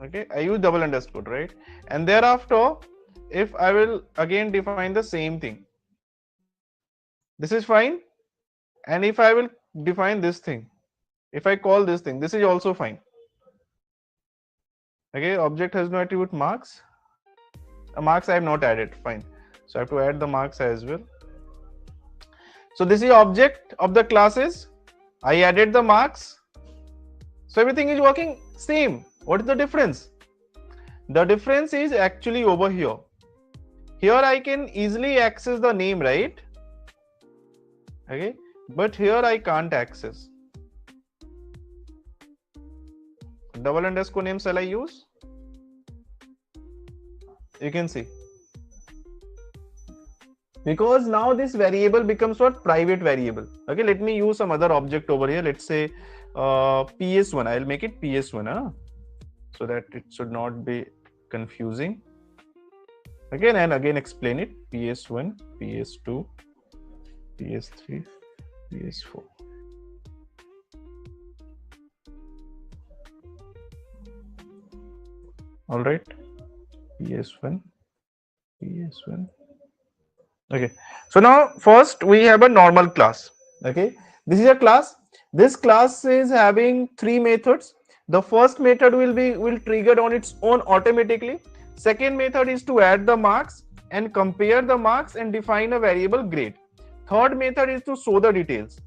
Okay, I use double underscore, right? And thereafter, if I will again define the same thing, this is fine. And if I will define this thing, if I call this thing, this is also fine. Okay, object has no attribute marks. Marks I have not added, fine. So I have to add the marks as well. So this is object of the classes. I added the marks. So everything is working same. What is the difference? The difference is actually over here. Here I can easily access the name, right? Okay, but here I can't access. Double underscore name shall I use? You can see. Because now this variable becomes what? Private variable. Okay, let me use some other object over here. Let's say PS1. I'll make it PS1, so that it should not be confusing. Again and again explain it. PS1, PS2, PS3, PS4. All right. PS1, PS1. Okay. So now first we have a normal class. Okay. This is a class. This class is having three methods. The first method will trigger on its own automatically. Second method is to add the marks and compare the marks and define a variable grade. Third method is to show the details.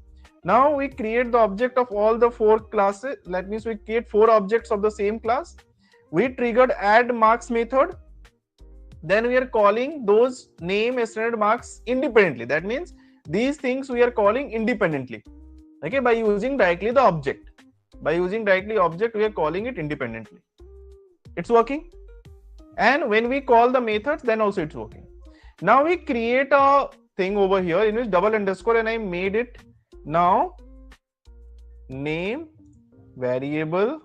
Now we create the object of all the four classes. That means we create four objects of the same class. We triggered add marks method. Then we are calling those name and standard marks independently. That means these things we are calling independently. Okay, by using directly the object. By using directly object, we are calling it independently. It's working. And when we call the methods, then also it's working. Now we create a thing over here in which double underscore, and I made it now name variable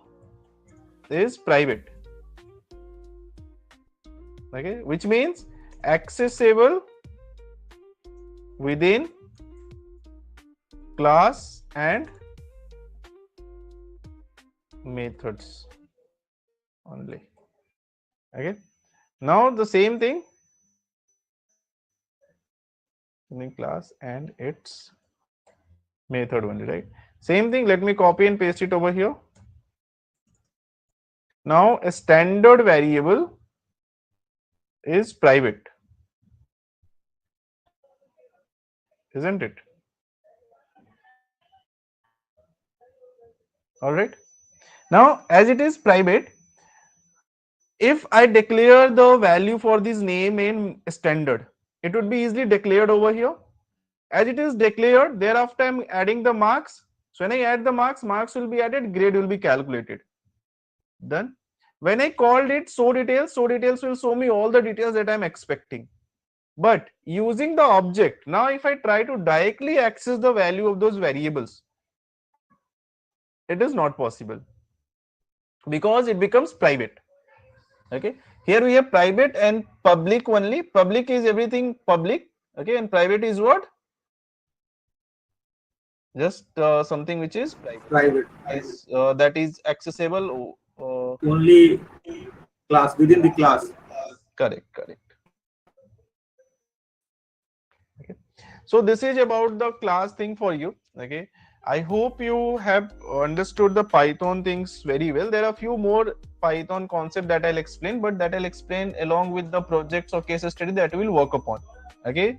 is private. Okay, which means accessible within class and methods only. Okay, now the same thing in class and its method only, right? Same thing, let me copy and paste it over here. Now a standard variable is private, isn't it? All right. Now as it is private, if I declare the value for this name in standard, it would be easily declared over here. As it is declared, thereafter I'm adding the marks. So when I add the marks, marks will be added, grade will be calculated. Done. When I called it show details will show me all the details that I'm expecting. But using the object, now if I try to directly access the value of those variables, it is not possible because it becomes private. Okay, here we have private and public only. Public is everything public. Okay, and private is what? Just something which is private. That is accessible Only class, within the class. Correct. Okay. So this is about the class thing for you. Okay. I hope you have understood the Python things very well. There are a few more Python concepts that I'll explain, but that I'll explain along with the projects or case study that we'll work upon. Okay.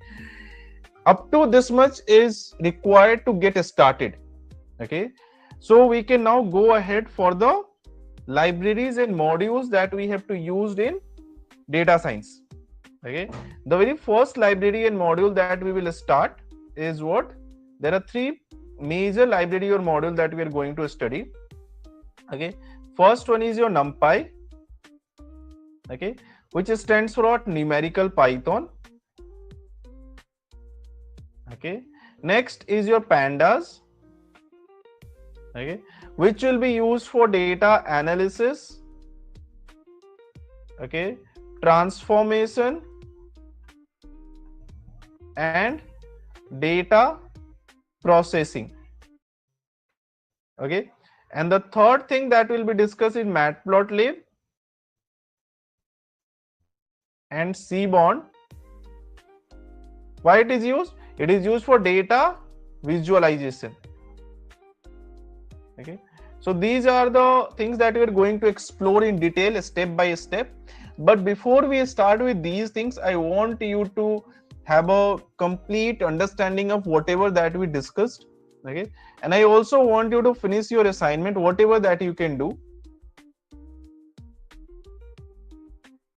Up to this much is required to get started. Okay. So we can now go ahead for the libraries and modules that we have to use in data science. Okay, the very first library and module that we will start is what? There are three major library or module that we are going to study. Okay, first one is your NumPy. Okay, which stands for what? Numerical Python. Okay, next is your Pandas. Okay, which will be used for data analysis. Okay, transformation and data processing. Okay, and the third thing that will be discussed in Matplotlib and Seaborn. Why it is used? It is used for data visualization. Okay, so these are the things that we are going to explore in detail step by step. But before we start with these things, I want you to have a complete understanding of whatever that we discussed. Okay, and I also want you to finish your assignment, whatever that you can do.